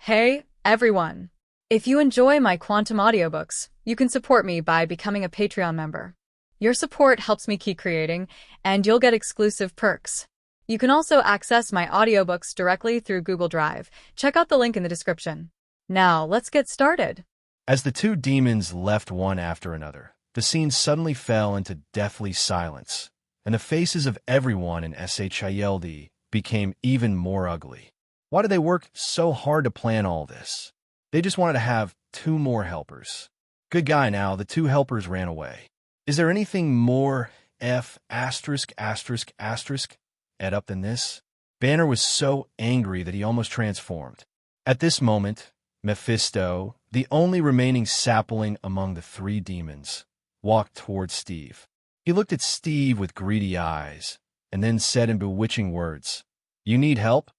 Hey, everyone! If you enjoy my quantum audiobooks, you can support me by becoming a Patreon member. Your support helps me keep creating, and you'll get exclusive perks. You can also access my audiobooks directly through Google Drive. Check out the link in the description. Now, let's get started. As the two demons left one after another, the scene suddenly fell into deathly silence, and the faces of everyone in Shield became even more ugly. Why did they work so hard to plan all this? They just wanted to have two more helpers. Good guy now, the two helpers ran away. Is there anything more F*** ed up than this? Banner was so angry that he almost transformed. At this moment, Mephisto, the only remaining sapling among the three demons, walked toward Steve. He looked at Steve with greedy eyes, and then said in bewitching words, "You need help,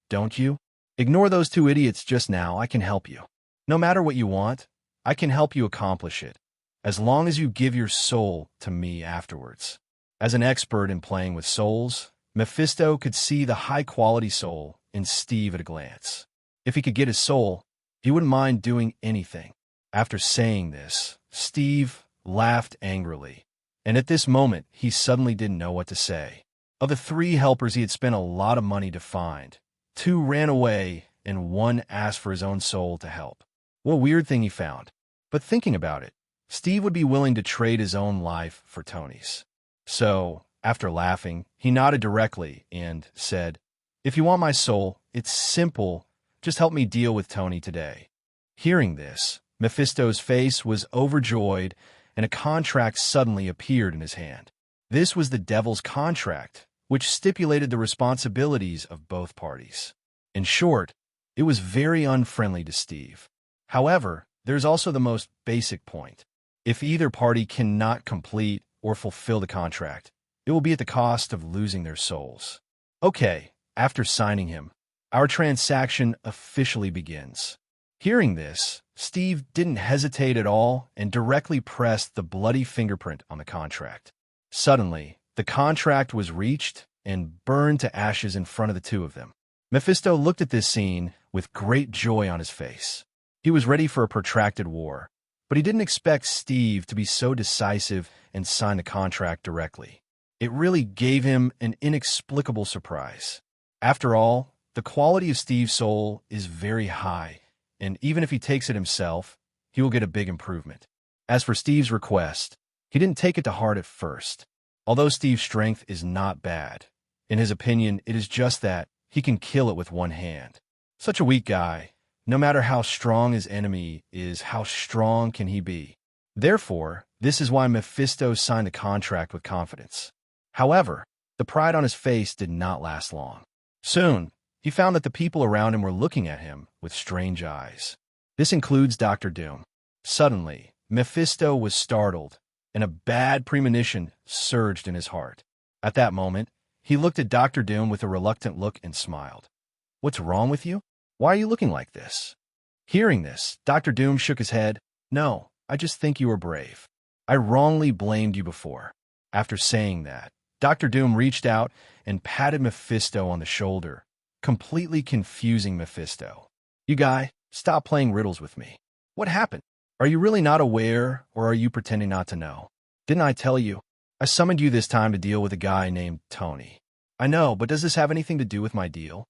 don't you? Ignore those two idiots just now, I can help you. No matter what you want, I can help you accomplish it, as long as you give your soul to me afterwards." As an expert in playing with souls, Mephisto could see the high-quality soul in Steve at a glance. If he could get his soul, he wouldn't mind doing anything. After saying this, Steve laughed angrily, and at this moment he suddenly didn't know what to say. Of the three helpers he had spent a lot of money to find, two ran away and one asked for his own soul to help. What a weird thing he found. But thinking about it, Steve would be willing to trade his own life for Tony's. So, after laughing, he nodded directly and said, "If you want my soul, it's simple. Just help me deal with Tony today." Hearing this, Mephisto's face was overjoyed, and a contract suddenly appeared in his hand. This was the devil's contract, which stipulated the responsibilities of both parties. In short, it was very unfriendly to Steve. However, there's also the most basic point. If either party cannot complete or fulfill the contract, it will be at the cost of losing their souls. Okay, after signing him, our transaction officially begins. Hearing this, Steve didn't hesitate at all and directly pressed the bloody fingerprint on the contract. Suddenly, the contract was reached and burned to ashes in front of the two of them. Mephisto looked at this scene with great joy on his face. He was ready for a protracted war, but he didn't expect Steve to be so decisive and sign the contract directly. It really gave him an inexplicable surprise. After all, the quality of Steve's soul is very high, and even if he takes it himself, he will get a big improvement. As for Steve's request, he didn't take it to heart at first. Although Steve's strength is not bad, in his opinion, it is just that he can kill it with one hand. Such a weak guy, no matter how strong his enemy is, how strong can he be? Therefore, this is why Mephisto signed the contract with confidence. However, the pride on his face did not last long. Soon, he found that the people around him were looking at him with strange eyes. This includes Dr. Doom. Suddenly, Mephisto was startled, and a bad premonition surged in his heart. At that moment, he looked at Dr. Doom with a reluctant look and smiled. "What's wrong with you? Why are you looking like this?" Hearing this, Dr. Doom shook his head. "No, I just think you are brave. I wrongly blamed you before." After saying that, Dr. Doom reached out and patted Mephisto on the shoulder, completely confusing Mephisto. "You guy, stop playing riddles with me. What happened? Are you really not aware, or are you pretending not to know? Didn't I tell you? I summoned you this time to deal with a guy named Tony." "I know, but does this have anything to do with my deal?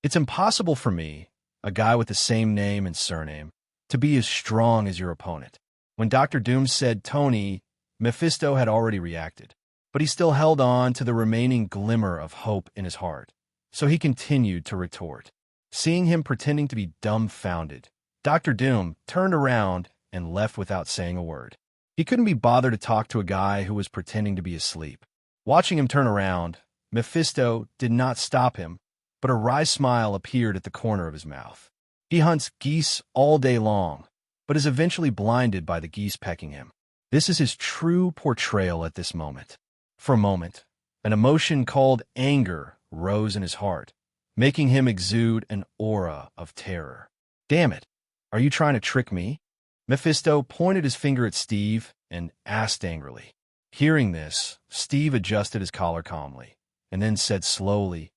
It's impossible for me, a guy with the same name and surname, to be as strong as your opponent." When Dr. Doom said Tony, Mephisto had already reacted, but he still held on to the remaining glimmer of hope in his heart, so he continued to retort. Seeing him pretending to be dumbfounded, Dr. Doom turned around and left without saying a word. He couldn't be bothered to talk to a guy who was pretending to be asleep. Watching him turn around, Mephisto did not stop him, but a wry smile appeared at the corner of his mouth. He hunts geese all day long, but is eventually blinded by the geese pecking him. This is his true portrayal at this moment. For a moment, an emotion called anger rose in his heart, making him exude an aura of terror. "Damn it, are you trying to trick me?" Mephisto pointed his finger at Steve and asked angrily. Hearing this, Steve adjusted his collar calmly, and then said slowly,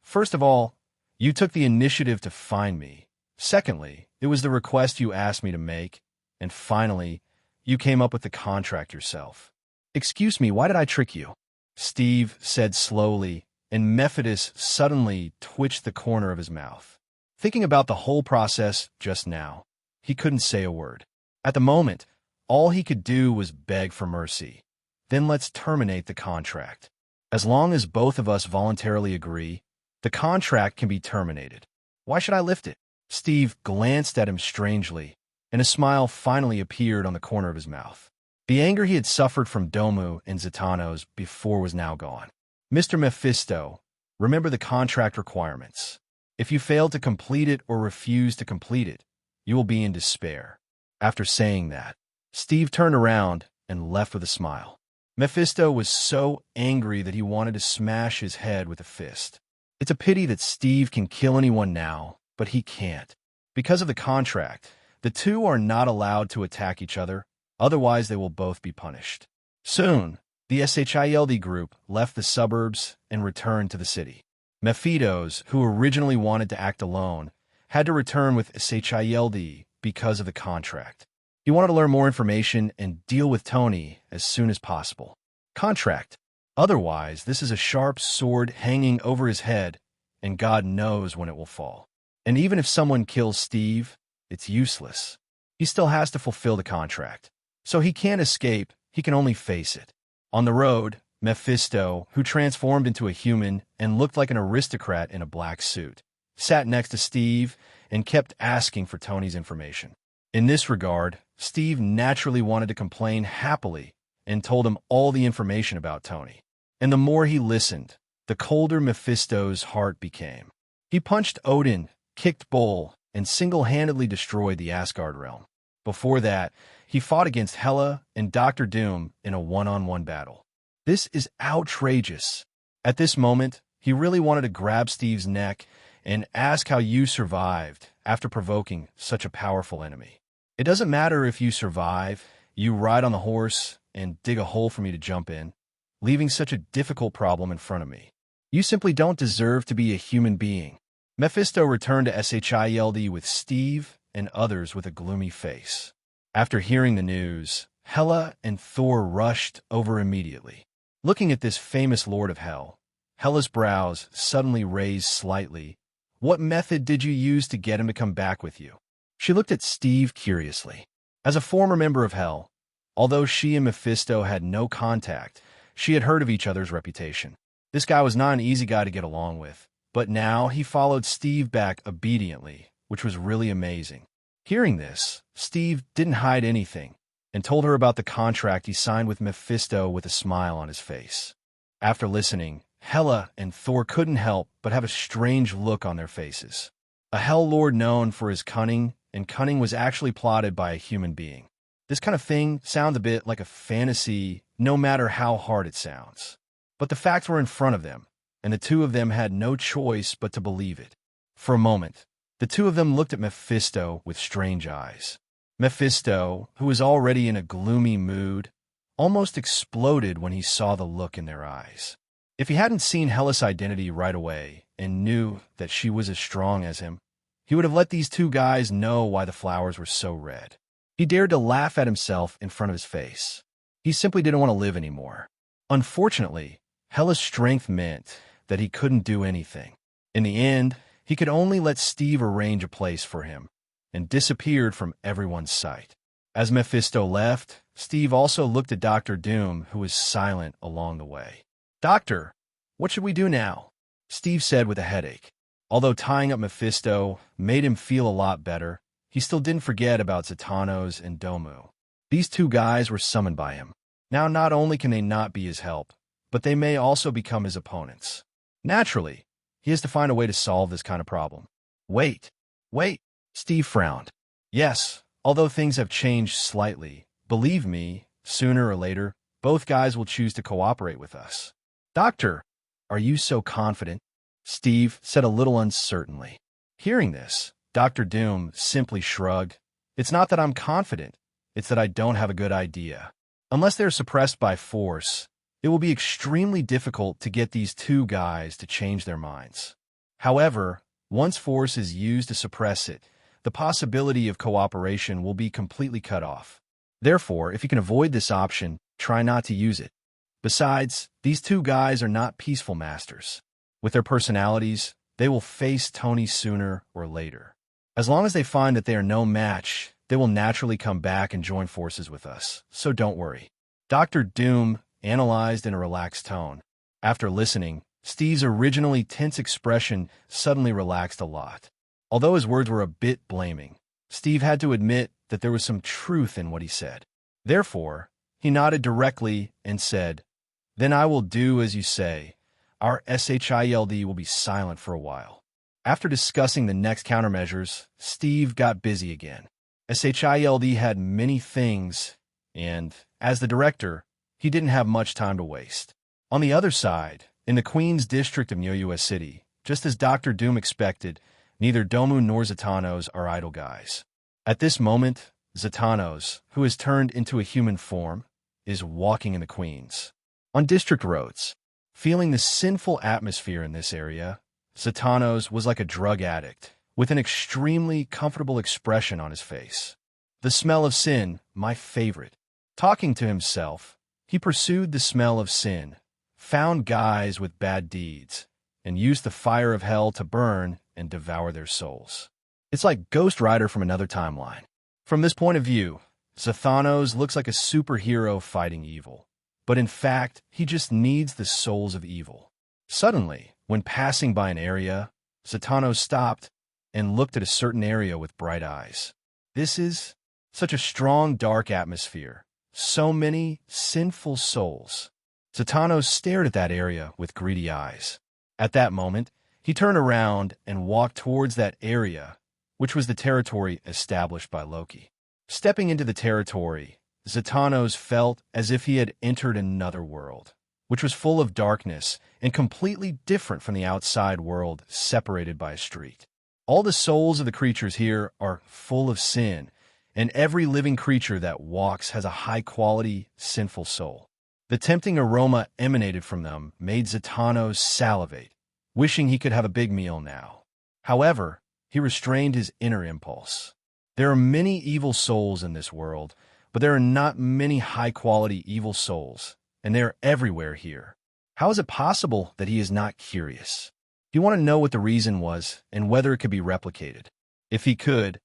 "First of all, you took the initiative to find me, Secondly, it was the request you asked me to make. And finally, you came up with the contract yourself. Excuse me, why did I trick you? Steve said slowly, and Mephitis suddenly twitched the corner of his mouth. Thinking about the whole process just now, he couldn't say a word. At the moment, all he could do was beg for mercy. Then let's terminate the contract. As long as both of us voluntarily agree, the contract can be terminated. Why should I lift it? Steve glanced at him strangely, and a smile finally appeared on the corner of his mouth. The anger he had suffered from Domu and Zatanos before was now gone. Mr. Mephisto, remember the contract requirements. If you fail to complete it or refuse to complete it, you will be in despair. After saying that, Steve turned around and left with a smile. Mephisto was so angry that he wanted to smash his head with a fist. It's a pity that Steve can kill anyone now, but he can't. Because of the contract, the two are not allowed to attack each other, otherwise they will both be punished. Soon, the SHILD group left the suburbs and returned to the city. Mephitos, who originally wanted to act alone, had to return with SHILD because of the contract. He wanted to learn more information and deal with Tony as soon as possible. Contract. Otherwise, this is a sharp sword hanging over his head, and God knows when it will fall. And even if someone kills Steve, it's useless. He still has to fulfill the contract. So he can't escape, he can only face it. On the road, Mephisto, who transformed into a human and looked like an aristocrat in a black suit, sat next to Steve and kept asking for Tony's information. In this regard, Steve naturally wanted to complain happily and told him all the information about Tony. And the more he listened, the colder Mephisto's heart became. He punched Odin, kicked Bull, and single-handedly destroyed the Asgard realm. Before that, he fought against Hela and Dr. Doom in a one-on-one battle. This is outrageous. At this moment, he really wanted to grab Steve's neck and ask how you survived after provoking such a powerful enemy. It doesn't matter if you survive, you ride on the horse and dig a hole for me to jump in, leaving such a difficult problem in front of me. You simply don't deserve to be a human being. Mephisto returned to SHILD with Steve and others with a gloomy face. After hearing the news, Hela and Thor rushed over immediately. Looking at this famous Lord of Hell, Hela's brows suddenly raised slightly. What method did you use to get him to come back with you? She looked at Steve curiously. As a former member of Hell, although she and Mephisto had no contact, she had heard of each other's reputation. This guy was not an easy guy to get along with, but now he followed Steve back obediently, which was really amazing. Hearing this, Steve didn't hide anything and told her about the contract he signed with Mephisto with a smile on his face. After listening, Hela and Thor couldn't help but have a strange look on their faces. A Hell Lord known for his cunning, and cunning was actually plotted by a human being. This kind of thing sounds a bit like a fantasy, no matter how hard it sounds. But the facts were in front of them, and the two of them had no choice but to believe it. For a moment, the two of them looked at Mephisto with strange eyes. Mephisto, who was already in a gloomy mood, almost exploded when he saw the look in their eyes. If he hadn't seen Hela's identity right away and knew that she was as strong as him, he would have let these two guys know why the flowers were so red. He dared to laugh at himself in front of his face. He simply didn't want to live anymore. Unfortunately, Hela's strength meant that he couldn't do anything. In the end, he could only let Steve arrange a place for him, and disappeared from everyone's sight. As Mephisto left, Steve also looked at Dr. Doom, who was silent along the way. "Doctor, what should we do now?" Steve said with a headache. Although tying up Mephisto made him feel a lot better, he still didn't forget about Zatanos and Domu. These two guys were summoned by him. Now not only can they not be his help, but they may also become his opponents. Naturally, he has to find a way to solve this kind of problem. Wait. Steve frowned. Yes, although things have changed slightly, believe me, sooner or later, both guys will choose to cooperate with us. Doctor, are you so confident? Steve said a little uncertainly. Hearing this, Dr. Doom simply shrugged. It's not that I'm confident, it's that I don't have a good idea. Unless they're suppressed by force, it will be extremely difficult to get these two guys to change their minds. However, once force is used to suppress it, the possibility of cooperation will be completely cut off. Therefore, if you can avoid this option, try not to use it. Besides, these two guys are not peaceful masters. With their personalities, they will face Tony sooner or later. As long as they find that they are no match, they will naturally come back and join forces with us, so don't worry. Dr. Doom analyzed in a relaxed tone. After listening, Steve's originally tense expression suddenly relaxed a lot. Although his words were a bit blaming, Steve had to admit that there was some truth in what he said. Therefore, he nodded directly and said, "Then I will do as you say. Our SHIELD will be silent for a while." After discussing the next countermeasures, Steve got busy again. SHIELD had many things, and, as the director, he didn't have much time to waste. On the other side, in the Queen's district of Nyoua City, just as Dr. Doom expected, neither Domu nor Zatanos are idle guys. At this moment, Zatanos, who has turned into a human form, is walking in the Queen's. On district roads, feeling the sinful atmosphere in this area, Zatanos was like a drug addict, with an extremely comfortable expression on his face. The smell of sin, my favorite. Talking to himself, he pursued the smell of sin, found guys with bad deeds, and used the fire of hell to burn and devour their souls. It's like Ghost Rider from another timeline. From this point of view, Zatanos looks like a superhero fighting evil. But in fact, he just needs the souls of evil. Suddenly, when passing by an area, Zatanos stopped and looked at a certain area with bright eyes. This is such a strong, dark atmosphere. So many sinful souls. Zatanos stared at that area with greedy eyes. At that moment, he turned around and walked towards that area, which was the territory established by Loki. Stepping into the territory, Zatanos felt as if he had entered another world, which was full of darkness and completely different from the outside world separated by a street. All the souls of the creatures here are full of sin, and every living creature that walks has a high-quality, sinful soul. The tempting aroma emanated from them made Zatanos salivate, wishing he could have a big meal now. However, he restrained his inner impulse. There are many evil souls in this world, but there are not many high-quality evil souls, and they are everywhere here. How is it possible that he is not curious? He wanted to know what the reason was and whether it could be replicated. If he could,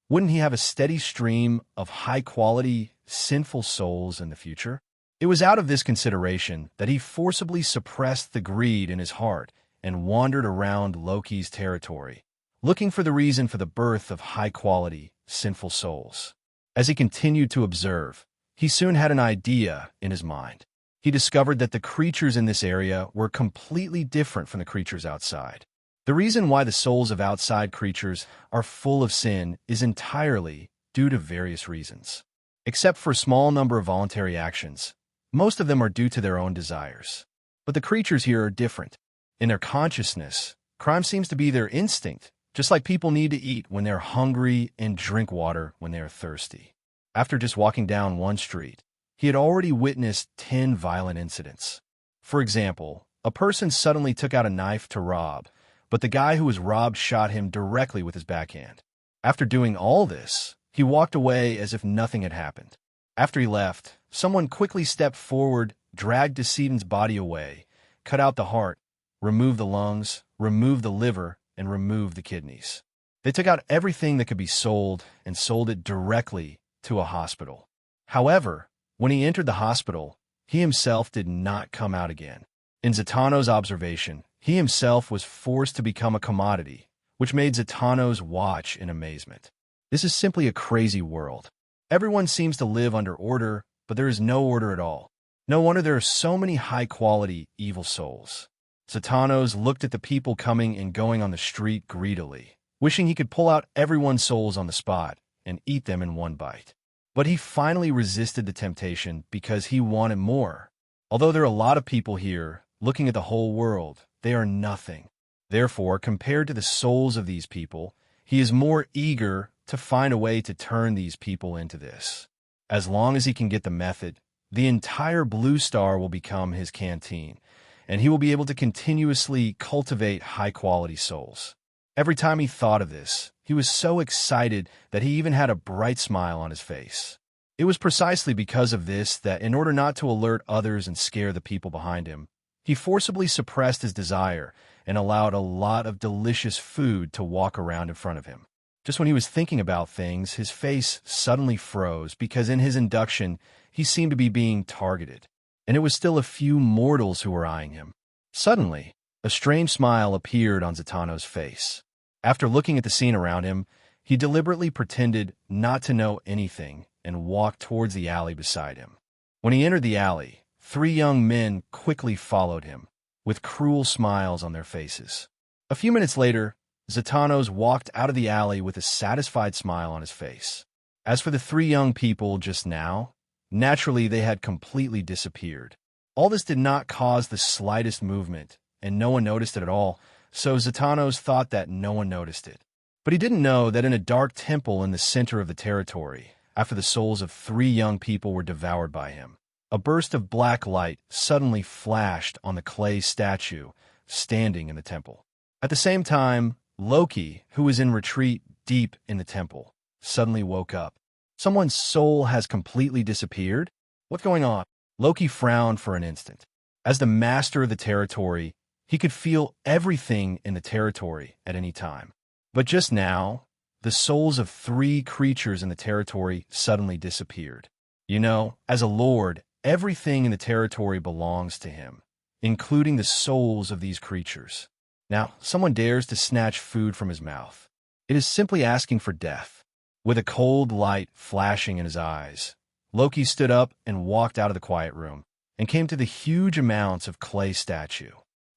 wouldn't he have a steady stream of high-quality, sinful souls in the future? It was out of this consideration that he forcibly suppressed the greed in his heart and wandered around Loki's territory, looking for the reason for the birth of high-quality, sinful souls. As he continued to observe, he soon had an idea in his mind. He discovered that the creatures in this area were completely different from the creatures outside. The reason why the souls of outside creatures are full of sin is entirely due to various reasons. Except for a small number of voluntary actions, most of them are due to their own desires. But the creatures here are different. In their consciousness, crime seems to be their instinct, just like people need to eat when they're hungry and drink water when they are thirsty. After just walking down one street, he had already witnessed 10 violent incidents. For example, a person suddenly took out a knife to rob, but the guy who was robbed shot him directly with his backhand. After doing all this, he walked away as if nothing had happened. After he left, someone quickly stepped forward, dragged decedent's body away, cut out the heart, removed the lungs, removed the liver, and removed the kidneys. They took out everything that could be sold and sold it directly to a hospital. However, when he entered the hospital, he himself did not come out again. In Zatanos' observation, he himself was forced to become a commodity, which made Zatanos watch in amazement. This is simply a crazy world. Everyone seems to live under order, but there is no order at all. No wonder there are so many high-quality evil souls. Zatanos looked at the people coming and going on the street greedily, wishing he could pull out everyone's souls on the spot and eat them in one bite. But he finally resisted the temptation because he wanted more. Although there are a lot of people here, looking at the whole world, they are nothing. Therefore, compared to the souls of these people, he is more eager to find a way to turn these people into this. As long as he can get the method, the entire Blue Star will become his canteen, and he will be able to continuously cultivate high-quality souls. Every time he thought of this, he was so excited that he even had a bright smile on his face. It was precisely because of this that, in order not to alert others and scare the people behind him, he forcibly suppressed his desire and allowed a lot of delicious food to walk around in front of him. Just when he was thinking about things, his face suddenly froze because in his induction, he seemed to be being targeted, and it was still a few mortals who were eyeing him. Suddenly, a strange smile appeared on Zatanno's face. After looking at the scene around him, he deliberately pretended not to know anything and walked towards the alley beside him. When he entered the alley, 3 young men quickly followed him, with cruel smiles on their faces. A few minutes later, Zatannos walked out of the alley with a satisfied smile on his face. As for the 3 young people just now, naturally they had completely disappeared. All this did not cause the slightest movement, and no one noticed it at all, so Zatannos thought that no one noticed it. But he didn't know that in a dark temple in the center of the territory, after the souls of 3 young people were devoured by him, a burst of black light suddenly flashed on the clay statue standing in the temple. At the same time, Loki, who was in retreat deep in the temple, suddenly woke up. Someone's soul has completely disappeared? What's going on? Loki frowned for an instant. As the master of the territory, he could feel everything in the territory at any time. But just now, the souls of 3 creatures in the territory suddenly disappeared. You know, as a lord, everything in the territory belongs to him, including the souls of these creatures. Now, someone dares to snatch food from his mouth. It is simply asking for death. With a cold light flashing in his eyes, Loki stood up and walked out of the quiet room and came to the huge amounts of clay statue.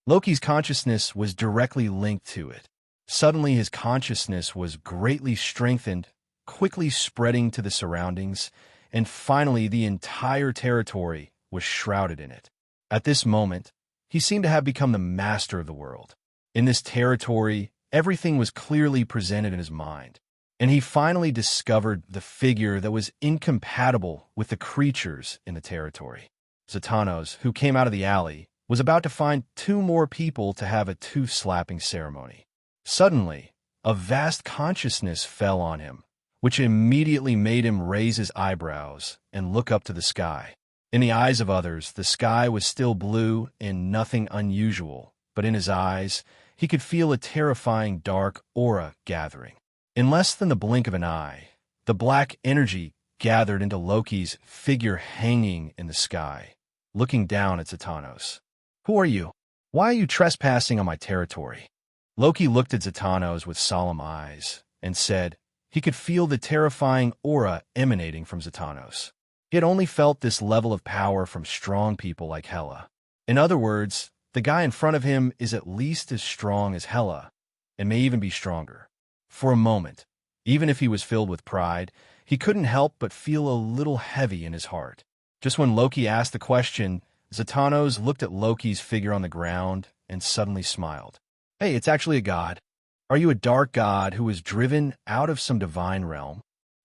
Loki's consciousness was directly linked to it. Suddenly, his consciousness was greatly strengthened, quickly spreading to the surroundings, and finally the entire territory was shrouded in it. At this moment, he seemed to have become the master of the world. In this territory, everything was clearly presented in his mind, and he finally discovered the figure that was incompatible with the creatures in the territory. Zatannos, who came out of the alley, was about to find 2 more people to have a tooth-slapping ceremony. Suddenly, a vast consciousness fell on him, which immediately made him raise his eyebrows and look up to the sky. In the eyes of others, the sky was still blue and nothing unusual, but in his eyes, he could feel a terrifying dark aura gathering. In less than the blink of an eye, the black energy gathered into Loki's figure hanging in the sky, looking down at Zatannos. "Who are you? Why are you trespassing on my territory?" Loki looked at Zatannos with solemn eyes and said he could feel the terrifying aura emanating from Zatannos. He had only felt this level of power from strong people like Hela. In other words, the guy in front of him is at least as strong as Hela, and may even be stronger. For a moment, even if he was filled with pride, he couldn't help but feel a little heavy in his heart. Just when Loki asked the question, Zatannos looked at Loki's figure on the ground and suddenly smiled. "Hey, it's actually a god. Are you a dark god who is driven out of some divine realm?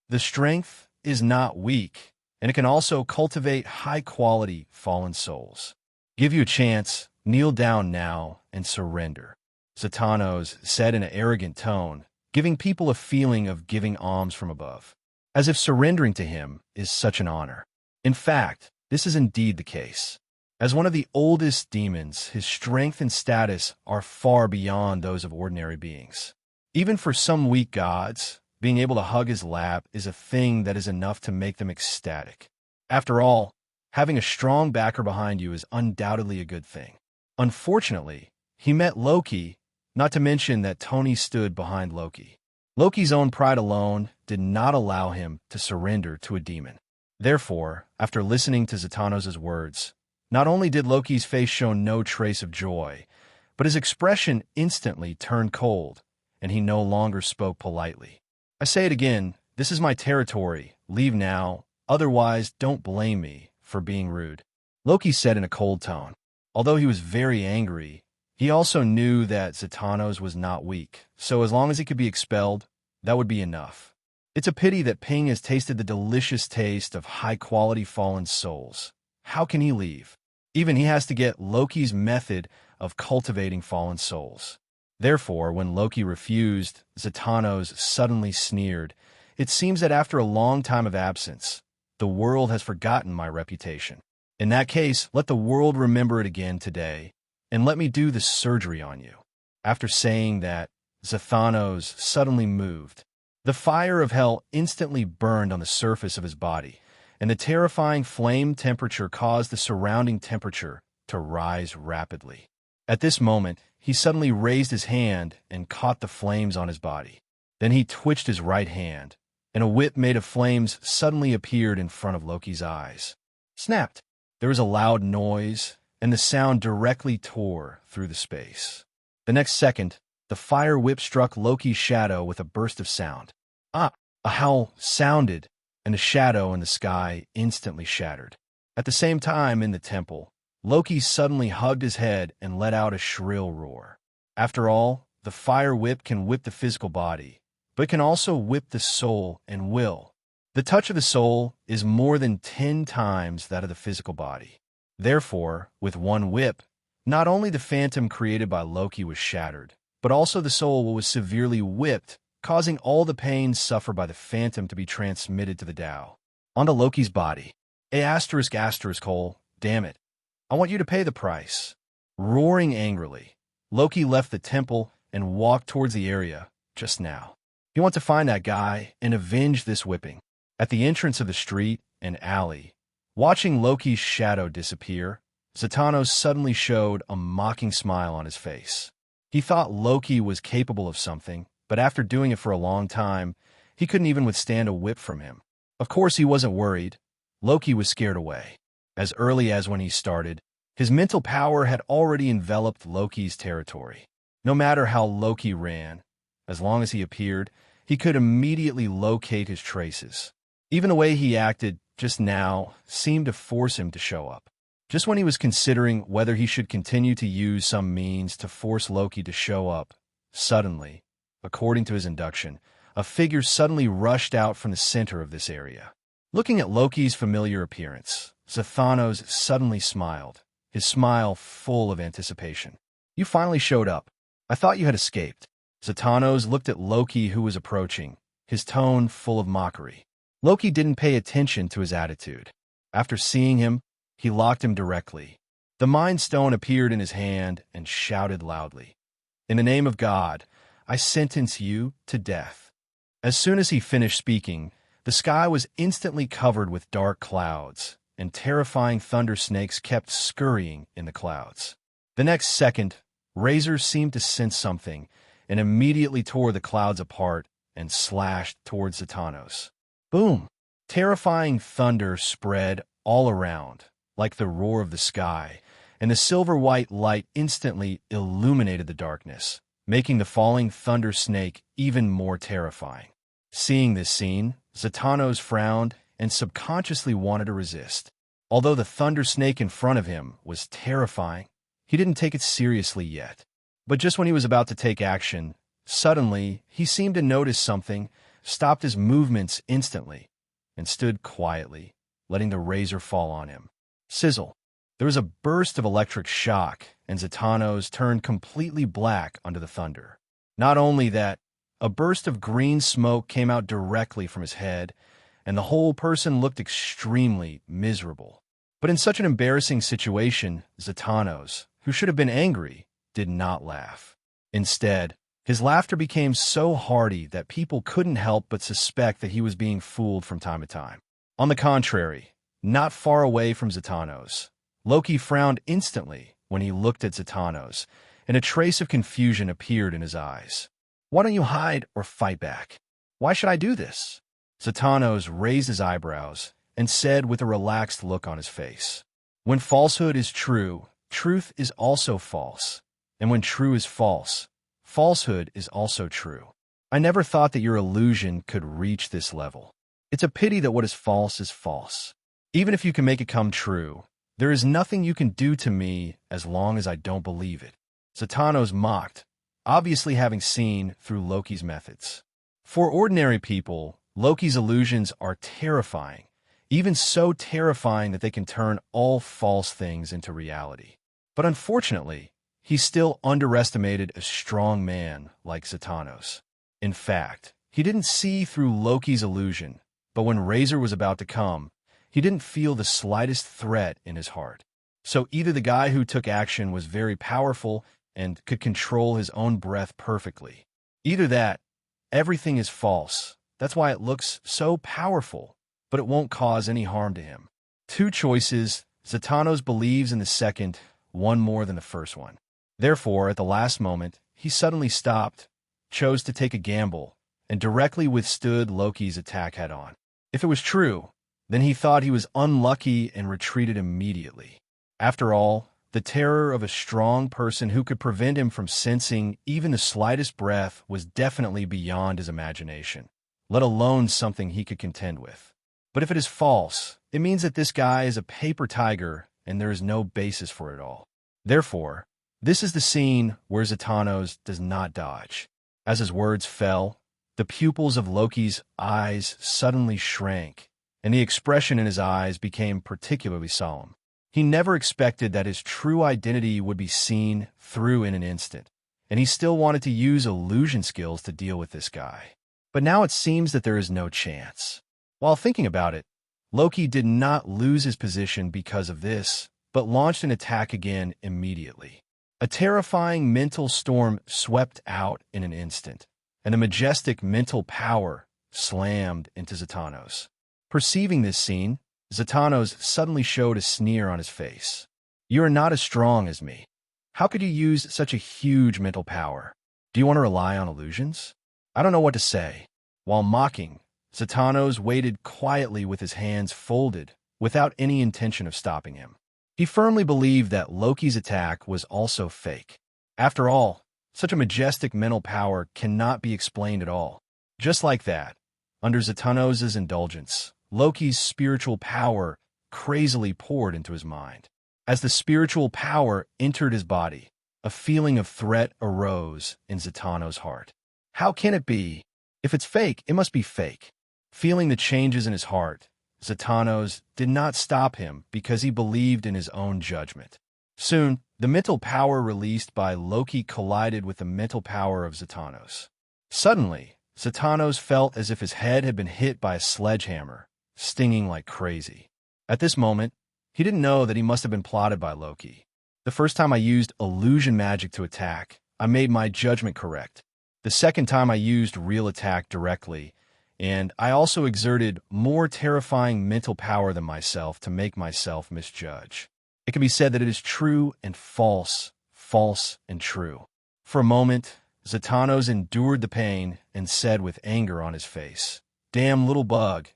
The strength is not weak, and it can also cultivate high-quality fallen souls. Give you a chance, kneel down now and surrender," Zatannos said in an arrogant tone, giving people a feeling of giving alms from above, as if surrendering to him is such an honor. In fact, this is indeed the case. As one of the oldest demons, his strength and status are far beyond those of ordinary beings. Even for some weak gods, being able to hug his lap is a thing that is enough to make them ecstatic. After all, having a strong backer behind you is undoubtedly a good thing. Unfortunately, he met Loki, not to mention that Tony stood behind Loki. Loki's own pride alone did not allow him to surrender to a demon. Therefore, after listening to Zatannos' words, not only did Loki's face show no trace of joy, but his expression instantly turned cold, and he no longer spoke politely. "I say it again, this is my territory. Leave now, otherwise don't blame me for being rude," Loki said in a cold tone. Although he was very angry, he also knew that Zatannos was not weak, so as long as he could be expelled, that would be enough. It's a pity that Ping has tasted the delicious taste of high-quality fallen souls. How can he leave? Even he has to get Loki's method of cultivating fallen souls. Therefore, when Loki refused, Zatanos suddenly sneered. It seems that after a long time of absence, the world has forgotten my reputation. In that case, let the world remember it again today, and let me do the surgery on you. After saying that, Zathanos suddenly moved. The fire of hell instantly burned on the surface of his body, and the terrifying flame temperature caused the surrounding temperature to rise rapidly. At this moment, he suddenly raised his hand and caught the flames on his body. Then he twitched his right hand, and a whip made of flames suddenly appeared in front of Loki's eyes. Snapped! There was a loud noise, and the sound directly tore through the space. The next second, the fire whip struck Loki's shadow with a burst of sound. A howl sounded, and the shadow in the sky instantly shattered. At the same time, in the temple, Loki suddenly hugged his head and let out a shrill roar. After all, the fire whip can whip the physical body, but can also whip the soul and will. The touch of the soul is more than 10 times that of the physical body. Therefore, with one whip, not only the phantom created by Loki was shattered, but also the soul was severely whipped, causing all the pain suffered by the phantom to be transmitted to the Tao. Onto Loki's body. Hole, damn it. I want you to pay the price. Roaring angrily, Loki left the temple and walked towards the area just now. He wants to find that guy and avenge this whipping. At the entrance of the street and alley, watching Loki's shadow disappear, Zatanos suddenly showed a mocking smile on his face. He thought Loki was capable of something, but after doing it for a long time, he couldn't even withstand a whip from him. Of course, he wasn't worried. Loki was scared away. As early as when he started, his mental power had already enveloped Loki's territory. No matter how Loki ran, as long as he appeared, he could immediately locate his traces. Even the way he acted just now seemed to force him to show up. Just when he was considering whether he should continue to use some means to force Loki to show up, suddenly, according to his induction, a figure suddenly rushed out from the center of this area. Looking at Loki's familiar appearance, Zathanos suddenly smiled, his smile full of anticipation. You finally showed up. I thought you had escaped. Zathanos looked at Loki, who was approaching, his tone full of mockery. Loki didn't pay attention to his attitude. After seeing him, he locked him directly. The Mind Stone appeared in his hand and shouted loudly, "In the name of God, I sentence you to death." As soon as he finished speaking, the sky was instantly covered with dark clouds, and terrifying thunder snakes kept scurrying in the clouds. The next second, Razor seemed to sense something and immediately tore the clouds apart and slashed towards Zatanos. Boom! Terrifying thunder spread all around, like the roar of the sky, and the silver-white light instantly illuminated the darkness, making the falling thunder snake even more terrifying. Seeing this scene, Zatanos frowned and subconsciously wanted to resist. Although the thunder snake in front of him was terrifying, he didn't take it seriously yet. But just when he was about to take action, suddenly he seemed to notice something, stopped his movements instantly, and stood quietly, letting the razor fall on him. Sizzle! There was a burst of electric shock, and Zatanos turned completely black under the thunder. Not only that, a burst of green smoke came out directly from his head, and the whole person looked extremely miserable. But in such an embarrassing situation, Zatanos, who should have been angry, did not laugh. Instead, his laughter became so hearty that people couldn't help but suspect that he was being fooled from time to time. On the contrary, not far away from Zatanos, Loki frowned instantly when he looked at Zatanos, and a trace of confusion appeared in his eyes. Why don't you hide or fight back? Why should I do this? Zatanos raised his eyebrows and said with a relaxed look on his face, when falsehood is true, truth is also false. And when true is false, falsehood is also true. I never thought that your illusion could reach this level. It's a pity that what is false. Even if you can make it come true, there is nothing you can do to me as long as I don't believe it. Zatanos mocked, obviously having seen through Loki's methods. For ordinary people, Loki's illusions are terrifying, even so terrifying that they can turn all false things into reality. But unfortunately, he still underestimated a strong man like Zatanos. In fact, he didn't see through Loki's illusion, but when Razor was about to come, he didn't feel the slightest threat in his heart. So either the guy who took action was very powerful and could control his own breath perfectly. Either that, everything is false. That's why it looks so powerful, but it won't cause any harm to him. Two choices. Zatanos believes in the second one more than the first one. Therefore, at the last moment, he suddenly stopped, chose to take a gamble, and directly withstood Loki's attack head-on. If it was true, then he thought he was unlucky and retreated immediately. After all, the terror of a strong person who could prevent him from sensing even the slightest breath was definitely beyond his imagination, let alone something he could contend with. But if it is false, it means that this guy is a paper tiger and there is no basis for it all. Therefore, this is the scene where Zatanos does not dodge. As his words fell, the pupils of Loki's eyes suddenly shrank, and the expression in his eyes became particularly solemn. He never expected that his true identity would be seen through in an instant, and he still wanted to use illusion skills to deal with this guy. But now it seems that there is no chance. While thinking about it, Loki did not lose his position because of this, but launched an attack again immediately. A terrifying mental storm swept out in an instant, and a majestic mental power slammed into Zatanos. Perceiving this scene, Zatanos suddenly showed a sneer on his face. "You are not as strong as me. How could you use such a huge mental power? Do you want to rely on illusions? I don't know what to say." While mocking, Zatanos waited quietly with his hands folded, without any intention of stopping him. He firmly believed that Loki's attack was also fake. After all, such a majestic mental power cannot be explained at all. Just like that, under Zatanos' indulgence, Loki's spiritual power crazily poured into his mind. As the spiritual power entered his body, a feeling of threat arose in Zatanos' heart. How can it be? If it's fake, it must be fake. Feeling the changes in his heart, Zatanos did not stop him because he believed in his own judgment. Soon, the mental power released by Loki collided with the mental power of Zatanos. Suddenly, Zatanos felt as if his head had been hit by a sledgehammer, stinging like crazy. At this moment, he didn't know that he must have been plotted by Loki. The first time I used illusion magic to attack, I made my judgment correct. The second time I used real attack directly, and I also exerted more terrifying mental power than myself to make myself misjudge. It can be said that it is true and false, false and true. For a moment, Zatanos endured the pain and said with anger on his face, "Damn little bug,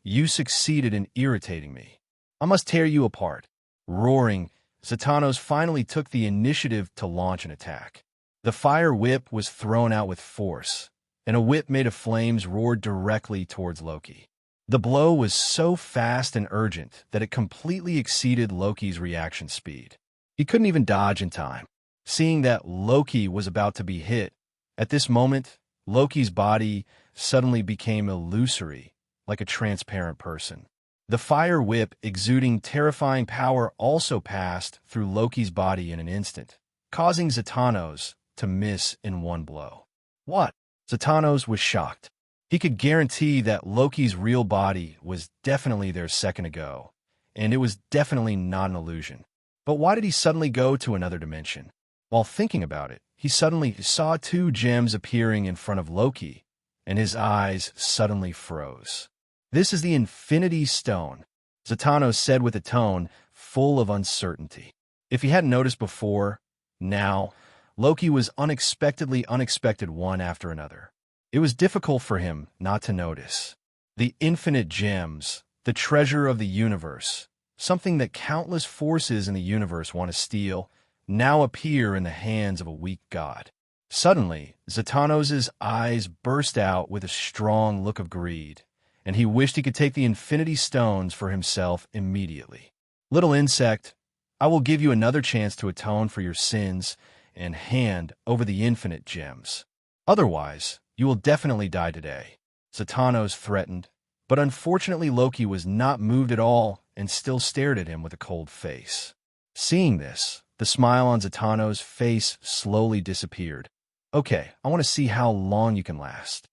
you succeeded in irritating me. I must tear you apart." Roaring, Zatanos finally took the initiative to launch an attack. The fire whip was thrown out with force, and a whip made of flames roared directly towards Loki. The blow was so fast and urgent that it completely exceeded Loki's reaction speed. He couldn't even dodge in time. Seeing that Loki was about to be hit, at this moment, Loki's body suddenly became illusory, like a transparent person. The fire whip exuding terrifying power also passed through Loki's body in an instant, causing Zatanos to miss in one blow. What? Zatanos was shocked. He could guarantee that Loki's real body was definitely there a second ago, and it was definitely not an illusion. But why did he suddenly go to another dimension? While thinking about it, he suddenly saw two gems appearing in front of Loki, and his eyes suddenly froze. "This is the Infinity Stone," Zatanos said with a tone full of uncertainty. If he hadn't noticed before, now, Loki was unexpected one after another. It was difficult for him not to notice. The infinite gems, the treasure of the universe, something that countless forces in the universe want to steal, now appear in the hands of a weak god. Suddenly, Zatanos' eyes burst out with a strong look of greed, and he wished he could take the Infinity Stones for himself immediately. "Little insect, I will give you another chance to atone for your sins and hand over the infinite gems. Otherwise, you will definitely die today," Zatanos threatened, but unfortunately Loki was not moved at all and still stared at him with a cold face. Seeing this, the The smile on Zatanno's face slowly disappeared. Okay, I want to see how long you can last.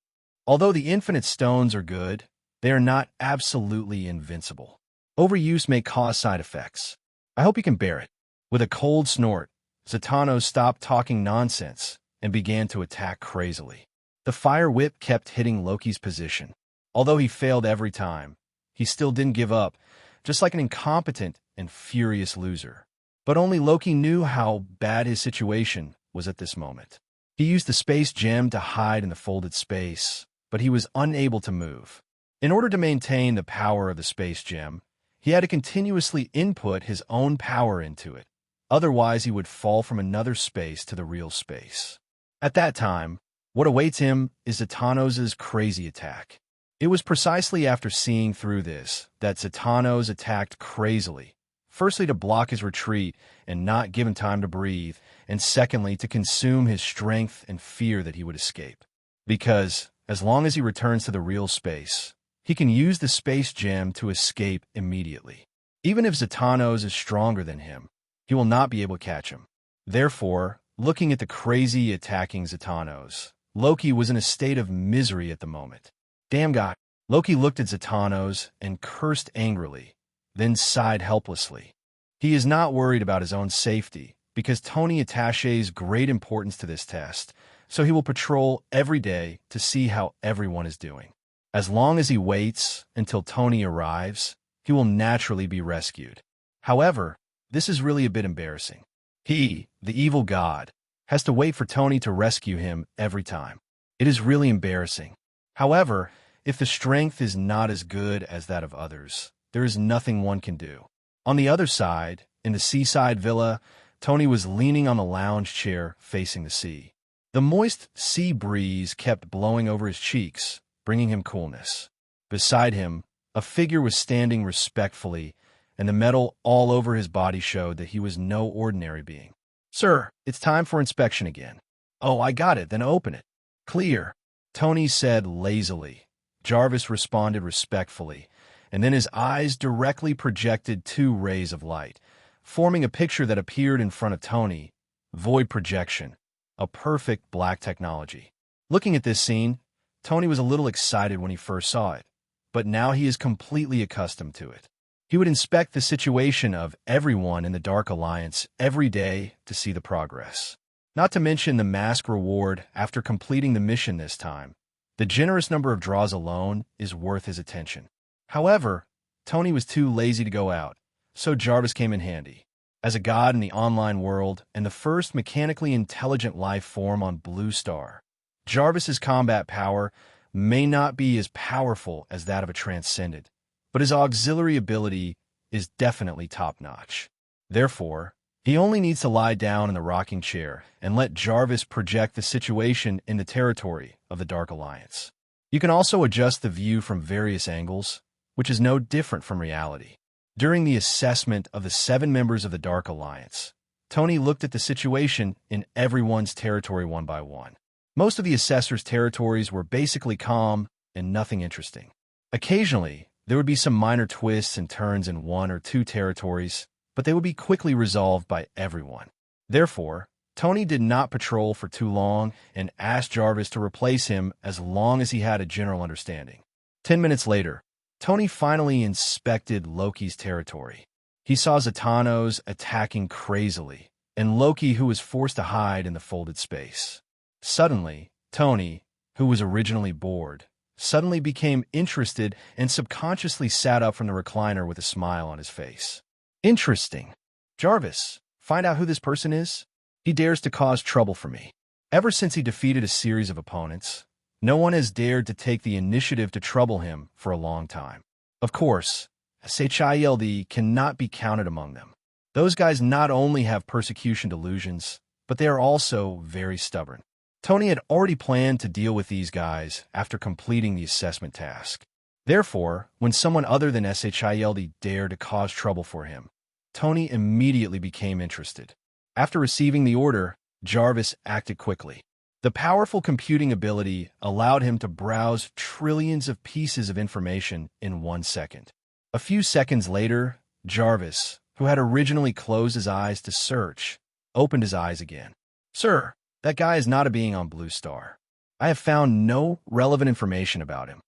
Although the infinite stones are good, they are not absolutely invincible. Overuse may cause side effects. I hope you can bear it. With a cold snort, Zatanno stopped talking nonsense and began to attack crazily. The fire whip kept hitting Loki's position. Although he failed every time, he still didn't give up, just like an incompetent and furious loser. But only Loki knew how bad his situation was at this moment. He used the space gem to hide in the folded space, but he was unable to move. In order to maintain the power of the space gem, he had to continuously input his own power into it. Otherwise, he would fall from another space to the real space. At that time, what awaits him is Zatanno's crazy attack. It was precisely after seeing through this that Zatanno's attacked crazily, firstly to block his retreat and not give him time to breathe, and secondly to consume his strength and fear that he would escape. Because, as long as he returns to the real space, he can use the space gem to escape immediately. Even if Zatanno's is stronger than him, he will not be able to catch him. Therefore, looking at the crazy attacking Zatanno's, Loki was in a state of misery at the moment. Damn God. Loki looked at Zatanno's and cursed angrily, then sighed helplessly. He is not worried about his own safety, because Tony attaches great importance to this test, so he will patrol every day to see how everyone is doing. As long as he waits until Tony arrives, he will naturally be rescued. However, this is really a bit embarrassing. He, the evil god, has to wait for Tony to rescue him every time. It is really embarrassing. However, if the strength is not as good as that of others, there is nothing one can do. On the other side, in the seaside villa, Tony was leaning on the lounge chair facing the sea. The moist sea breeze kept blowing over his cheeks, bringing him coolness. Beside him, a figure was standing respectfully, and the metal all over his body showed that he was no ordinary being. "Sir, it's time for inspection again." "Oh, I got it, then open it." "Clear," Tony said lazily. Jarvis responded respectfully, and then his eyes directly projected two rays of light, forming a picture that appeared in front of Tony. Void projection, a perfect black technology. Looking at this scene, Tony was a little excited when he first saw it, but now he is completely accustomed to it. He would inspect the situation of everyone in the Dark Alliance every day to see the progress. Not to mention the mask reward after completing the mission this time. The generous number of draws alone is worth his attention. However, Tony was too lazy to go out, so Jarvis came in handy. As a god in the online world and the first mechanically intelligent life form on Blue Star, Jarvis's combat power may not be as powerful as that of a transcendent, but his auxiliary ability is definitely top-notch. Therefore, he only needs to lie down in the rocking chair and let Jarvis project the situation in the territory of the Dark Alliance. You can also adjust the view from various angles, which is no different from reality. During the assessment of the 7 members of the Dark Alliance, Tony looked at the situation in everyone's territory one by one. Most of the assessors' territories were basically calm and nothing interesting. Occasionally, there would be some minor twists and turns in 1 or 2 territories, but they would be quickly resolved by everyone. Therefore, Tony did not patrol for too long and asked Jarvis to replace him as long as he had a general understanding. 10 minutes later, Tony finally inspected Loki's territory. He saw Zatanno's attacking crazily, and Loki who was forced to hide in the folded space. Suddenly, Tony, who was originally bored, suddenly became interested and subconsciously sat up from the recliner with a smile on his face. "Interesting. Jarvis, find out who this person is? He dares to cause trouble for me." Ever since he defeated a series of opponents, no one has dared to take the initiative to trouble him for a long time. Of course, SHIELD cannot be counted among them. Those guys not only have persecution delusions, but they are also very stubborn. Tony had already planned to deal with these guys after completing the assessment task. Therefore, when someone other than SHIELD dared to cause trouble for him, Tony immediately became interested. After receiving the order, Jarvis acted quickly. The powerful computing ability allowed him to browse trillions of pieces of information in 1 second. A few seconds later, Jarvis, who had originally closed his eyes to search, opened his eyes again. "Sir, that guy is not a being on Blue Star. I have found no relevant information about him.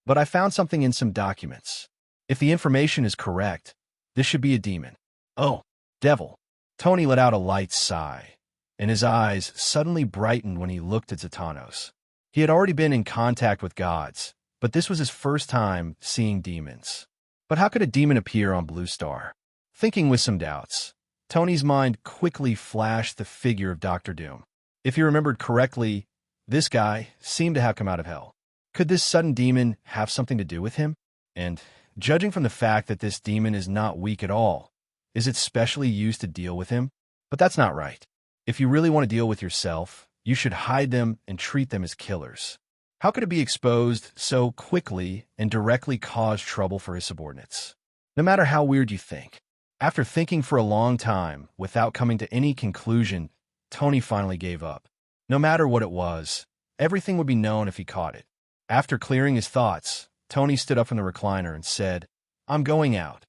But I found something in some documents. If the information is correct, this should be a demon." "Oh, devil." Tony let out a light sigh, and his eyes suddenly brightened when he looked at Zatanos. He had already been in contact with gods, but this was his first time seeing demons. But how could a demon appear on Blue Star? Thinking with some doubts, Tony's mind quickly flashed the figure of Dr. Doom. If he remembered correctly, this guy seemed to have come out of hell. Could this sudden demon have something to do with him? And, judging from the fact that this demon is not weak at all, is it specially used to deal with him? But that's not right. If you really want to deal with yourself, you should hide them and treat them as killers. How could it be exposed so quickly and directly cause trouble for his subordinates? No matter how weird you think. After thinking for a long time without coming to any conclusion, Tony finally gave up. No matter what it was, everything would be known if he caught it. After clearing his thoughts, Tony stood up from the recliner and said, "I'm going out."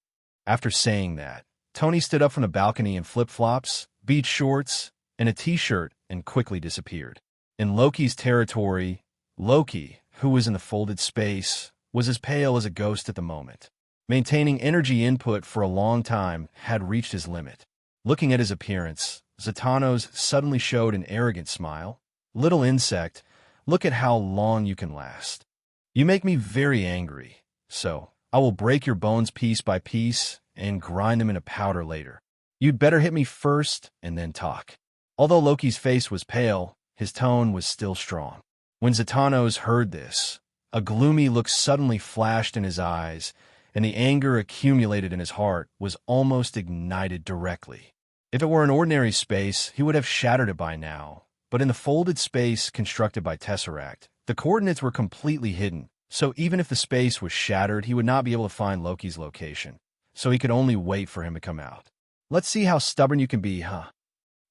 After saying that, Tony stood up from the balcony in flip-flops, beach shorts, and a t-shirt and quickly disappeared. In Loki's territory, Loki, who was in the folded space, was as pale as a ghost at the moment. Maintaining energy input for a long time had reached his limit. Looking at his appearance, Zatanos suddenly showed an arrogant smile. "Little insect, look at how long you can last. You make me very angry, so I will break your bones piece by piece and grind them into powder later. You'd better hit me first and then talk." Although Loki's face was pale, his tone was still strong. When Zatanos heard this, a gloomy look suddenly flashed in his eyes, and the anger accumulated in his heart was almost ignited directly. If it were an ordinary space, he would have shattered it by now. But in the folded space constructed by Tesseract, the coordinates were completely hidden, so even if the space was shattered, he would not be able to find Loki's location, so he could only wait for him to come out. "Let's see how stubborn you can be, huh?"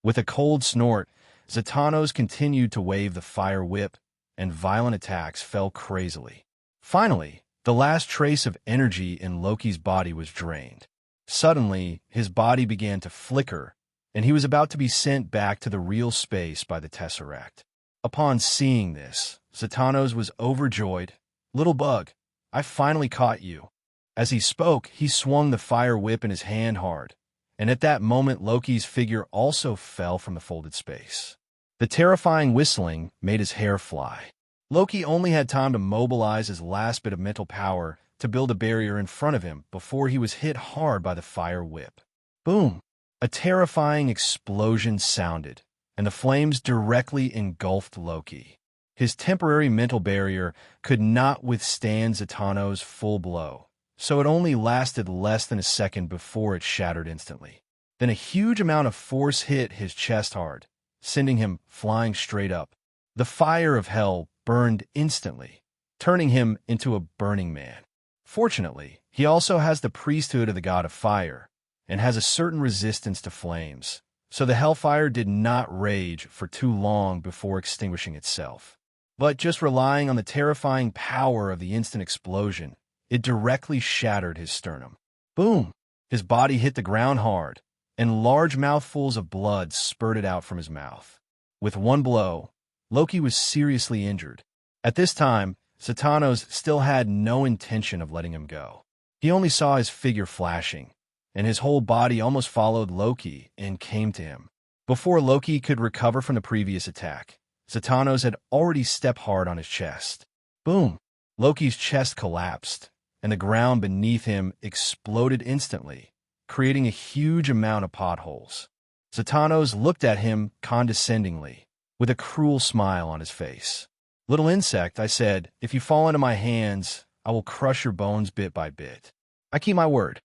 With a cold snort, Zatanos continued to wave the fire whip, and violent attacks fell crazily. Finally, the last trace of energy in Loki's body was drained. Suddenly, his body began to flicker, and he was about to be sent back to the real space by the Tesseract. Upon seeing this, Zatanos was overjoyed. "Little bug, I finally caught you." As he spoke, he swung the fire whip in his hand hard, and at that moment Loki's figure also fell from the folded space. The terrifying whistling made his hair fly. Loki only had time to mobilize his last bit of mental power to build a barrier in front of him before he was hit hard by the fire whip. Boom! A terrifying explosion sounded, and the flames directly engulfed Loki. His temporary mental barrier could not withstand Zatanos' full blow, so it only lasted less than a second before it shattered instantly. Then a huge amount of force hit his chest hard, sending him flying straight up. The fire of hell burned instantly, turning him into a burning man. Fortunately, he also has the priesthood of the god of fire, and has a certain resistance to flames, so the hellfire did not rage for too long before extinguishing itself. But just relying on the terrifying power of the instant explosion, it directly shattered his sternum. Boom! His body hit the ground hard, and large mouthfuls of blood spurted out from his mouth. With one blow, Loki was seriously injured. At this time, Zatanos still had no intention of letting him go. He only saw his figure flashing, and his whole body almost followed Loki and came to him. Before Loki could recover from the previous attack, Zatanos had already stepped hard on his chest. Boom! Loki's chest collapsed, and the ground beneath him exploded instantly, creating a huge amount of potholes. Zatanos looked at him condescendingly, with a cruel smile on his face. "Little insect," I said, "if you fall into my hands, I will crush your bones bit by bit. I keep my word."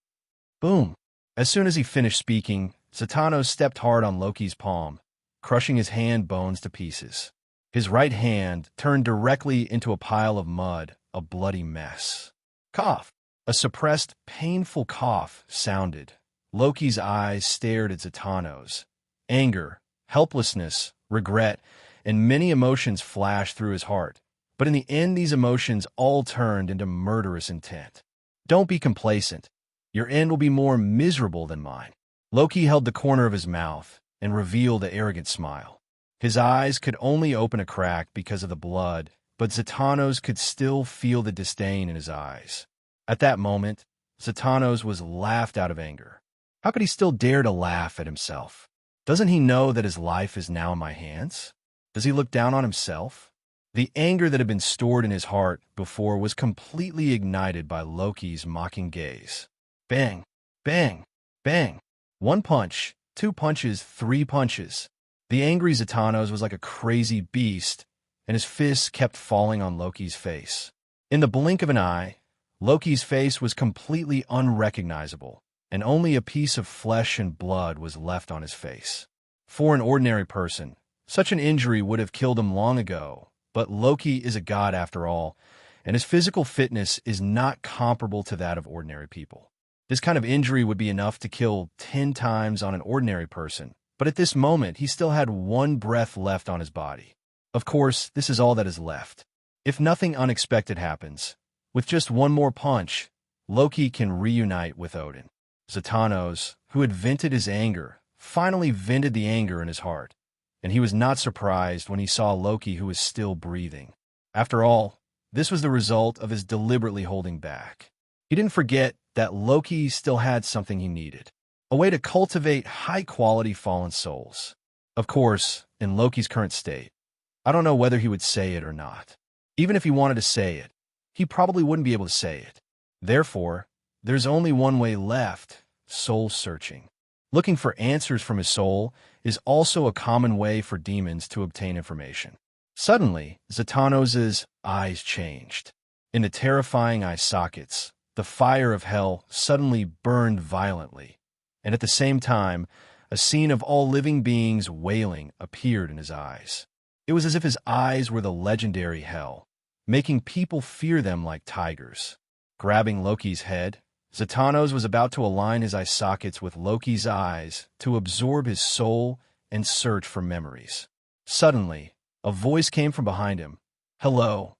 Boom! As soon as he finished speaking, Zatanos stepped hard on Loki's palm, crushing his hand bones to pieces. His right hand turned directly into a pile of mud, a bloody mess. Cough! A suppressed, painful cough sounded. Loki's eyes stared at Zatanos. Anger, helplessness, regret, and many emotions flashed through his heart. But in the end, these emotions all turned into murderous intent. "Don't be complacent. Your end will be more miserable than mine." Loki held the corner of his mouth and revealed an arrogant smile. His eyes could only open a crack because of the blood, but Zatannos could still feel the disdain in his eyes. At that moment, Zatannos was laughed out of anger. How could he still dare to laugh at himself? Doesn't he know that his life is now in my hands? Does he look down on himself? The anger that had been stored in his heart before was completely ignited by Loki's mocking gaze. Bang! Bang! Bang! 1 punch, 2 punches, 3 punches. The angry Zatannos was like a crazy beast, and his fists kept falling on Loki's face. In the blink of an eye, Loki's face was completely unrecognizable, and only a piece of flesh and blood was left on his face. For an ordinary person, such an injury would have killed him long ago, but Loki is a god after all, and his physical fitness is not comparable to that of ordinary people. This kind of injury would be enough to kill 10 times on an ordinary person, but at this moment he still had 1 breath left on his body. Of course, this is all that is left. If nothing unexpected happens, with just 1 more punch, Loki can reunite with Odin. Zatannos, who had vented his anger, finally vented the anger in his heart, and he was not surprised when he saw Loki who was still breathing. After all, this was the result of his deliberately holding back. He didn't forget that Loki still had something he needed, a way to cultivate high-quality fallen souls. Of course, in Loki's current state, I don't know whether he would say it or not. Even if he wanted to say it, he probably wouldn't be able to say it. Therefore, there's only one way left: soul-searching. Looking for answers from his soul is also a common way for demons to obtain information. Suddenly, Zatannos' eyes changed. In the terrifying eye sockets, the fire of hell suddenly burned violently, and at the same time, a scene of all living beings wailing appeared in his eyes. It was as if his eyes were the legendary hell, making people fear them like tigers. Grabbing Loki's head, Zatannos was about to align his eye sockets with Loki's eyes to absorb his soul and search for memories. Suddenly, a voice came from behind him. "Hello.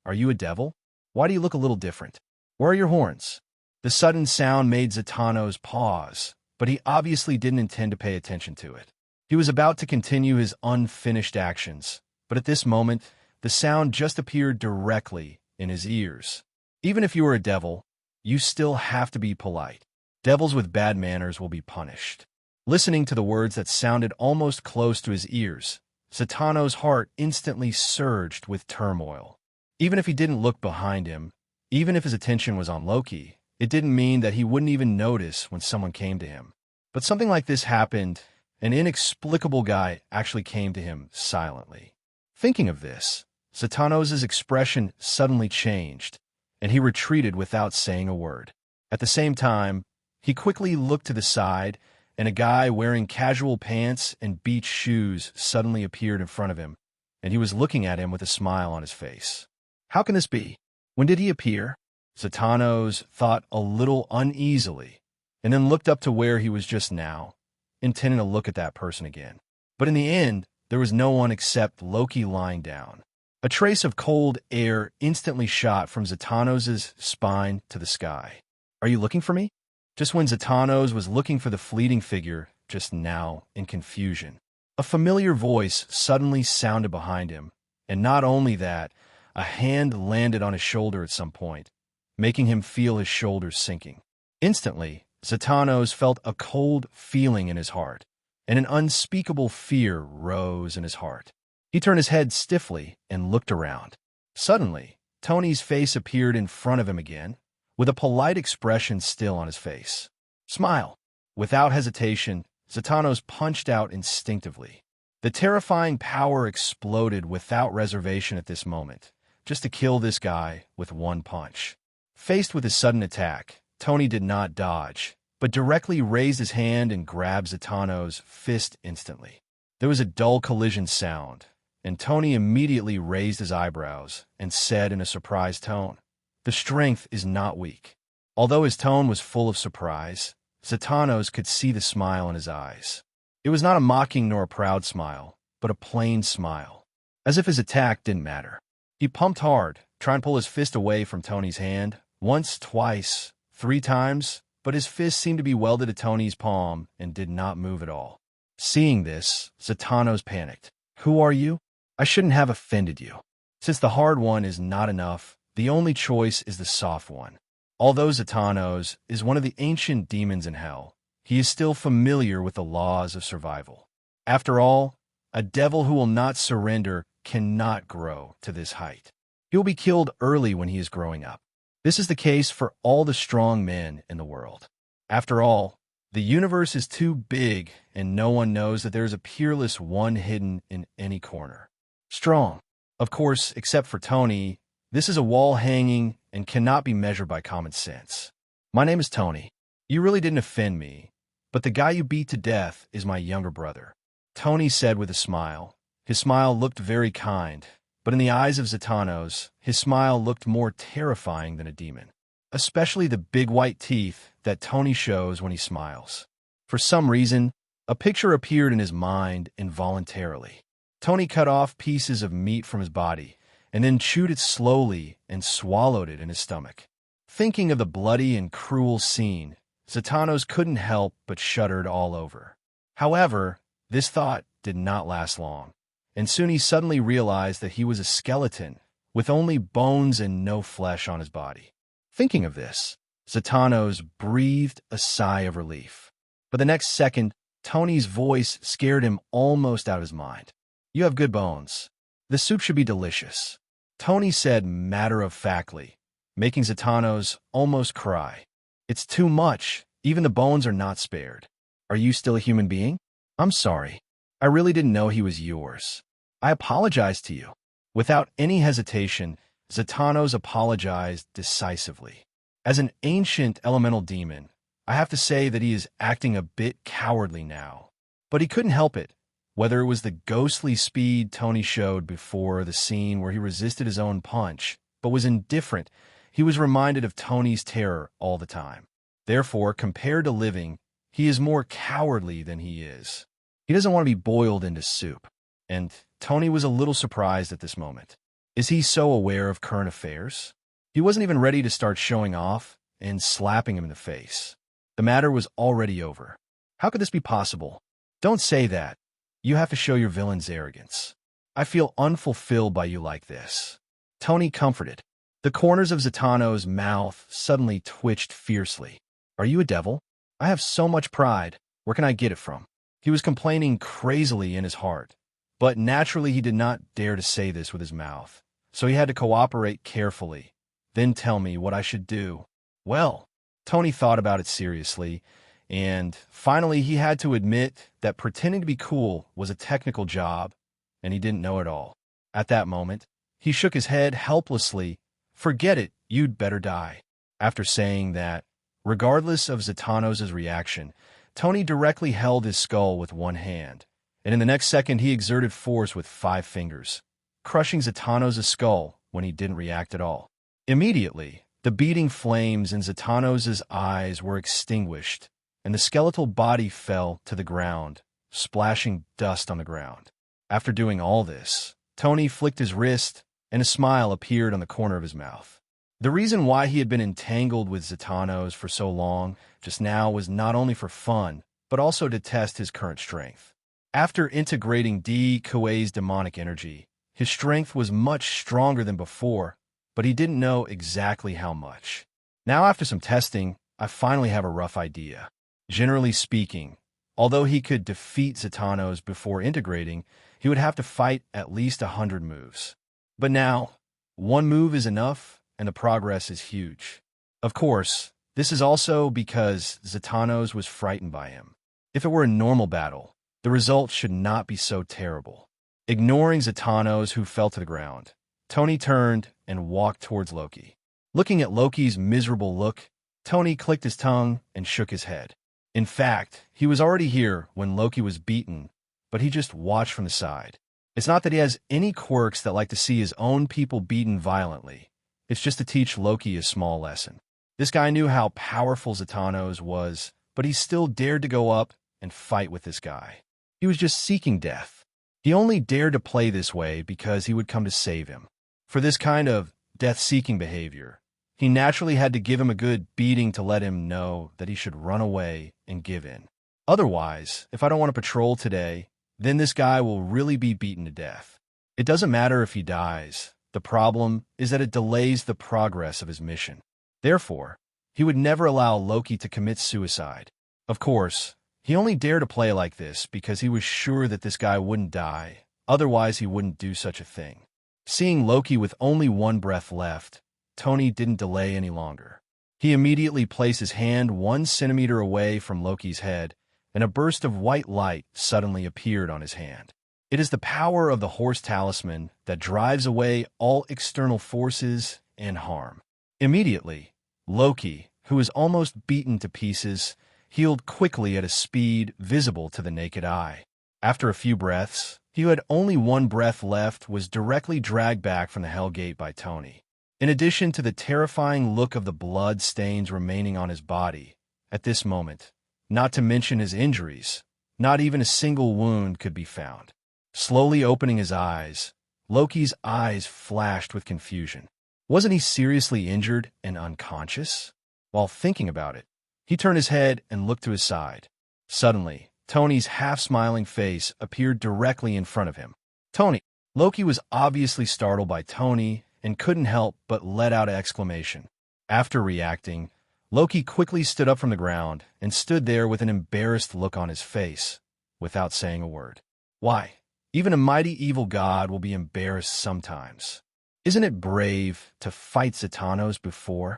Are you a devil? Why do you look a little different? Where are your horns?" The sudden sound made Zatannos pause, but he obviously didn't intend to pay attention to it. He was about to continue his unfinished actions, but at this moment, the sound just appeared directly in his ears. Even if you are a devil, you still have to be polite. Devils with bad manners will be punished. Listening to the words that sounded almost close to his ears, Zatannos' heart instantly surged with turmoil. Even if he didn't look behind him, even if his attention was on Loki, it didn't mean that he wouldn't even notice when someone came to him. But something like this happened. An inexplicable guy actually came to him silently. Thinking of this, Zatannos' expression suddenly changed, and he retreated without saying a word. At the same time, he quickly looked to the side, and a guy wearing casual pants and beach shoes suddenly appeared in front of him, and he was looking at him with a smile on his face. How can this be? When did he appear? Zatannos thought a little uneasily, and then looked up to where he was just now, intending to look at that person again. But in the end, there was no one except Loki lying down. A trace of cold air instantly shot from Zatannos' spine to the sky. "Are you looking for me?" Just when Zatannos was looking for the fleeting figure just now in confusion, a familiar voice suddenly sounded behind him, and not only that, a hand landed on his shoulder at some point, making him feel his shoulders sinking. Instantly, Zatannos felt a cold feeling in his heart, and an unspeakable fear rose in his heart. He turned his head stiffly and looked around. Suddenly, Tony's face appeared in front of him again, with a polite expression still on his face. "Smile." Without hesitation, Zatannos punched out instinctively. The terrifying power exploded without reservation at this moment, just to kill this guy with 1 punch. Faced with his sudden attack, Tony did not dodge, but directly raised his hand and grabbed Zatannos' fist instantly. There was a dull collision sound, and Tony immediately raised his eyebrows and said in a surprised tone, "The strength is not weak." Although his tone was full of surprise, Zatannos could see the smile in his eyes. It was not a mocking nor a proud smile, but a plain smile, as if his attack didn't matter. He pumped hard, trying to pull his fist away from Tony's hand, once, twice, 3 times, but his fist seemed to be welded to Tony's palm and did not move at all. Seeing this, Zatannos panicked. "Who are you? I shouldn't have offended you. Since the hard one is not enough, the only choice is the soft one." Although Zatannos is one of the ancient demons in hell, he is still familiar with the laws of survival. After all, a devil who will not surrender cannot grow to this height. He will be killed early when he is growing up. This is the case for all the strong men in the world. After all, the universe is too big, and no one knows that there is a peerless one hidden in any corner. Strong. Of course, except for Tony, this is a wall hanging and cannot be measured by common sense. "My name is Tony. You really didn't offend me, but the guy you beat to death is my younger brother," Tony said with a smile. His smile looked very kind, but in the eyes of Zatannos, his smile looked more terrifying than a demon, especially the big white teeth that Tony shows when he smiles. For some reason, a picture appeared in his mind involuntarily. Tony cut off pieces of meat from his body and then chewed it slowly and swallowed it in his stomach. Thinking of the bloody and cruel scene, Zatannos couldn't help but shuddered all over. However, this thought did not last long, and soon he suddenly realized that he was a skeleton with only bones and no flesh on his body. Thinking of this, Zatannos breathed a sigh of relief. But the next second, Tony's voice scared him almost out of his mind. "You have good bones. The soup should be delicious," Tony said matter-of-factly, making Zatannos almost cry. "It's too much. Even the bones are not spared. Are you still a human being? I'm sorry. I really didn't know he was yours. I apologize to you." Without any hesitation, Zatannos apologized decisively. As an ancient elemental demon, I have to say that he is acting a bit cowardly now. But he couldn't help it. Whether it was the ghostly speed Tony showed before the scene where he resisted his own punch, but was indifferent, he was reminded of Tony's terror all the time. Therefore, compared to living, he is more cowardly than he is. He doesn't want to be boiled into soup. And Tony was a little surprised at this moment. Is he so aware of current affairs? He wasn't even ready to start showing off and slapping him in the face. The matter was already over. How could this be possible? Don't say that. You have to show your villain's arrogance. I feel unfulfilled by you like this. Tony comforted. The corners of Zatannos' mouth suddenly twitched fiercely. Are you a devil? I have so much pride. Where can I get it from? He was complaining crazily in his heart, but naturally he did not dare to say this with his mouth, so he had to cooperate carefully. Then tell me what I should do. Well, Tony thought about it seriously, and finally he had to admit that pretending to be cool was a technical job, and he didn't know it all. At that moment, he shook his head helplessly. Forget it, you'd better die. After saying that, regardless of Zatannos' reaction, Tony directly held his skull with one hand, and in the next second he exerted force with 5 fingers, crushing Zatannos' skull when he didn't react at all. Immediately, the beating flames in Zatannos' eyes were extinguished, and the skeletal body fell to the ground, splashing dust on the ground. After doing all this, Tony flicked his wrist, and a smile appeared on the corner of his mouth. The reason why he had been entangled with Zatannos for so long just now was not only for fun, but also to test his current strength. After integrating Kuei's demonic energy, his strength was much stronger than before, but he didn't know exactly how much. Now, after some testing, I finally have a rough idea. Generally speaking, although he could defeat Zatannos before integrating, he would have to fight at least 100 moves. But now, 1 move is enough, and the progress is huge. Of course, this is also because Zatannos was frightened by him. If it were a normal battle, the result should not be so terrible. Ignoring Zatannos, who fell to the ground, Tony turned and walked towards Loki. Looking at Loki's miserable look, Tony clicked his tongue and shook his head. In fact, he was already here when Loki was beaten, but he just watched from the side. It's not that he has any quirks that like to see his own people beaten violently. It's just to teach Loki a small lesson. This guy knew how powerful Zatannos was, but he still dared to go up and fight with this guy. He was just seeking death. He only dared to play this way because he would come to save him. For this kind of death-seeking behavior, He naturally had to give him a good beating to let him know that he should run away and give in. Otherwise, if I don't want to patrol today, then this guy will really be beaten to death. It doesn't matter if he dies. The problem is that it delays the progress of his mission. Therefore, he would never allow Loki to commit suicide. Of course, he only dared to play like this because he was sure that this guy wouldn't die, otherwise he wouldn't do such a thing. Seeing Loki with only one breath left, Tony didn't delay any longer. He immediately placed his hand 1 centimeter away from Loki's head, and a burst of white light suddenly appeared on his hand. It is the power of the horse talisman that drives away all external forces and harm. Immediately, Loki, who was almost beaten to pieces, healed quickly at a speed visible to the naked eye. After a few breaths, he who had only 1 breath left was directly dragged back from the Hell Gate by Tony. In addition to the terrifying look of the blood stains remaining on his body, at this moment, not to mention his injuries, not even a single wound could be found. Slowly opening his eyes, Loki's eyes flashed with confusion. Wasn't he seriously injured and unconscious? While thinking about it, he turned his head and looked to his side. Suddenly, Tony's half-smiling face appeared directly in front of him. Tony! Loki was obviously startled by Tony and couldn't help but let out an exclamation. After reacting, Loki quickly stood up from the ground and stood there with an embarrassed look on his face, without saying a word. Why, even a mighty evil god will be embarrassed sometimes. Isn't it brave to fight Zatanos before?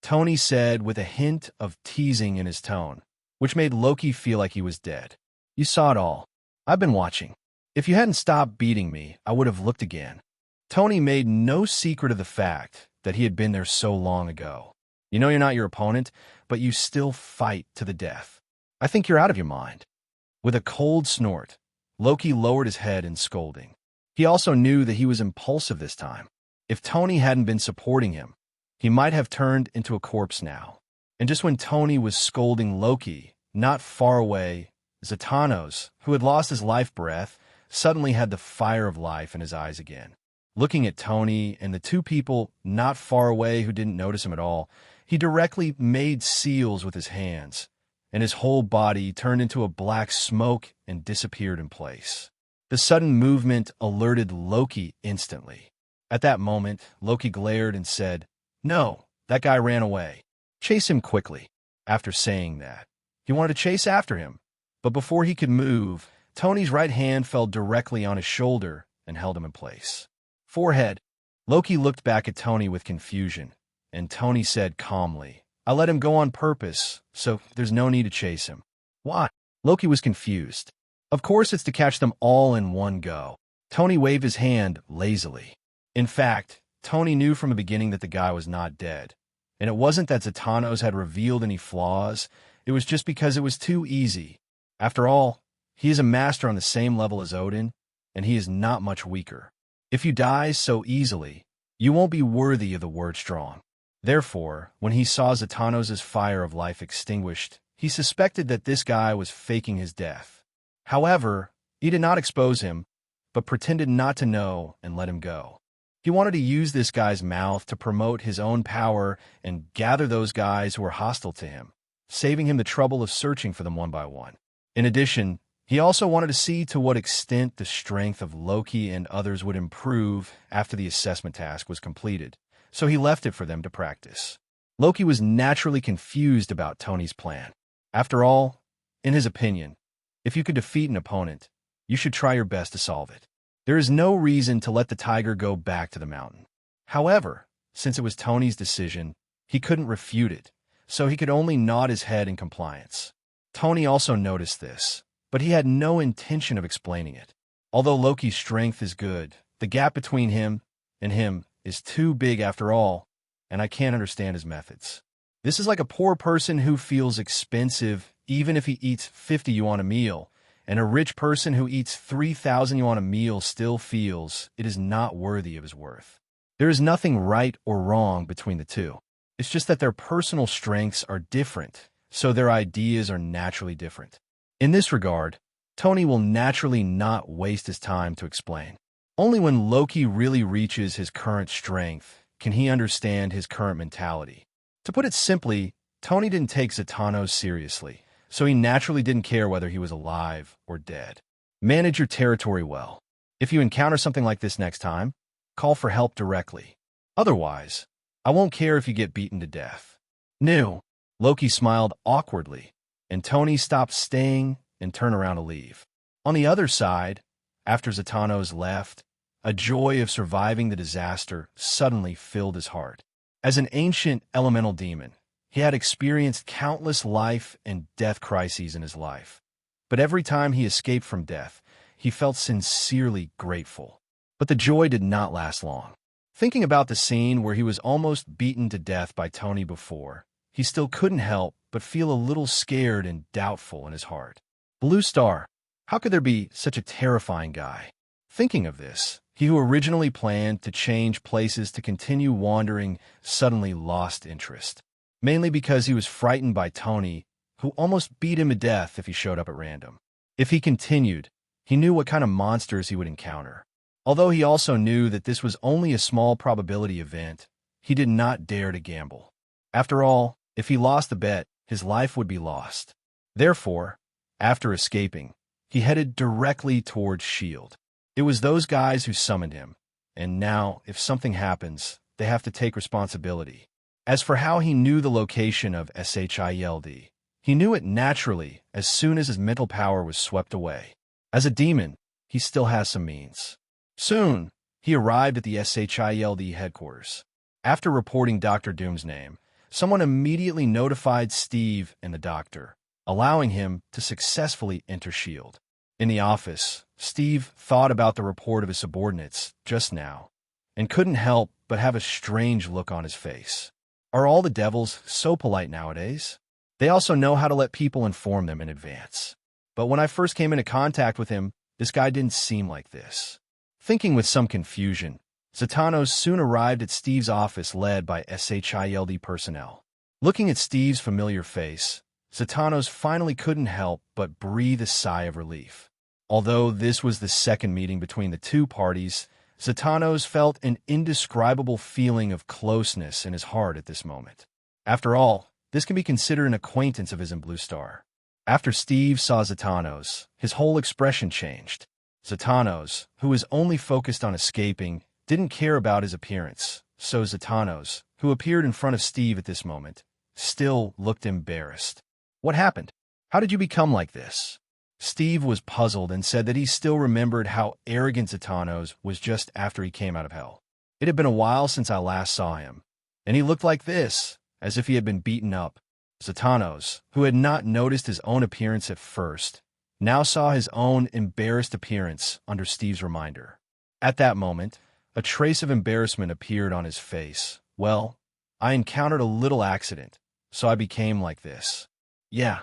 Tony said with a hint of teasing in his tone, which made Loki feel like he was dead. You saw it all. I've been watching. If you hadn't stopped beating me, I would have looked again. Tony made no secret of the fact that he had been there so long ago. You know you're not your opponent, but you still fight to the death. I think you're out of your mind. With a cold snort, Loki lowered his head in scolding. He also knew that he was impulsive this time. If Tony hadn't been supporting him, he might have turned into a corpse now. And just when Tony was scolding Loki, not far away, Zatanos, who had lost his life breath, suddenly had the fire of life in his eyes again. Looking at Tony and the 2 people not far away who didn't notice him at all, he directly made seals with his hands, and his whole body turned into a black smoke and disappeared in place. The sudden movement alerted Loki instantly. At that moment, Loki glared and said, "No, that guy ran away. Chase him quickly." After saying that, he wanted to chase after him, but before he could move, Tony's right hand fell directly on his shoulder and held him in place. Forehead. Loki looked back at Tony with confusion, and Tony said calmly, "I let him go on purpose, so there's no need to chase him." Why? Loki was confused. Of course it's to catch them all in one go. Tony waved his hand lazily. In fact, Tony knew from the beginning that the guy was not dead. And it wasn't that Zatanos had revealed any flaws, it was just because it was too easy. After all, he is a master on the same level as Odin, and he is not much weaker. If you die so easily, you won't be worthy of the word strong. Therefore, when he saw Zatanos' fire of life extinguished, he suspected that this guy was faking his death. However, he did not expose him, but pretended not to know and let him go. He wanted to use this guy's mouth to promote his own power and gather those guys who were hostile to him, saving him the trouble of searching for them one by one. In addition, he also wanted to see to what extent the strength of Loki and others would improve after the assessment task was completed, so he left it for them to practice. Loki was naturally confused about Tony's plan. After all, in his opinion, if you could defeat an opponent, you should try your best to solve it. There is no reason to let the tiger go back to the mountain. However, since it was Tony's decision, he couldn't refute it, so he could only nod his head in compliance. Tony also noticed this, but he had no intention of explaining it. Although Loki's strength is good, the gap between him and him is too big after all, and I can't understand his methods. This is like a poor person who feels expensive even if he eats 50 yuan a meal, and a rich person who eats 3,000 yuan a meal still feels it is not worthy of his worth. There is nothing right or wrong between the two. It's just that their personal strengths are different, so their ideas are naturally different. In this regard, Tony will naturally not waste his time to explain. Only when Loki really reaches his current strength can he understand his current mentality. To put it simply, Tony didn't take Zatannos seriously, so he naturally didn't care whether he was alive or dead. Manage your territory well. If you encounter something like this next time, call for help directly. Otherwise, I won't care if you get beaten to death. No. Loki smiled awkwardly, and Tony stopped staying and turned around to leave. On the other side, after Zatannos left, a joy of surviving the disaster suddenly filled his heart. As an ancient elemental demon, he had experienced countless life and death crises in his life. But every time he escaped from death, he felt sincerely grateful. But the joy did not last long. Thinking about the scene where he was almost beaten to death by Tony before, he still couldn't help but feel a little scared and doubtful in his heart. Blue Star, how could there be such a terrifying guy? Thinking of this, he who originally planned to change places to continue wandering suddenly lost interest. Mainly because he was frightened by Tony, who almost beat him to death if he showed up at random. If he continued, he knew what kind of monsters he would encounter. Although he also knew that this was only a small probability event, he did not dare to gamble. After all, if he lost the bet, his life would be lost. Therefore, after escaping, he headed directly towards S.H.I.E.L.D. It was those guys who summoned him, and now, if something happens, they have to take responsibility. As for how he knew the location of S.H.I.E.L.D., he knew it naturally as soon as his mental power was swept away. As a demon, he still has some means. Soon, he arrived at the S.H.I.E.L.D. headquarters. After reporting Dr. Doom's name, someone immediately notified Steve and the doctor, allowing him to successfully enter S.H.I.E.L.D. In the office, Steve thought about the report of his subordinates just now, and couldn't help but have a strange look on his face. Are all the devils so polite nowadays? They also know how to let people inform them in advance. But when I first came into contact with him, this guy didn't seem like this. Thinking with some confusion, Zatannos soon arrived at Steve's office led by S.H.I.E.L.D. personnel. Looking at Steve's familiar face, Zatannos finally couldn't help but breathe a sigh of relief. Although this was the second meeting between the two parties, Zatannos felt an indescribable feeling of closeness in his heart at this moment. After all, this can be considered an acquaintance of his in Blue Star. After Steve saw Zatannos, his whole expression changed. Zatannos, who was only focused on escaping, didn't care about his appearance, so Zatannos, who appeared in front of Steve at this moment, still looked embarrassed. What happened? How did you become like this? Steve was puzzled and said that he still remembered how arrogant Zatannos was just after he came out of hell. It had been a while since I last saw him, and he looked like this, as if he had been beaten up. Zatannos, who had not noticed his own appearance at first, now saw his own embarrassed appearance under Steve's reminder. At that moment, a trace of embarrassment appeared on his face. Well, I encountered a little accident, so I became like this. Yeah.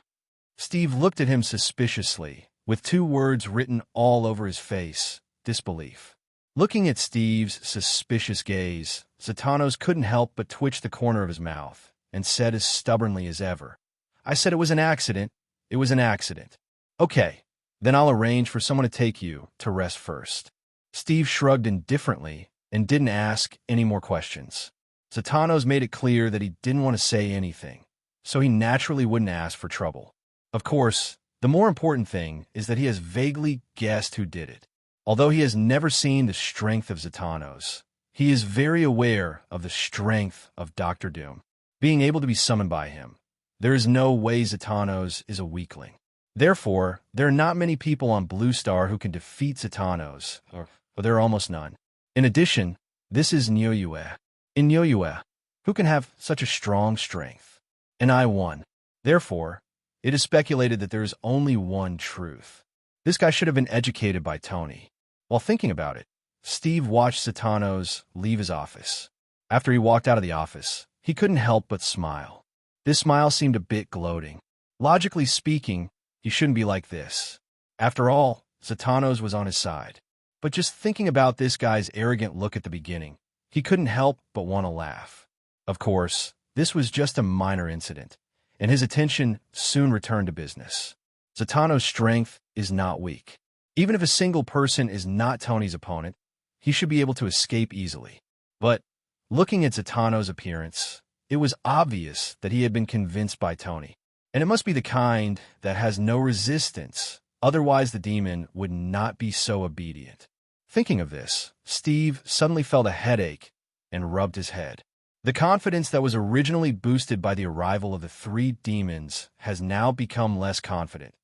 Steve looked at him suspiciously, with two words written all over his face: disbelief. Looking at Steve's suspicious gaze, Zatannos couldn't help but twitch the corner of his mouth, and said as stubbornly as ever, I said it was an accident. It was an accident. Okay, then I'll arrange for someone to take you to rest first. Steve shrugged indifferently and didn't ask any more questions. Zatannos made it clear that he didn't want to say anything, so he naturally wouldn't ask for trouble. Of course, the more important thing is that he has vaguely guessed who did it. Although he has never seen the strength of Zatannos, he is very aware of the strength of Dr. Doom. Being able to be summoned by him, there is no way Zatannos is a weakling. Therefore, there are not many people on Blue Star who can defeat Zatannos, or there are almost none. In addition, this is Nyoyue. In Nyoyue, who can have such a strong strength? And I won. Therefore, it is speculated that there is only one truth. This guy should have been educated by Tony. While thinking about it, Steve watched Zatannos leave his office. After he walked out of the office, he couldn't help but smile. This smile seemed a bit gloating. Logically speaking, he shouldn't be like this. After all, Zatannos was on his side. But just thinking about this guy's arrogant look at the beginning, he couldn't help but want to laugh. Of course, this was just a minor incident, and his attention soon returned to business. Zatannos' strength is not weak. Even if a single person is not Tony's opponent, he should be able to escape easily. But Looking at Zatanno's appearance, it was obvious that he had been convinced by Tony. And it must be the kind that has no resistance, otherwise the demon would not be so obedient. Thinking of this, Steve suddenly felt a headache and rubbed his head. The confidence that was originally boosted by the arrival of the three demons has now become less confident,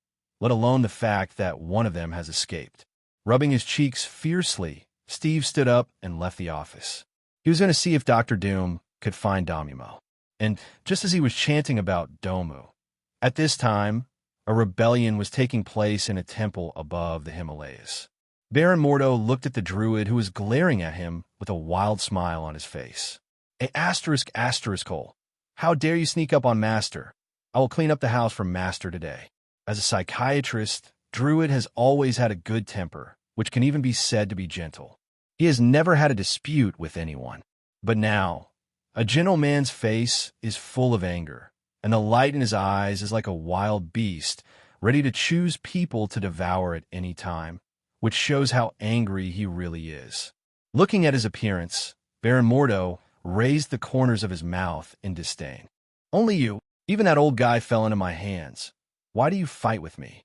let alone the fact that one of them has escaped. Rubbing his cheeks fiercely, Steve stood up and left the office. He was going to see if Dr. Doom could find Domumo. And just as he was chanting about Domu, at this time, a rebellion was taking place in a temple above the Himalayas. Baron Mordo looked at the druid who was glaring at him with a wild smile on his face. ***, how dare you sneak up on Master? I will clean up the house for Master today. As a psychiatrist, Druid has always had a good temper, which can even be said to be gentle. He has never had a dispute with anyone. But now, a gentle man's face is full of anger, and the light in his eyes is like a wild beast, ready to choose people to devour at any time, which shows how angry he really is. Looking at his appearance, Baron Mordo raised the corners of his mouth in disdain. Only you, even that old guy fell into my hands. Why do you fight with me?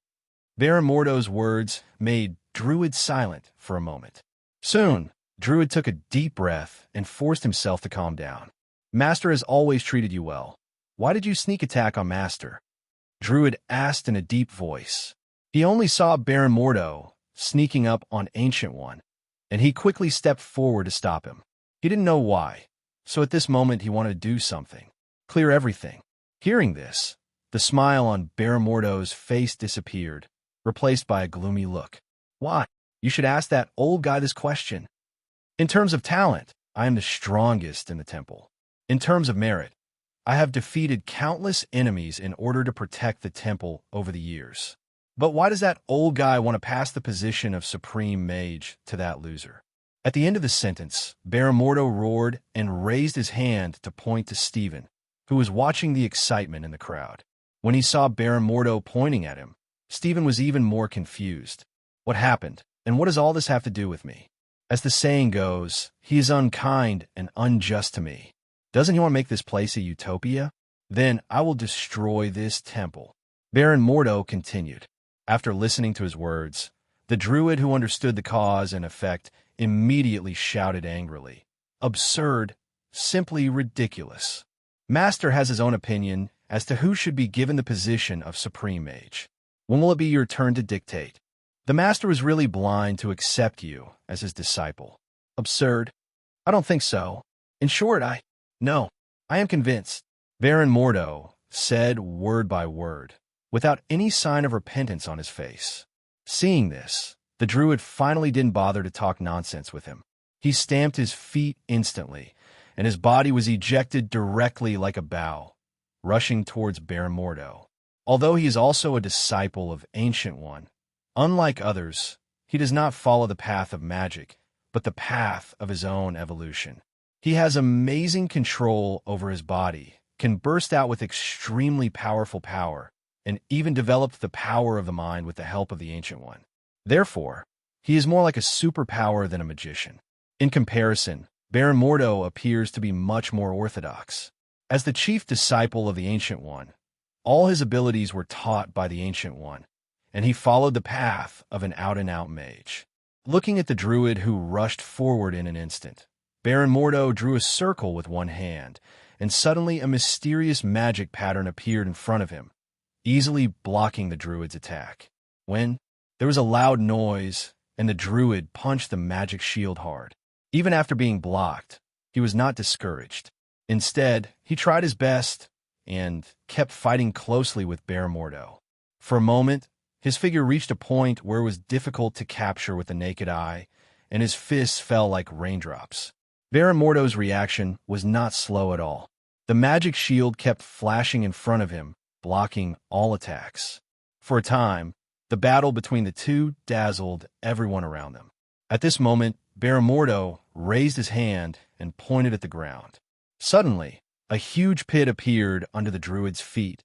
Baron Mordo's words made Druid silent for a moment. Soon, Druid took a deep breath and forced himself to calm down. Master has always treated you well. Why did you sneak attack on Master? Druid asked in a deep voice. He only saw Baron Mordo sneaking up on Ancient One, and he quickly stepped forward to stop him. He didn't know why, so at this moment he wanted to do something, clear everything. Hearing this, the smile on Baron Mordo's face disappeared, replaced by a gloomy look. Why? You should ask that old guy this question. In terms of talent, I am the strongest in the temple. In terms of merit, I have defeated countless enemies in order to protect the temple over the years. But why does that old guy want to pass the position of Supreme Mage to that loser? At the end of the sentence, Baron Mordo roared and raised his hand to point to Stephen, who was watching the excitement in the crowd. When he saw Baron Mordo pointing at him, Stephen was even more confused. What happened? And what does all this have to do with me? As the saying goes, he is unkind and unjust to me. Doesn't he want to make this place a utopia? Then I will destroy this temple. Baron Mordo continued. After listening to his words, the druid who understood the cause and effect immediately shouted angrily. Absurd, simply ridiculous. Master has his own opinion as to who should be given the position of Supreme Mage. When will it be your turn to dictate? The Master was really blind to accept you as his disciple. Absurd? I don't think so. In short, No, I am convinced. Baron Mordo said word by word, without any sign of repentance on his face. Seeing this, the druid finally didn't bother to talk nonsense with him. He stamped his feet instantly, and his body was ejected directly like a bow, rushing towards Baron Mordo. Although he is also a disciple of Ancient One, unlike others, he does not follow the path of magic, but the path of his own evolution. He has amazing control over his body, can burst out with extremely powerful power, and even developed the power of the mind with the help of the Ancient One. Therefore, he is more like a superpower than a magician. In comparison, Baron Mordo appears to be much more orthodox. As the chief disciple of the Ancient One, all his abilities were taught by the Ancient One, and he followed the path of an out-and-out mage. Looking at the druid who rushed forward in an instant, Baron Mordo drew a circle with one hand, and suddenly a mysterious magic pattern appeared in front of him, easily blocking the druid's attack. When there was a loud noise, and the druid punched the magic shield hard. Even after being blocked, he was not discouraged. Instead, he tried his best and kept fighting closely with Baron Mordo. For a moment, his figure reached a point where it was difficult to capture with the naked eye, and his fists fell like raindrops. Baron Mordo's reaction was not slow at all. The magic shield kept flashing in front of him, blocking all attacks. For a time, the battle between the two dazzled everyone around them. At this moment, Baron Mordo raised his hand and pointed at the ground. Suddenly, a huge pit appeared under the druid's feet,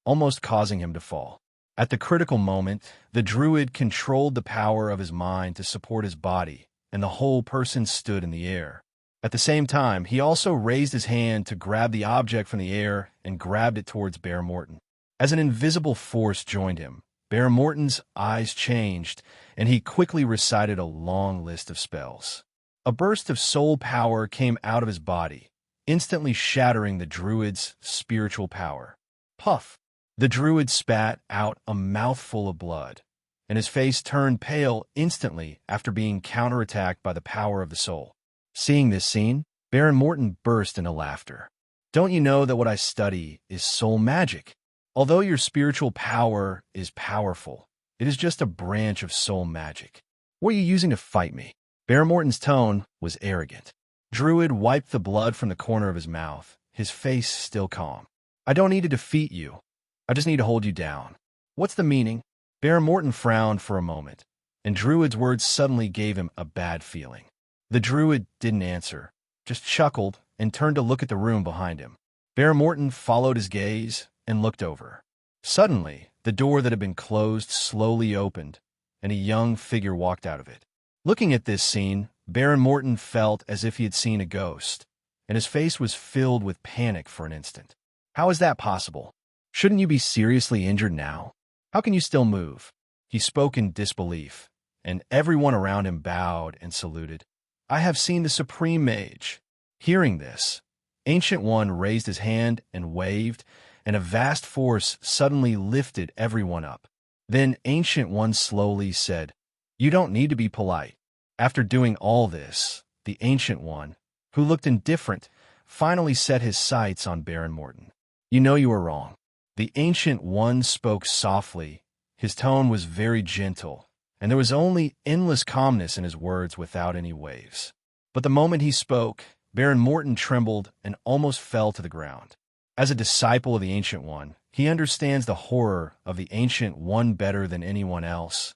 almost causing him to fall. At the critical moment, the druid controlled the power of his mind to support his body, and the whole person stood in the air. At the same time, he also raised his hand to grab the object from the air and grabbed it towards Bear Morton. As an invisible force joined him, Bear Morton's eyes changed, and he quickly recited a long list of spells. A burst of soul power came out of his body, instantly shattering the druid's spiritual power. Puff! The druid spat out a mouthful of blood, and his face turned pale instantly after being counterattacked by the power of the soul. Seeing this scene, Baron Morton burst into laughter. Don't you know that what I study is soul magic? Although your spiritual power is powerful, it is just a branch of soul magic. What are you using to fight me? Baron Morton's tone was arrogant. Druid wiped the blood from the corner of his mouth, his face still calm. I don't need to defeat you. I just need to hold you down. What's the meaning? Baron Morton frowned for a moment, and Druid's words suddenly gave him a bad feeling. The Druid didn't answer, just chuckled and turned to look at the room behind him. Baron Morton followed his gaze and looked over. Suddenly, the door that had been closed slowly opened, and a young figure walked out of it. Looking at this scene, Baron Morton felt as if he had seen a ghost, and his face was filled with panic for an instant. How is that possible? Shouldn't you be seriously injured now? How can you still move? He spoke in disbelief, and everyone around him bowed and saluted. I have seen the Supreme Mage. Hearing this, Ancient One raised his hand and waved, and a vast force suddenly lifted everyone up. Then Ancient One slowly said, You don't need to be polite. After doing all this, the Ancient One, who looked indifferent, finally set his sights on Baron Morton. You know you are wrong. The Ancient One spoke softly. His tone was very gentle, and there was only endless calmness in his words without any waves. But the moment he spoke, Baron Morton trembled and almost fell to the ground. As a disciple of the Ancient One, he understands the horror of the Ancient One better than anyone else.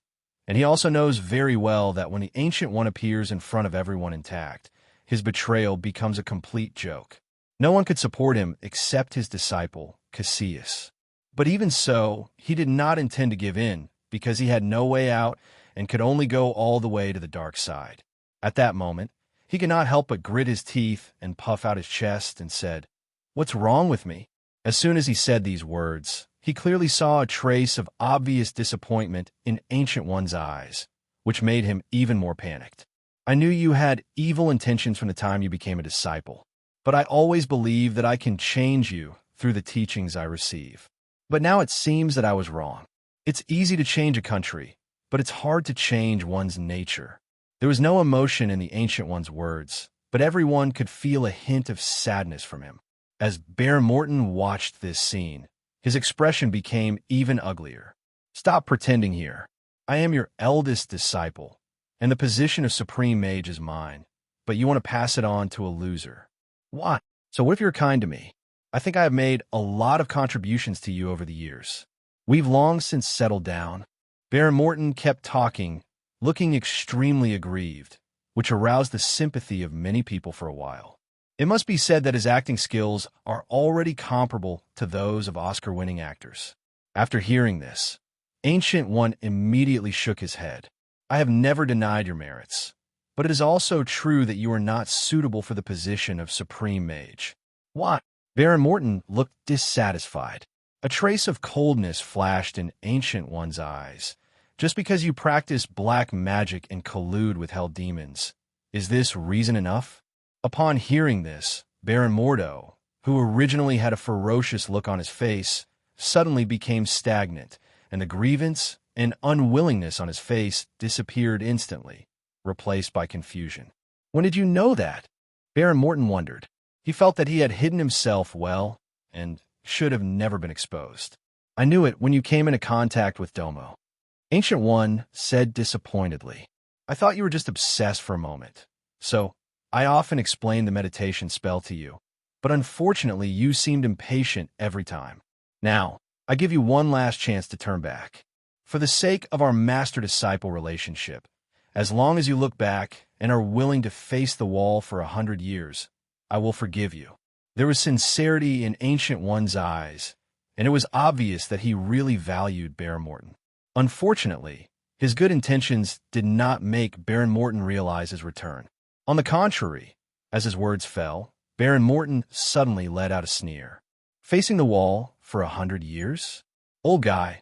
And he also knows very well that when the Ancient One appears in front of everyone intact, his betrayal becomes a complete joke. No one could support him except his disciple, Cassius. But even so, he did not intend to give in, because he had no way out and could only go all the way to the dark side. At that moment, he could not help but grit his teeth and puff out his chest and said, What's wrong with me? As soon as he said these words, he clearly saw a trace of obvious disappointment in Ancient One's eyes, which made him even more panicked. I knew you had evil intentions from the time you became a disciple, but I always believed that I can change you through the teachings I receive. But now it seems that I was wrong. It's easy to change a country, but it's hard to change one's nature. There was no emotion in the Ancient One's words, but everyone could feel a hint of sadness from him. As Baron Morton watched this scene, his expression became even uglier. Stop pretending here. I am your eldest disciple, and the position of Supreme Mage is mine, but you want to pass it on to a loser. Why? So what if you're kind to me? I think I have made a lot of contributions to you over the years. We've long since settled down. Baron Morton kept talking, looking extremely aggrieved, which aroused the sympathy of many people for a while. It must be said that his acting skills are already comparable to those of Oscar-winning actors. After hearing this, Ancient One immediately shook his head. I have never denied your merits, but it is also true that you are not suitable for the position of Supreme Mage. Why? Baron Morton looked dissatisfied. A trace of coldness flashed in Ancient One's eyes. Just because you practice black magic and collude with hell demons, is this reason enough? Upon hearing this, Baron Mordo, who originally had a ferocious look on his face, suddenly became stagnant, and the grievance and unwillingness on his face disappeared instantly, replaced by confusion. When did you know that? Baron Morton wondered. He felt that he had hidden himself well and should have never been exposed. I knew it when you came into contact with Domo. Ancient One said disappointedly. I thought you were just obsessed for a moment. So, I often explained the meditation spell to you, but unfortunately you seemed impatient every time. Now, I give you one last chance to turn back. For the sake of our master-disciple relationship, as long as you look back and are willing to face the wall for 100 years, I will forgive you. There was sincerity in Ancient One's eyes, and it was obvious that he really valued Baron Morton. Unfortunately, his good intentions did not make Baron Morton realize his return. On the contrary, As his words fell, Baron Morton suddenly let out a sneer. Facing the wall for 100 years? Old guy,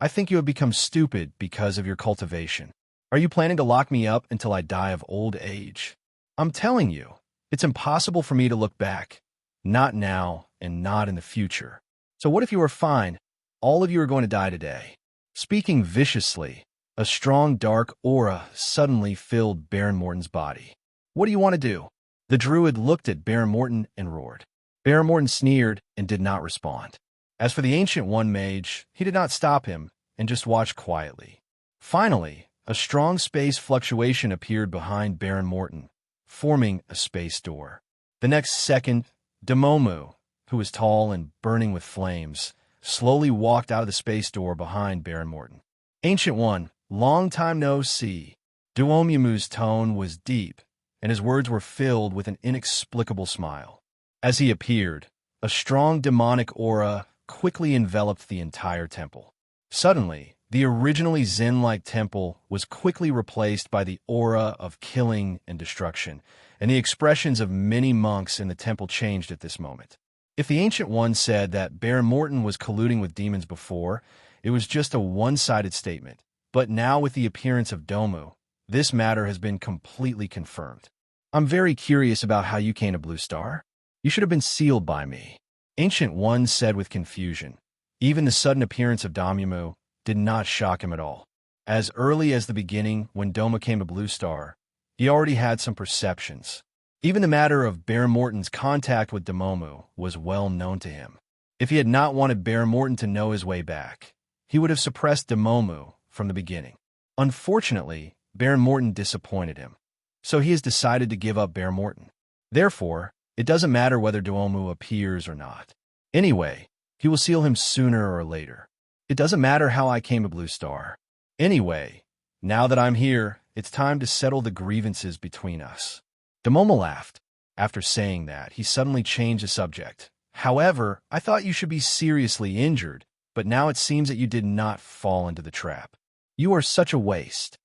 I think you have become stupid because of your cultivation. Are you planning to lock me up until I die of old age? I'm telling you, it's impossible for me to look back. Not now and not in the future. So what if you are fine? All of you are going to die today. Speaking viciously, a strong dark aura suddenly filled Baron Morton's body. What do you want to do? The druid looked at Baron Morton and roared. Baron Morton sneered and did not respond. As for the Ancient One mage, he did not stop him and just watched quietly. Finally, a strong space fluctuation appeared behind Baron Morton, forming a space door. The next second, Demomu, who was tall and burning with flames, slowly walked out of the space door behind Baron Morton. Ancient One, long time no see. Duomu's tone was deep, and his words were filled with an inexplicable smile. As he appeared, a strong demonic aura quickly enveloped the entire temple. Suddenly, the originally Zen-like temple was quickly replaced by the aura of killing and destruction, and the expressions of many monks in the temple changed at this moment. If the Ancient One said that Baron Morton was colluding with demons before, it was just a one-sided statement. But now with the appearance of Domu, this matter has been completely confirmed. I'm very curious about how you came to Blue Star. You should have been sealed by me. Ancient One said with confusion. Even the sudden appearance of Domu did not shock him at all. As early as the beginning, when Doma came to Blue Star, he already had some perceptions. Even the matter of Baron Morton's contact with Demomu was well known to him. If he had not wanted Baron Morton to know his way back, he would have suppressed Demomu from the beginning. Unfortunately, Baron Morton disappointed him, so he has decided to give up Baron Morton. Therefore, it doesn't matter whether Demomu appears or not. Anyway, he will seal him sooner or later. It doesn't matter how I came to Blue Star. Anyway, now that I'm here, it's time to settle the grievances between us. Demomu laughed. After saying that, he suddenly changed the subject. However, I thought you should be seriously injured, but now it seems that you did not fall into the trap. You are such a waste.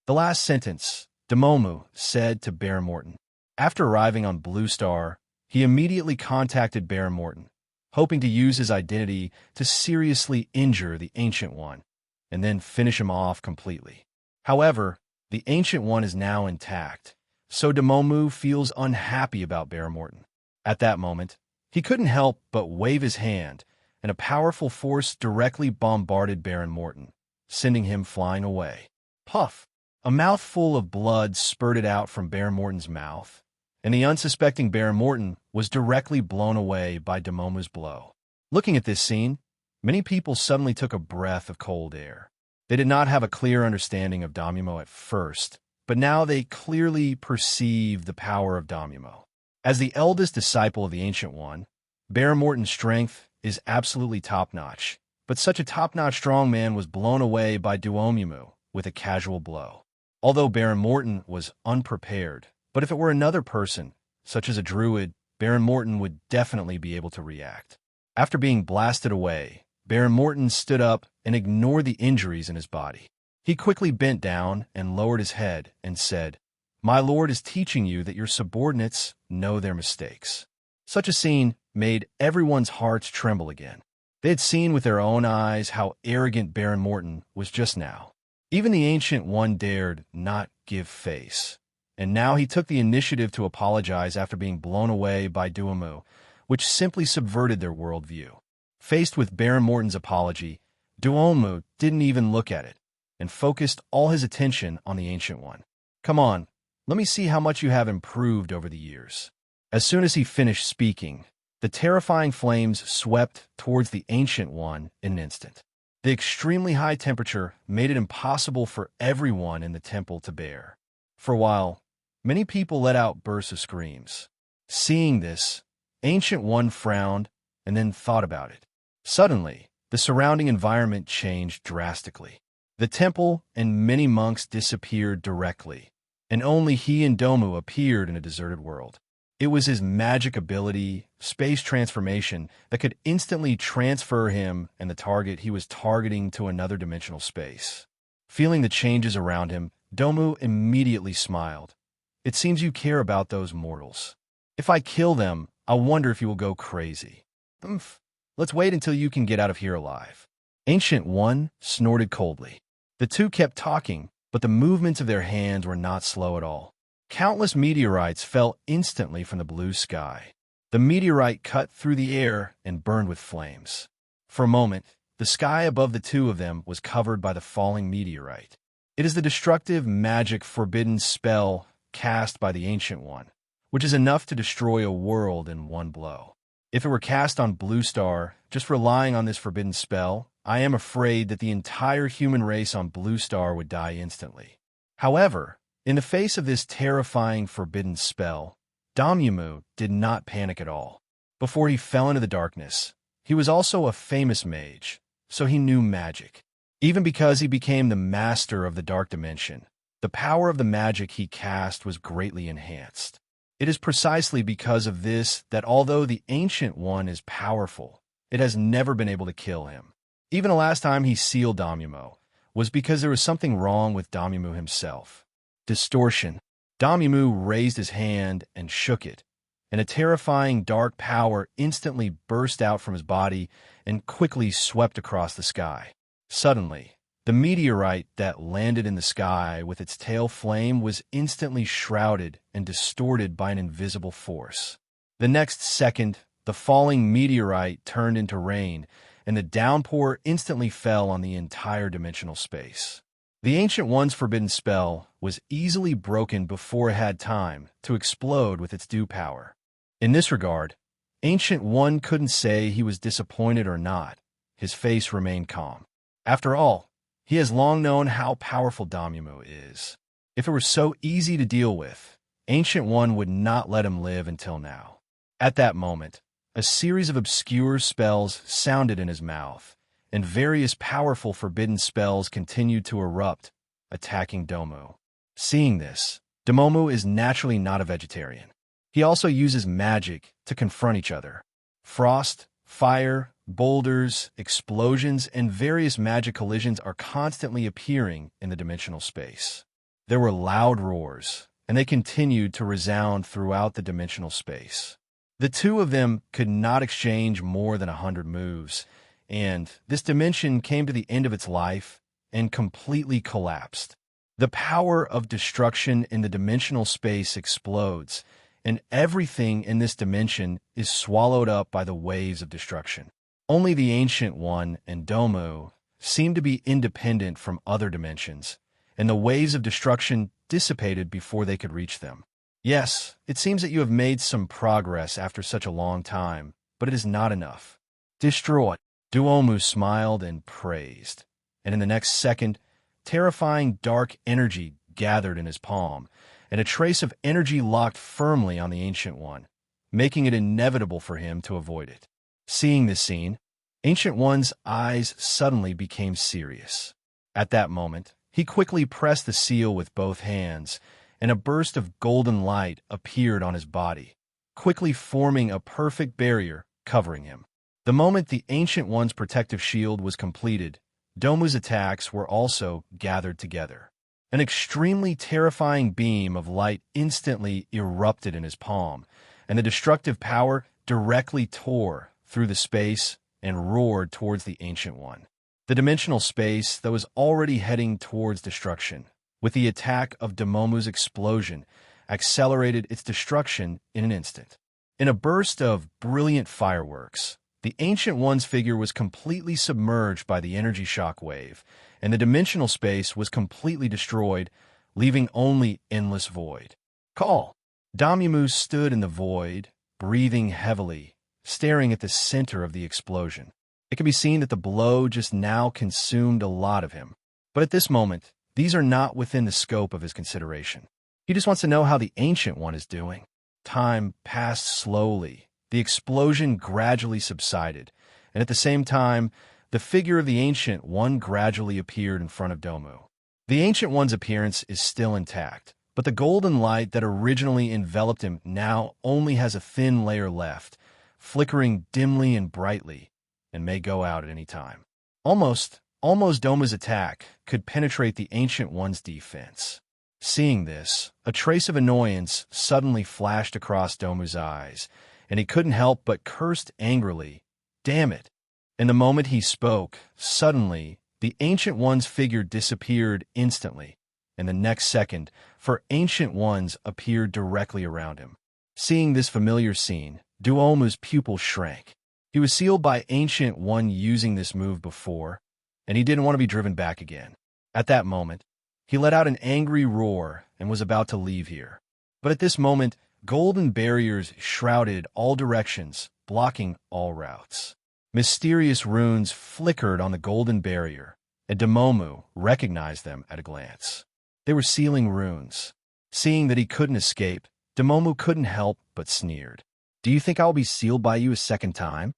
The last sentence, Demomu said to Baron Morton. After arriving on Blue Star, he immediately contacted Baron Morton, hoping to use his identity to seriously injure the Ancient One, and then finish him off completely. However, the Ancient One is now intact, so Demomu feels unhappy about Baron Morton. At that moment, he couldn't help but wave his hand, and a powerful force directly bombarded Baron Morton, sending him flying away. Puff! A mouthful of blood spurted out from Baron Morton's mouth, and the unsuspecting Baron Morton was directly blown away by Demomu's blow. Looking at this scene, many people suddenly took a breath of cold air. They did not have a clear understanding of Damumo at first, but now they clearly perceived the power of Damumo. As the eldest disciple of the Ancient One, Baron Morton's strength is absolutely top-notch, but such a top-notch strongman was blown away by Duomumu with a casual blow. Although Baron Morton was unprepared, but if it were another person, such as a druid, Baron Morton would definitely be able to react. After being blasted away, Baron Morton stood up and ignored the injuries in his body. He quickly bent down and lowered his head and said, "My lord is teaching you that your subordinates know their mistakes." Such a scene made everyone's hearts tremble again. They had seen with their own eyes how arrogant Baron Morton was just now. Even the Ancient One dared not give face, and now he took the initiative to apologize after being blown away by Duomu, which simply subverted their worldview. Faced with Baron Morton's apology, Duomu didn't even look at it, and focused all his attention on the Ancient One. "Come on, let me see how much you have improved over the years." As soon as he finished speaking, the terrifying flames swept towards the Ancient One in an instant. The extremely high temperature made it impossible for everyone in the temple to bear. For a while, many people let out bursts of screams. Seeing this, Ancient One frowned and then thought about it. Suddenly, the surrounding environment changed drastically. The temple and many monks disappeared directly, and only he and Domu appeared in a deserted world. It was his magic ability, space transformation, that could instantly transfer him and the target he was targeting to another dimensional space. Feeling the changes around him, Domu immediately smiled. "It seems you care about those mortals. If I kill them, I wonder if you will go crazy. Umph. Let's wait until you can get out of here alive. Ancient One snorted coldly. The two kept talking, but the movements of their hands were not slow at all. Countless meteorites fell instantly from the blue sky. The meteorite cut through the air and burned with flames. For a moment, the sky above the two of them was covered by the falling meteorite. It is the destructive magic forbidden spell cast by the Ancient One, which is enough to destroy a world in one blow. If it were cast on Blue Star, just relying on this forbidden spell, I am afraid that the entire human race on Blue Star would die instantly. However, in the face of this terrifying forbidden spell, Damyamu did not panic at all. Before he fell into the darkness, he was also a famous mage, so he knew magic. Even because he became the master of the dark dimension, the power of the magic he cast was greatly enhanced. It is precisely because of this that although the Ancient One is powerful, it has never been able to kill him. Even the last time he sealed Damyamu was because there was something wrong with Damyamu himself. Distortion. Damyamu raised his hand and shook it, and a terrifying dark power instantly burst out from his body and quickly swept across the sky. Suddenly, the meteorite that landed in the sky with its tail flame was instantly shrouded and distorted by an invisible force. The next second, the falling meteorite turned into rain, and the downpour instantly fell on the entire dimensional space. The Ancient One's forbidden spell was easily broken before it had time to explode with its due power. In this regard, Ancient One couldn't say he was disappointed or not. His face remained calm. After all, he has long known how powerful Damyamu is. If it were so easy to deal with, Ancient One would not let him live until now. At that moment, a series of obscure spells sounded in his mouth, and various powerful forbidden spells continued to erupt, attacking Domu. Seeing this, Domu is naturally not a vegetarian. He also uses magic to confront each other. Frost, fire, boulders, explosions, and various magic collisions are constantly appearing in the dimensional space. There were loud roars, and they continued to resound throughout the dimensional space. The two of them could not exchange more than 100 moves, and this dimension came to the end of its life and completely collapsed. The power of destruction in the dimensional space explodes, and everything in this dimension is swallowed up by the waves of destruction. Only the Ancient One and Domu seem to be independent from other dimensions, and the waves of destruction dissipated before they could reach them. Yes, it seems that you have made some progress after such a long time, but it is not enough. Destroy. Duomu smiled and praised, and in the next second, terrifying dark energy gathered in his palm, and a trace of energy locked firmly on the Ancient One, making it inevitable for him to avoid it. Seeing this scene, Ancient One's eyes suddenly became serious. At that moment, he quickly pressed the seal with both hands, and a burst of golden light appeared on his body, quickly forming a perfect barrier covering him. The moment the Ancient One's protective shield was completed, Domu's attacks were also gathered together. An extremely terrifying beam of light instantly erupted in his palm, and the destructive power directly tore through the space and roared towards the Ancient One. The dimensional space that was already heading towards destruction, with the attack of Domu's explosion, accelerated its destruction in an instant. In a burst of brilliant fireworks, the Ancient One's figure was completely submerged by the energy shock wave, and the dimensional space was completely destroyed, leaving only endless void. Call! Damyamu stood in the void, breathing heavily, staring at the center of the explosion. It can be seen that the blow just now consumed a lot of him. But at this moment, these are not within the scope of his consideration. He just wants to know how the Ancient One is doing. Time passed slowly. The explosion gradually subsided, and at the same time, the figure of the Ancient One gradually appeared in front of Domu. The Ancient One's appearance is still intact, but the golden light that originally enveloped him now only has a thin layer left, flickering dimly and brightly, and may go out at any time. Almost Domu's attack could penetrate the Ancient One's defense. Seeing this, a trace of annoyance suddenly flashed across Domu's eyes, and he couldn't help but cursed angrily. Damn it! In the moment he spoke, suddenly, the Ancient One's figure disappeared instantly, and the next second, four Ancient Ones appeared directly around him. Seeing this familiar scene, Duomu's pupil shrank. He was sealed by Ancient One using this move before, and he didn't want to be driven back again. At that moment, he let out an angry roar and was about to leave here. But at this moment, golden barriers shrouded all directions, blocking all routes. Mysterious runes flickered on the golden barrier, and Domomu recognized them at a glance. They were sealing runes. Seeing that he couldn't escape, Domomu couldn't help but sneered. Do you think I'll be sealed by you a second time?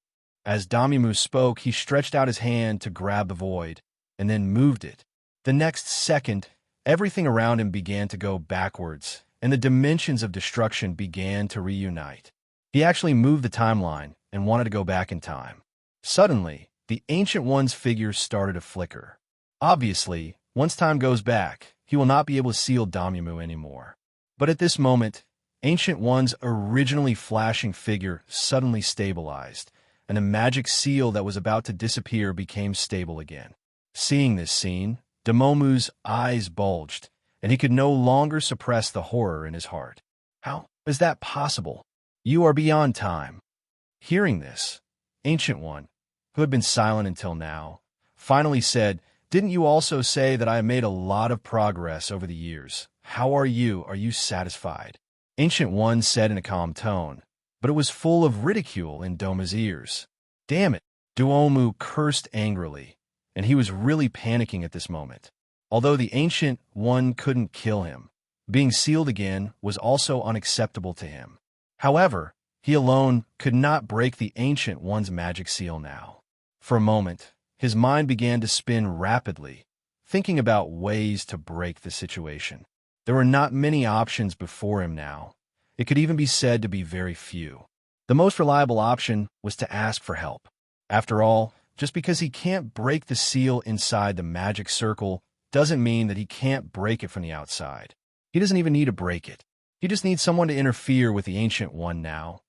As Domomu spoke, he stretched out his hand to grab the void, and then moved it. The next second, everything around him began to go backwards, and the dimensions of destruction began to reunite. He actually moved the timeline and wanted to go back in time. Suddenly, the Ancient One's figure started to flicker. Obviously, once time goes back, he will not be able to seal Domomu anymore. But at this moment, Ancient One's originally flashing figure suddenly stabilized, and the magic seal that was about to disappear became stable again. Seeing this scene, Domomu's eyes bulged, and he could no longer suppress the horror in his heart. How is that possible? You are beyond time. Hearing this, Ancient One, who had been silent until now, finally said, Didn't you also say that I have made a lot of progress over the years? How are you? Are you satisfied? Ancient One said in a calm tone, but it was full of ridicule in Doma's ears. Damn it! Duomu cursed angrily, and he was really panicking at this moment. Although the Ancient One couldn't kill him, being sealed again was also unacceptable to him. However, he alone could not break the Ancient One's magic seal now. For a moment, his mind began to spin rapidly, thinking about ways to break the situation. There were not many options before him now. It could even be said to be very few. The most reliable option was to ask for help. After all, just because he can't break the seal inside the magic circle doesn't mean that he can't break it from the outside. He doesn't even need to break it. He just needs someone to interfere with the Ancient One now,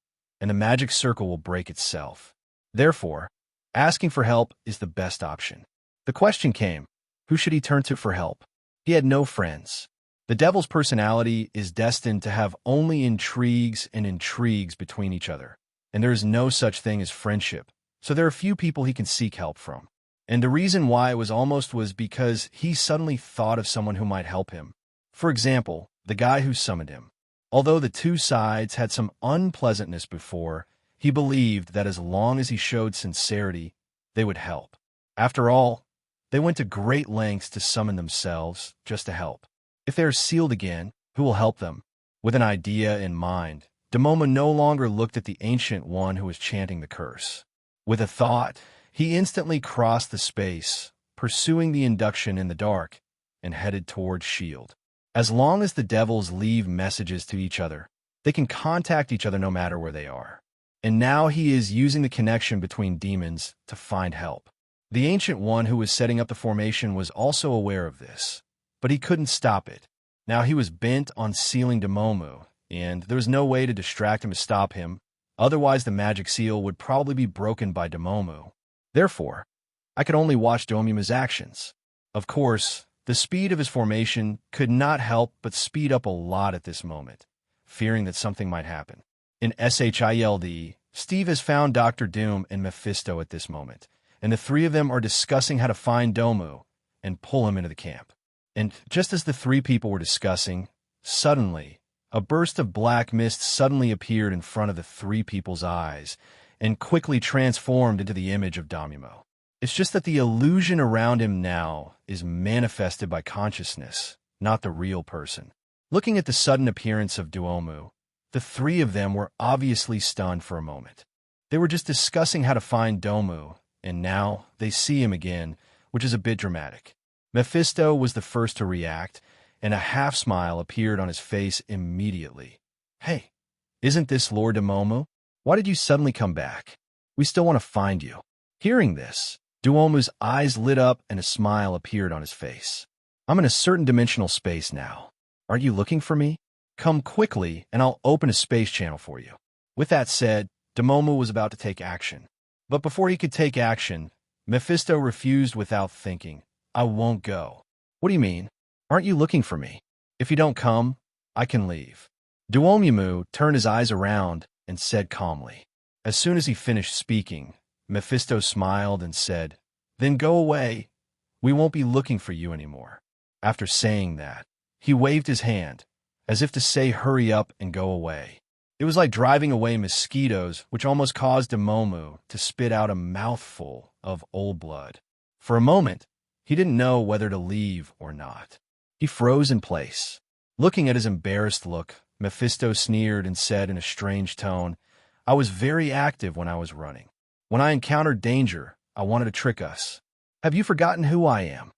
and the magic circle will break itself. Therefore, asking for help is the best option. The question came, who should he turn to for help? He had no friends. The devil's personality is destined to have only intrigues and intrigues between each other, and there is no such thing as friendship, so there are few people he can seek help from. And the reason why it was because he suddenly thought of someone who might help him. For example, the guy who summoned him. Although the two sides had some unpleasantness before, he believed that as long as he showed sincerity, they would help. After all, they went to great lengths to summon themselves just to help. If they are sealed again, who will help them? With an idea in mind, Domomu no longer looked at the Ancient One who was chanting the curse. With a thought, he instantly crossed the space, pursuing the induction in the dark, and headed towards S.H.I.E.L.D. As long as the devils leave messages to each other, they can contact each other no matter where they are. And now he is using the connection between demons to find help. The Ancient One who was setting up the formation was also aware of this, but he couldn't stop it. Now he was bent on sealing Domomu, and there was no way to distract him to stop him, otherwise the magic seal would probably be broken by Domomu. Therefore, I could only watch Domomu's actions. Of course, the speed of his formation could not help but speed up a lot at this moment, fearing that something might happen. In S.H.I.E.L.D., Steve has found Dr. Doom and Mephisto at this moment, and the three of them are discussing how to find Domu and pull him into the camp. And just as the three people were discussing, suddenly, a burst of black mist suddenly appeared in front of the three people's eyes and quickly transformed into the image of Domumu. It's just that the illusion around him now is manifested by consciousness, not the real person. Looking at the sudden appearance of Duomu, the three of them were obviously stunned for a moment. They were just discussing how to find Domu, and now they see him again, which is a bit dramatic. Mephisto was the first to react, and a half-smile appeared on his face immediately. Hey, isn't this Lord Domomu? Why did you suddenly come back? We still want to find you. Hearing this, Duomu's eyes lit up and a smile appeared on his face. I'm in a certain dimensional space now. Aren't you looking for me? Come quickly, and I'll open a space channel for you. With that said, Demomu was about to take action. But before he could take action, Mephisto refused without thinking. I won't go. What do you mean? Aren't you looking for me? If you don't come, I can leave. Duomumu turned his eyes around and said calmly. As soon as he finished speaking, Mephisto smiled and said, Then go away. We won't be looking for you anymore. After saying that, he waved his hand, as if to say hurry up and go away. It was like driving away mosquitoes, which almost caused Demomu to spit out a mouthful of old blood. For a moment, he didn't know whether to leave or not. He froze in place. Looking at his embarrassed look, Mephisto sneered and said in a strange tone, I was very active when I was running. When I encountered danger, I wanted to trick us. Have you forgotten who I am?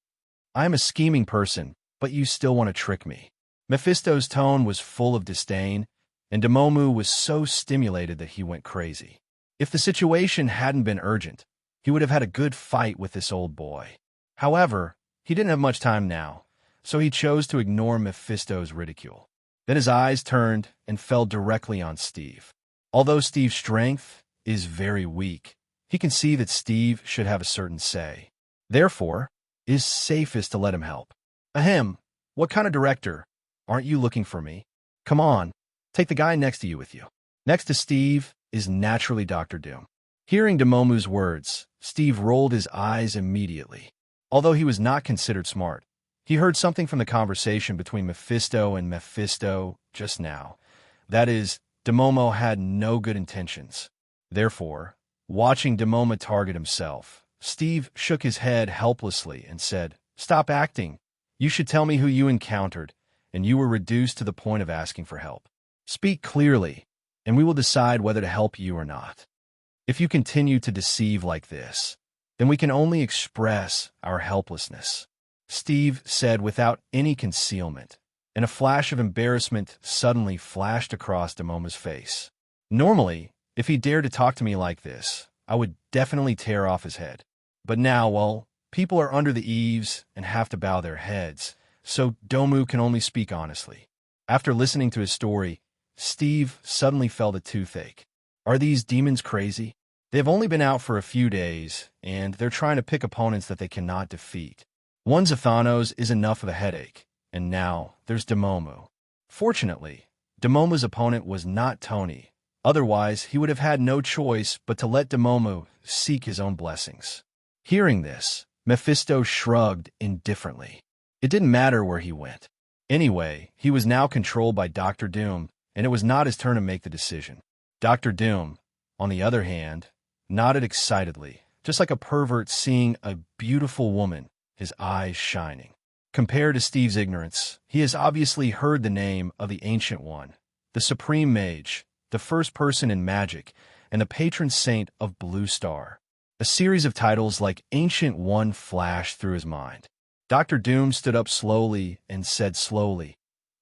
I am a scheming person, but you still want to trick me. Mephisto's tone was full of disdain, and Demomu was so stimulated that he went crazy. If the situation hadn't been urgent, he would have had a good fight with this old boy. However, he didn't have much time now, so he chose to ignore Mephisto's ridicule. Then his eyes turned and fell directly on Steve. Although Steve's strength is very weak, he can see that Steve should have a certain say. Therefore, it is safest to let him help. Ahem, what kind of director? Aren't you looking for me? Come on, take the guy next to you with you. Next to Steve is naturally Dr. Doom. Hearing Demomu's words, Steve rolled his eyes immediately. Although he was not considered smart, he heard something from the conversation between Mephisto and Mephisto just now. That is, Demomu had no good intentions. Therefore, watching Demomu target himself, Steve shook his head helplessly and said, Stop acting. You should tell me who you encountered, and you were reduced to the point of asking for help. Speak clearly, and we will decide whether to help you or not. If you continue to deceive like this, then we can only express our helplessness. Steve said without any concealment, and a flash of embarrassment suddenly flashed across Demomu's face. Normally, if he dared to talk to me like this, I would definitely tear off his head. But now, well, people are under the eaves and have to bow their heads, so Domu can only speak honestly. After listening to his story, Steve suddenly felt a toothache. Are these demons crazy? They've only been out for a few days, and they're trying to pick opponents that they cannot defeat. One Zathanos is enough of a headache, and now there's Demomu. Fortunately, Demomu's opponent was not Tony. Otherwise, he would have had no choice but to let Demomu seek his own blessings. Hearing this, Mephisto shrugged indifferently. It didn't matter where he went. Anyway, he was now controlled by Dr. Doom, and it was not his turn to make the decision. Dr. Doom, on the other hand, nodded excitedly, just like a pervert seeing a beautiful woman, his eyes shining. Compared to Steve's ignorance, he has obviously heard the name of the Ancient One, the Supreme Mage, the first person in magic, and the patron saint of Blue Star. A series of titles like Ancient One flashed through his mind. Dr. Doom stood up slowly and said slowly,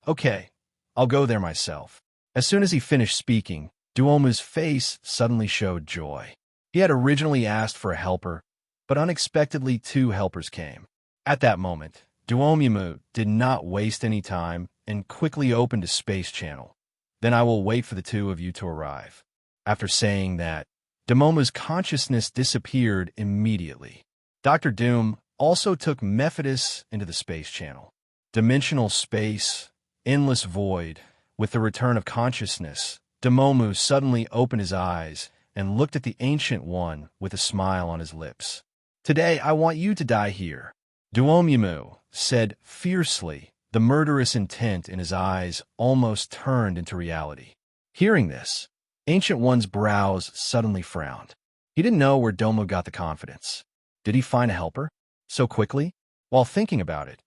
Okay, I'll go there myself. As soon as he finished speaking, Duomu's face suddenly showed joy. He had originally asked for a helper, but unexpectedly 2 helpers came. At that moment, Duomu did not waste any time and quickly opened a space channel. Then I will wait for the 2 of you to arrive. After saying that, Demomu's consciousness disappeared immediately. Dr. Doom also took Mephitis into the space channel. Dimensional space, endless void. With the return of consciousness, Demomu suddenly opened his eyes and looked at the Ancient One with a smile on his lips. Today I want you to die here. Duomu said fiercely, the murderous intent in his eyes almost turned into reality. Hearing this, Ancient One's brows suddenly frowned. He didn't know where Domu got the confidence. Did he find a helper so quickly? While thinking about it,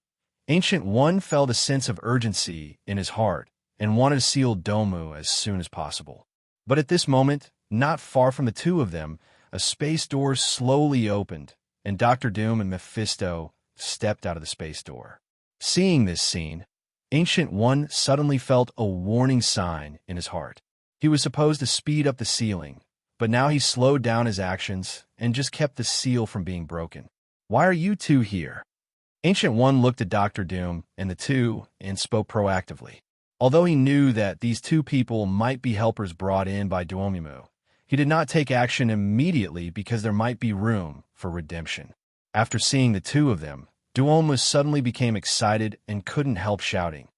Ancient One felt a sense of urgency in his heart and wanted to seal Domu as soon as possible. But at this moment, not far from the 2 of them, a space door slowly opened, and Dr. Doom and Mephisto stepped out of the space door. Seeing this scene, Ancient One suddenly felt a warning sign in his heart. He was supposed to speed up the sealing, but now he slowed down his actions and just kept the seal from being broken. Why are you 2 here? Ancient One looked at Dr. Doom and the two and spoke proactively. Although he knew that these two people might be helpers brought in by Duomumu, he did not take action immediately because there might be room for redemption. After seeing the two of them, Duomumu suddenly became excited and couldn't help shouting,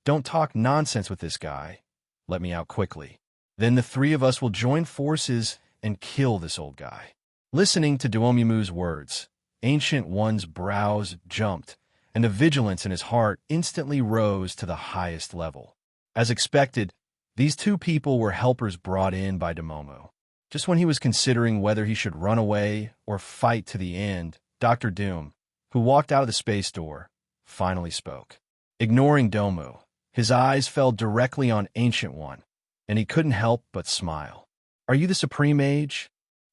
"Don't talk nonsense with this guy. Let me out quickly. Then the three of us will join forces and kill this old guy." Listening to Duomumu's words, Ancient One's brows jumped, and the vigilance in his heart instantly rose to the highest level. As expected, these two people were helpers brought in by Duomumu. Just when he was considering whether he should run away or fight to the end, Dr. Doom, who walked out of the space door, finally spoke. Ignoring Domu, his eyes fell directly on Ancient One, and he couldn't help but smile. "Are you the Supreme Mage?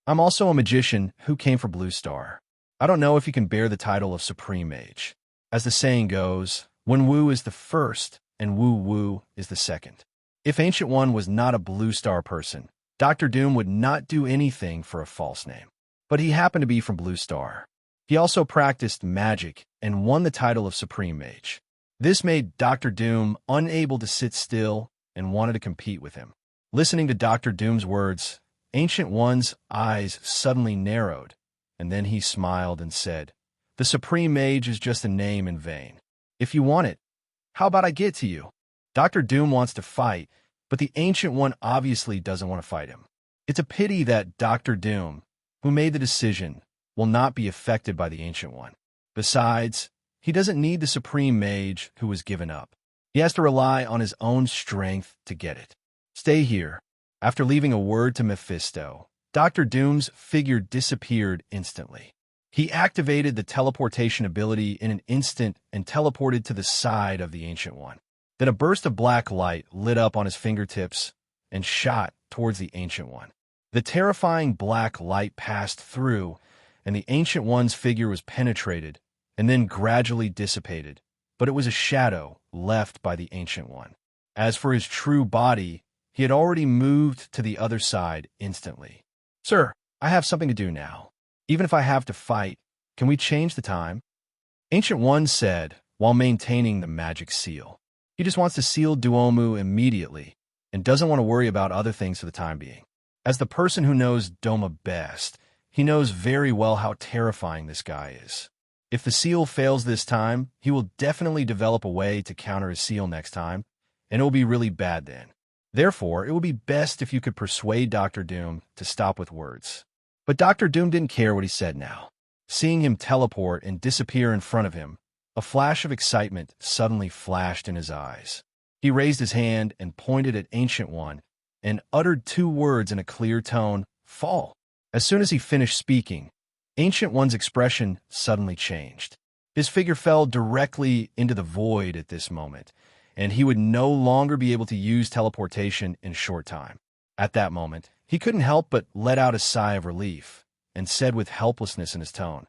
I'm also a magician who came from Blue Star. I don't know if you can bear the title of Supreme Mage. As the saying goes, Wen Wu is the first, and Wu Wu is the second." If Ancient One was not a Blue Star person, Dr. Doom would not do anything for a false name. But he happened to be from Blue Star. He also practiced magic and won the title of Supreme Mage. This made Dr. Doom unable to sit still and wanted to compete with him. Listening to Dr. Doom's words, Ancient One's eyes suddenly narrowed, and then he smiled and said, "The Supreme Mage is just a name in vain. If you want it, how about I get to you?" Dr. Doom wants to fight, but the Ancient One obviously doesn't want to fight him. It's a pity that Dr. Doom, who made the decision, will not be affected by the Ancient One. Besides, he doesn't need the Supreme Mage who was given up. He has to rely on his own strength to get it. "Stay here." After leaving a word to Mephisto, Dr. Doom's figure disappeared instantly. He activated the teleportation ability in an instant and teleported to the side of the Ancient One. Then a burst of black light lit up on his fingertips and shot towards the Ancient One. The terrifying black light passed through, and the Ancient One's figure was penetrated and then gradually dissipated, but it was a shadow left by the Ancient One. As for his true body, he had already moved to the other side instantly. "Sir, I have something to do now. Even if I have to fight, can we change the time?" Ancient One said, while maintaining the magic seal. He just wants to seal Duomu immediately and doesn't want to worry about other things for the time being. As the person who knows Doma best, he knows very well how terrifying this guy is. If the seal fails this time, he will definitely develop a way to counter his seal next time, and it will be really bad then. Therefore, it would be best if you could persuade Dr. Doom to stop with words. But Dr. Doom didn't care what he said now. Seeing him teleport and disappear in front of him, a flash of excitement suddenly flashed in his eyes. He raised his hand and pointed at Ancient One and uttered two words in a clear tone, "Fall." As soon as he finished speaking, Ancient One's expression suddenly changed. His figure fell directly into the void at this moment, and he would no longer be able to use teleportation in a short time. At that moment, he couldn't help but let out a sigh of relief and said with helplessness in his tone,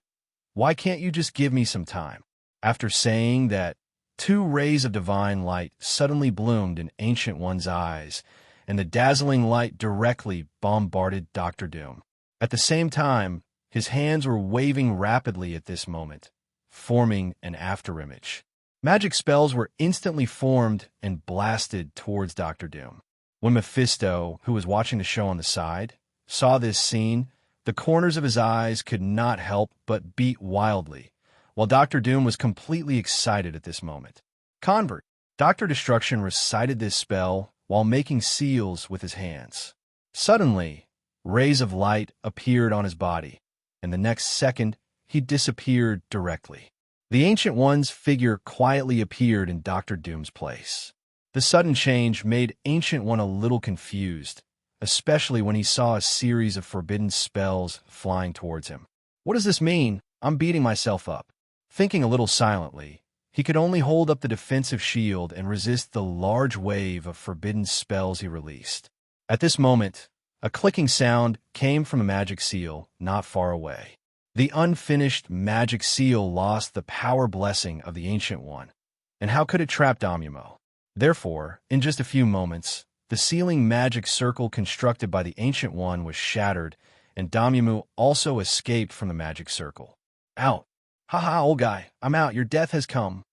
"Why can't you just give me some time?" After saying that, two rays of divine light suddenly bloomed in Ancient One's eyes, and the dazzling light directly bombarded Dr. Doom. At the same time, his hands were waving rapidly at this moment, forming an afterimage. Magic spells were instantly formed and blasted towards Dr. Doom. When Mephisto, who was watching the show on the side, saw this scene, the corners of his eyes could not help but beat wildly, while Dr. Doom was completely excited at this moment. Convert. Dr. Destruction recited this spell while making seals with his hands. Suddenly, rays of light appeared on his body, and the next second, he disappeared directly. The Ancient One's figure quietly appeared in Dr. Doom's place. The sudden change made Ancient One a little confused, especially when he saw a series of forbidden spells flying towards him. "What does this mean? I'm beating myself up." Thinking a little silently, he could only hold up the defensive shield and resist the large wave of forbidden spells he released. At this moment, a clicking sound came from a magic seal not far away. The unfinished magic seal lost the power blessing of the Ancient One, and how could it trap Domumu? Therefore, in just a few moments, the sealing magic circle constructed by the Ancient One was shattered, and Domumu also escaped from the magic circle. "Out! "Ha, old guy, I'm out. Your death has come."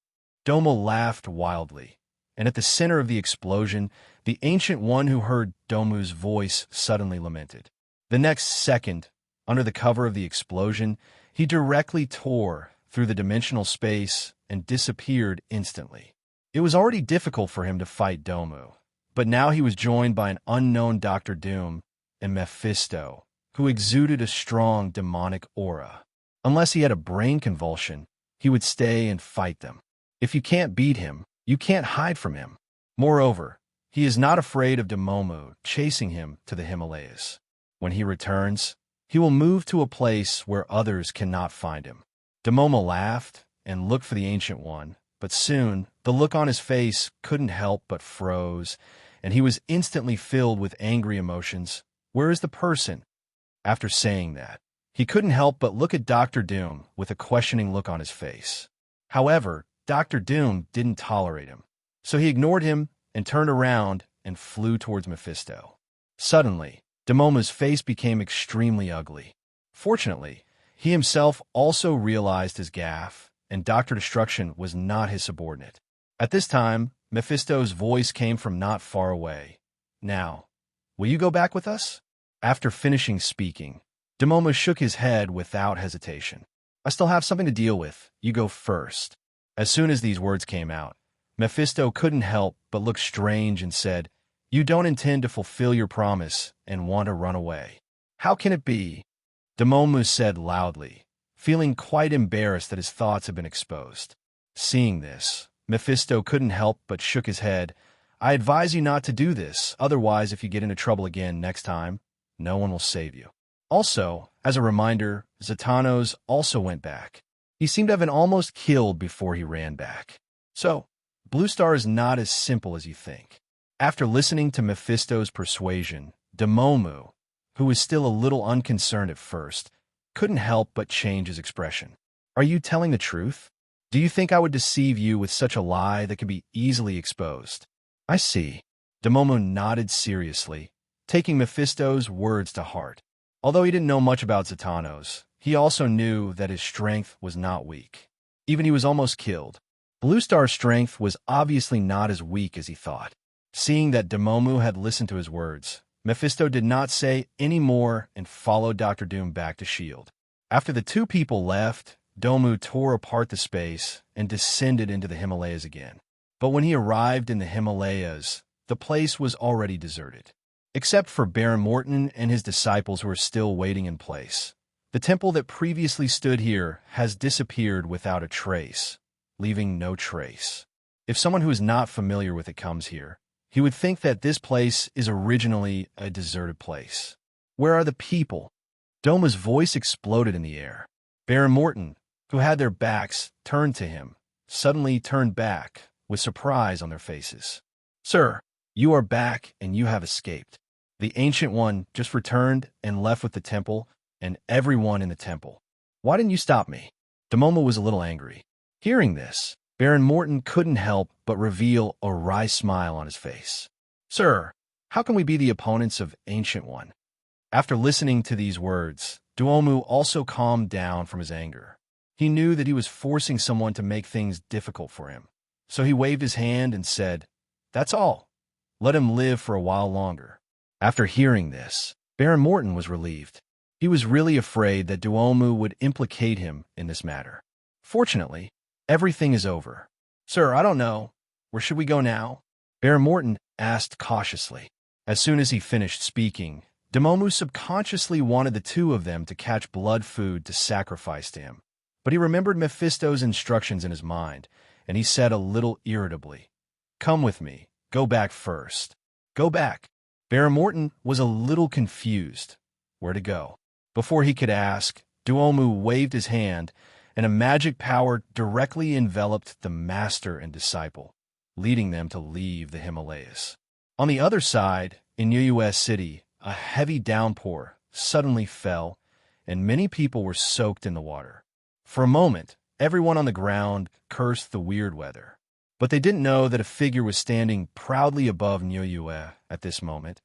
Domo laughed wildly, and at the center of the explosion, the Ancient One who heard Domu's voice suddenly lamented. The next second, under the cover of the explosion, he directly tore through the dimensional space and disappeared instantly. It was already difficult for him to fight Domu, but now he was joined by an unknown Dr. Doom and Mephisto, who exuded a strong demonic aura. Unless he had a brain convulsion, he would stay and fight them. If you can't beat him, you can't hide from him. Moreover, he is not afraid of Demomu chasing him to the Himalayas. When he returns, he will move to a place where others cannot find him. Demomu laughed and looked for the Ancient One, but soon the look on his face couldn't help but froze, and he was instantly filled with angry emotions. Where is the person? After saying that, he couldn't help but look at Dr. Doom with a questioning look on his face. However, Dr. Doom didn't tolerate him, so he ignored him and turned around and flew towards Mephisto. Suddenly, Demomu's face became extremely ugly. Fortunately, he himself also realized his gaffe, and Dr. Destruction was not his subordinate. At this time, Mephisto's voice came from not far away. "Now, will you go back with us?" After finishing speaking, Demomu shook his head without hesitation. "I still have something to deal with. You go first." As soon as these words came out, Mephisto couldn't help but look strange and said, "You don't intend to fulfill your promise and want to run away. How can it be?" Demomu said loudly, feeling quite embarrassed that his thoughts had been exposed. Seeing this, Mephisto couldn't help but shook his head. "I advise you not to do this, otherwise if you get into trouble again next time, no one will save you." Also, as a reminder, Zatanos also went back. He seemed to have been almost killed before he ran back. So, Blue Star is not as simple as you think. After listening to Mephisto's persuasion, Demomu, who was still a little unconcerned at first, couldn't help but change his expression. "Are you telling the truth? Do you think I would deceive you with such a lie that could be easily exposed?" "I see." Demomu nodded seriously, taking Mephisto's words to heart. Although he didn't know much about Zatanos, he also knew that his strength was not weak. Even he was almost killed. Blue Star's strength was obviously not as weak as he thought. Seeing that Demomu had listened to his words, Mephisto did not say any more and followed Dr. Doom back to S.H.I.E.L.D. After the two people left, Domu tore apart the space and descended into the Himalayas again. But when he arrived in the Himalayas, the place was already deserted. Except for Baron Morton and his disciples who are still waiting in place. The temple that previously stood here has disappeared without a trace, leaving no trace. If someone who is not familiar with it comes here, he would think that this place is originally a deserted place. Where are the people? Doma's voice exploded in the air. Baron Morton, who had their backs turned to him, suddenly turned back with surprise on their faces. "Sir, you are back and you have escaped. The Ancient One just returned and left with the temple and everyone in the temple. Why didn't you stop me?" Demomu was a little angry. Hearing this, Baron Morton couldn't help but reveal a wry smile on his face. "Sir, how can we be the opponents of Ancient One?" After listening to these words, Duomu also calmed down from his anger. He knew that he was forcing someone to make things difficult for him. So he waved his hand and said, "That's all. Let him live for a while longer." After hearing this, Baron Morton was relieved. He was really afraid that Duomu would implicate him in this matter. Fortunately, everything is over. "Sir, I don't know. Where should we go now?" Baron Morton asked cautiously. As soon as he finished speaking, Demomu subconsciously wanted the two of them to catch blood food to sacrifice to him. But he remembered Mephisto's instructions in his mind, and he said a little irritably, "Come with me. Go back first." "Go back." Baron Morton was a little confused. Where to go? Before he could ask, Duomu waved his hand, and a magic power directly enveloped the master and disciple, leading them to leave the Himalayas. On the other side, in New City, a heavy downpour suddenly fell, and many people were soaked in the water. For a moment, everyone on the ground cursed the weird weather. But they didn't know that a figure was standing proudly above Niue at this moment,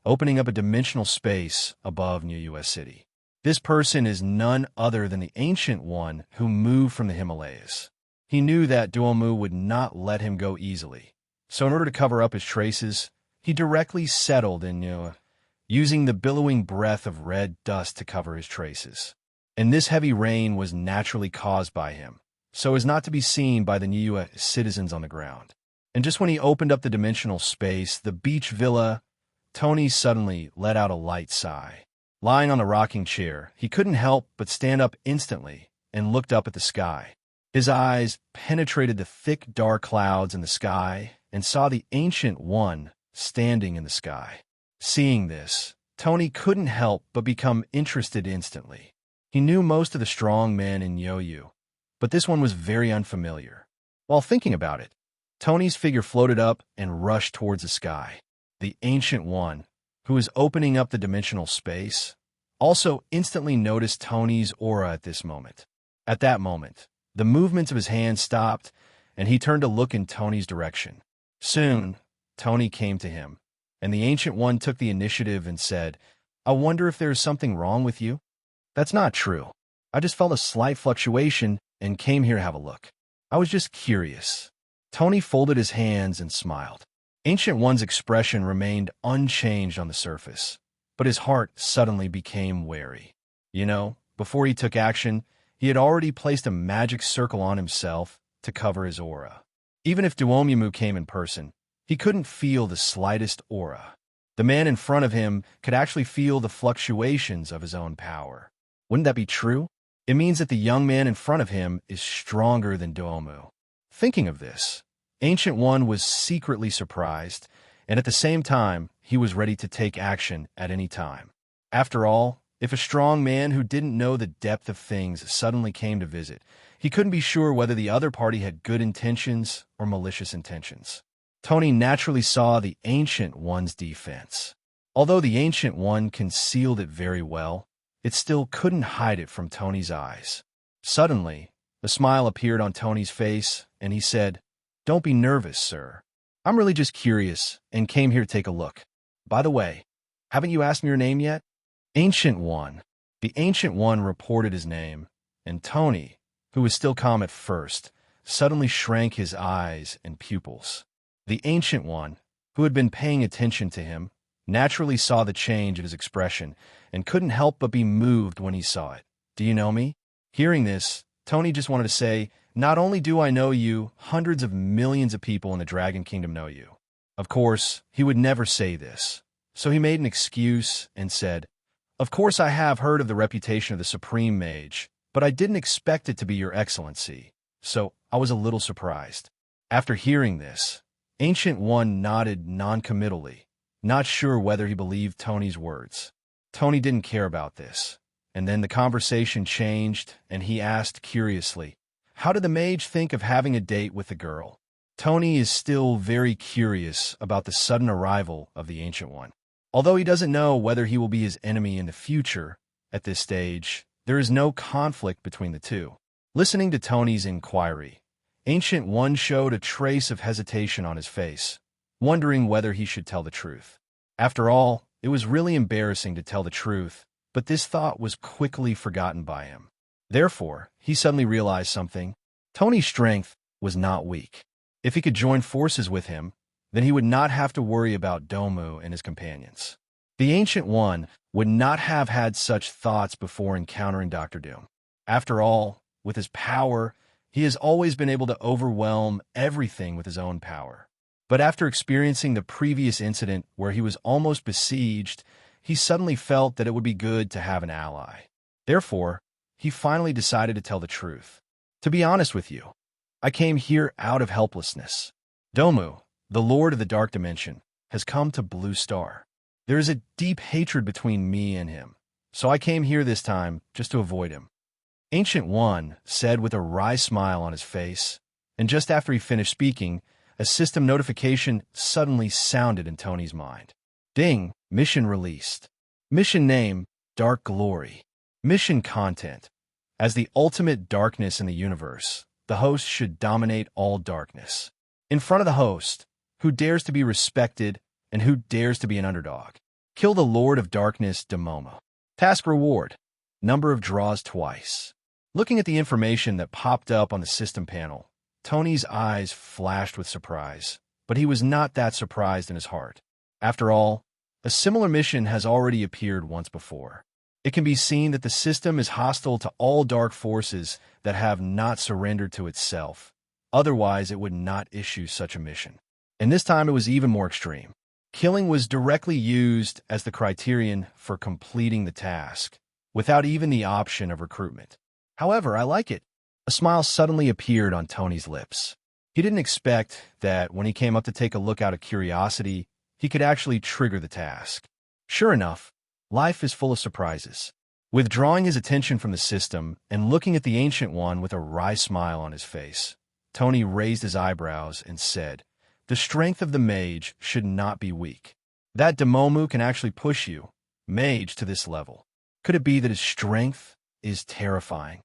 opening up a dimensional space above Niue City. This person is none other than the Ancient One who moved from the Himalayas. He knew that Duomu would not let him go easily, so in order to cover up his traces, he directly settled in using the billowing breath of red dust to cover his traces. And this heavy rain was naturally caused by him, so as not to be seen by the Niue citizens on the ground. And just when he opened up the dimensional space, the beach villa, Tony suddenly let out a light sigh. Lying on the rocking chair, he couldn't help but stand up instantly and looked up at the sky. His eyes penetrated the thick, dark clouds in the sky and saw the Ancient One standing in the sky. Seeing this, Tony couldn't help but become interested instantly. He knew most of the strong men in Yoyu, but this one was very unfamiliar. While thinking about it, Tony's figure floated up and rushed towards the sky. The Ancient One, who was opening up the dimensional space, also instantly noticed Tony's aura at this moment. At that moment, the movements of his hands stopped, and he turned to look in Tony's direction. Soon, Tony came to him, and the Ancient One took the initiative and said, "I wonder if there is something wrong with you?" "That's not true. I just felt a slight fluctuation and came here to have a look. I was just curious." Tony folded his hands and smiled. Ancient One's expression remained unchanged on the surface, but his heart suddenly became wary. Before he took action, he had already placed a magic circle on himself to cover his aura. Even if Duomu came in person, he couldn't feel the slightest aura. The man in front of him could actually feel the fluctuations of his own power. Wouldn't that be true? It means that the young man in front of him is stronger than Duomu. Thinking of this, Ancient One was secretly surprised, and at the same time, he was ready to take action at any time. After all, if a strong man who didn't know the depth of things suddenly came to visit, he couldn't be sure whether the other party had good intentions or malicious intentions. Tony naturally saw the Ancient One's defense. Although the Ancient One concealed it very well, it still couldn't hide it from Tony's eyes. Suddenly, a smile appeared on Tony's face, and he said, "Don't be nervous, sir. I'm really just curious and came here to take a look. By the way, haven't you asked me your name yet?" "Ancient One." The Ancient One reported his name, and Tony, who was still calm at first, suddenly shrank his eyes and pupils. The Ancient One, who had been paying attention to him, naturally saw the change in his expression and couldn't help but be moved when he saw it. "Do you know me?" Hearing this, Tony just wanted to say, "Not only do I know you, hundreds of millions of people in the Dragon Kingdom know you." Of course, he would never say this, so he made an excuse and said, "Of course I have heard of the reputation of the Supreme Mage, but I didn't expect it to be your excellency, so I was a little surprised." After hearing this, Ancient One nodded non-committally, not sure whether he believed Tony's words. Tony didn't care about this, and then the conversation changed, and he asked curiously, "How did the mage think of having a date with the girl?" Tony is still very curious about the sudden arrival of the Ancient One. Although he doesn't know whether he will be his enemy in the future, at this stage, there is no conflict between the two. Listening to Tony's inquiry, Ancient One showed a trace of hesitation on his face, wondering whether he should tell the truth. After all, it was really embarrassing to tell the truth, but this thought was quickly forgotten by him. Therefore, he suddenly realized something. Tony's strength was not weak. If he could join forces with him, then he would not have to worry about Domu and his companions. The Ancient One would not have had such thoughts before encountering Dr. Doom. After all, with his power, he has always been able to overwhelm everything with his own power. But after experiencing the previous incident where he was almost besieged, he suddenly felt that it would be good to have an ally. Therefore, he finally decided to tell the truth. "To be honest with you, I came here out of helplessness. Domu, the Lord of the Dark Dimension, has come to Blue Star. There is a deep hatred between me and him, so I came here this time just to avoid him." Ancient One said with a wry smile on his face, and just after he finished speaking, a system notification suddenly sounded in Tony's mind. Ding! Mission released. Mission name, Dark Glory. Mission content. As the ultimate darkness in the universe, the host should dominate all darkness. In front of the host, who dares to be respected and who dares to be an underdog? Kill the Lord of Darkness, Demomo. Task reward. Number of draws twice. Looking at the information that popped up on the system panel, Tony's eyes flashed with surprise, but he was not that surprised in his heart. After all, a similar mission has already appeared once before. It can be seen that the system is hostile to all dark forces that have not surrendered to itself. Otherwise, it would not issue such a mission. And this time it was even more extreme. Killing was directly used as the criterion for completing the task, without even the option of recruitment. However, I like it. A smile suddenly appeared on Tony's lips. He didn't expect that when he came up to take a look out of curiosity, he could actually trigger the task. Sure enough, life is full of surprises. Withdrawing his attention from the system and looking at the Ancient One with a wry smile on his face, Tony raised his eyebrows and said, "The strength of the mage should not be weak. That Demomu can actually push you, mage, to this level. Could it be that his strength is terrifying?"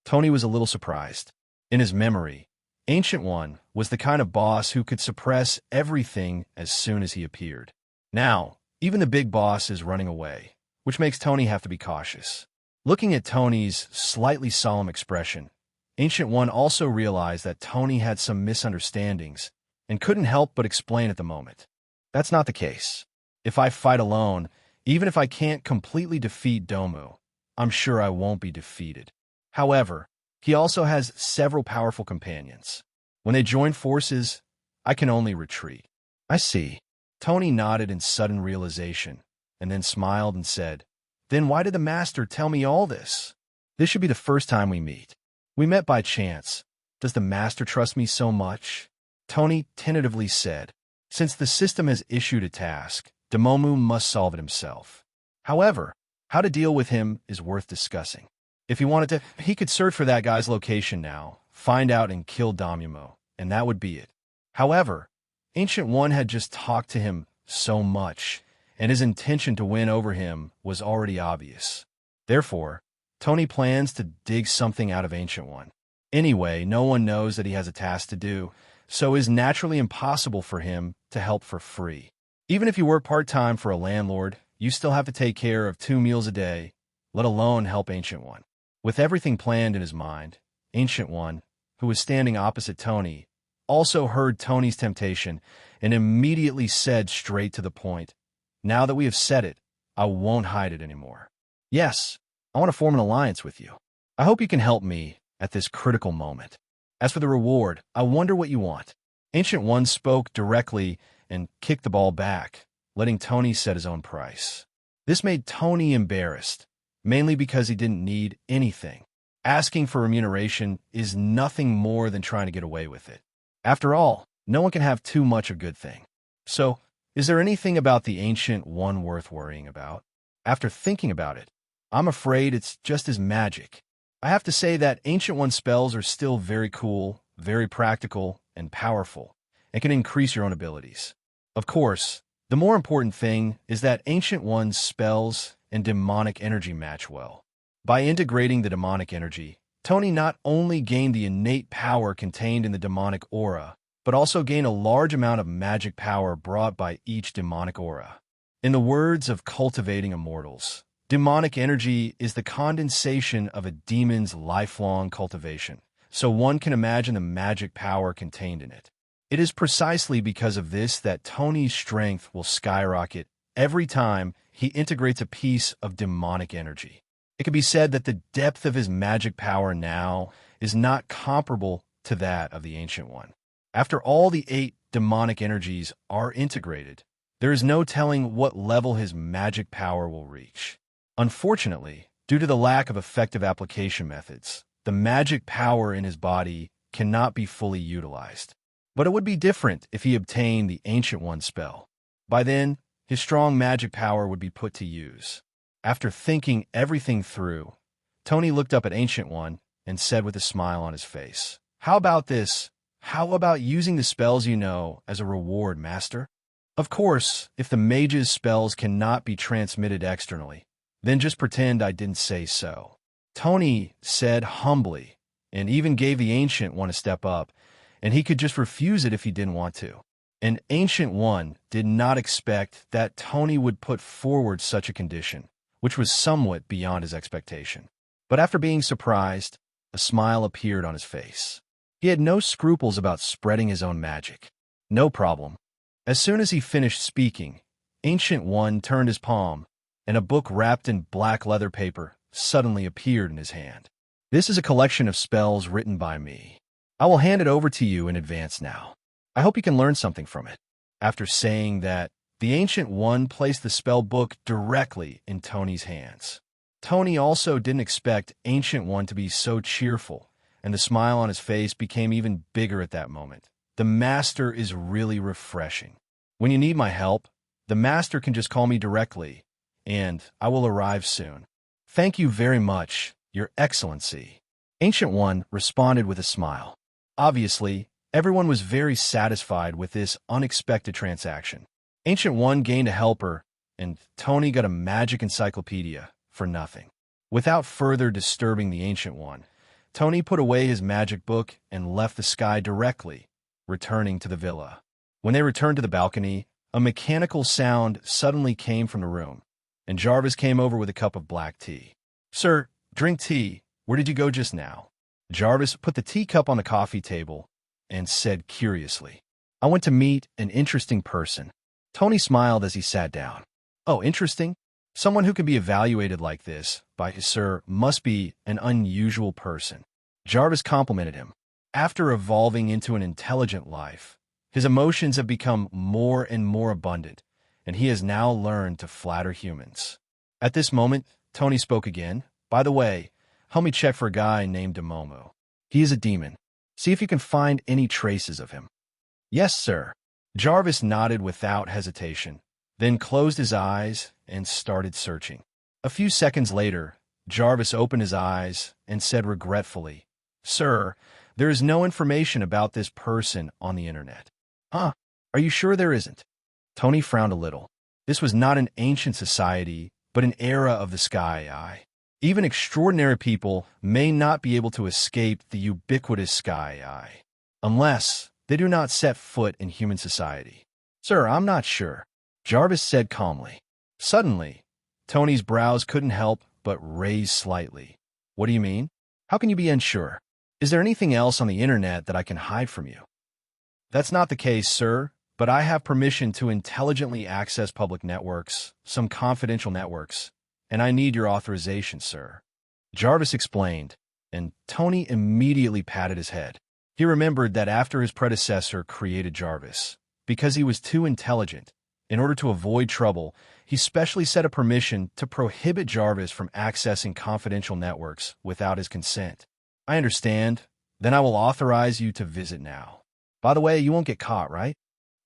Tony was a little surprised. In his memory, Ancient One was the kind of boss who could suppress everything as soon as he appeared. Now, even the big boss is running away, which makes Tony have to be cautious. Looking at Tony's slightly solemn expression, Ancient One also realized that Tony had some misunderstandings and couldn't help but explain at the moment. That's not the case. If I fight alone, even if I can't completely defeat Domu, I'm sure I won't be defeated. However, he also has several powerful companions. When they join forces, I can only retreat. I see. Tony nodded in sudden realization, and then smiled and said, "Then why did the master tell me all this? This should be the first time we meet. We met by chance. Does the master trust me so much?" Tony tentatively said, "Since the system has issued a task, Demomu must solve it himself. However, how to deal with him is worth discussing. If he wanted to, he could search for that guy's location now, find out and kill Damumo, and that would be it. However, Ancient One had just talked to him so much, and his intention to win over him was already obvious. Therefore, Tony plans to dig something out of Ancient One. Anyway, no one knows that he has a task to do, so it is naturally impossible for him to help for free. Even if you work part-time for a landlord, you still have to take care of 2 meals a day, let alone help Ancient One." With everything planned in his mind, Ancient One, who was standing opposite Tony, also heard Tony's temptation and immediately said straight to the point, "Now that we have said it, I won't hide it anymore. Yes, I want to form an alliance with you. I hope you can help me at this critical moment. As for the reward, I wonder what you want." Ancient One spoke directly and kicked the ball back, letting Tony set his own price. This made Tony embarrassed, mainly because he didn't need anything. Asking for remuneration is nothing more than trying to get away with it. After all, no one can have too much of a good thing. So, is there anything about the Ancient One worth worrying about? After thinking about it, I'm afraid it's just his magic. I have to say that Ancient One spells are still very cool, very practical, and powerful, and can increase your own abilities. Of course, the more important thing is that Ancient One's spells and demonic energy match well. By integrating the demonic energy, Tony not only gained the innate power contained in the demonic aura, but also gained a large amount of magic power brought by each demonic aura. In the words of Cultivating Immortals, demonic energy is the condensation of a demon's lifelong cultivation, so one can imagine the magic power contained in it. It is precisely because of this that Tony's strength will skyrocket every time he integrates a piece of demonic energy. It can be said that the depth of his magic power now is not comparable to that of the Ancient One. After all the 8 demonic energies are integrated, there is no telling what level his magic power will reach. Unfortunately, due to the lack of effective application methods, the magic power in his body cannot be fully utilized. But it would be different if he obtained the Ancient One spell. By then, his strong magic power would be put to use. After thinking everything through, Tony looked up at Ancient One and said with a smile on his face, "How about this? How about using the spells you know as a reward, Master? Of course, if the mage's spells cannot be transmitted externally, then just pretend I didn't say so." Tony said humbly, and even gave the Ancient One a step up, and he could just refuse it if he didn't want to. An Ancient One did not expect that Tony would put forward such a condition, which was somewhat beyond his expectation. But after being surprised, a smile appeared on his face. He had no scruples about spreading his own magic. No problem. As soon as he finished speaking, Ancient One turned his palm, and a book wrapped in black leather paper suddenly appeared in his hand. This is a collection of spells written by me. I will hand it over to you in advance now. I hope you can learn something from it. After saying that, the Ancient One placed the spell book directly in Tony's hands. Tony also didn't expect Ancient One to be so cheerful, and the smile on his face became even bigger at that moment. The Master is really refreshing. When you need my help, the Master can just call me directly, and I will arrive soon. Thank you very much, Your Excellency. Ancient One responded with a smile. Obviously, everyone was very satisfied with this unexpected transaction. Ancient One gained a helper, and Tony got a magic encyclopedia for nothing. Without further disturbing the Ancient One, Tony put away his magic book and left the sky directly, returning to the villa. When they returned to the balcony, a mechanical sound suddenly came from the room, and Jarvis came over with a cup of black tea. "Sir, drink tea. Where did you go just now?" Jarvis put the teacup on the coffee table and said curiously, "I went to meet an interesting person." Tony smiled as he sat down. "Oh, interesting? Someone who can be evaluated like this by his sir must be an unusual person." Jarvis complimented him. After evolving into an intelligent life, his emotions have become more and more abundant, and he has now learned to flatter humans. At this moment, Tony spoke again. "By the way, help me check for a guy named Domomo. He is a demon. See if you can find any traces of him." "Yes, sir." Jarvis nodded without hesitation, then closed his eyes and started searching. A few seconds later, Jarvis opened his eyes and said regretfully, "Sir, there is no information about this person on the internet." "Huh? Are you sure there isn't?" Tony frowned a little. This was not an ancient society, but an era of the Sky Eye. Even extraordinary people may not be able to escape the ubiquitous Sky Eye, unless they do not set foot in human society. "Sir, I'm not sure," Jarvis said calmly. Suddenly, Tony's brows couldn't help but raise slightly. "What do you mean? How can you be unsure? Is there anything else on the internet that I can hide from you?" "That's not the case, sir, but I have permission to intelligently access public networks, some confidential networks, and I need your authorization, sir." Jarvis explained, and Tony immediately patted his head. He remembered that after his predecessor created Jarvis, because he was too intelligent, in order to avoid trouble, he specially set a permission to prohibit Jarvis from accessing confidential networks without his consent. "I understand. Then I will authorize you to visit now. By the way, you won't get caught, right?"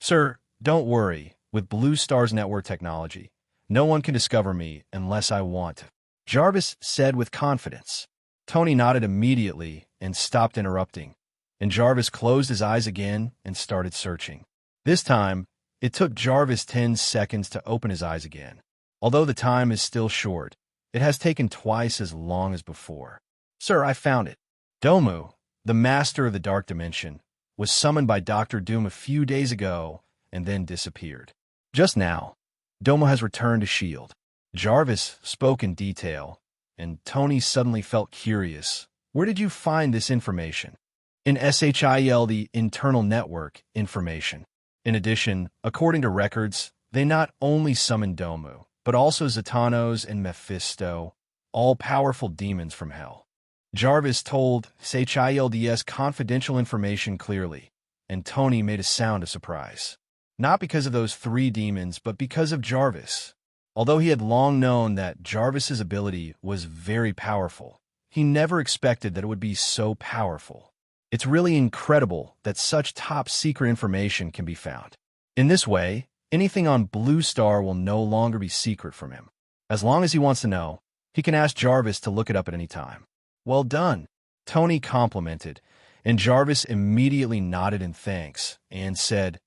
"Sir, don't worry. With Blue Star's network technology, no one can discover me unless I want to," Jarvis said with confidence. Tony nodded immediately and stopped interrupting, and Jarvis closed his eyes again and started searching. This time, it took Jarvis 10 seconds to open his eyes again. Although the time is still short, it has taken twice as long as before. "Sir, I found it. Domu, the master of the Dark Dimension, was summoned by Dr. Doom a few days ago and then disappeared. Just now, Domu has returned to S.H.I.E.L.D. Jarvis spoke in detail, and Tony suddenly felt curious. "Where did you find this information?" "In S.H.I.E.L.D. internal network information. In addition, according to records, they not only summoned Domu, but also Zatanos and Mephisto, all powerful demons from hell." Jarvis told S.H.I.E.L.D.'s confidential information clearly, and Tony made a sound of surprise. Not because of those 3 demons, but because of Jarvis. Although he had long known that Jarvis's ability was very powerful, he never expected that it would be so powerful. It's really incredible that such top-secret information can be found. In this way, anything on Blue Star will no longer be secret from him. As long as he wants to know, he can ask Jarvis to look it up at any time. "Well done," Tony complimented, and Jarvis immediately nodded in thanks and said,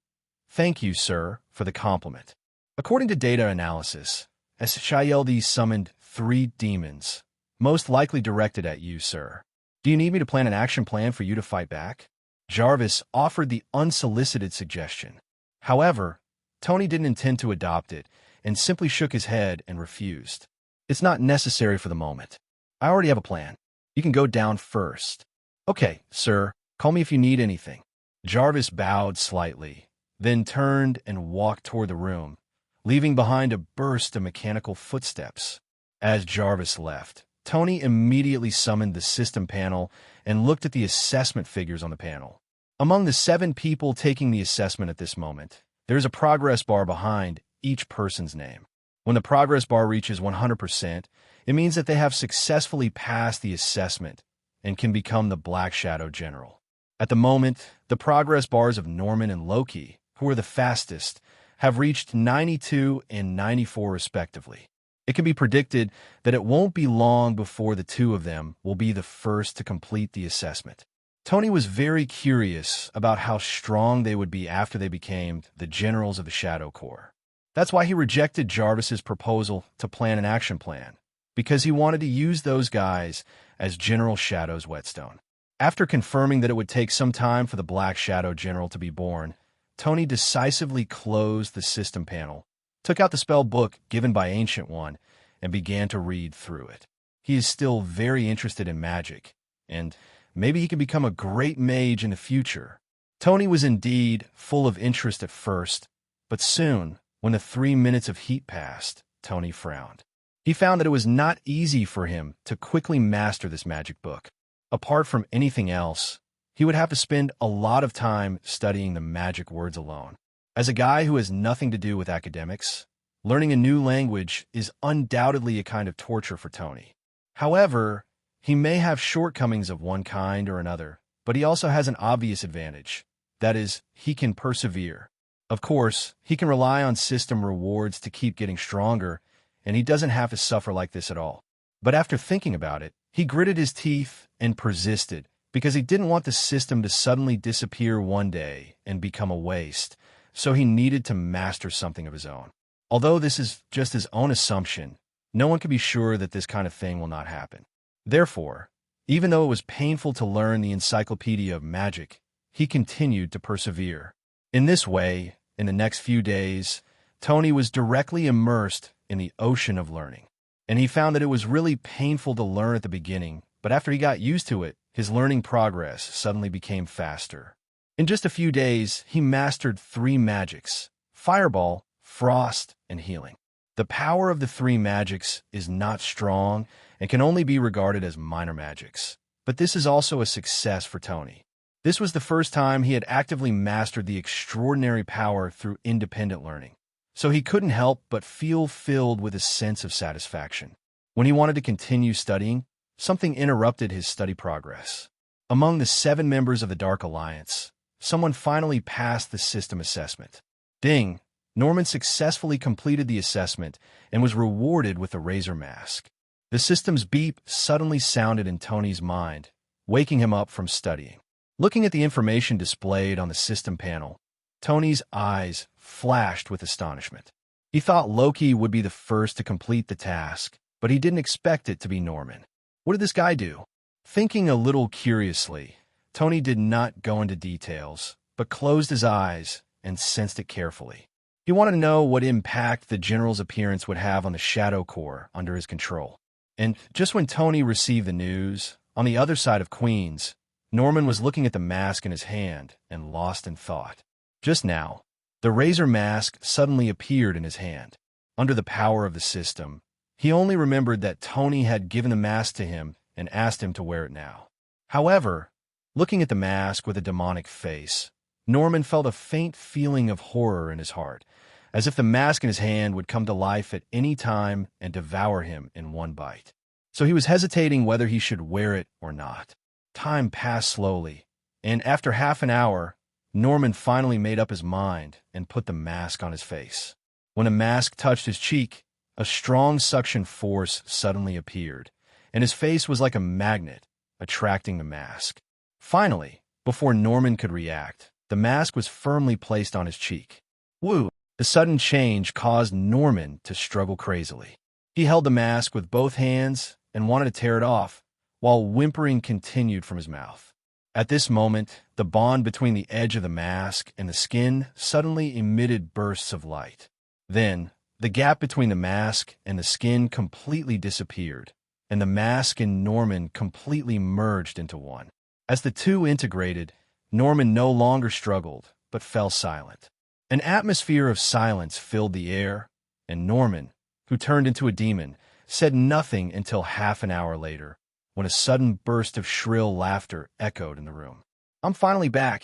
"Thank you, sir, for the compliment." According to data analysis, S.H.I.E.L.D. summoned 3 demons, most likely directed at you, sir. "Do you need me to plan an action plan for you to fight back?" Jarvis offered the unsolicited suggestion. However, Tony didn't intend to adopt it and simply shook his head and refused. It's not necessary for the moment. I already have a plan. You can go down first. Okay, sir. Call me if you need anything. Jarvis bowed slightly, then turned and walked toward the room, leaving behind a burst of mechanical footsteps. As Jarvis left, Tony immediately summoned the system panel and looked at the assessment figures on the panel. Among the 7 people taking the assessment at this moment, there is a progress bar behind each person's name. When the progress bar reaches 100%, it means that they have successfully passed the assessment and can become the Black Shadow General. At the moment, the progress bars of Norman and Loki, who are the fastest, have reached 92 and 94 respectively. It can be predicted that it won't be long before the 2 of them will be the first to complete the assessment. Tony was very curious about how strong they would be after they became the generals of the Shadow Corps. That's why he rejected Jarvis's proposal to plan an action plan, because he wanted to use those guys as General Shadow's whetstone. After confirming that it would take some time for the Black Shadow General to be born, Tony decisively closed the system panel, took out the spell book given by Ancient One, and began to read through it. He is still very interested in magic, and maybe he can become a great mage in the future. Tony was indeed full of interest at first, but soon, when the 3 minutes of heat passed, Tony frowned. He found that it was not easy for him to quickly master this magic book. Apart from anything else, he would have to spend a lot of time studying the magic words alone. As a guy who has nothing to do with academics, learning a new language is undoubtedly a kind of torture for Tony. However, he may have shortcomings of one kind or another, but he also has an obvious advantage. That is, he can persevere. Of course, he can rely on system rewards to keep getting stronger, and he doesn't have to suffer like this at all. But after thinking about it, he gritted his teeth and persisted, because he didn't want the system to suddenly disappear one day and become a waste, so he needed to master something of his own. Although this is just his own assumption, no one can be sure that this kind of thing will not happen. Therefore, even though it was painful to learn the Encyclopedia of Magic, he continued to persevere. In this way, in the next few days, Tony was directly immersed in the ocean of learning. And he found that it was really painful to learn at the beginning, but after he got used to it, his learning progress suddenly became faster. In just a few days, he mastered 3 magics: Fireball, Frost, and Healing. The power of the 3 magics is not strong and can only be regarded as minor magics. But this is also a success for Tony. This was the first time he had actively mastered the extraordinary power through independent learning. So he couldn't help but feel filled with a sense of satisfaction. When he wanted to continue studying, something interrupted his study progress. Among the 7 members of the Dark Alliance, someone finally passed the system assessment. Ding! Norman successfully completed the assessment and was rewarded with a razor mask. The system's beep suddenly sounded in Tony's mind, waking him up from studying. Looking at the information displayed on the system panel, Tony's eyes flashed with astonishment. He thought Loki would be the first to complete the task, but he didn't expect it to be Norman. What did this guy do? Thinking a little curiously, Tony did not go into details, but closed his eyes and sensed it carefully. He wanted to know what impact the general's appearance would have on the Shadow Corps under his control. And just when Tony received the news, on the other side of Queens, Norman was looking at the mask in his hand and lost in thought. Just now, the razor mask suddenly appeared in his hand. Under the power of the system, he only remembered that Tony had given the mask to him and asked him to wear it now. However, looking at the mask with a demonic face, Norman felt a faint feeling of horror in his heart, as if the mask in his hand would come to life at any time and devour him in one bite. So he was hesitating whether he should wear it or not. Time passed slowly, and after half an hour, Norman finally made up his mind and put the mask on his face. When the mask touched his cheek, a strong suction force suddenly appeared, and his face was like a magnet, attracting the mask. Finally, before Norman could react, the mask was firmly placed on his cheek. Woo! The sudden change caused Norman to struggle crazily. He held the mask with both hands and wanted to tear it off, while whimpering continued from his mouth. At this moment, the bond between the edge of the mask and the skin suddenly emitted bursts of light. Then, The gap between the mask and the skin completely disappeared, and the mask and Norman completely merged into one. As the two integrated, Norman no longer struggled, but fell silent. An atmosphere of silence filled the air, and Norman, who turned into a demon, said nothing until half an hour later, when a sudden burst of shrill laughter echoed in the room. "I'm finally back,"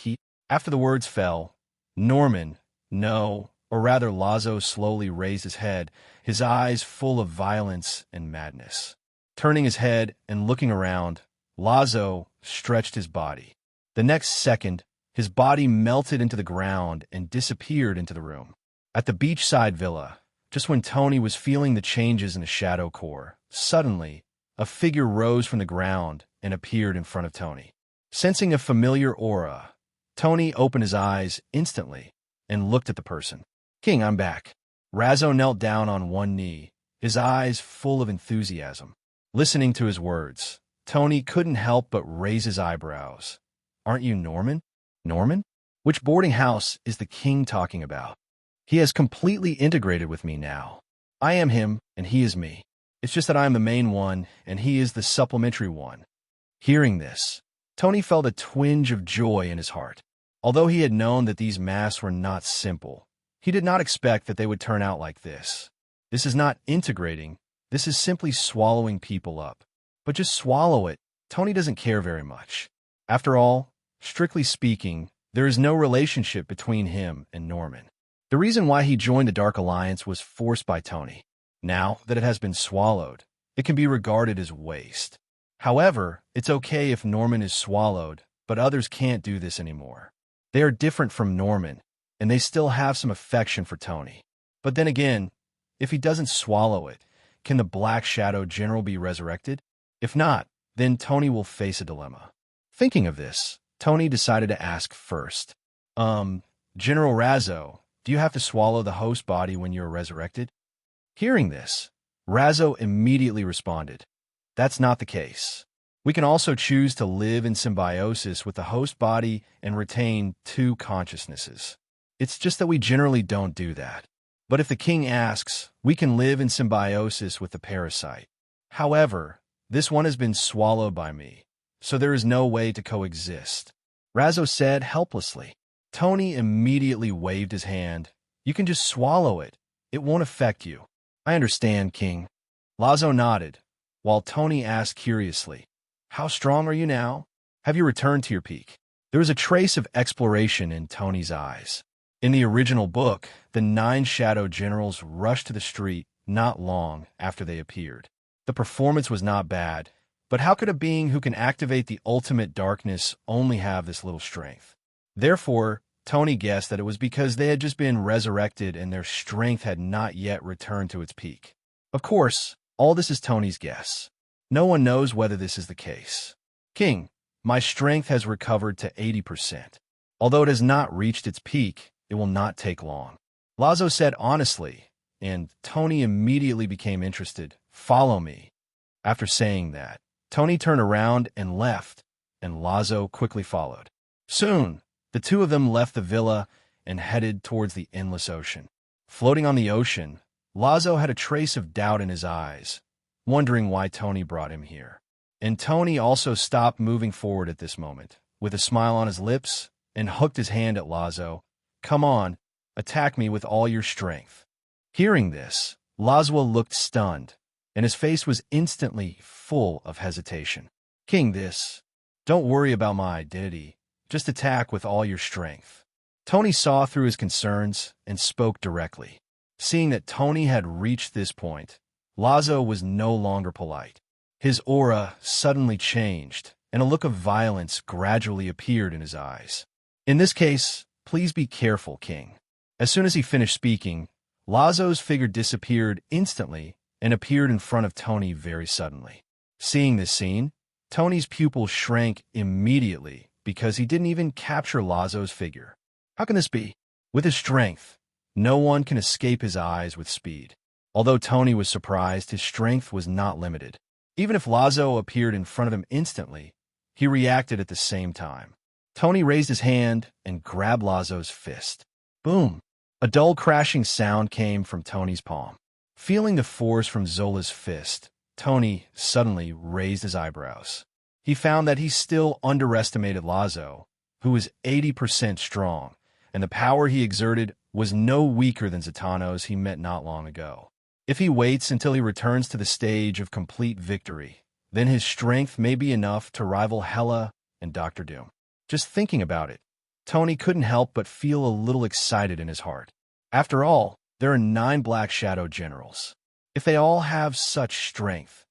After the words fell, Norman, no, or rather Lazo slowly raised his head, his eyes full of violence and madness. Turning his head and looking around, Lazo stretched his body. The next second, his body melted into the ground and disappeared into the room. At the beachside villa, just when Tony was feeling the changes in the shadow core, suddenly, a figure rose from the ground and appeared in front of Tony. Sensing a familiar aura, Tony opened his eyes instantly and looked at the person. "King, I'm back." Razzo knelt down on one knee, his eyes full of enthusiasm. Listening to his words, Tony couldn't help but raise his eyebrows. "Aren't you Norman?" "Norman? Which boarding house is the king talking about? He has completely integrated with me now. I am him, and he is me. It's just that I am the main one, and he is the supplementary one." Hearing this, Tony felt a twinge of joy in his heart. Although he had known that these masks were not simple, he did not expect that they would turn out like this. This is not integrating, this is simply swallowing people up. But just swallow it. Tony doesn't care very much. After all, strictly speaking, there is no relationship between him and Norman. The reason why he joined the Dark Alliance was forced by Tony. Now that it has been swallowed, it can be regarded as waste. However, it's okay if Norman is swallowed, but others can't do this anymore. They are different from Norman, and they still have some affection for Tony. But then again, if he doesn't swallow it, can the Black Shadow General be resurrected? If not, then Tony will face a dilemma. Thinking of this, Tony decided to ask first. General Razzo, do you have to swallow the host body when you're resurrected?" Hearing this, Razzo immediately responded, "That's not the case. We can also choose to live in symbiosis with the host body and retain two consciousnesses. It's just that we generally don't do that. But if the king asks, we can live in symbiosis with the parasite. However, this one has been swallowed by me, so there is no way to coexist," Razzo said helplessly. Tony immediately waved his hand. "You can just swallow it. It won't affect you." "I understand, King." Lazo nodded, while Tony asked curiously, "How strong are you now? Have you returned to your peak?" There was a trace of exploration in Tony's eyes. In the original book, the 9 Shadow Generals rushed to the street not long after they appeared. The performance was not bad, but how could a being who can activate the ultimate darkness only have this little strength? Therefore, Tony guessed that it was because they had just been resurrected and their strength had not yet returned to its peak. Of course, all this is Tony's guess. No one knows whether this is the case. "King, my strength has recovered to 80%. Although it has not reached its peak, it will not take long," Lazo said honestly, and Tony immediately became interested. "Follow me." After saying that, Tony turned around and left, and Lazo quickly followed. Soon, the two of them left the villa and headed towards the endless ocean. Floating on the ocean, Lazo had a trace of doubt in his eyes, wondering why Tony brought him here. And Tony also stopped moving forward at this moment, with a smile on his lips, and hooked his hand at Lazo. "Come on, attack me with all your strength." Hearing this, Lazo looked stunned, and his face was instantly full of hesitation. "King, don't worry about my identity. Just attack with all your strength." Tony saw through his concerns and spoke directly. Seeing that Tony had reached this point, Lazo was no longer polite. His aura suddenly changed, and a look of violence gradually appeared in his eyes. "In this case, please be careful, King." As soon as he finished speaking, Lazo's figure disappeared instantly and appeared in front of Tony very suddenly. Seeing this scene, Tony's pupils shrank immediately because he didn't even capture Lazo's figure. How can this be? With his strength, no one can escape his eyes with speed. Although Tony was surprised, his strength was not limited. Even if Lazo appeared in front of him instantly, he reacted at the same time. Tony raised his hand and grabbed Lazo's fist. Boom! A dull crashing sound came from Tony's palm. Feeling the force from Zola's fist, Tony suddenly raised his eyebrows. He found that he still underestimated Lazo, who was 80% strong, and the power he exerted was no weaker than Zatanna's he met not long ago. If he waits until he returns to the stage of complete victory, then his strength may be enough to rival Hela and Dr. Doom. Just thinking about it, Tony couldn't help but feel a little excited in his heart. After all, there are 9 Black Shadow generals. If they all have such strength,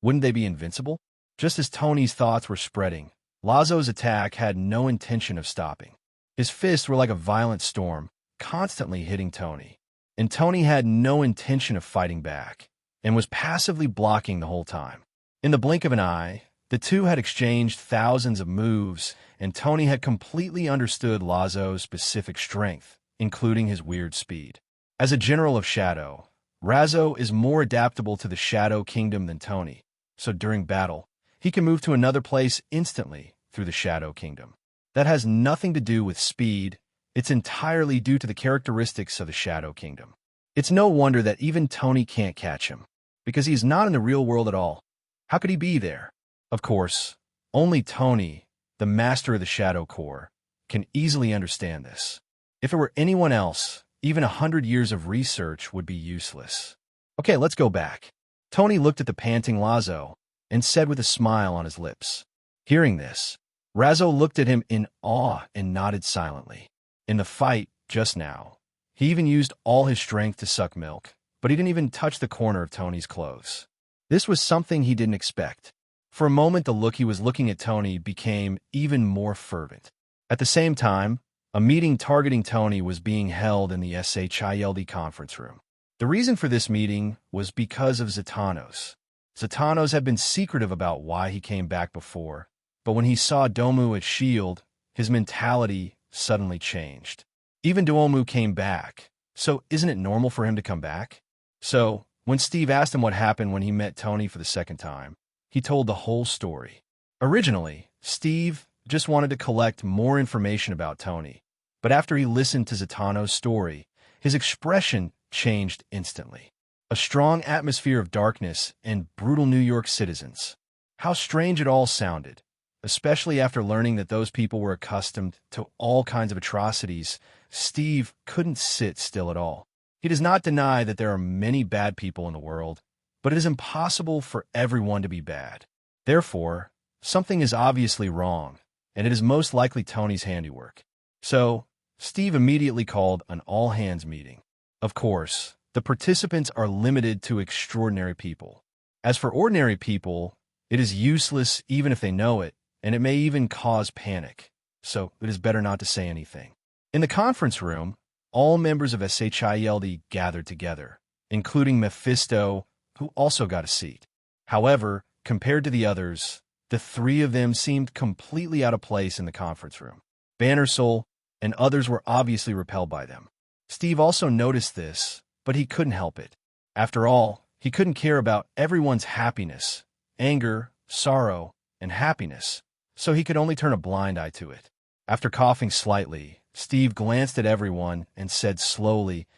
wouldn't they be invincible? Just as Tony's thoughts were spreading, Lazo's attack had no intention of stopping. His fists were like a violent storm, constantly hitting Tony. And Tony had no intention of fighting back, and was passively blocking the whole time. In the blink of an eye, the two had exchanged thousands of moves, and Tony had completely understood Lazo's specific strength, including his weird speed. As a general of Shadow, Razo is more adaptable to the Shadow Kingdom than Tony, so during battle, he can move to another place instantly through the Shadow Kingdom. That has nothing to do with speed. It's entirely due to the characteristics of the Shadow Kingdom. It's no wonder that even Tony can't catch him, because he's not in the real world at all. How could he be there? Of course, only Tony, the master of the Shadow Core, can easily understand this. If it were anyone else, even 100 years of research would be useless. Okay, let's go back. Tony looked at the panting Lazo and said with a smile on his lips. Hearing this, Razo looked at him in awe and nodded silently. In the fight, just now, he even used all his strength to suck milk, but he didn't even touch the corner of Tony's clothes. This was something he didn't expect. For a moment, the look he was looking at Tony became even more fervent. At the same time, a meeting targeting Tony was being held in the SHILD conference room. The reason for this meeting was because of Zatanna's. Zatanna's had been secretive about why he came back before, but when he saw Domu at S.H.I.E.L.D., his mentality suddenly changed. Even Duomu came back, so isn't it normal for him to come back? So, when Steve asked him what happened when he met Tony for the second time, he told the whole story. Originally, Steve just wanted to collect more information about Tony, but after he listened to Zatanna's story, his expression changed instantly. A strong atmosphere of darkness and brutal New York citizens. How strange it all sounded, especially after learning that those people were accustomed to all kinds of atrocities. Steve couldn't sit still at all. He does not deny that there are many bad people in the world, but it is impossible for everyone to be bad. Therefore, something is obviously wrong, and it is most likely Tony's handiwork. So, Steve immediately called an all-hands meeting. Of course, the participants are limited to extraordinary people. As for ordinary people, it is useless even if they know it, and it may even cause panic, so it is better not to say anything. In the conference room, all members of SHILD gathered together, including Mephisto, who also got a seat. However, compared to the others, the 3 of them seemed completely out of place in the conference room. Bannersoul and others were obviously repelled by them. Steve also noticed this, but he couldn't help it. After all, he couldn't care about everyone's happiness, anger, sorrow, and happiness, so he could only turn a blind eye to it. After coughing slightly, Steve glanced at everyone and said slowly,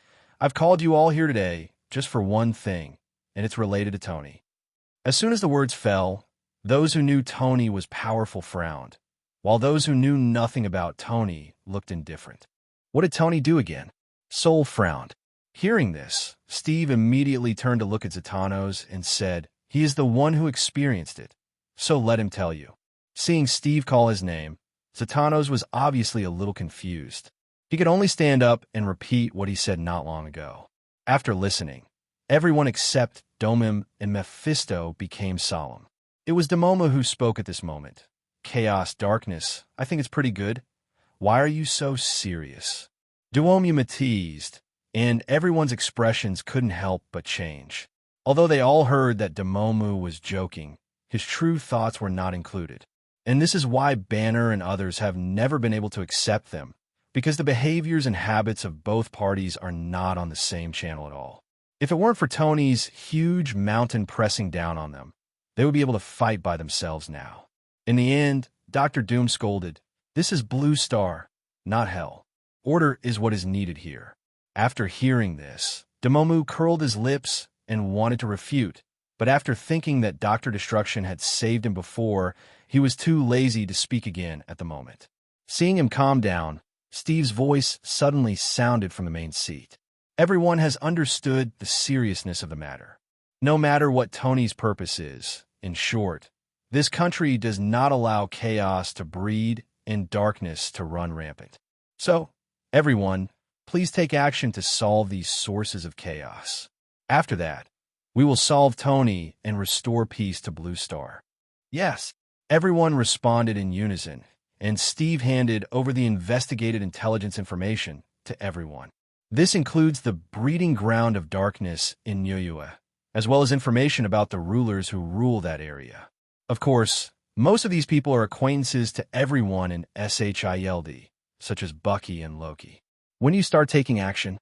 "I've called you all here today just for one thing, and it's related to Tony." As soon as the words fell, those who knew Tony was powerful frowned, while those who knew nothing about Tony looked indifferent. What did Tony do again? Soul frowned. Hearing this, Steve immediately turned to look at Zatanna's and said, "He is the one who experienced it, so let him tell you." Seeing Steve call his name, Zatanna's was obviously a little confused. He could only stand up and repeat what he said not long ago. After listening, everyone except Domim and Mephisto became solemn. It was Demoma who spoke at this moment. "Chaos, darkness, I think it's pretty good. Why are you so serious?" Duomu teased, and everyone's expressions couldn't help but change. Although they all heard that Demomu was joking, his true thoughts were not included. And this is why Banner and others have never been able to accept them, because the behaviors and habits of both parties are not on the same channel at all. If it weren't for Tony's huge mountain pressing down on them, they would be able to fight by themselves now. In the end, Dr. Doom scolded, "This is Blue Star, not Hell. Order is what is needed here." After hearing this, Demomu curled his lips and wanted to refute, but after thinking that Dr. Destruction had saved him before, he was too lazy to speak again at the moment. Seeing him calm down, Steve's voice suddenly sounded from the main seat. Everyone has understood the seriousness of the matter. No matter what Tony's purpose is, in short, this country does not allow chaos to breed and darkness to run rampant. So, everyone, please take action to solve these sources of chaos. After that, we will solve Tony and restore peace to Blue Star. Yes, everyone responded in unison, and Steve handed over the investigated intelligence information to everyone. This includes the breeding ground of darkness in Nyuyue, as well as information about the rulers who rule that area. Of course, most of these people are acquaintances to everyone in SHIELD, such as Bucky and Loki. When you start taking action,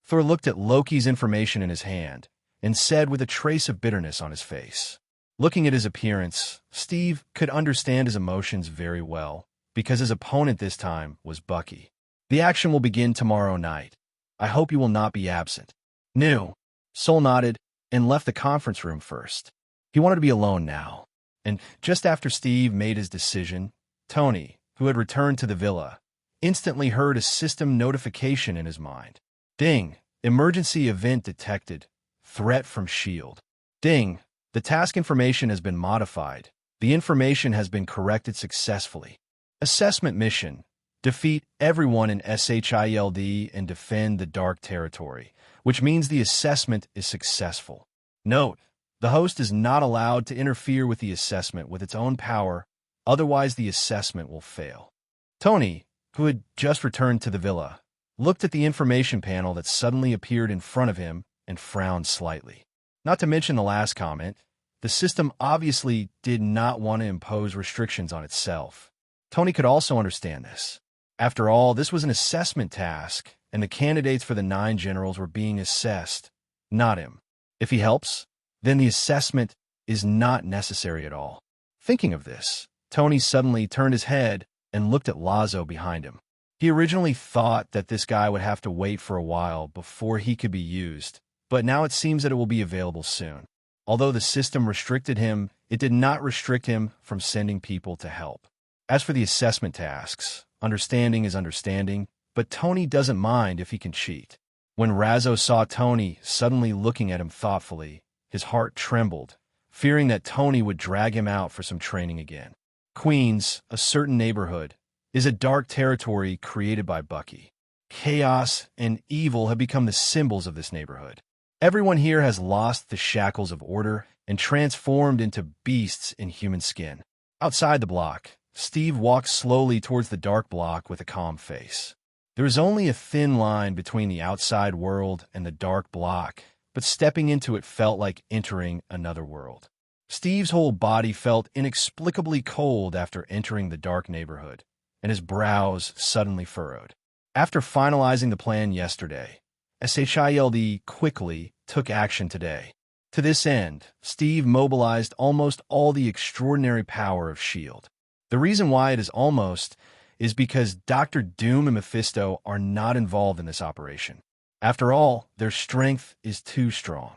Thor looked at Loki's information in his hand and said with a trace of bitterness on his face. Looking at his appearance, Steve could understand his emotions very well, because his opponent this time was Bucky. The action will begin tomorrow night. I hope you will not be absent. No. Soul nodded and left the conference room first. He wanted to be alone now. And just after Steve made his decision, Tony, who had returned to the villa, instantly heard a system notification in his mind. Ding! Emergency event detected. Threat from S.H.I.E.L.D. Ding! The task information has been modified. The information has been corrected successfully. Assessment mission. Defeat everyone in SHIELD and defend the Dark Territory, which means the assessment is successful. Note: the host is not allowed to interfere with the assessment with its own power, otherwise the assessment will fail. Tony, who had just returned to the villa, looked at the information panel that suddenly appeared in front of him and frowned slightly. Not to mention the last comment, the system obviously did not want to impose restrictions on itself. Tony could also understand this. After all, this was an assessment task, and the candidates for the 9 generals were being assessed, not him. If he helps, then the assessment is not necessary at all. Thinking of this, Tony suddenly turned his head and looked at Lazo behind him. He originally thought that this guy would have to wait for a while before he could be used, but now it seems that it will be available soon. Although the system restricted him, it did not restrict him from sending people to help. As for the assessment tasks, understanding is understanding, but Tony doesn't mind if he can cheat. When Razzo saw Tony suddenly looking at him thoughtfully, his heart trembled, fearing that Tony would drag him out for some training again. Queens, a certain neighborhood, is a dark territory created by Bucky. Chaos and evil have become the symbols of this neighborhood. Everyone here has lost the shackles of order and transformed into beasts in human skin. Outside the block, Steve walked slowly towards the dark block with a calm face. There is only a thin line between the outside world and the dark block, but stepping into it felt like entering another world. Steve's whole body felt inexplicably cold after entering the dark neighborhood, and his brows suddenly furrowed. After finalizing the plan yesterday, SHIELD quickly took action today. To this end, Steve mobilized almost all the extraordinary power of S.H.I.E.L.D. The reason why it is almost is because Dr. Doom and Mephisto are not involved in this operation. After all, their strength is too strong.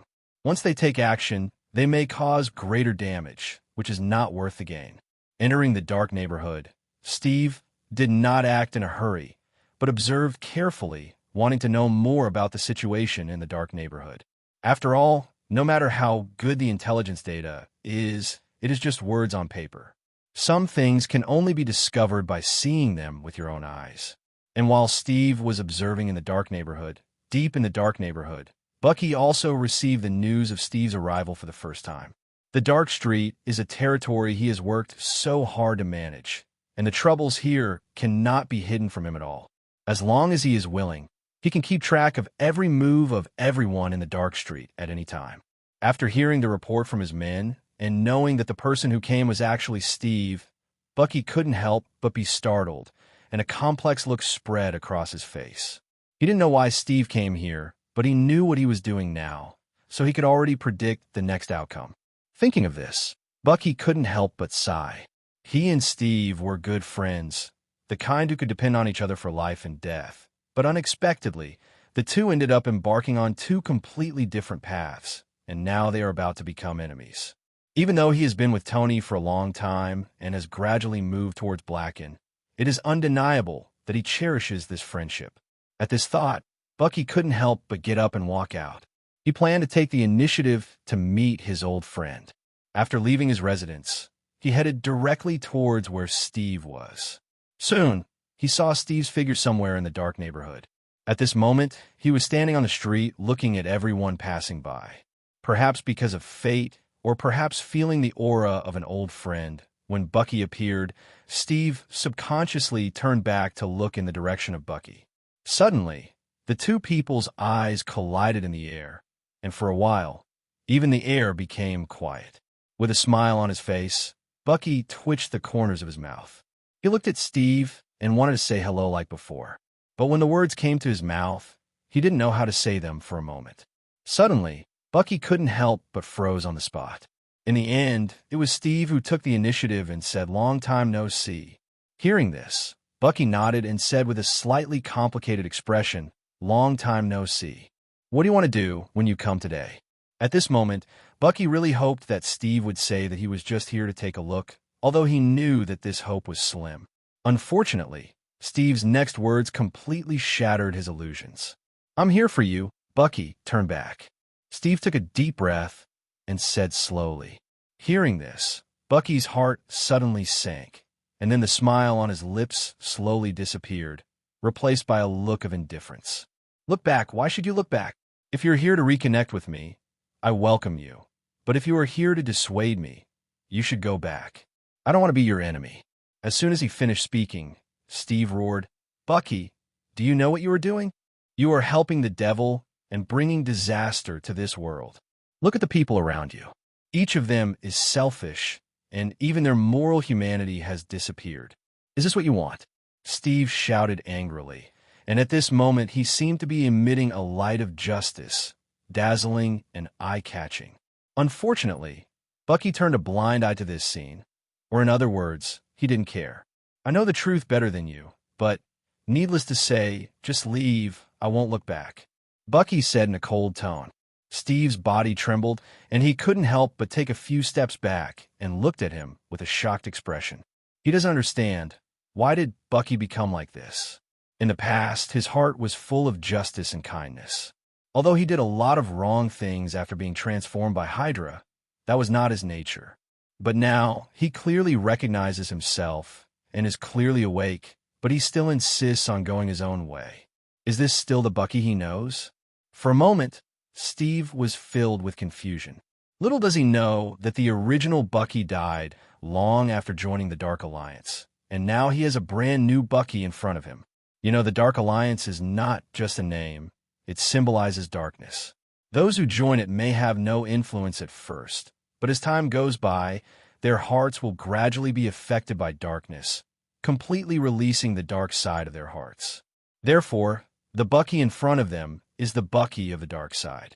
Once they take action, they may cause greater damage, which is not worth the gain. Entering the dark neighborhood, Steve did not act in a hurry, but observed carefully, wanting to know more about the situation in the dark neighborhood. After all, no matter how good the intelligence data is, it is just words on paper. Some things can only be discovered by seeing them with your own eyes. And while Steve was observing in the dark neighborhood, deep in the dark neighborhood, Bucky also received the news of Steve's arrival for the first time. The Dark Street is a territory he has worked so hard to manage, and the troubles here cannot be hidden from him at all. As long as he is willing, he can keep track of every move of everyone in the Dark Street at any time. After hearing the report from his men, and knowing that the person who came was actually Steve, Bucky couldn't help but be startled, and a complex look spread across his face. He didn't know why Steve came here, but he knew what he was doing now, so he could already predict the next outcome. Thinking of this, Bucky couldn't help but sigh. He and Steve were good friends, the kind who could depend on each other for life and death. But unexpectedly, The two ended up embarking on two completely different paths, and now they are about to become enemies. Even though he has been with Tony for a long time and has gradually moved towards Blacken, it is undeniable that he cherishes this friendship. At this thought, Bucky couldn't help but get up and walk out. He planned to take the initiative to meet his old friend. After leaving his residence, he headed directly towards where Steve was. Soon, he saw Steve's figure somewhere in the dark neighborhood. At this moment, he was standing on the street looking at everyone passing by. Perhaps because of fate, or perhaps feeling the aura of an old friend, when Bucky appeared, Steve subconsciously turned back to look in the direction of Bucky. Suddenly, the two people's eyes collided in the air, and for a while, even the air became quiet. With a smile on his face, Bucky twitched the corners of his mouth. He looked at Steve and wanted to say hello like before, but when the words came to his mouth, he didn't know how to say them for a moment. Suddenly, Bucky couldn't help but froze on the spot. In the end, it was Steve who took the initiative and said, "Long time no see." Hearing this, Bucky nodded and said with a slightly complicated expression, "Long time no see. What do you want to do when you come today?" At this moment, Bucky really hoped that Steve would say that he was just here to take a look, although he knew that this hope was slim. Unfortunately, Steve's next words completely shattered his illusions. "I'm here for you." Bucky turned back. Steve took a deep breath and said slowly. Hearing this, Bucky's heart suddenly sank, and then the smile on his lips slowly disappeared, replaced by a look of indifference. "Look back. Why should you look back? If you're here to reconnect with me, I welcome you. But if you are here to dissuade me, you should go back. I don't want to be your enemy." As soon as he finished speaking, Steve roared, "Bucky, do you know what you are doing? You are helping the devil and bringing disaster to this world. Look at the people around you. Each of them is selfish, and even their moral humanity has disappeared. Is this what you want?" Steve shouted angrily, and at this moment he seemed to be emitting a light of justice, dazzling and eye-catching. Unfortunately, Bucky turned a blind eye to this scene, or in other words, he didn't care. "I know the truth better than you, but, needless to say, just leave, I won't look back," Bucky said in a cold tone. Steve's body trembled, and he couldn't help but take a few steps back and looked at him with a shocked expression. He doesn't understand. Why did Bucky become like this? In the past, his heart was full of justice and kindness. Although he did a lot of wrong things after being transformed by Hydra, that was not his nature. But now, he clearly recognizes himself and is clearly awake, but he still insists on going his own way. Is this still the Bucky he knows? For a moment, Steve was filled with confusion. Little does he know that the original Bucky died long after joining the Dark Alliance, and now he has a brand new Bucky in front of him. You know, the Dark Alliance is not just a name, it symbolizes darkness. Those who join it may have no influence at first, but as time goes by, their hearts will gradually be affected by darkness, completely releasing the dark side of their hearts. Therefore, the Bucky in front of them is the Bucky of the dark side.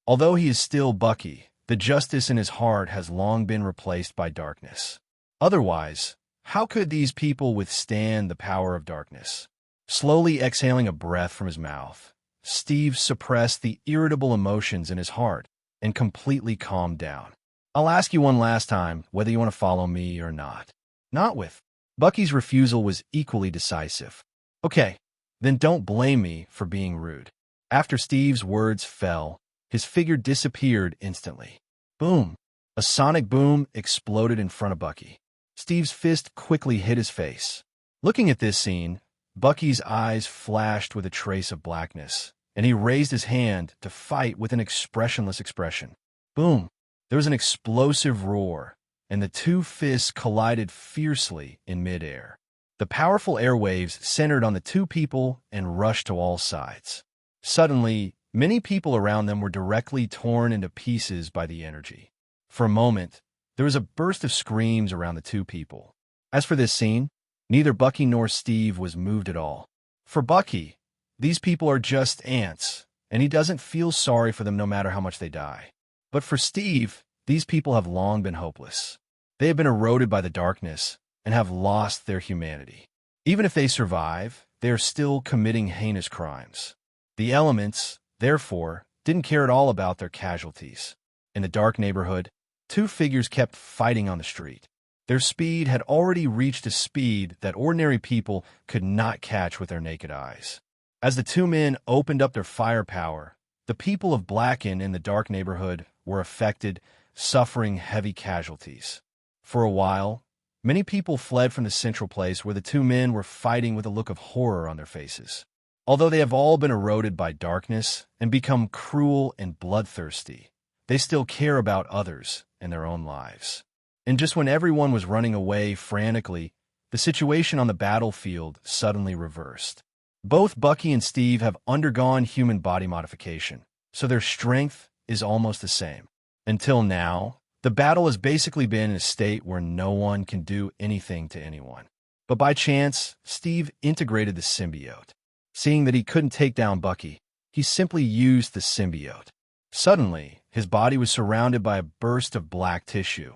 Although he is still Bucky, the justice in his heart has long been replaced by darkness. Otherwise, how could these people withstand the power of darkness? Slowly exhaling a breath from his mouth, Steve suppressed the irritable emotions in his heart and completely calmed down. "I'll ask you one last time whether you want to follow me or not." "Not with." Bucky's refusal was equally decisive. "Okay, then don't blame me for being rude." After Steve's words fell, his figure disappeared instantly. Boom! A sonic boom exploded in front of Bucky. Steve's fist quickly hit his face. Looking at this scene, Bucky's eyes flashed with a trace of blackness, and he raised his hand to fight with an expressionless expression. Boom! There was an explosive roar, and the two fists collided fiercely in midair. The powerful airwaves centered on the two people and rushed to all sides. Suddenly, many people around them were directly torn into pieces by the energy. For a moment, there was a burst of screams around the two people. As for this scene, neither Bucky nor Steve was moved at all. For Bucky, these people are just ants, and he doesn't feel sorry for them no matter how much they die. But for Steve, these people have long been hopeless. They have been eroded by the darkness and have lost their humanity. Even if they survive, they are still committing heinous crimes. The elements, therefore, didn't care at all about their casualties. In the dark neighborhood, two figures kept fighting on the street. Their speed had already reached a speed that ordinary people could not catch with their naked eyes. As the two men opened up their firepower, the people of Blacken in the dark neighborhood were affected, suffering heavy casualties. For a while, many people fled from the central place where the two men were fighting with a look of horror on their faces. Although they have all been eroded by darkness and become cruel and bloodthirsty, they still care about others and their own lives. And just when everyone was running away frantically, the situation on the battlefield suddenly reversed. Both Bucky and Steve have undergone human body modification, so their strength is almost the same. Until now, the battle has basically been in a state where no one can do anything to anyone. But by chance, Steve integrated the symbiote. Seeing that he couldn't take down Bucky, he simply used the symbiote. Suddenly, his body was surrounded by a burst of black tissue,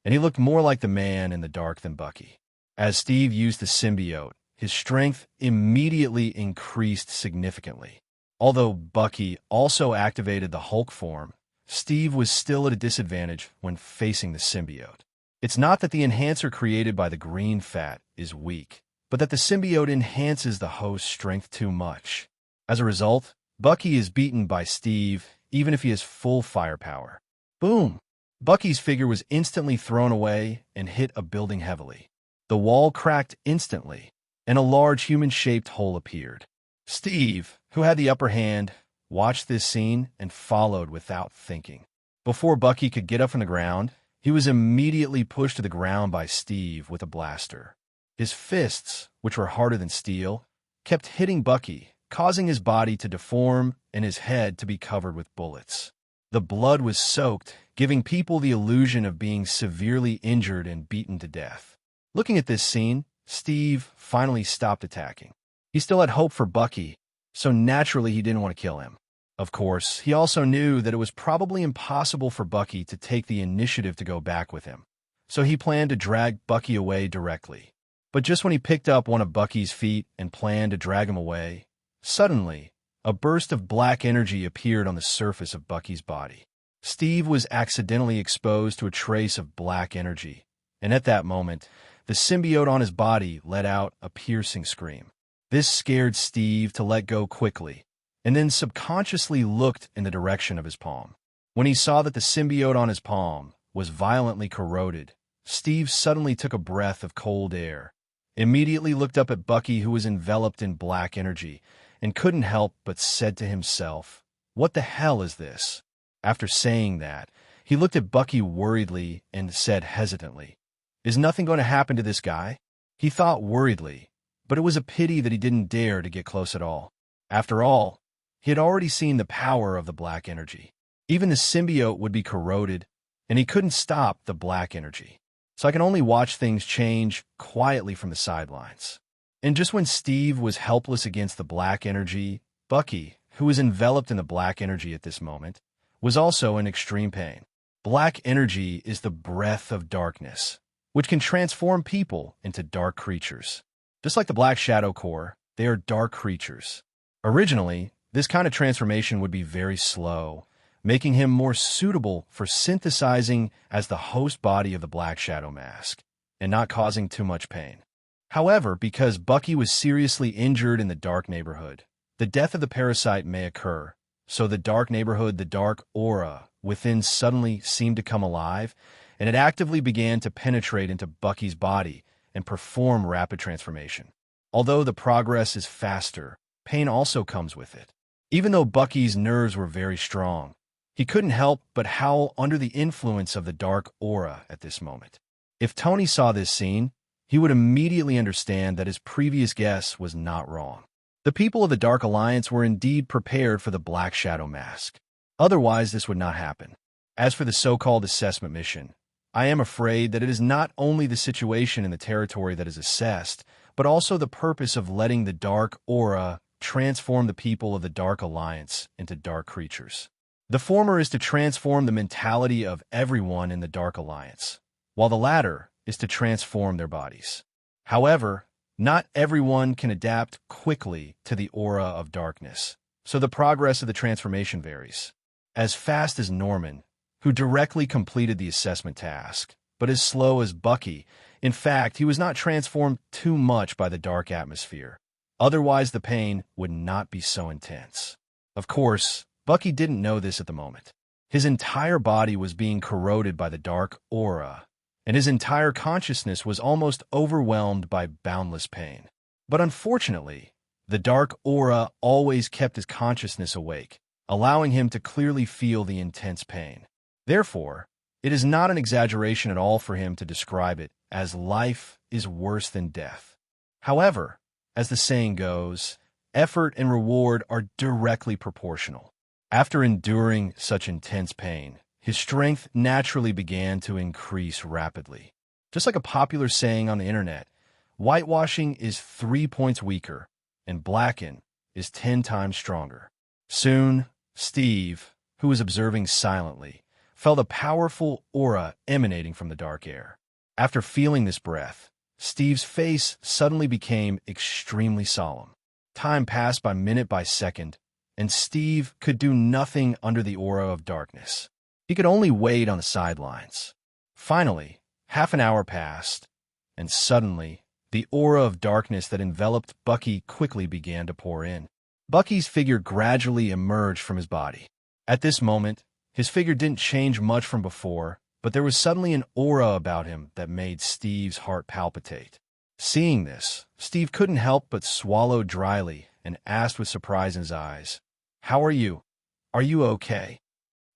and he looked more like the man in the dark than Bucky. As Steve used the symbiote, his strength immediately increased significantly. Although Bucky also activated the Hulk form, Steve was still at a disadvantage when facing the symbiote. It's not that the enhancer created by the green fat is weak, but that the symbiote enhances the host's strength too much. As a result, Bucky is beaten by Steve even if he has full firepower. Boom! Bucky's figure was instantly thrown away and hit a building heavily. The wall cracked instantly, and a large human-shaped hole appeared. Steve, who had the upper hand, watched this scene and followed without thinking. Before Bucky could get up from the ground, he was immediately pushed to the ground by Steve with a blaster. His fists, which were harder than steel, kept hitting Bucky, causing his body to deform and his head to be covered with bullets. The blood was soaked, giving people the illusion of being severely injured and beaten to death. Looking at this scene, Steve finally stopped attacking. He still had hope for Bucky, so naturally he didn't want to kill him. Of course, he also knew that it was probably impossible for Bucky to take the initiative to go back with him, so he planned to drag Bucky away directly. But just when he picked up one of Bucky's feet and planned to drag him away, suddenly, a burst of black energy appeared on the surface of Bucky's body. Steve was accidentally exposed to a trace of black energy, and at that moment, the symbiote on his body let out a piercing scream. This scared Steve to let go quickly, and then subconsciously looked in the direction of his palm. When he saw that the symbiote on his palm was violently corroded, Steve suddenly took a breath of cold air, immediately looked up at Bucky, who was enveloped in black energy, and couldn't help but said to himself, "What the hell is this?" After saying that, he looked at Bucky worriedly and said hesitantly, "Is nothing going to happen to this guy?" He thought worriedly, but it was a pity that he didn't dare to get close at all. After all, he had already seen the power of the black energy. Even the symbiote would be corroded, and he couldn't stop the black energy. So I can only watch things change quietly from the sidelines. And just when Steve was helpless against the black energy, Bucky, who was enveloped in the black energy at this moment, was also in extreme pain. Black energy is the breath of darkness, which can transform people into dark creatures. Just like the Black Shadow Core, they are dark creatures. Originally, this kind of transformation would be very slow, making him more suitable for synthesizing as the host body of the Black Shadow Mask, and not causing too much pain. However, because Bucky was seriously injured in the dark neighborhood, the death of the parasite may occur, so the dark neighborhood, the dark aura within suddenly seemed to come alive, and it actively began to penetrate into Bucky's body and perform rapid transformation. Although the progress is faster, pain also comes with it. Even though Bucky's nerves were very strong, he couldn't help but howl under the influence of the dark aura at this moment. If Tony saw this scene, he would immediately understand that his previous guess was not wrong. The people of the Dark Alliance were indeed prepared for the Black Shadow Mask. Otherwise, this would not happen. As for the so-called assessment mission, I am afraid that it is not only the situation in the territory that is assessed, but also the purpose of letting the dark aura transform the people of the Dark Alliance into dark creatures. The former is to transform the mentality of everyone in the Dark Alliance, while the latter is to transform their bodies. However, not everyone can adapt quickly to the aura of darkness, so the progress of the transformation varies. As fast as Norman, who directly completed the assessment task, but as slow as Bucky. In fact, he was not transformed too much by the dark atmosphere. Otherwise, the pain would not be so intense. Of course, Bucky didn't know this at the moment. His entire body was being corroded by the dark aura, and his entire consciousness was almost overwhelmed by boundless pain. But unfortunately, the dark aura always kept his consciousness awake, allowing him to clearly feel the intense pain. Therefore, it is not an exaggeration at all for him to describe it as life is worse than death. However, as the saying goes, effort and reward are directly proportional. After enduring such intense pain, his strength naturally began to increase rapidly. Just like a popular saying on the internet, whitewashing is 3 points weaker, and blacken is 10 times stronger. Soon, Steve, who was observing silently, felt a powerful aura emanating from the dark air. After feeling this breath, Steve's face suddenly became extremely solemn. Time passed by minute by second, and Steve could do nothing under the aura of darkness. He could only wait on the sidelines. Finally, half an hour passed, and suddenly, the aura of darkness that enveloped Bucky quickly began to pour in. Bucky's figure gradually emerged from his body. At this moment, his figure didn't change much from before, but there was suddenly an aura about him that made Steve's heart palpitate. Seeing this, Steve couldn't help but swallow dryly and asked with surprise in his eyes, "How are you? Are you okay?"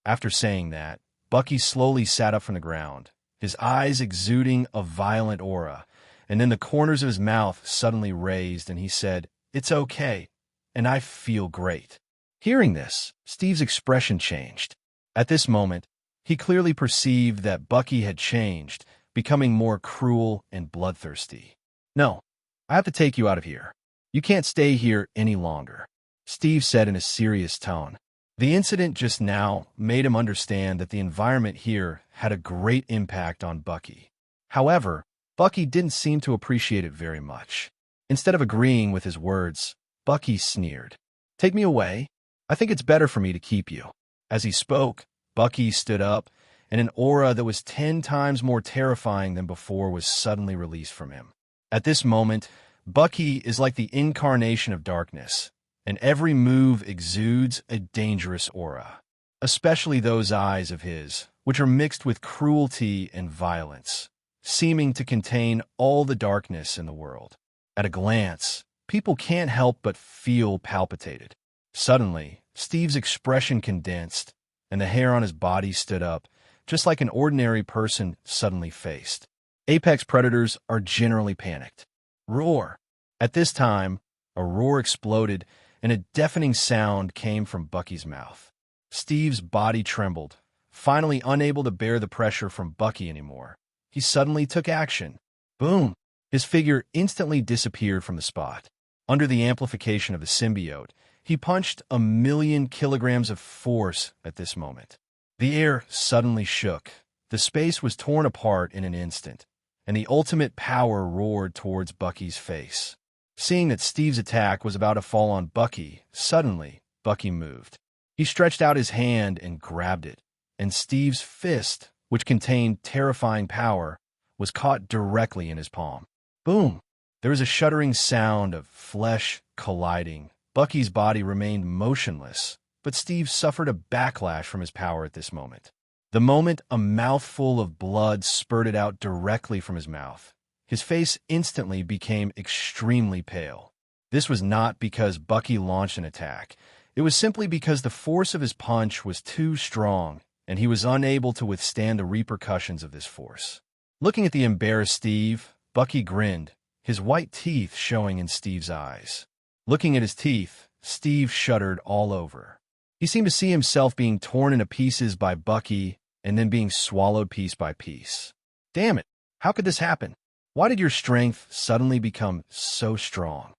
After saying that, Bucky slowly sat up from the ground, his eyes exuding a violent aura, and then the corners of his mouth suddenly raised, and he said, "It's okay, and I feel great." Hearing this, Steve's expression changed. At this moment, he clearly perceived that Bucky had changed, becoming more cruel and bloodthirsty. "No, I have to take you out of here. You can't stay here any longer," Steve said in a serious tone. The incident just now made him understand that the environment here had a great impact on Bucky. However, Bucky didn't seem to appreciate it very much. Instead of agreeing with his words, Bucky sneered. "Take me away. I think it's better for me to keep you." As he spoke, Bucky stood up, and an aura that was 10 times more terrifying than before was suddenly released from him. At this moment, Bucky is like the incarnation of darkness, and every move exudes a dangerous aura, especially those eyes of his, which are mixed with cruelty and violence, seeming to contain all the darkness in the world. At a glance, people can't help but feel palpitated. Suddenly, Steve's expression condensed, and the hair on his body stood up, just like an ordinary person suddenly faced. Apex predators are generally panicked. Roar! At this time, a roar exploded, and a deafening sound came from Bucky's mouth. Steve's body trembled, finally unable to bear the pressure from Bucky anymore. He suddenly took action. Boom! His figure instantly disappeared from the spot. Under the amplification of the symbiote, he punched 1,000,000 kilograms of force at this moment. The air suddenly shook. The space was torn apart in an instant, and the ultimate power roared towards Bucky's face. Seeing that Steve's attack was about to fall on Bucky, suddenly, Bucky moved. He stretched out his hand and grabbed it, and Steve's fist, which contained terrifying power, was caught directly in his palm. Boom! There was a shuddering sound of flesh colliding. Bucky's body remained motionless, but Steve suffered a backlash from his power at this moment. The moment a mouthful of blood spurted out directly from his mouth, his face instantly became extremely pale. This was not because Bucky launched an attack. It was simply because the force of his punch was too strong, and he was unable to withstand the repercussions of this force. Looking at the embarrassed Steve, Bucky grinned, his white teeth showing in Steve's eyes. Looking at his teeth, Steve shuddered all over. He seemed to see himself being torn into pieces by Bucky and then being swallowed piece by piece. Damn it, how could this happen? Why did your strength suddenly become so strong?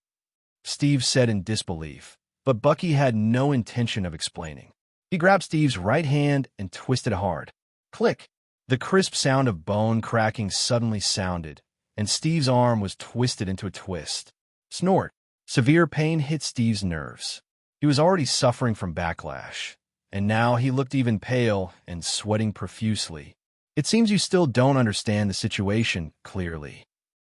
Steve said in disbelief, but Bucky had no intention of explaining. He grabbed Steve's right hand and twisted hard. Click! The crisp sound of bone cracking suddenly sounded, and Steve's arm was twisted into a twist. Snort! Severe pain hit Steve's nerves. He was already suffering from backlash, and now he looked even pale and sweating profusely. It seems you still don't understand the situation clearly.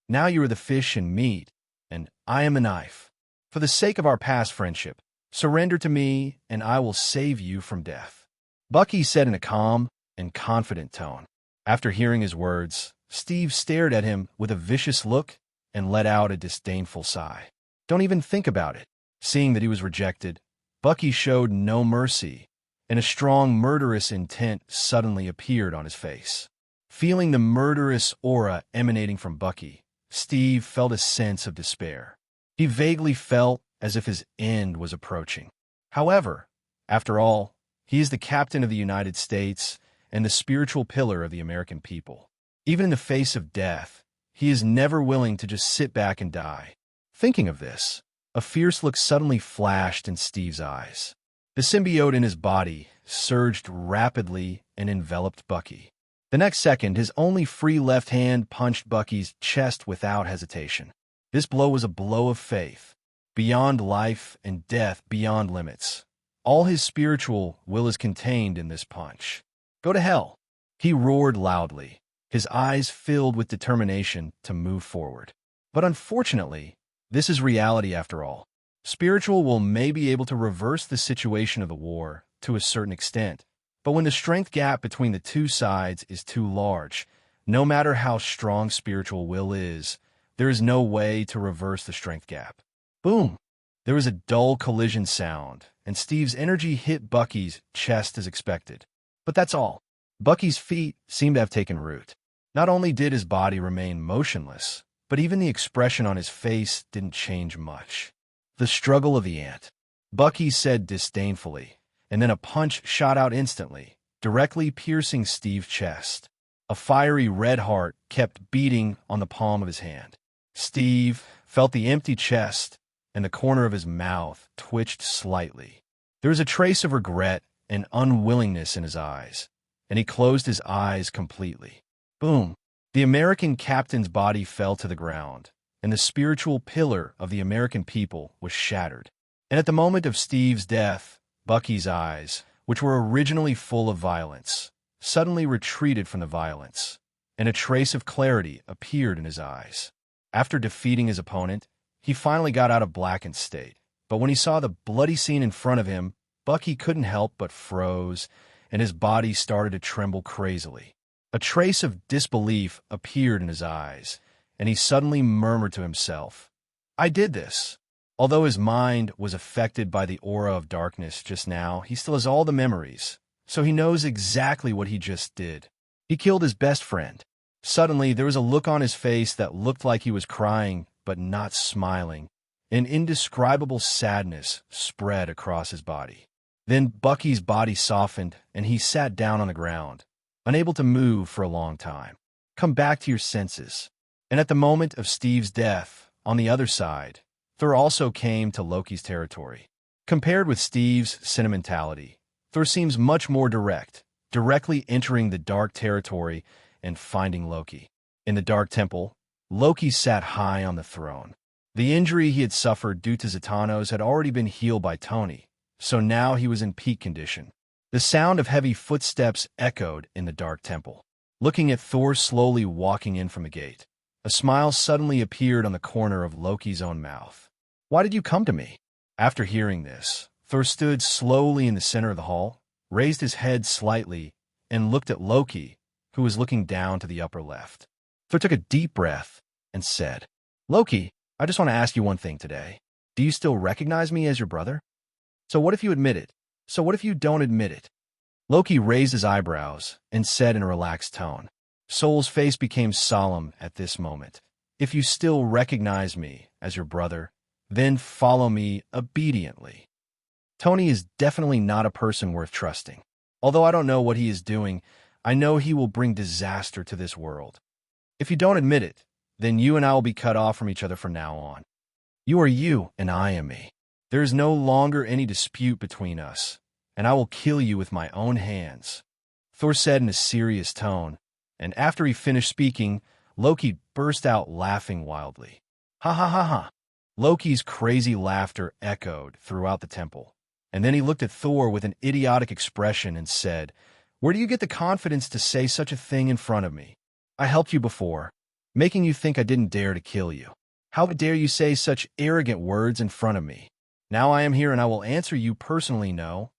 Now you are the fish and meat, and I am a knife. For the sake of our past friendship, surrender to me, and I will save you from death," Bucky said in a calm and confident tone. After hearing his words, Steve stared at him with a vicious look and let out a disdainful sigh. "Don't even think about it." Seeing that he was rejected, Bucky showed no mercy, and a strong murderous intent suddenly appeared on his face. Feeling the murderous aura emanating from Bucky, Steve felt a sense of despair. He vaguely felt as if his end was approaching. However, after all, he is the captain of the United States and the spiritual pillar of the American people. Even in the face of death, he is never willing to just sit back and die. Thinking of this, a fierce look suddenly flashed in Steve's eyes. The symbiote in his body surged rapidly and enveloped Bucky. The next second, his only free left hand punched Bucky's chest without hesitation. This blow was a blow of faith, beyond life and death, beyond limits. All his spiritual will is contained in this punch. "Go to hell," he roared loudly, his eyes filled with determination to move forward. But unfortunately, this is reality after all. Spiritual will may be able to reverse the situation of the war to a certain extent, but when the strength gap between the two sides is too large, no matter how strong spiritual will is, there is no way to reverse the strength gap. Boom! There was a dull collision sound, and Steve's energy hit Bucky's chest as expected. But that's all. Bucky's feet seemed to have taken root. Not only did his body remain motionless, but even the expression on his face didn't change much. "The struggle of the ant," Bucky said disdainfully, and then a punch shot out instantly, directly piercing Steve's chest. A fiery red heart kept beating on the palm of his hand. Steve felt the empty chest, and the corner of his mouth twitched slightly. There was a trace of regret and unwillingness in his eyes, and he closed his eyes completely. Boom! The American captain's body fell to the ground, and the spiritual pillar of the American people was shattered. And at the moment of Steve's death, Bucky's eyes, which were originally full of violence, suddenly retreated from the violence, and a trace of clarity appeared in his eyes. After defeating his opponent, he finally got out of blackened state. But when he saw the bloody scene in front of him, Bucky couldn't help but froze, and his body started to tremble crazily. A trace of disbelief appeared in his eyes, and he suddenly murmured to himself, "I did this." Although his mind was affected by the aura of darkness just now, he still has all the memories, so he knows exactly what he just did. He killed his best friend. Suddenly, there was a look on his face that looked like he was crying, but not smiling. An indescribable sadness spread across his body. Then Bucky's body softened, and he sat down on the ground, unable to move for a long time. "Come back to your senses." And at the moment of Steve's death, on the other side, Thor also came to Loki's territory. Compared with Steve's sentimentality, Thor seems much more direct, directly entering the dark territory and finding Loki. In the Dark Temple, Loki sat high on the throne. The injury he had suffered due to Zatannos had already been healed by Tony, so now he was in peak condition. The sound of heavy footsteps echoed in the Dark Temple. Looking at Thor slowly walking in from the gate, a smile suddenly appeared on the corner of Loki's own mouth. "Why did you come to me?" After hearing this, Thor stood slowly in the center of the hall, raised his head slightly, and looked at Loki, who was looking down to the upper left. Thor took a deep breath and said, "Loki, I just want to ask you one thing today. Do you still recognize me as your brother? So what if you admit it? So what if you don't admit it?" Loki raised his eyebrows and said in a relaxed tone. Sol's face became solemn at this moment. "If you still recognize me as your brother, then follow me obediently." Tony is definitely not a person worth trusting. Although I don't know what he is doing, I know he will bring disaster to this world. If you don't admit it, then you and I will be cut off from each other from now on. You are you, and I am me. There is no longer any dispute between us, and I will kill you with my own hands," Thor said in a serious tone, and after he finished speaking, Loki burst out laughing wildly. "Ha ha ha ha!" Loki's crazy laughter echoed throughout the temple, And then he looked at Thor with an idiotic expression and said, "Where do you get the confidence to say such a thing in front of me? I helped you before, making you think I didn't dare to kill you. How dare you say such arrogant words in front of me? Now I am here and I will answer you personally, no.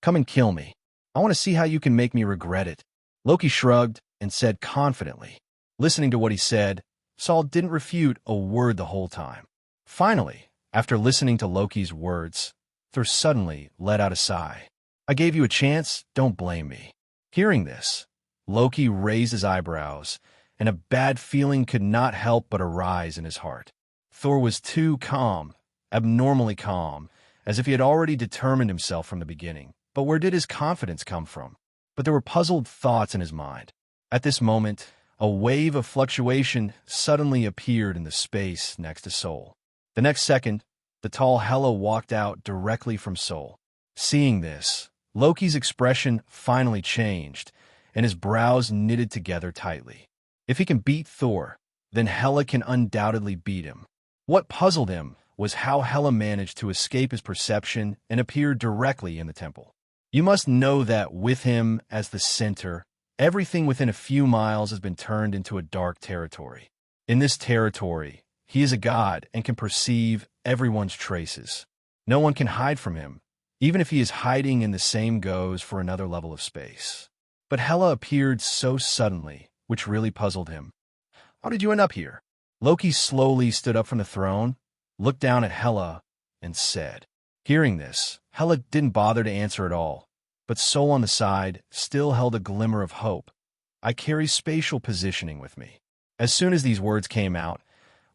Come and kill me. I want to see how you can make me regret it." Loki shrugged and said confidently. Listening to what he said, Saul didn't refute a word the whole time. Finally, after listening to Loki's words, Thor suddenly let out a sigh. "I gave you a chance, don't blame me." Hearing this, Loki raised his eyebrows, and a bad feeling could not help but arise in his heart. Thor was too calm, abnormally calm, as if he had already determined himself from the beginning. But where did his confidence come from? But there were puzzled thoughts in his mind. At this moment, a wave of fluctuation suddenly appeared in the space next to Sol. The next second, the tall Hela walked out directly from Sol. Seeing this, Loki's expression finally changed, and his brows knitted together tightly. If he can beat Thor, then Hela can undoubtedly beat him. What puzzled him was how Hela managed to escape his perception and appear directly in the temple. You must know that with him as the center, everything within a few miles has been turned into a dark territory. In this territory, he is a god and can perceive everyone's traces. No one can hide from him, even if he is hiding in the same goes for another level of space. But Hela appeared so suddenly, which really puzzled him. "How did you end up here?" Loki slowly stood up from the throne, looked down at Hela, and said. Hearing this, Hela didn't bother to answer at all, but Sol on the side still held a glimmer of hope. "I carry spatial positioning with me." As soon as these words came out,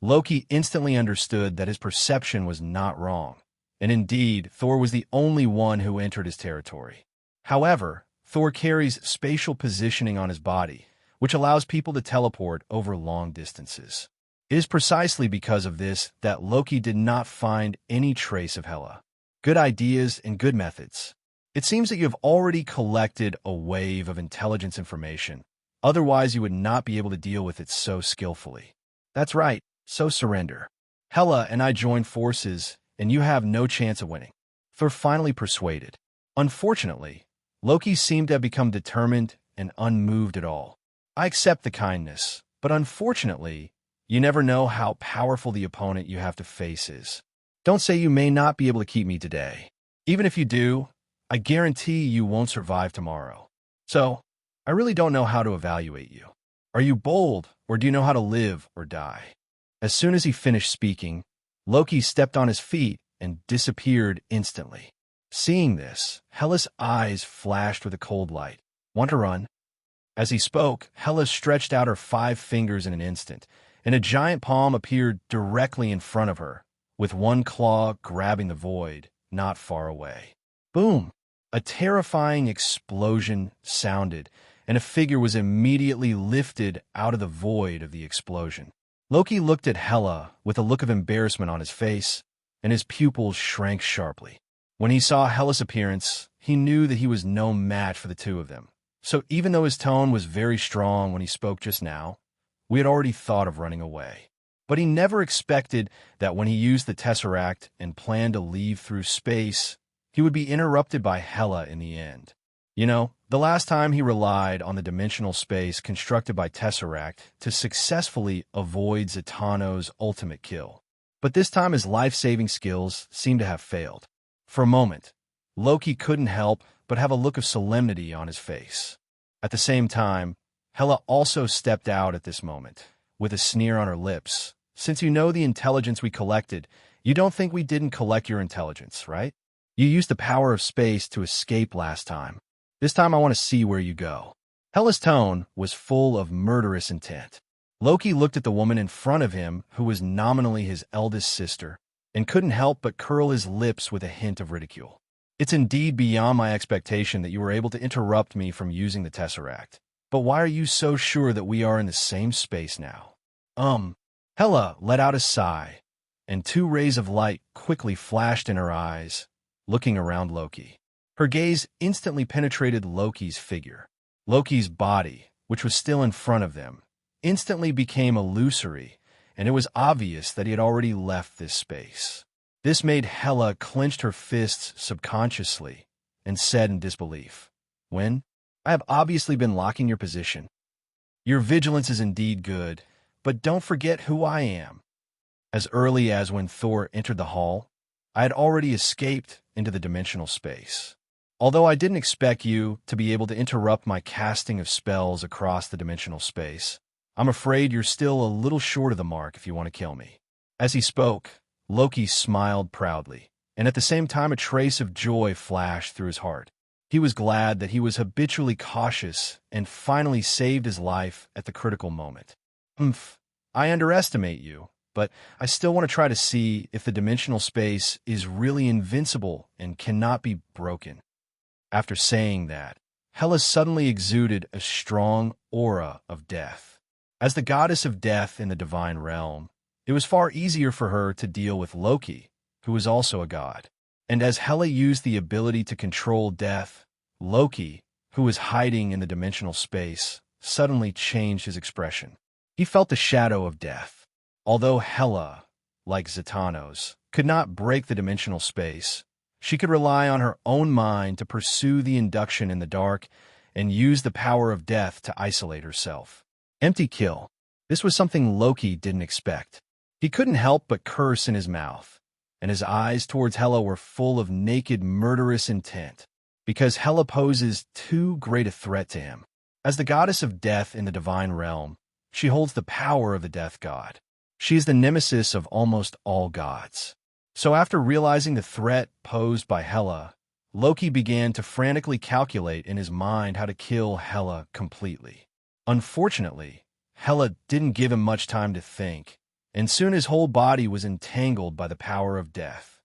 Loki instantly understood that his perception was not wrong, and indeed, Thor was the only one who entered his territory. However, Thor carries spatial positioning on his body, which allows people to teleport over long distances. It is precisely because of this that Loki did not find any trace of Hela. Good ideas and good methods. It seems that you have already collected a wave of intelligence information. Otherwise, you would not be able to deal with it so skillfully. That's right, so surrender. Hela and I join forces, and you have no chance of winning. Thor finally persuaded. Unfortunately, Loki seemed to have become determined and unmoved at all. "I accept the kindness, but unfortunately, you never know how powerful the opponent you have to face is. Don't say you may not be able to keep me today. Even if you do, I guarantee you won't survive tomorrow. So, I really don't know how to evaluate you. Are you bold, or do you know how to live or die?" As soon as he finished speaking, Loki stepped on his feet and disappeared instantly. Seeing this, Hela's eyes flashed with a cold light. "Want to run?" As he spoke, Hela stretched out her 5 fingers in an instant, and a giant palm appeared directly in front of her, with one claw grabbing the void not far away. Boom! A terrifying explosion sounded, and a figure was immediately lifted out of the void of the explosion. Loki looked at Hela with a look of embarrassment on his face, and his pupils shrank sharply. When he saw Hela's appearance, he knew that he was no match for the two of them. So even though his tone was very strong when he spoke just now, we had already thought of running away. But he never expected that when he used the Tesseract and planned to leave through space, he would be interrupted by Hela in the end. You know, the last time he relied on the dimensional space constructed by Tesseract to successfully avoid Zatanno's ultimate kill. But this time his life-saving skills seemed to have failed. For a moment, Loki couldn't help but have a look of solemnity on his face. At the same time, Hela also stepped out at this moment, with a sneer on her lips. "Since you know the intelligence we collected, you don't think we didn't collect your intelligence, right? You used the power of space to escape last time. This time I want to see where you go." Hela's tone was full of murderous intent. Loki looked at the woman in front of him, who was nominally his eldest sister, and couldn't help but curl his lips with a hint of ridicule. "It's indeed beyond my expectation that you were able to interrupt me from using the Tesseract. But why are you so sure that we are in the same space now?" Hela let out a sigh, and 2 rays of light quickly flashed in her eyes, looking around Loki. Her gaze instantly penetrated Loki's figure. Loki's body, which was still in front of them, instantly became illusory, and it was obvious that he had already left this space. This made Hela clench her fists subconsciously and said in disbelief, "When? I have obviously been locking your position. Your vigilance is indeed good, but don't forget who I am." As early as when Thor entered the hall, I had already escaped into the dimensional space. Although I didn't expect you to be able to interrupt my casting of spells across the dimensional space, I'm afraid you're still a little short of the mark if you want to kill me. As he spoke, Loki smiled proudly, and at the same time a trace of joy flashed through his heart. He was glad that he was habitually cautious and finally saved his life at the critical moment. I underestimate you, but I still want to try to see if the dimensional space is really invincible and cannot be broken. After saying that, Hela suddenly exuded a strong aura of death. As the goddess of death in the divine realm, it was far easier for her to deal with Loki, who was also a god. And as Hela used the ability to control death, Loki, who was hiding in the dimensional space, suddenly changed his expression. He felt the shadow of death. Although Hela, like Zatanos, could not break the dimensional space, she could rely on her own mind to pursue the induction in the dark and use the power of death to isolate herself. Empty kill. This was something Loki didn't expect. He couldn't help but curse in his mouth, and his eyes towards Hela were full of naked, murderous intent, because Hela poses too great a threat to him. As the goddess of death in the divine realm, she holds the power of the death god. She is the nemesis of almost all gods. So after realizing the threat posed by Hela, Loki began to frantically calculate in his mind how to kill Hela completely. Unfortunately, Hela didn't give him much time to think, and soon his whole body was entangled by the power of death.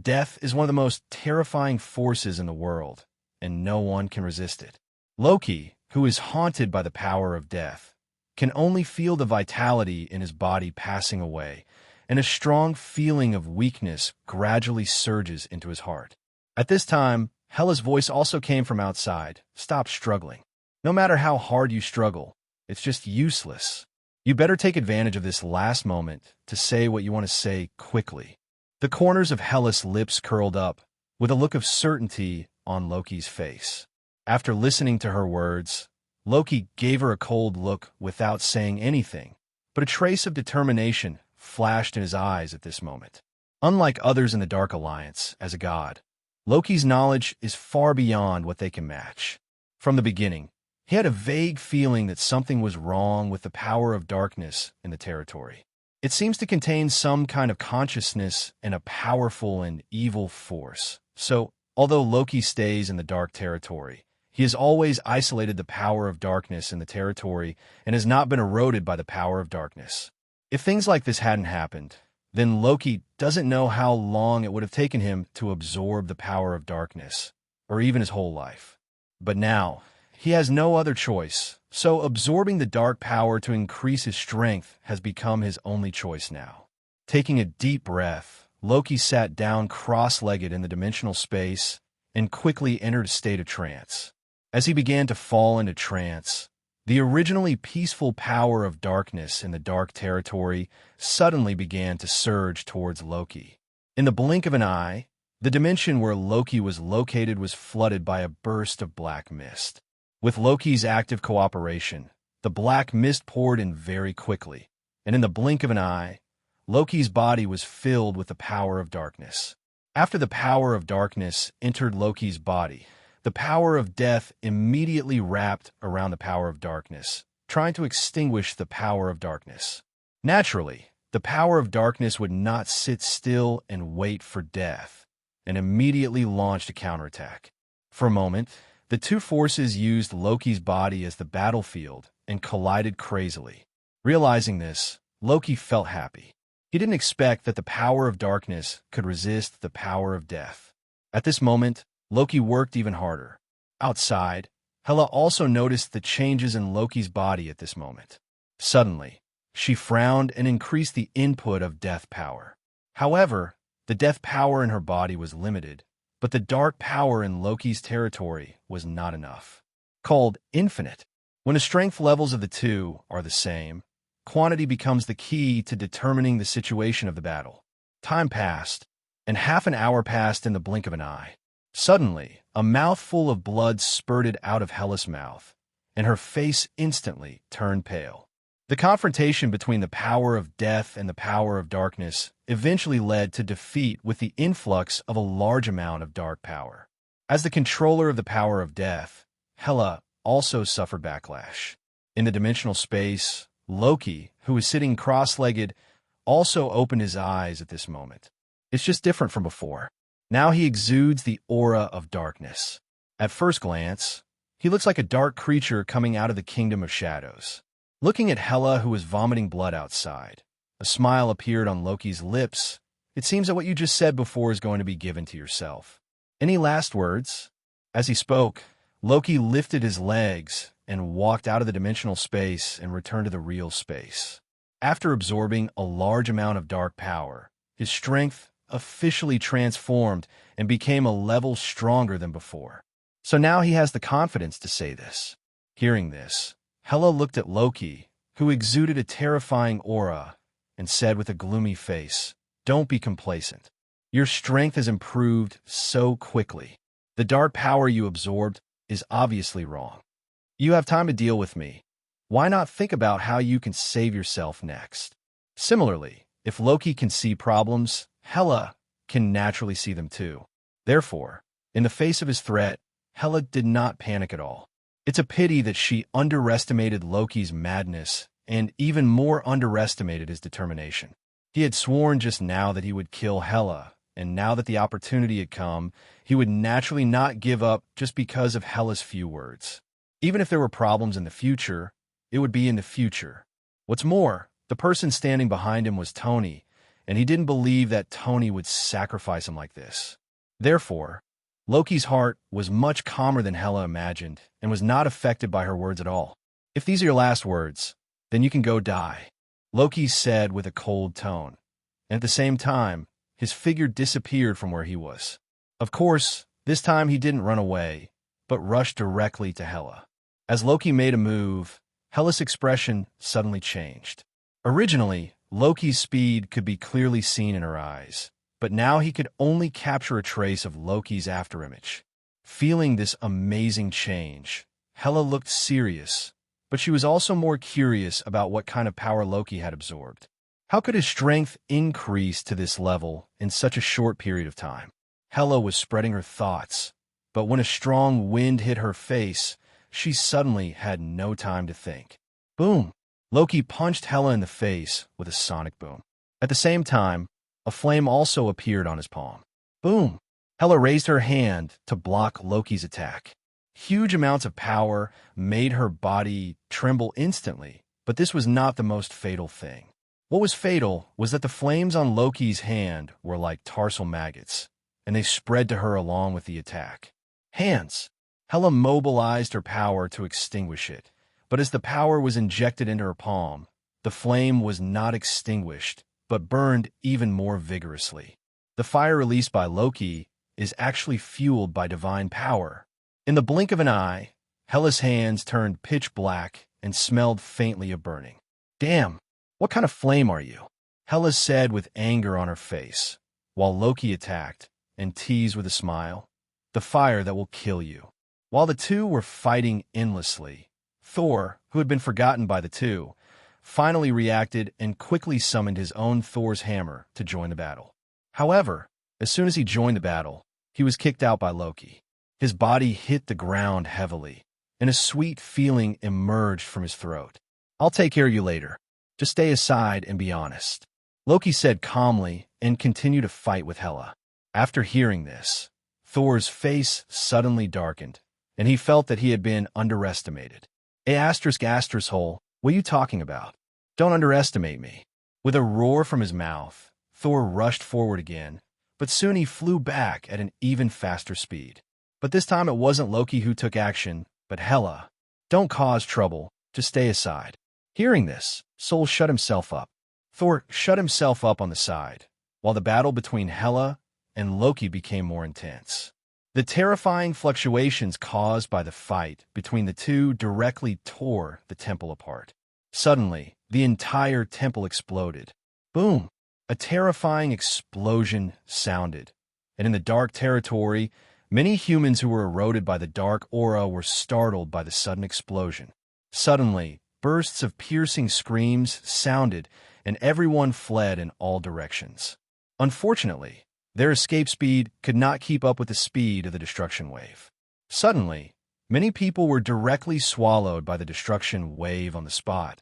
Death is one of the most terrifying forces in the world, and no one can resist it. Loki, who is haunted by the power of death, can only feel the vitality in his body passing away, and a strong feeling of weakness gradually surges into his heart. At this time, Hela's voice also came from outside. "Stop struggling. No matter how hard you struggle, it's just useless. You better take advantage of this last moment to say what you want to say quickly." The corners of Hela's lips curled up, with a look of certainty on Loki's face. After listening to her words, Loki gave her a cold look without saying anything, but a trace of determination flashed in his eyes at this moment. Unlike others in the Dark Alliance, as a god, Loki's knowledge is far beyond what they can match. From the beginning, he had a vague feeling that something was wrong with the power of darkness in the territory. It seems to contain some kind of consciousness and a powerful and evil force. So, although Loki stays in the dark territory, he has always isolated the power of darkness in the territory and has not been eroded by the power of darkness. If things like this hadn't happened, then Loki doesn't know how long it would have taken him to absorb the power of darkness, or even his whole life. But now, he has no other choice, so absorbing the dark power to increase his strength has become his only choice now. Taking a deep breath, Loki sat down cross-legged in the dimensional space and quickly entered a state of trance. As he began to fall into trance, the originally peaceful power of darkness in the dark territory suddenly began to surge towards Loki. In the blink of an eye, the dimension where Loki was located was flooded by a burst of black mist. With Loki's active cooperation, the black mist poured in very quickly, and in the blink of an eye, Loki's body was filled with the power of darkness. After the power of darkness entered Loki's body, the power of death immediately wrapped around the power of darkness, trying to extinguish the power of darkness. Naturally, the power of darkness would not sit still and wait for death, and immediately launched a counterattack. For a moment, the two forces used Loki's body as the battlefield and collided crazily. Realizing this, Loki felt happy. He didn't expect that the power of darkness could resist the power of death. At this moment, Loki worked even harder. Outside, Hela also noticed the changes in Loki's body at this moment. Suddenly, she frowned and increased the input of death power. However, the death power in her body was limited, but the dark power in Loki's territory was not enough. Called infinite. When the strength levels of the two are the same, quantity becomes the key to determining the situation of the battle. Time passed, and half an hour passed in the blink of an eye. Suddenly, a mouthful of blood spurted out of Hela's mouth, and her face instantly turned pale. The confrontation between the power of death and the power of darkness eventually led to defeat with the influx of a large amount of dark power. As the controller of the power of death, Hela also suffered backlash. In the dimensional space, Loki, who was sitting cross-legged, also opened his eyes at this moment. It's just different from before. Now he exudes the aura of darkness. At first glance, he looks like a dark creature coming out of the kingdom of shadows. Looking at Hela, who was vomiting blood outside, a smile appeared on Loki's lips. It seems that what you just said before is going to be given to yourself. Any last words? As he spoke, Loki lifted his legs and walked out of the dimensional space and returned to the real space. After absorbing a large amount of dark power, his strength officially transformed and became a level stronger than before. So now he has the confidence to say this. Hearing this, Hela looked at Loki, who exuded a terrifying aura, and said with a gloomy face, "Don't be complacent. Your strength has improved so quickly. The dark power you absorbed is obviously wrong. You have time to deal with me. Why not think about how you can save yourself next?" Similarly, if Loki can see problems, Hela can naturally see them too. Therefore, in the face of his threat, Hela did not panic at all. It's a pity that she underestimated Loki's madness and even more underestimated his determination. He had sworn just now that he would kill Hela, and now that the opportunity had come, he would naturally not give up just because of Hela's few words. Even if there were problems in the future, it would be in the future. What's more, the person standing behind him was Tony, and he didn't believe that Tony would sacrifice him like this. Therefore, Loki's heart was much calmer than Hela imagined and was not affected by her words at all. "If these are your last words, then you can go die," Loki said with a cold tone, and at the same time, his figure disappeared from where he was. Of course, this time he didn't run away, but rushed directly to Hela. As Loki made a move, Hela's expression suddenly changed. Originally, Loki's speed could be clearly seen in her eyes, but now he could only capture a trace of Loki's afterimage. Feeling this amazing change, Hela looked serious, but she was also more curious about what kind of power Loki had absorbed. How could his strength increase to this level in such a short period of time? Hela was spreading her thoughts, but when a strong wind hit her face, she suddenly had no time to think. Boom! Loki punched Hela in the face with a sonic boom. At the same time, a flame also appeared on his palm. Boom! Hela raised her hand to block Loki's attack. Huge amounts of power made her body tremble instantly, but this was not the most fatal thing. What was fatal was that the flames on Loki's hand were like tarsal maggots, and they spread to her along with the attack. Hands! Hela mobilized her power to extinguish it, but as the power was injected into her palm, the flame was not extinguished, but burned even more vigorously. The fire released by Loki is actually fueled by divine power. In the blink of an eye, Hela's hands turned pitch black and smelled faintly of burning. "Damn, what kind of flame are you?" Hela said with anger on her face, while Loki attacked and teased with a smile, "The fire that will kill you." While the two were fighting endlessly, Thor, who had been forgotten by the two, finally reacted and quickly summoned his own Thor's hammer to join the battle. However, as soon as he joined the battle, he was kicked out by Loki. His body hit the ground heavily, and a sweet feeling emerged from his throat. "I'll take care of you later. Just stay aside and be honest," Loki said calmly and continued to fight with Hela. After hearing this, Thor's face suddenly darkened, and he felt that he had been underestimated. Hole, what are you talking about? Don't underestimate me." With a roar from his mouth, Thor rushed forward again, but soon he flew back at an even faster speed. But this time it wasn't Loki who took action, but Hela. "Don't cause trouble, just stay aside." Hearing this, Sol shut himself up. Thor shut himself up on the side, while the battle between Hela and Loki became more intense. The terrifying fluctuations caused by the fight between the two directly tore the temple apart. Suddenly, the entire temple exploded. Boom! a terrifying explosion sounded, and in the dark territory, many humans who were eroded by the dark aura were startled by the sudden explosion. Suddenly, bursts of piercing screams sounded, and everyone fled in all directions. Unfortunately, their escape speed could not keep up with the speed of the destruction wave. Suddenly, many people were directly swallowed by the destruction wave on the spot,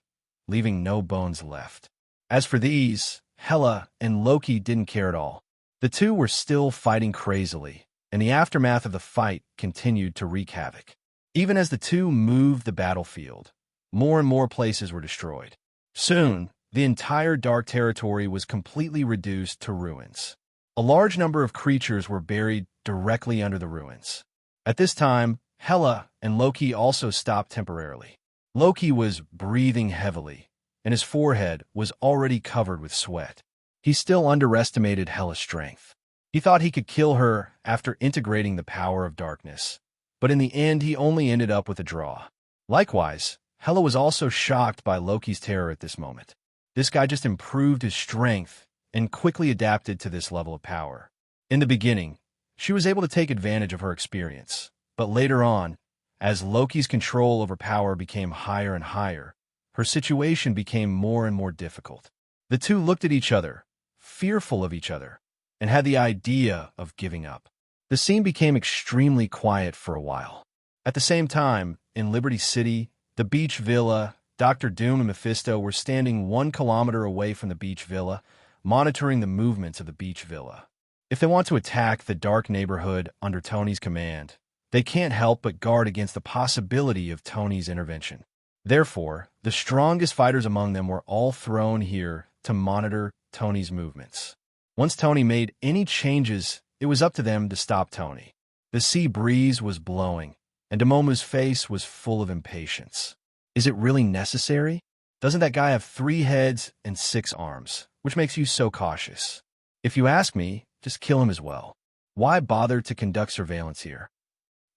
leaving no bones left. As for these, Hela and Loki didn't care at all. The two were still fighting crazily, and the aftermath of the fight continued to wreak havoc. Even as the two moved the battlefield, more and more places were destroyed. Soon, the entire dark territory was completely reduced to ruins. A large number of creatures were buried directly under the ruins. At this time, Hela and Loki also stopped temporarily. Loki was breathing heavily, and his forehead was already covered with sweat. He still underestimated Hela's strength. He thought he could kill her after integrating the power of darkness, but in the end he only ended up with a draw. Likewise, Hela was also shocked by Loki's terror at this moment. This guy just improved his strength and quickly adapted to this level of power. In the beginning, she was able to take advantage of her experience, but later on, as Loki's control over power became higher and higher, her situation became more and more difficult. The two looked at each other, fearful of each other, and had the idea of giving up. The scene became extremely quiet for a while. At the same time, in Liberty City, the beach villa, Dr. Doom and Mephisto were standing 1 kilometer away from the beach villa, monitoring the movements of the beach villa. If they want to attack the dark neighborhood under Tony's command, they can't help but guard against the possibility of Tony's intervention. Therefore, the strongest fighters among them were all thrown here to monitor Tony's movements. Once Tony made any changes, it was up to them to stop Tony. The sea breeze was blowing, and Domomu's face was full of impatience. Is it really necessary? Doesn't that guy have 3 heads and 6 arms, which makes you so cautious? If you ask me, just kill him as well. Why bother to conduct surveillance here?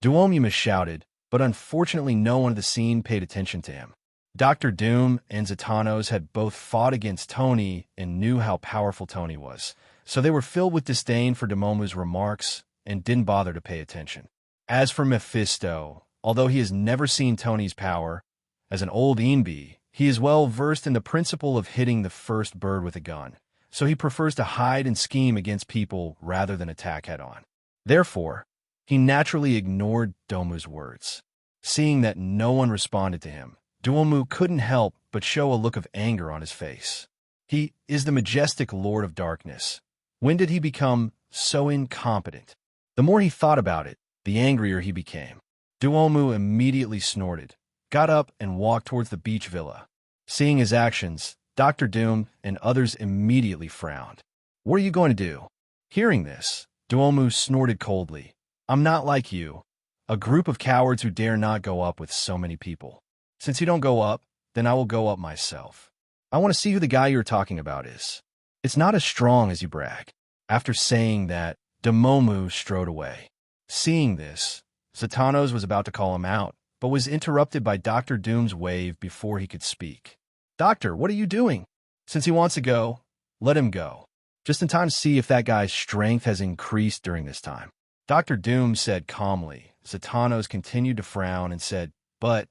Duomu shouted, but unfortunately no one in the scene paid attention to him. Dr. Doom and Zatannos had both fought against Tony and knew how powerful Tony was, so they were filled with disdain for Domomu's remarks and didn't bother to pay attention. As for Mephisto, although he has never seen Tony's power, as an old Enby, he is well versed in the principle of hitting the first bird with a gun, so he prefers to hide and scheme against people rather than attack head-on. Therefore, he naturally ignored Domu's words. Seeing that no one responded to him, Duomu couldn't help but show a look of anger on his face. He is the majestic Lord of Darkness. When did he become so incompetent? The more he thought about it, the angrier he became. Duomu immediately snorted, got up and walked towards the beach villa. Seeing his actions, Dr. Doom and others immediately frowned. What are you going to do? Hearing this, Duomu snorted coldly. I'm not like you, a group of cowards who dare not go up with so many people. Since you don't go up, then I will go up myself. I want to see who the guy you're talking about is. It's not as strong as you brag. After saying that, Domomu strode away. Seeing this, Zatannos was about to call him out, but was interrupted by Dr. Doom's wave before he could speak. Doctor, what are you doing? Since he wants to go, let him go. Just in time to see if that guy's strength has increased during this time. Dr. Doom said calmly. Zatannos continued to frown and said, but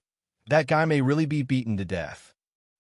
that guy may really be beaten to death.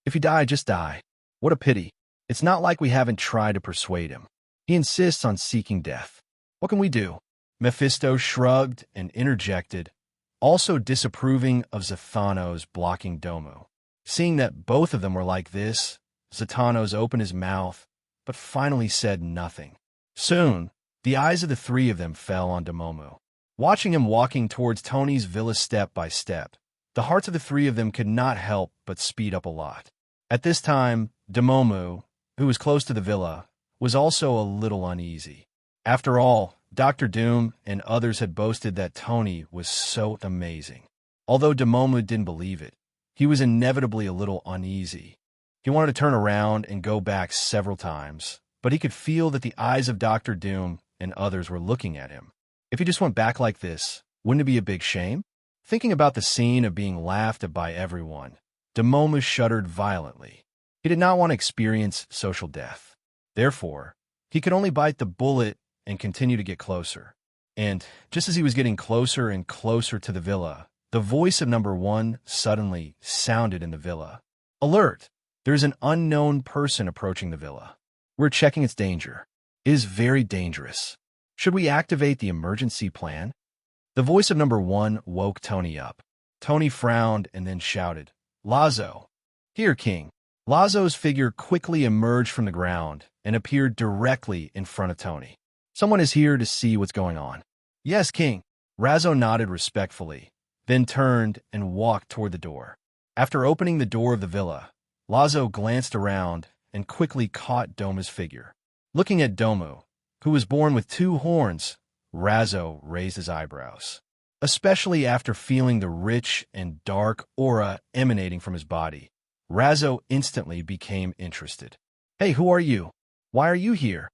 If you die, just die. What a pity. It's not like we haven't tried to persuade him. He insists on seeking death. What can we do? Mephisto shrugged and interjected, also disapproving of Zatannos blocking Domu. Seeing that both of them were like this, Zatannos opened his mouth, but finally said nothing. Soon, the eyes of the 3 of them fell on Domomu. Watching him walking towards Tony's villa step by step, the hearts of the 3 of them could not help but speed up a lot. At this time, Domomu, who was close to the villa, was also a little uneasy. After all, Dr. Doom and others had boasted that Tony was so amazing. Although Domomu didn't believe it, he was inevitably a little uneasy. He wanted to turn around and go back several times, but he could feel that the eyes of Dr. Doom and others were looking at him. If he just went back like this, wouldn't it be a big shame? Thinking about the scene of being laughed at by everyone, Domomu shuddered violently. He did not want to experience social death. Therefore, he could only bite the bullet and continue to get closer. And just as he was getting closer and closer to the villa, the voice of number 1 suddenly sounded in the villa. Alert! There's an unknown person approaching the villa. We're checking its danger. It is very dangerous. Should we activate the emergency plan? The voice of number 1 woke Tony up. Tony frowned and then shouted, Lazo! Here, King. Lazo's figure quickly emerged from the ground and appeared directly in front of Tony. Someone is here to see what's going on. Yes, King. Razzo nodded respectfully, then turned and walked toward the door. After opening the door of the villa, Lazo glanced around and quickly caught Doma's figure. Looking at Domu, who was born with 2 horns, Razzo raised his eyebrows, especially after feeling the rich and dark aura emanating from his body. Razzo instantly became interested. Hey, who are you? Why are you here?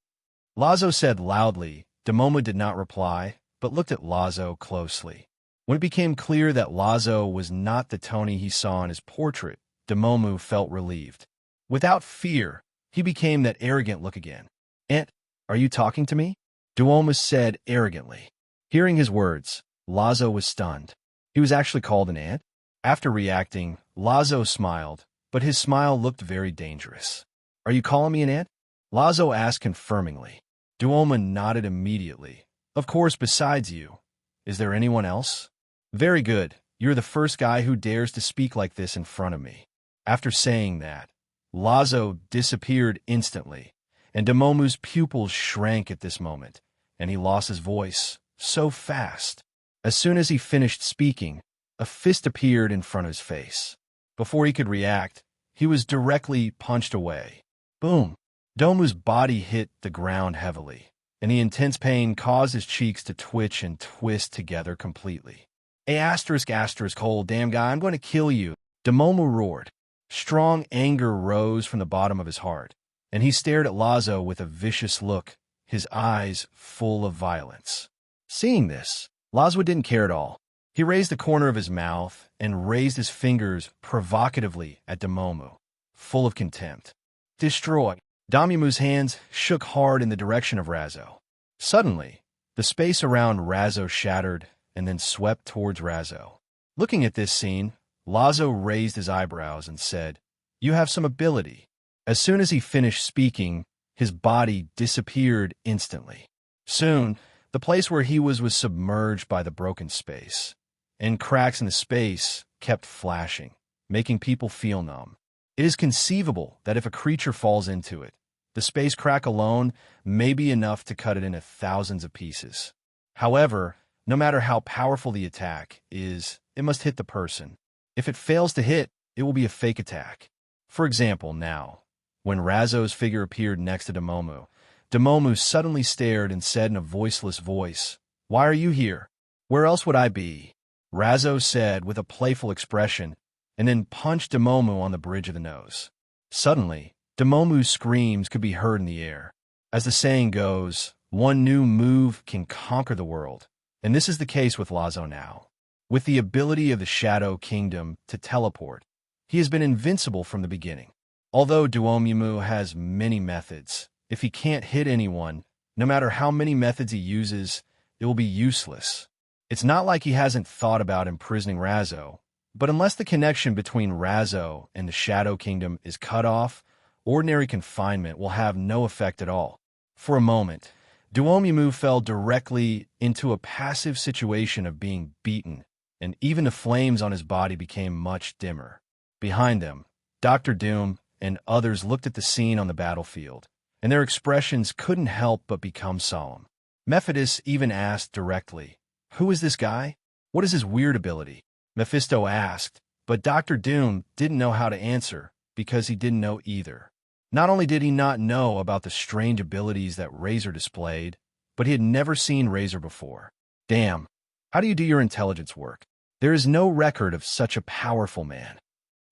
Lazo said loudly. Domu did not reply, but looked at Lazo closely. When it became clear that Lazo was not the Tony he saw in his portrait, Domu felt relieved. Without fear, he became that arrogant look again. Aunt, are you talking to me? Domu said arrogantly. Hearing his words, Lazo was stunned. He was actually called an ant? After reacting, Lazo smiled, but his smile looked very dangerous. Are you calling me an ant? Lazo asked confirmingly. Domu nodded immediately. Of course, besides you. Is there anyone else? Very good. You're the first guy who dares to speak like this in front of me. After saying that, Lazo disappeared instantly, and Domu's pupils shrank at this moment, and he lost his voice so fast. As soon as he finished speaking, a fist appeared in front of his face. Before he could react, he was directly punched away. Boom! Domu's body hit the ground heavily, and the intense pain caused his cheeks to twitch and twist together completely. Whole damn guy, I'm going to kill you, Domu roared. Strong anger rose from the bottom of his heart, and he stared at Lazo with a vicious look, his eyes full of violence. Seeing this, Lazo didn't care at all. He raised the corner of his mouth and raised his fingers provocatively at Domu, full of contempt. Destroy! Domu's hands shook hard in the direction of Razzo. Suddenly, the space around Razzo shattered and then swept towards Razzo. Looking at this scene, Lazo raised his eyebrows and said, You have some ability. As soon as he finished speaking, his body disappeared instantly. Soon, the place where he was submerged by the broken space, and cracks in the space kept flashing, making people feel numb. It is conceivable that if a creature falls into it, the space crack alone may be enough to cut it into thousands of pieces. However, no matter how powerful the attack is, it must hit the person. If it fails to hit, it will be a fake attack. For example, now, when Razzo's figure appeared next to Domu suddenly stared and said in a voiceless voice, Why are you here? Where else would I be? Razzo said with a playful expression, and then punched Domu on the bridge of the nose. Suddenly, Domu's screams could be heard in the air. As the saying goes, one new move can conquer the world, and this is the case with Lazo now. With the ability of the Shadow Kingdom to teleport, he has been invincible from the beginning. Although Domu has many methods, if he can't hit anyone, no matter how many methods he uses, it will be useless. It's not like he hasn't thought about imprisoning Razzo, but unless the connection between Razzo and the Shadow Kingdom is cut off, ordinary confinement will have no effect at all. For a moment, Domu fell directly into a passive situation of being beaten, and even the flames on his body became much dimmer. Behind them, Dr. Doom and others looked at the scene on the battlefield, and their expressions couldn't help but become solemn. Mephisto even asked directly, Who is this guy? What is his weird ability? Mephisto asked, but Dr. Doom didn't know how to answer because he didn't know either. Not only did he not know about the strange abilities that Razor displayed, but he had never seen Razor before. Damn, how do you do your intelligence work? There is no record of such a powerful man.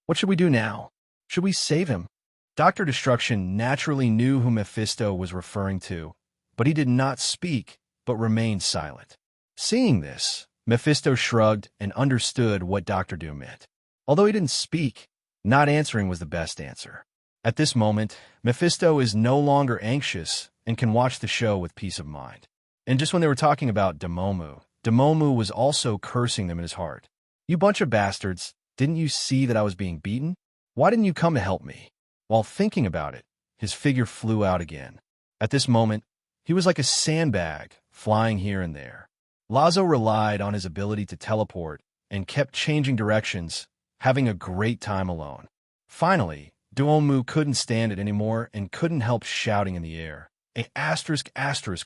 What should we do now? Should we save him? Dr. Destruction naturally knew who Mephisto was referring to, but he did not speak, but remained silent. Seeing this, Mephisto shrugged and understood what Dr. Doom meant. Although he didn't speak, not answering was the best answer. At this moment, Mephisto is no longer anxious and can watch the show with peace of mind. And just when they were talking about Demomu was also cursing them in his heart. "You bunch of bastards, didn't you see that I was being beaten? Why didn't you come to help me?" While thinking about it, his figure flew out again. At this moment, he was like a sandbag, flying here and there. Lazo relied on his ability to teleport and kept changing directions, having a great time alone. Finally, Duomu couldn't stand it anymore and couldn't help shouting in the air, "A asterisk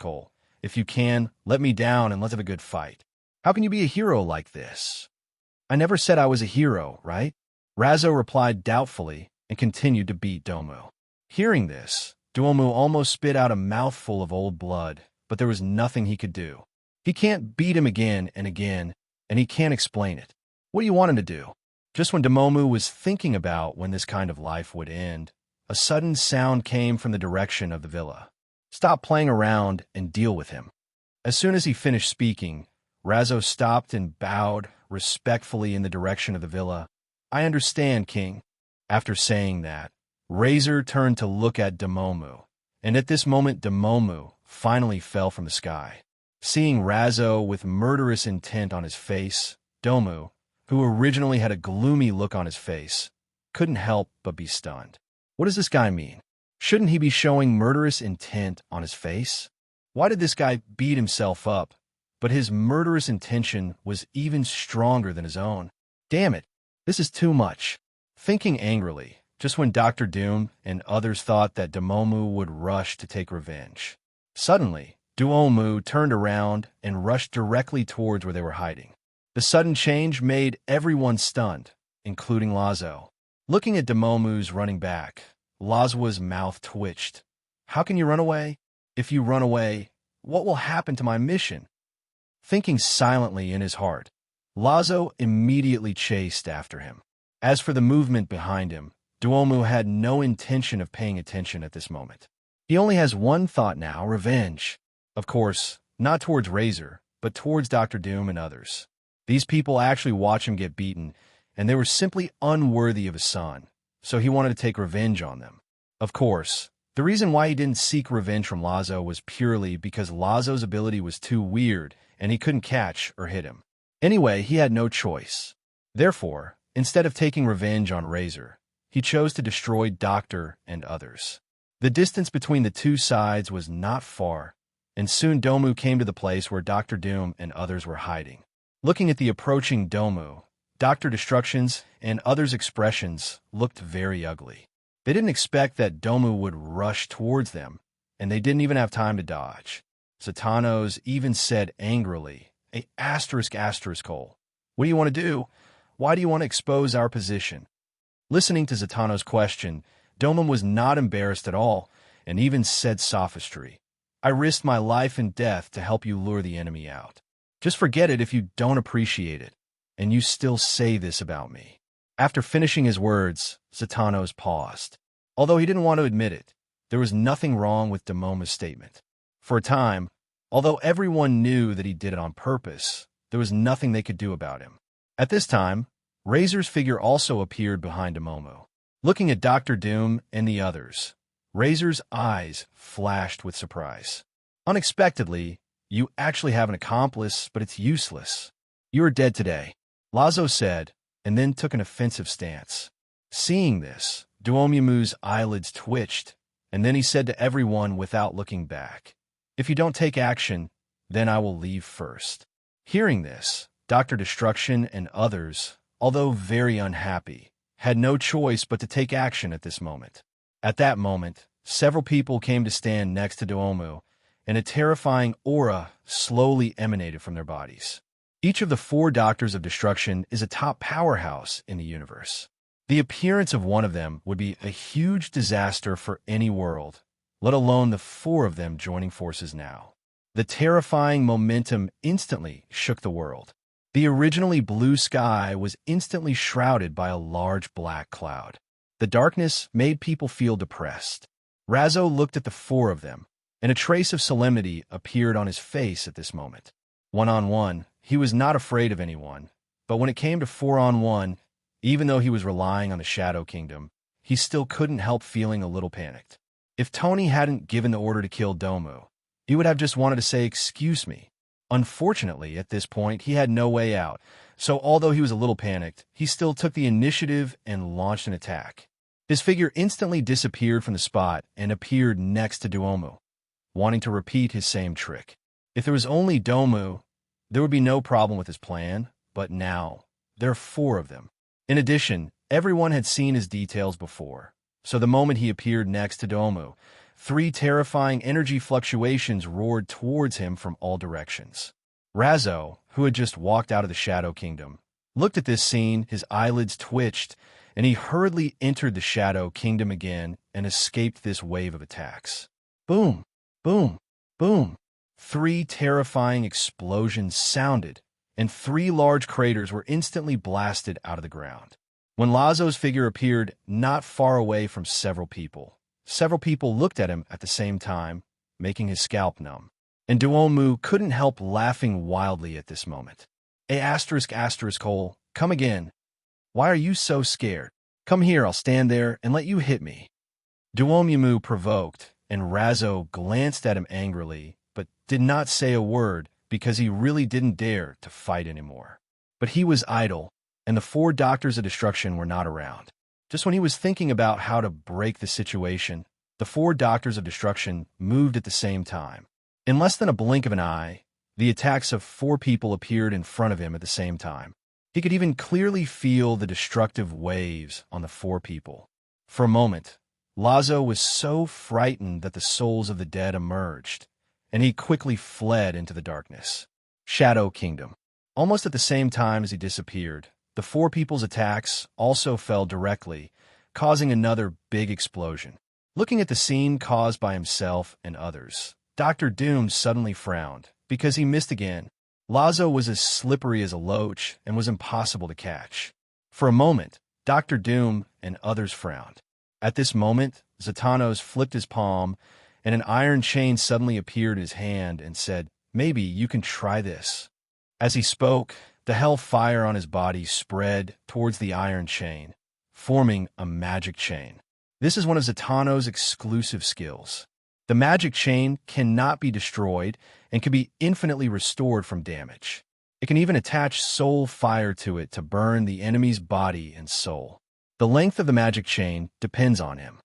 hole. If you can, let me down and let's have a good fight. How can you be a hero like this?" "I never said I was a hero, right?" Razzo replied doubtfully and continued to beat Domu. Hearing this, Duomu almost spit out a mouthful of old blood, but there was nothing he could do. He can't beat him again, and he can't explain it. What do you want him to do? Just when Demomu was thinking about when this kind of life would end, a sudden sound came from the direction of the villa. "Stop playing around and deal with him." As soon as he finished speaking, Razzo stopped and bowed respectfully in the direction of the villa. "I understand, King." After saying that, Razor turned to look at Demomu, and at this moment Demomu finally fell from the sky. Seeing Razzo with murderous intent on his face, Domu, who originally had a gloomy look on his face, couldn't help but be stunned. What does this guy mean? Shouldn't he be showing murderous intent on his face? Why did this guy beat himself up? But his murderous intention was even stronger than his own. Damn it, this is too much. Thinking angrily, just when Dr. Doom and others thought that Demomu would rush to take revenge. Suddenly, Duomu turned around and rushed directly towards where they were hiding. The sudden change made everyone stunned, including Lazo. Looking at Demomu's running back, Lazo's mouth twitched. "How can you run away? If you run away, what will happen to my mission?" Thinking silently in his heart, Lazo immediately chased after him. As for the movement behind him, Duomu had no intention of paying attention at this moment. He only has one thought now: revenge. Of course, not towards Razor, but towards Dr. Doom and others. These people actually watch him get beaten, and they were simply unworthy of his son, so he wanted to take revenge on them. Of course, the reason why he didn't seek revenge from Lazo was purely because Lazo's ability was too weird and he couldn't catch or hit him. Anyway, he had no choice. Therefore, instead of taking revenge on Razor, he chose to destroy Doctor and others. The distance between the two sides was not far, and soon Domu came to the place where Dr. Doom and others were hiding. Looking at the approaching Domu, Dr. Destruction's and others' expressions looked very ugly. They didn't expect that Domu would rush towards them, and they didn't even have time to dodge. Satanos even said angrily, "A asterisk hole. What do you want to do? Why do you want to expose our position?" Listening to Zatano's question, Domu was not embarrassed at all, and even said sophistry. "I risked my life and death to help you lure the enemy out. Just forget it if you don't appreciate it, and you still say this about me." After finishing his words, Zatanos paused. Although he didn't want to admit it, there was nothing wrong with Demoma's statement. For a time, although everyone knew that he did it on purpose, there was nothing they could do about him. At this time, Razor's figure also appeared behind Demomu. Looking at Dr. Doom and the others, Razor's eyes flashed with surprise. "Unexpectedly, you actually have an accomplice, but it's useless. You are dead today," Lazo said, and then took an offensive stance. Seeing this, Duomu's eyelids twitched, and then he said to everyone without looking back, "If you don't take action, then I will leave first." Hearing this, Dr. Destruction and others, although very unhappy, had no choice but to take action at this moment. At that moment, several people came to stand next to Duomu, and a terrifying aura slowly emanated from their bodies. Each of the 4 Doctors of Destruction is a top powerhouse in the universe. The appearance of one of them would be a huge disaster for any world, let alone the 4 of them joining forces now. The terrifying momentum instantly shook the world. The originally blue sky was instantly shrouded by a large black cloud. The darkness made people feel depressed. Razzo looked at the 4 of them, and a trace of solemnity appeared on his face at this moment. One-on-one, he was not afraid of anyone, but when it came to 4-on-1, even though he was relying on the Shadow Kingdom, he still couldn't help feeling a little panicked. If Tony hadn't given the order to kill Domu, he would have just wanted to say, "Excuse me." Unfortunately, at this point, he had no way out, so although he was a little panicked, he still took the initiative and launched an attack. His figure instantly disappeared from the spot and appeared next to Duomu, wanting to repeat his same trick. If there was only Domu, there would be no problem with his plan, but now, there are 4 of them. In addition, everyone had seen his details before, so the moment he appeared next to Domu, 3 terrifying energy fluctuations roared towards him from all directions. Razo, who had just walked out of the Shadow Kingdom, looked at this scene, his eyelids twitched, and he hurriedly entered the Shadow Kingdom again and escaped this wave of attacks. Boom! Boom! Boom! 3 terrifying explosions sounded, and 3 large craters were instantly blasted out of the ground. When Lazo's figure appeared not far away from several people looked at him at the same time, making his scalp numb. And Duomu couldn't help laughing wildly at this moment. Hole, come again. Why are you so scared? Come here, I'll stand there and let you hit me. Duomu provoked, and Razo glanced at him angrily, but did not say a word because he really didn't dare to fight anymore. But he was idle, and the 4 Doctors of Destruction were not around. Just when he was thinking about how to break the situation, the 4 Doctors of Destruction moved at the same time. In less than a blink of an eye, the attacks of 4 people appeared in front of him at the same time. He could even clearly feel the destructive waves on the 4 people. For a moment, Lazo was so frightened that the souls of the dead emerged, and he quickly fled into the darkness. Shadow Kingdom. Almost at the same time as he disappeared, the 4 people's attacks also fell directly, causing another big explosion. Looking at the scene caused by himself and others, Dr. Doom suddenly frowned, because he missed again. Lazo was as slippery as a loach and was impossible to catch. For a moment, Dr. Doom and others frowned. At this moment, Zatanos flipped his palm, and an iron chain suddenly appeared in his hand and said, "Maybe you can try this." As he spoke, the hellfire on his body spread towards the iron chain, forming a magic chain. This is one of Zatanos' exclusive skills. The magic chain cannot be destroyed and can be infinitely restored from damage. It can even attach soul fire to it to burn the enemy's body and soul. The length of the magic chain depends on him.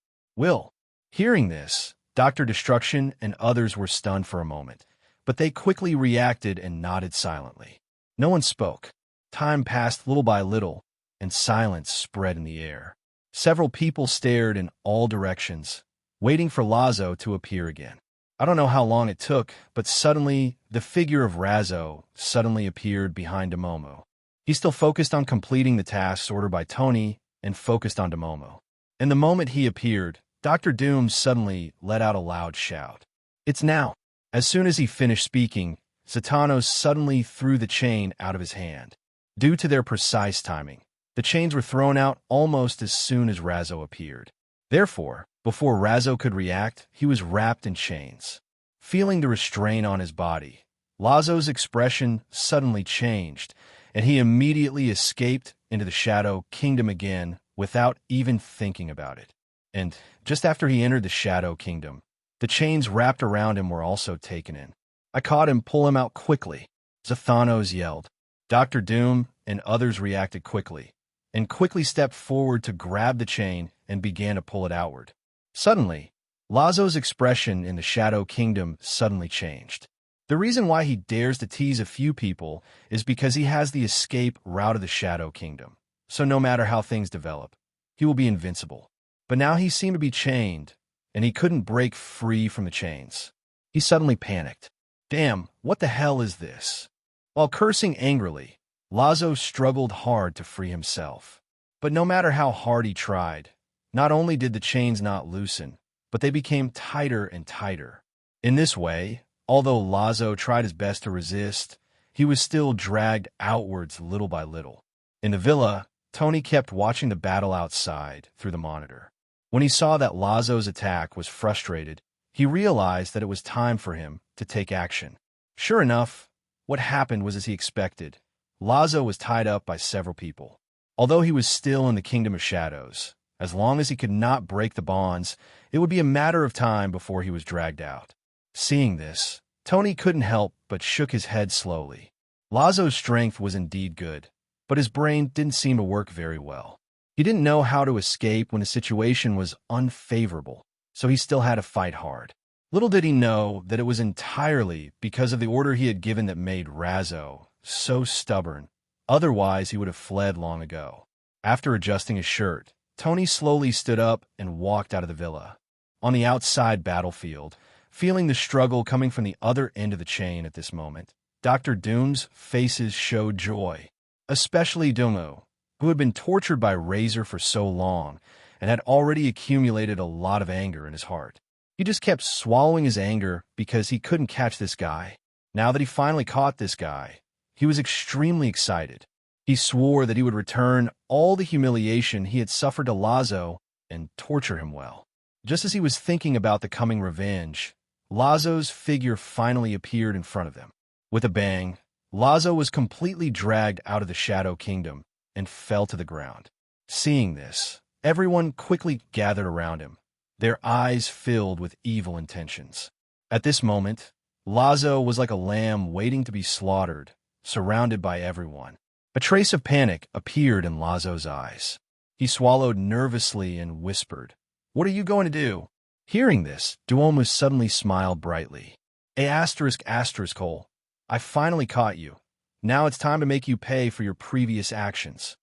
Hearing this, Dr. Destruction and others were stunned for a moment, but they quickly reacted and nodded silently. No one spoke. Time passed little by little, and silence spread in the air. Several people stared in all directions, waiting for Lazo to appear again. I don't know how long it took, but suddenly, the figure of Razo suddenly appeared behind Domomo. He still focused on completing the tasks ordered by Tony and focused on Domomo. And the moment he appeared, Dr. Doom suddenly let out a loud shout. "It's now!" As soon as he finished speaking, Zatanos suddenly threw the chain out of his hand. Due to their precise timing, the chains were thrown out almost as soon as Razo appeared. Therefore, before Razo could react, he was wrapped in chains. Feeling the restraint on his body, Lazo's expression suddenly changed, and he immediately escaped into the Shadow Kingdom again without even thinking about it. And just after he entered the Shadow Kingdom, the chains wrapped around him were also taken in. I caught him, pull him out quickly. Zathanos yelled. Dr. Doom and others reacted quickly, and quickly stepped forward to grab the chain and began to pull it outward. Suddenly, Lazo's expression in the Shadow Kingdom suddenly changed. The reason why he dares to tease a few people is because he has the escape route of the Shadow Kingdom. So no matter how things develop, he will be invincible. But now he seemed to be chained, and he couldn't break free from the chains. He suddenly panicked. Damn, what the hell is this? While cursing angrily, Lazo struggled hard to free himself. But no matter how hard he tried, not only did the chains not loosen, but they became tighter and tighter. In this way, although Lazo tried his best to resist, he was still dragged outwards little by little. In the villa, Tony kept watching the battle outside through the monitor. When he saw that Lazo's attack was frustrated, he realized that it was time for him to take action. Sure enough, what happened was as he expected. Lazo was tied up by several people. Although he was still in the Kingdom of Shadows, As long as he could not break the bonds, it would be a matter of time before he was dragged out. Seeing this, Tony couldn't help but shook his head slowly. Lazo's strength was indeed good, but his brain didn't seem to work very well. He didn't know how to escape when the situation was unfavorable, so he still had to fight hard. Little did he know that it was entirely because of the order he had given that made Razo so stubborn. Otherwise, he would have fled long ago. After adjusting his shirt, Tony slowly stood up and walked out of the villa. On the outside battlefield, feeling the struggle coming from the other end of the chain at this moment, Dr. Doom's faces showed joy, especially Domo, who had been tortured by Razor for so long and had already accumulated a lot of anger in his heart. He just kept swallowing his anger because he couldn't catch this guy. Now that he finally caught this guy, he was extremely excited. He swore that he would return all the humiliation he had suffered to Lazo and torture him well. Just as he was thinking about the coming revenge, Lazo's figure finally appeared in front of them. With a bang, Lazo was completely dragged out of the Shadow Kingdom and fell to the ground. Seeing this, everyone quickly gathered around him, their eyes filled with evil intentions. At this moment, Lazo was like a lamb waiting to be slaughtered, surrounded by everyone. A trace of panic appeared in Lazo's eyes. He swallowed nervously and whispered, "What are you going to do?" Hearing this, Duomu suddenly smiled brightly. Hole. I finally caught you. Now it's time to make you pay for your previous actions.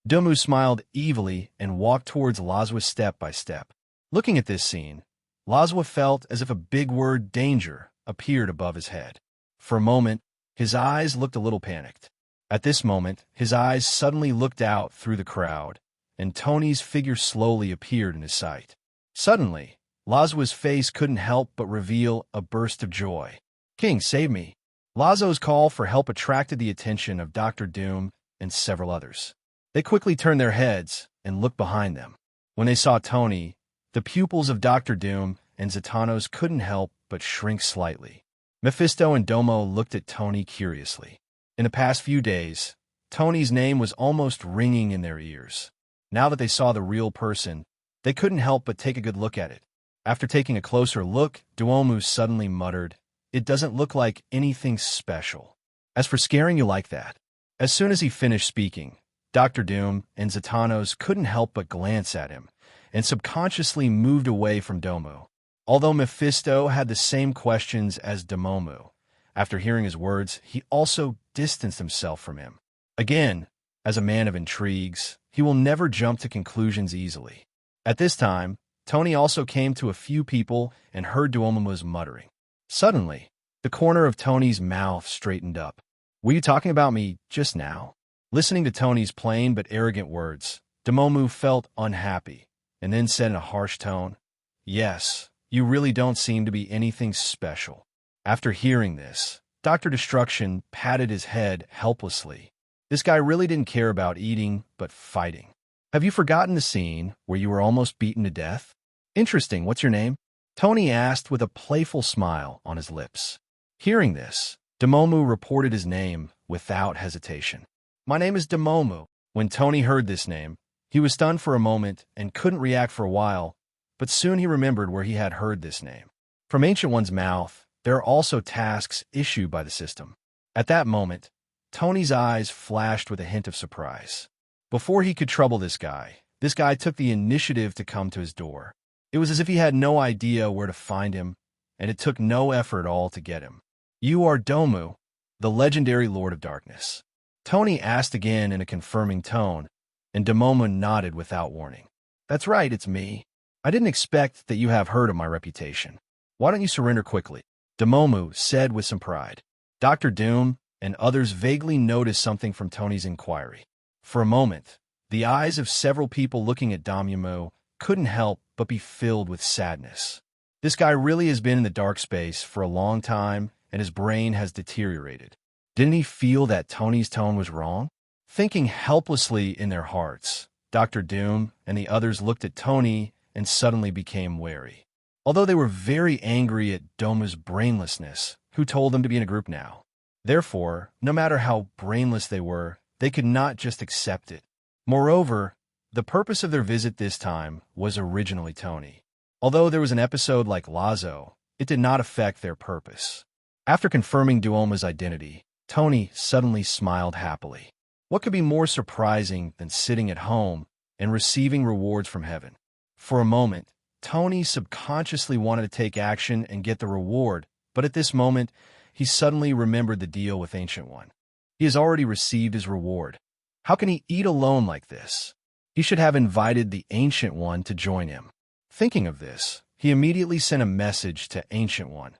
Duomu smiled evilly and walked towards Lazwa step by step. Looking at this scene, Lazwa felt as if a big word, danger, appeared above his head. For a moment, his eyes looked a little panicked. At this moment, his eyes suddenly looked out through the crowd, and Tony's figure slowly appeared in his sight. Suddenly, Lazwa's face couldn't help but reveal a burst of joy. "King, save me." Lazo's call for help attracted the attention of Dr. Doom and several others. They quickly turned their heads and looked behind them. When they saw Tony, the pupils of Dr. Doom and Zatannos couldn't help but shrink slightly. Mephisto and Domo looked at Tony curiously. In the past few days, Tony's name was almost ringing in their ears. Now that they saw the real person, they couldn't help but take a good look at it. After taking a closer look, Duomu suddenly muttered, "It doesn't look like anything special. As for scaring you like that." As soon as he finished speaking, Dr. Doom and Zatannos couldn't help but glance at him, and subconsciously moved away from Domu. Although Mephisto had the same questions as Domomu, after hearing his words, he also distanced himself from him. Again, as a man of intrigues, he will never jump to conclusions easily. At this time, Tony also came to a few people and heard Duomu's muttering. Suddenly, the corner of Tony's mouth straightened up. "Were you talking about me just now?" Listening to Tony's plain but arrogant words, Duomu felt unhappy, and then said in a harsh tone, "Yes, you really don't seem to be anything special." After hearing this, Dr. Destruction patted his head helplessly. This guy really didn't care about eating, but fighting. "Have you forgotten the scene where you were almost beaten to death?" "Interesting, what's your name?" Tony asked with a playful smile on his lips. Hearing this, Domomu reported his name without hesitation. "My name is Domomu." When Tony heard this name, he was stunned for a moment and couldn't react for a while, but soon he remembered where he had heard this name. From Ancient One's mouth, there are also tasks issued by the system. At that moment, Tony's eyes flashed with a hint of surprise. Before he could trouble this guy took the initiative to come to his door. It was as if he had no idea where to find him, and it took no effort at all to get him. "You are Domu, the legendary Lord of Darkness?" Tony asked again in a confirming tone, and Domomu nodded without warning. "That's right, it's me. I didn't expect that you have heard of my reputation. Why don't you surrender quickly?" Domomu said with some pride. Dr. Doom and others vaguely noticed something from Tony's inquiry. For a moment, the eyes of several people looking at Domu couldn't help but be filled with sadness. This guy really has been in the dark space for a long time, and his brain has deteriorated. Didn't he feel that Tony's tone was wrong? Thinking helplessly in their hearts, Dr. Doom and the others looked at Tony and suddenly became wary. Although they were very angry at Domu's brainlessness, who told them to be in a group now. Therefore, no matter how brainless they were, they could not just accept it. Moreover, The purpose of their visit this time was originally Tony. Although there was an episode like Lazo, it did not affect their purpose. After confirming Duoma's identity, Tony suddenly smiled happily. What could be more surprising than sitting at home and receiving rewards from heaven? For a moment, Tony subconsciously wanted to take action and get the reward, but at this moment, he suddenly remembered the deal with Ancient One. He has already received his reward. How can he eat alone like this? He should have invited the Ancient One to join him. Thinking of this, he immediately sent a message to Ancient One,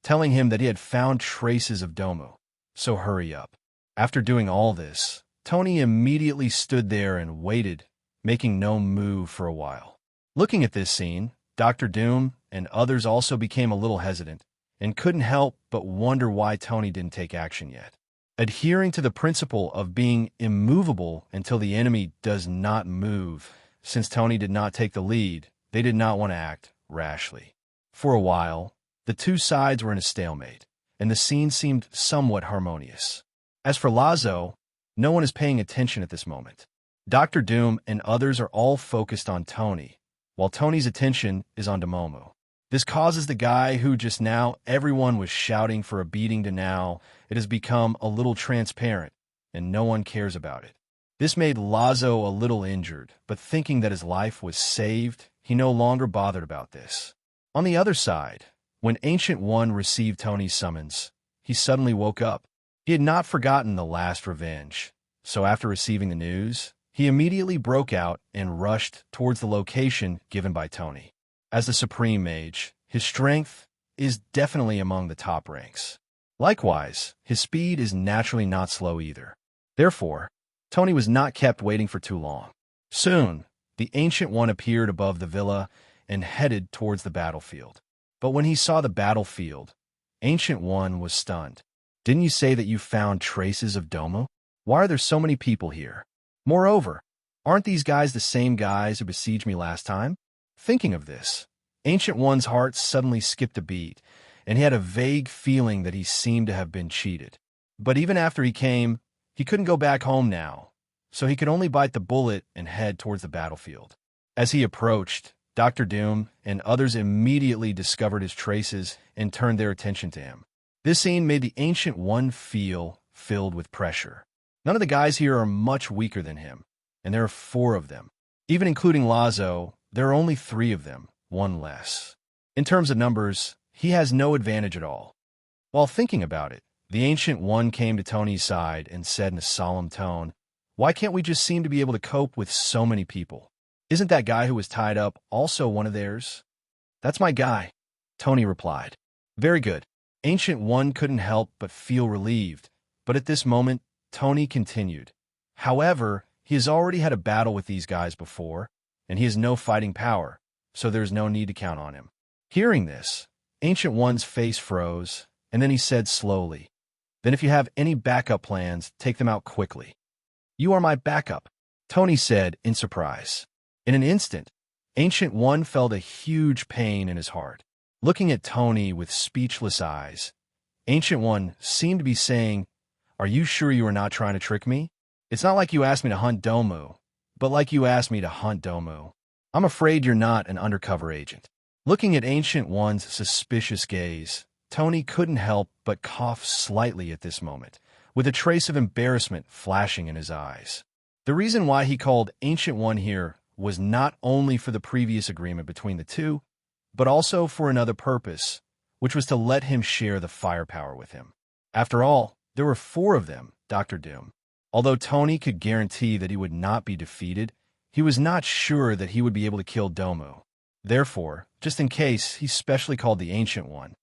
telling him that he had found traces of Domu. So hurry up. After doing all this, Tony immediately stood there and waited, making no move for a while. Looking at this scene, Dr. Doom and others also became a little hesitant and couldn't help but wonder why Tony didn't take action yet. Adhering to the principle of being immovable until the enemy does not move, since Tony did not take the lead, they did not want to act rashly. For a while, the two sides were in a stalemate, and the scene seemed somewhat harmonious. As for Lazo, no one is paying attention at this moment. Dr. Doom and others are all focused on Tony, while Tony's attention is on Domomo. This causes the guy who just now everyone was shouting for a beating to now, it has become a little transparent, and no one cares about it. This made Lazo a little injured, but thinking that his life was saved, he no longer bothered about this. On the other side, when Ancient One received Tony's summons, he suddenly woke up. He had not forgotten the last revenge, so after receiving the news, he immediately broke out and rushed towards the location given by Tony. As the Supreme Mage, his strength is definitely among the top ranks. Likewise, his speed is naturally not slow either. Therefore, Tony was not kept waiting for too long. Soon, the Ancient One appeared above the villa and headed towards the battlefield. But when he saw the battlefield, Ancient One was stunned. Didn't you say that you found traces of Domo? Why are there so many people here? Moreover, aren't these guys the same guys who besieged me last time? Thinking of this, Ancient One's heart suddenly skipped a beat, and he had a vague feeling that he seemed to have been cheated. But even after he came, he couldn't go back home now, so he could only bite the bullet and head towards the battlefield. As he approached, Dr. Doom and others immediately discovered his traces and turned their attention to him. This scene made the Ancient One feel filled with pressure. None of the guys here are much weaker than him, and there are 4 of them. Even including Lazo, there are only 3 of them, 1 less. In terms of numbers, he has no advantage at all. While thinking about it, the Ancient One came to Tony's side and said in a solemn tone, "Why can't we just seem to be able to cope with so many people? Isn't that guy who was tied up also one of theirs?" "That's my guy," Tony replied. "Very good." Ancient One couldn't help but feel relieved, but at this moment, Tony continued. However, he has already had a battle with these guys before, and he has no fighting power, so there is no need to count on him. Hearing this, Ancient One's face froze, and then he said slowly, "Then if you have any backup plans, take them out quickly." "You are my backup," Tony said in surprise. In an instant, Ancient One felt a huge pain in his heart. Looking at Tony with speechless eyes, Ancient One seemed to be saying, "Are you sure you are not trying to trick me? It's not like you asked me to hunt Domu, but like you asked me to hunt Domu. I'm afraid you're not an undercover agent." Looking at Ancient One's suspicious gaze, Tony couldn't help but cough slightly at this moment, with a trace of embarrassment flashing in his eyes. The reason why he called Ancient One here was not only for the previous agreement between the two, but also for another purpose, which was to let him share the firepower with him. After all, there were 4 of them, Dr. Doom. Although Tony could guarantee that he would not be defeated, he was not sure that he would be able to kill Domu. Therefore, just in case, he specially called the Ancient One.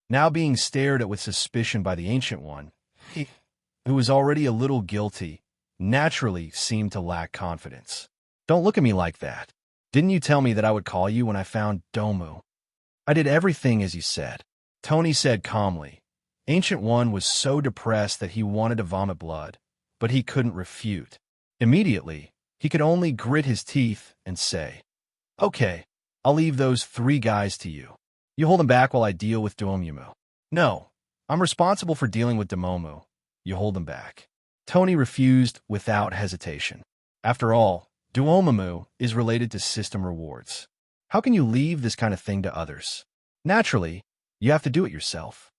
Now being stared at with suspicion by the Ancient One, he, who was already a little guilty, naturally seemed to lack confidence. "Don't look at me like that. Didn't you tell me that I would call you when I found Domu?" "I did everything as you said," Tony said calmly. Ancient One was so depressed that he wanted to vomit blood, but he couldn't refute. Immediately, he could only grit his teeth and say, "Okay, I'll leave those 3 guys to you. You hold them back while I deal with Domu." "No, I'm responsible for dealing with Domu. You hold them back." Tony refused without hesitation. After all, Duomamu is related to system rewards. How can you leave this kind of thing to others? Naturally, you have to do it yourself.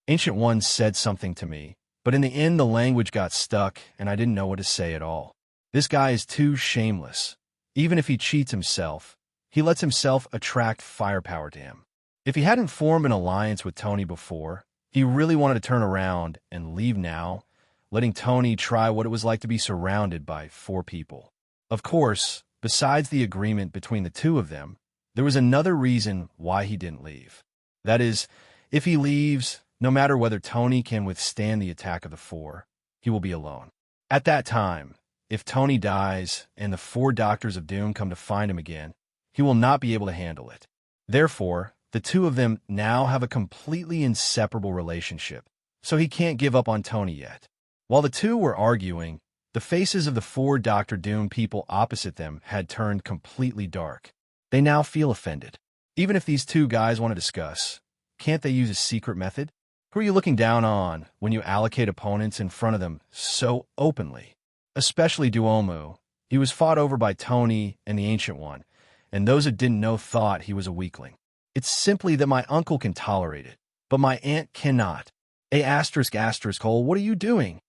Ancient One said something to me, but in the end the language got stuck and I didn't know what to say at all. This guy is too shameless. Even if he cheats himself, he lets himself attract firepower to him. If he hadn't formed an alliance with Tony before, he really wanted to turn around and leave now, letting Tony try what it was like to be surrounded by 4 people. Of course, besides the agreement between the two of them, there was another reason why he didn't leave. That is, if he leaves, no matter whether Tony can withstand the attack of the 4, he will be alone. At that time, if Tony dies and the 4 Doctors of Doom come to find him again, he will not be able to handle it. Therefore, the two of them now have a completely inseparable relationship, so he can't give up on Tony yet. While the two were arguing, the faces of the 4 Dr. Doom people opposite them had turned completely dark. They now feel offended. Even if these 2 guys want to discuss, can't they use a secret method? Who are you looking down on when you allocate opponents in front of them so openly? Especially Duomu. He was fought over by Tony and the Ancient One, and those who didn't know thought he was a weakling. It's simply that my uncle can tolerate it, but my aunt cannot. What are you doing?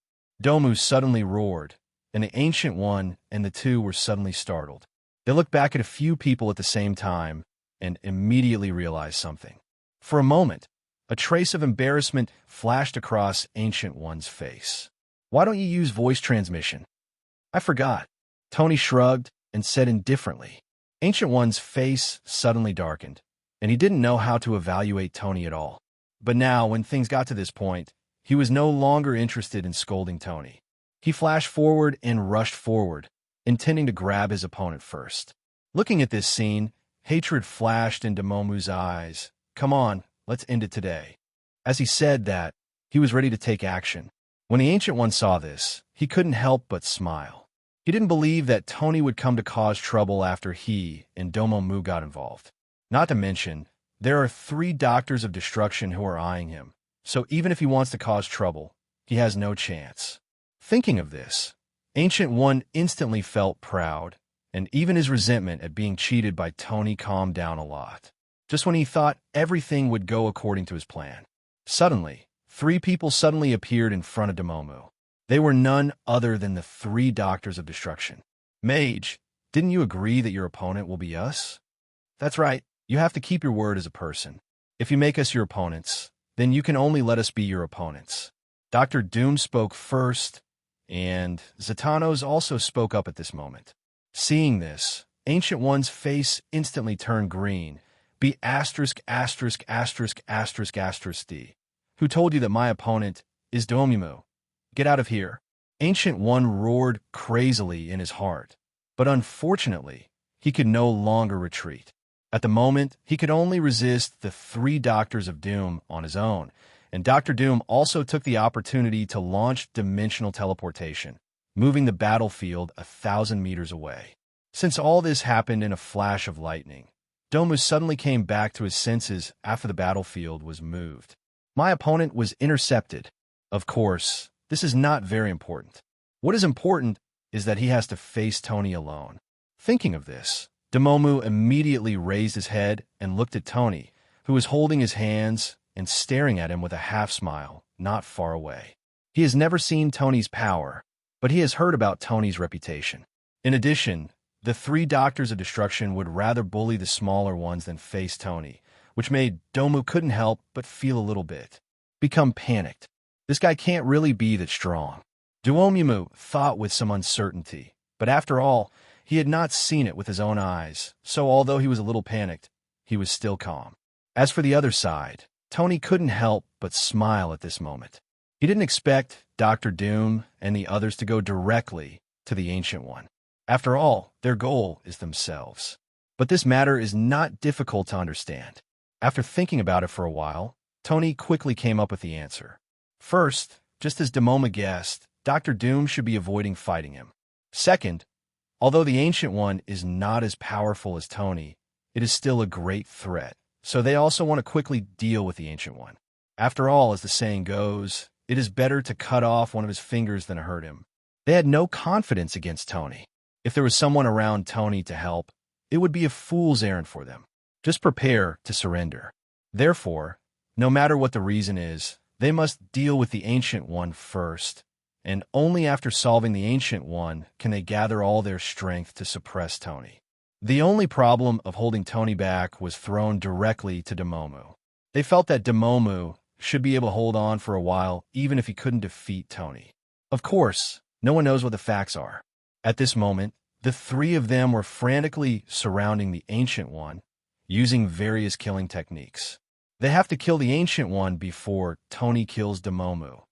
Domu suddenly roared, and the Ancient One and the 2 were suddenly startled. They looked back at a few people at the same time and immediately realized something. For a moment, a trace of embarrassment flashed across Ancient One's face. Why don't you use voice transmission? I forgot. Tony shrugged and said indifferently. Ancient One's face suddenly darkened, and he didn't know how to evaluate Tony at all. But now, when things got to this point, he was no longer interested in scolding Tony. He flashed forward and rushed forward, intending to grab his opponent first. Looking at this scene, hatred flashed into Momu's eyes. Come on, let's end it today. As he said that, he was ready to take action. When the Ancient One saw this, he couldn't help but smile. He didn't believe that Tony would come to cause trouble after he and Domomu got involved. Not to mention, there are 3 Doctors of Destruction who are eyeing him. So even if he wants to cause trouble, he has no chance. Thinking of this, Ancient One instantly felt proud, and even his resentment at being cheated by Tony calmed down a lot. Just when he thought everything would go according to his plan. Suddenly, 3 people suddenly appeared in front of Domomu. They were none other than the 3 Doctors of Destruction. Mage, didn't you agree that your opponent will be us? That's right, you have to keep your word as a person. If you make us your opponents, then you can only let us be your opponents. Dr. Doom spoke first, and Zatanos also spoke up at this moment. Seeing this, Ancient One's face instantly turned green. D. Who told you that my opponent is Domimu? Get out of here. Ancient One roared crazily in his heart, but unfortunately, he could no longer retreat. At the moment, he could only resist the 3 Doctors of Doom on his own, and Dr. Doom also took the opportunity to launch dimensional teleportation, moving the battlefield 1,000 meters away. Since all this happened in a flash of lightning, Domu suddenly came back to his senses after the battlefield was moved. My opponent was intercepted. Of course, this is not very important. What is important is that he has to face Tony alone. Thinking of this, Domomu immediately raised his head and looked at Tony, who was holding his hands and staring at him with a half-smile, not far away. He has never seen Tony's power, but he has heard about Tony's reputation. In addition, the 3 Doctors of Destruction would rather bully the smaller ones than face Tony, which made Domu couldn't help but feel a little bit. Become panicked. This guy can't really be that strong. Duomumu thought with some uncertainty, but after all, he had not seen it with his own eyes, so although he was a little panicked, he was still calm. As for the other side, Tony couldn't help but smile at this moment. He didn't expect Dr. Doom and the others to go directly to the Ancient One. After all, their goal is themselves. But this matter is not difficult to understand. After thinking about it for a while, Tony quickly came up with the answer. First, just as Demoma guessed, Dr. Doom should be avoiding fighting him. Second, although the Ancient One is not as powerful as Tony, it is still a great threat, so they also want to quickly deal with the Ancient One. After all, as the saying goes, it is better to cut off one of his fingers than hurt him. They had no confidence against Tony. If there was someone around Tony to help, it would be a fool's errand for them. Just prepare to surrender. Therefore, no matter what the reason is, they must deal with the Ancient One first, and only after solving the Ancient One can they gather all their strength to suppress Tony. The only problem of holding Tony back was thrown directly to Demomu. They felt that Demomu should be able to hold on for a while even if he couldn't defeat Tony. Of course, no one knows what the facts are. At this moment, the three of them were frantically surrounding the Ancient One, using various killing techniques. They have to kill the Ancient One before Tony kills Demomu.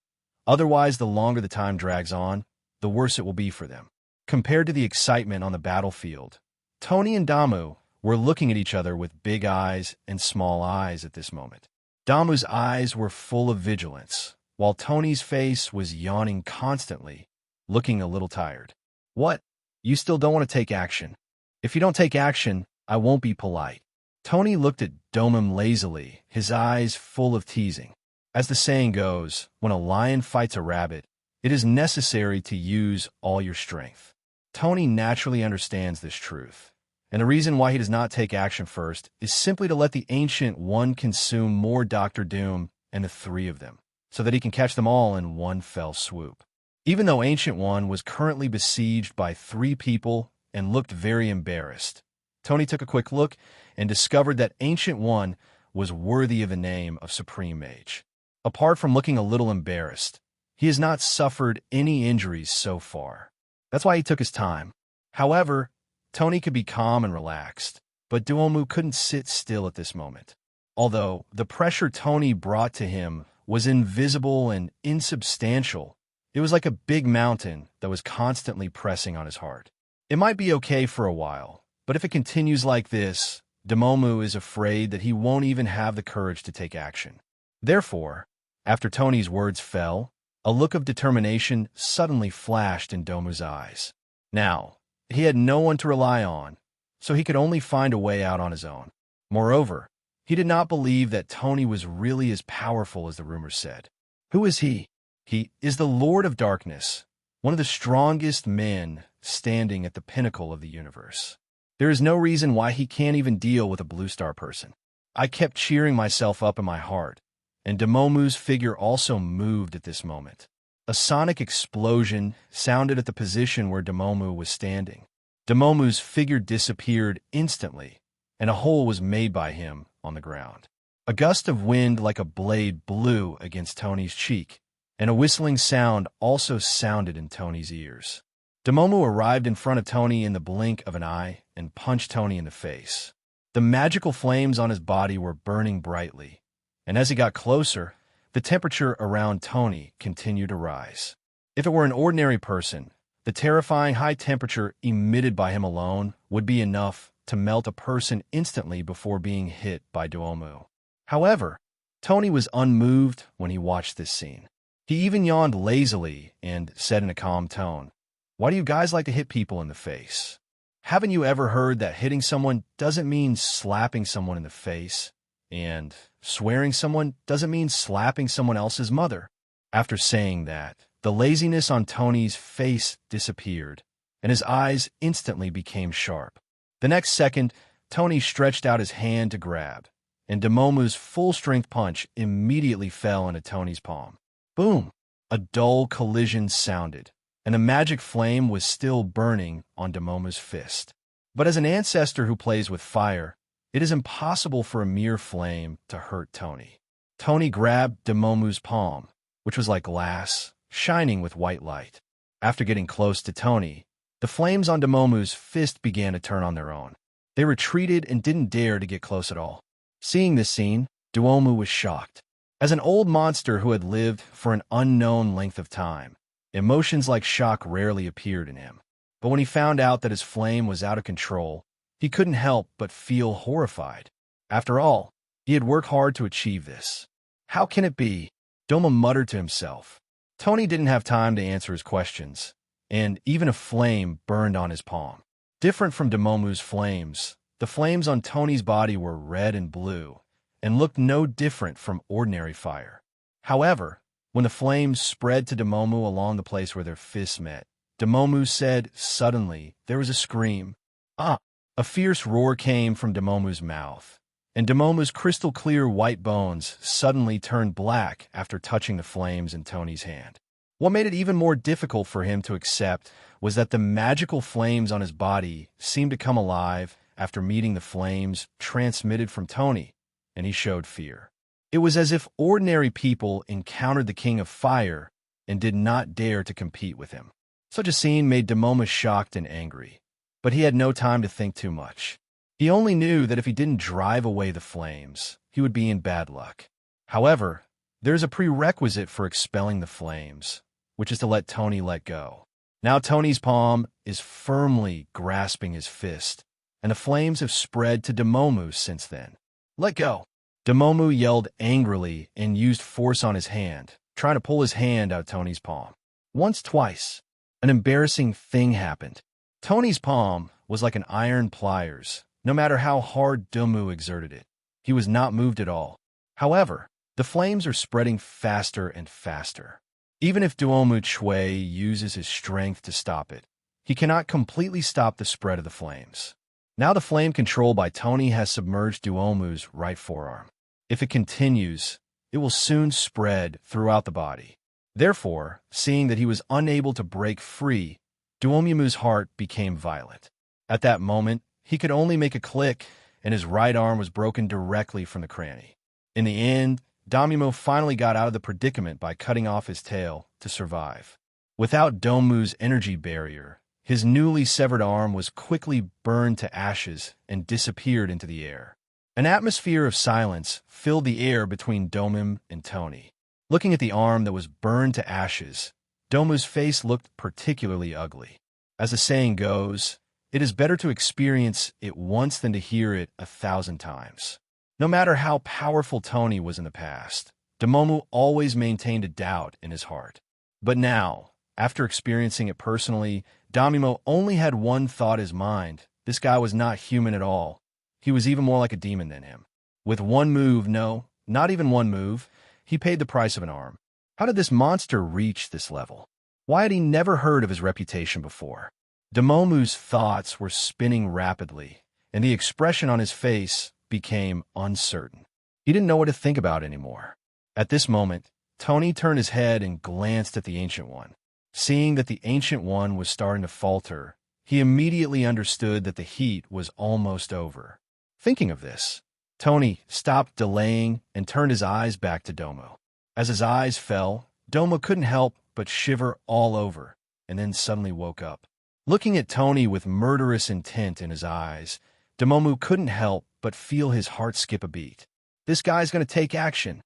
Otherwise, the longer the time drags on, the worse it will be for them. Compared to the excitement on the battlefield, Tony and Damu were looking at each other with big eyes and small eyes at this moment. Damu's eyes were full of vigilance, while Tony's face was yawning constantly, looking a little tired. What? You still don't want to take action? If you don't take action, I won't be polite. Tony looked at Domum lazily, his eyes full of teasing. As the saying goes, when a lion fights a rabbit, it is necessary to use all your strength. Tony naturally understands this truth, and the reason why he does not take action first is simply to let the Ancient One consume more Dr. Doom and the three of them, so that he can catch them all in one fell swoop. Even though Ancient One was currently besieged by 3 people and looked very embarrassed, Tony took a quick look and discovered that Ancient One was worthy of the name of Supreme Mage. Apart from looking a little embarrassed, he has not suffered any injuries so far. That's why he took his time. However, Tony could be calm and relaxed, but Duomu couldn't sit still at this moment. Although the pressure Tony brought to him was invisible and insubstantial, it was like a big mountain that was constantly pressing on his heart. It might be okay for a while, but if it continues like this, Demomu is afraid that he won't even have the courage to take action. Therefore, after Tony's words fell, a look of determination suddenly flashed in Domu's eyes. Now, he had no one to rely on, so he could only find a way out on his own. Moreover, he did not believe that Tony was really as powerful as the rumors said. Who is he? He is the Lord of Darkness, one of the strongest men standing at the pinnacle of the universe. There is no reason why he can't even deal with a Blue Star person. I kept cheering myself up in my heart, and Demomu's figure also moved at this moment. A sonic explosion sounded at the position where Demomu was standing. Demomu's figure disappeared instantly, and a hole was made by him on the ground. A gust of wind like a blade blew against Tony's cheek, and a whistling sound also sounded in Tony's ears. Demomu arrived in front of Tony in the blink of an eye and punched Tony in the face. The magical flames on his body were burning brightly, and as he got closer, the temperature around Tony continued to rise. If it were an ordinary person, the terrifying high temperature emitted by him alone would be enough to melt a person instantly before being hit by Duomu. However, Tony was unmoved when he watched this scene. He even yawned lazily and said in a calm tone, "Why do you guys like to hit people in the face? Haven't you ever heard that hitting someone doesn't mean slapping someone in the face? And swearing someone doesn't mean slapping someone else's mother?" After saying that, the laziness on Tony's face disappeared, and his eyes instantly became sharp. The next second, Tony stretched out his hand to grab, and Demomu's full-strength punch immediately fell into Tony's palm. Boom! A dull collision sounded, and the magic flame was still burning on Demomu's fist. But as an ancestor who plays with fire, it is impossible for a mere flame to hurt Tony. Tony grabbed Demomu's palm, which was like glass, shining with white light. After getting close to Tony, the flames on Demomu's fist began to turn on their own. They retreated and didn't dare to get close at all. Seeing this scene, Duomu was shocked. As an old monster who had lived for an unknown length of time, emotions like shock rarely appeared in him. But when he found out that his flame was out of control, he couldn't help but feel horrified. After all, he had worked hard to achieve this. How can it be? Doma muttered to himself. Tony didn't have time to answer his questions, and even a flame burned on his palm. Different from Demomu's flames, the flames on Tony's body were red and blue, and looked no different from ordinary fire. However, when the flames spread to Demomu along the place where their fists met, Damomu said. Suddenly, there was a scream. Ah! A fierce roar came from Damomu's mouth, and Damomu's crystal-clear white bones suddenly turned black after touching the flames in Tony's hand. What made it even more difficult for him to accept was that the magical flames on his body seemed to come alive after meeting the flames transmitted from Tony, and he showed fear. It was as if ordinary people encountered the King of Fire and did not dare to compete with him. Such a scene made Damomu shocked and angry, but he had no time to think too much. He only knew that if he didn't drive away the flames, he would be in bad luck. However, there's a prerequisite for expelling the flames, which is to let Tony let go. Now Tony's palm is firmly grasping his fist, and the flames have spread to Damomu since then. Let go! Damomu yelled angrily and used force on his hand, trying to pull his hand out of Tony's palm. Once, twice, an embarrassing thing happened. Tony's palm was like an iron pliers, no matter how hard Damomu exerted it. He was not moved at all. However, the flames are spreading faster and faster. Even if Damomu Chui uses his strength to stop it, he cannot completely stop the spread of the flames. Now the flame controlled by Tony has submerged Damomu's right forearm. If it continues, it will soon spread throughout the body. Therefore, seeing that he was unable to break free, Damomu's heart became violent. At that moment, he could only make a click, and his right arm was broken directly from the cranny. In the end, Damomu finally got out of the predicament by cutting off his tail to survive. Without Damomu's energy barrier, his newly severed arm was quickly burned to ashes and disappeared into the air. An atmosphere of silence filled the air between Damomu and Tony. Looking at the arm that was burned to ashes, Damomu's face looked particularly ugly. As the saying goes, it is better to experience it once than to hear it 1,000 times. No matter how powerful Tony was in the past, Damomu always maintained a doubt in his heart. But now, after experiencing it personally, Damomu only had one thought in his mind. This guy was not human at all. He was even more like a demon than him. With one move, no, not even one move, he paid the price of an arm. How did this monster reach this level? Why had he never heard of his reputation before? Damomu's thoughts were spinning rapidly, and the expression on his face became uncertain. He didn't know what to think about anymore. At this moment, Tony turned his head and glanced at the Ancient One. Seeing that the Ancient One was starting to falter, he immediately understood that the heat was almost over. Thinking of this, Tony stopped delaying and turned his eyes back to Damomu. As his eyes fell, Damomu couldn't help but shiver all over, and then suddenly woke up. Looking at Tony with murderous intent in his eyes, Damomu couldn't help but feel his heart skip a beat. This guy's going to take action.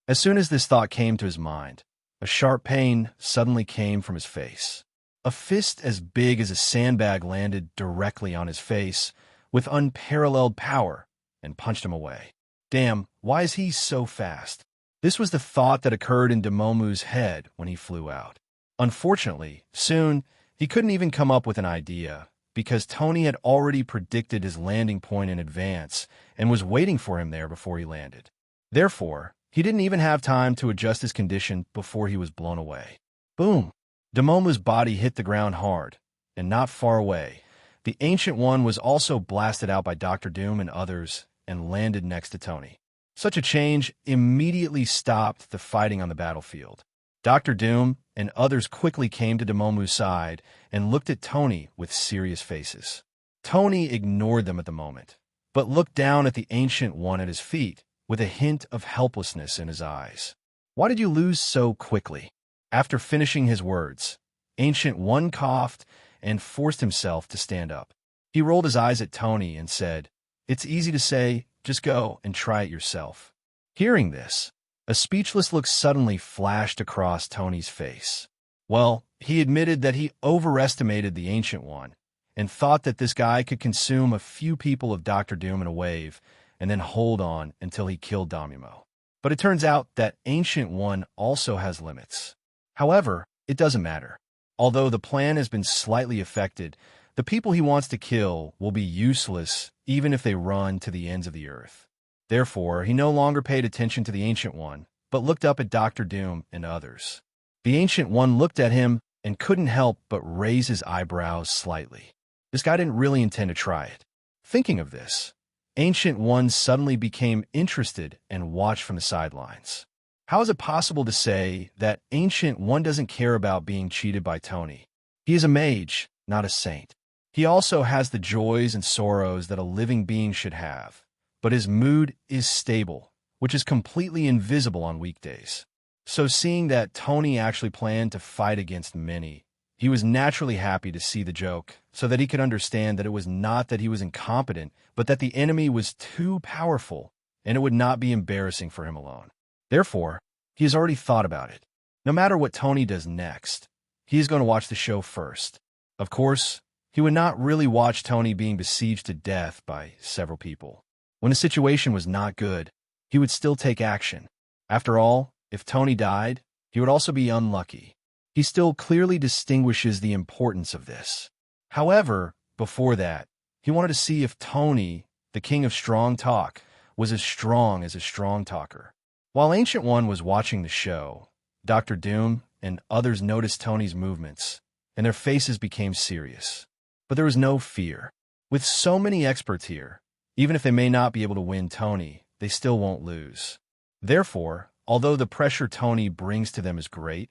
As soon as this thought came to his mind, a sharp pain suddenly came from his face. A fist as big as a sandbag landed directly on his face with unparalleled power and punched him away. Damn, why is he so fast? This was the thought that occurred in Damomu's head when he flew out. Unfortunately, soon, he couldn't even come up with an idea, because Tony had already predicted his landing point in advance and was waiting for him there before he landed. Therefore, he didn't even have time to adjust his condition before he was blown away. Boom! Damomu's body hit the ground hard, and not far away. The Ancient One was also blasted out by Dr. Doom and others and landed next to Tony. Such a change immediately stopped the fighting on the battlefield. Dr. Doom and others quickly came to Damomu's side and looked at Tony with serious faces. Tony ignored them at the moment, but looked down at the Ancient One at his feet with a hint of helplessness in his eyes. Why did you lose so quickly? After finishing his words, Ancient One coughed and forced himself to stand up. He rolled his eyes at Tony and said, "It's easy to say, just go and try it yourself." Hearing this, a speechless look suddenly flashed across Tony's face. Well, he admitted that he overestimated the Ancient One and thought that this guy could consume a few people of Dr. Doom in a wave and then hold on until he killed Damomu. But it turns out that Ancient One also has limits. However, it doesn't matter. Although the plan has been slightly affected, the people he wants to kill will be useless even if they run to the ends of the earth. Therefore, he no longer paid attention to the Ancient One, but looked up at Dr. Doom and others. The Ancient One looked at him and couldn't help but raise his eyebrows slightly. This guy didn't really intend to try it. Thinking of this, Ancient One suddenly became interested and watched from the sidelines. How is it possible to say that Ancient One doesn't care about being cheated by Tony? He is a mage, not a saint. He also has the joys and sorrows that a living being should have, but his mood is stable, which is completely invisible on weekdays. So seeing that Tony actually planned to fight against Minnie, he was naturally happy to see the joke, so that he could understand that it was not that he was incompetent, but that the enemy was too powerful, and it would not be embarrassing for him alone. Therefore, he has already thought about it. No matter what Tony does next, he is going to watch the show first. Of course, he would not really watch Tony being besieged to death by several people. When the situation was not good, he would still take action. After all, if Tony died, he would also be unlucky. He still clearly distinguishes the importance of this. However, before that, he wanted to see if Tony, the king of strong talk, was as strong as a strong talker. While Ancient One was watching the show, Dr. Doom and others noticed Tony's movements, and their faces became serious. But there was no fear. With so many experts here, even if they may not be able to win Tony, they still won't lose. Therefore, although the pressure Tony brings to them is great,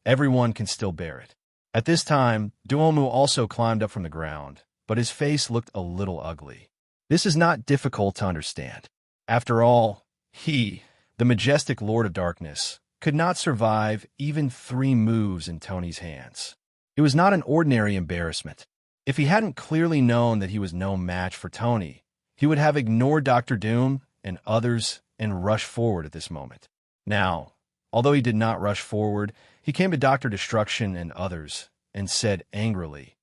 everyone can still bear it. At this time, Duomu also climbed up from the ground, but his face looked a little ugly. This is not difficult to understand. After all, he, the majestic Lord of Darkness, could not survive even 3 moves in Tony's hands. It was not an ordinary embarrassment. If he hadn't clearly known that he was no match for Tony, he would have ignored Dr. Doom and others and rushed forward at this moment. Now, although he did not rush forward, he came to Dr. Destruction and others and said angrily,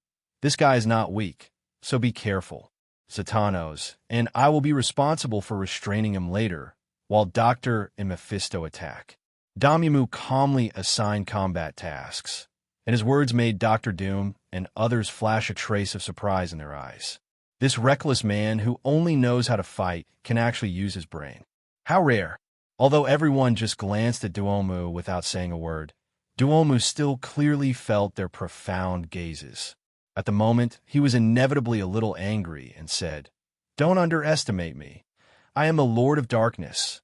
"This guy is not weak, so be careful, Satanos, and I will be responsible for restraining him later, while Doctor and Mephisto attack." Damumu calmly assigned combat tasks, and his words made Dr. Doom and others flash a trace of surprise in their eyes. This reckless man who only knows how to fight can actually use his brain. How rare! Although everyone just glanced at Duomu without saying a word, Duomu still clearly felt their profound gazes. At the moment, he was inevitably a little angry and said, "Don't underestimate me. I am a Lord of Darkness."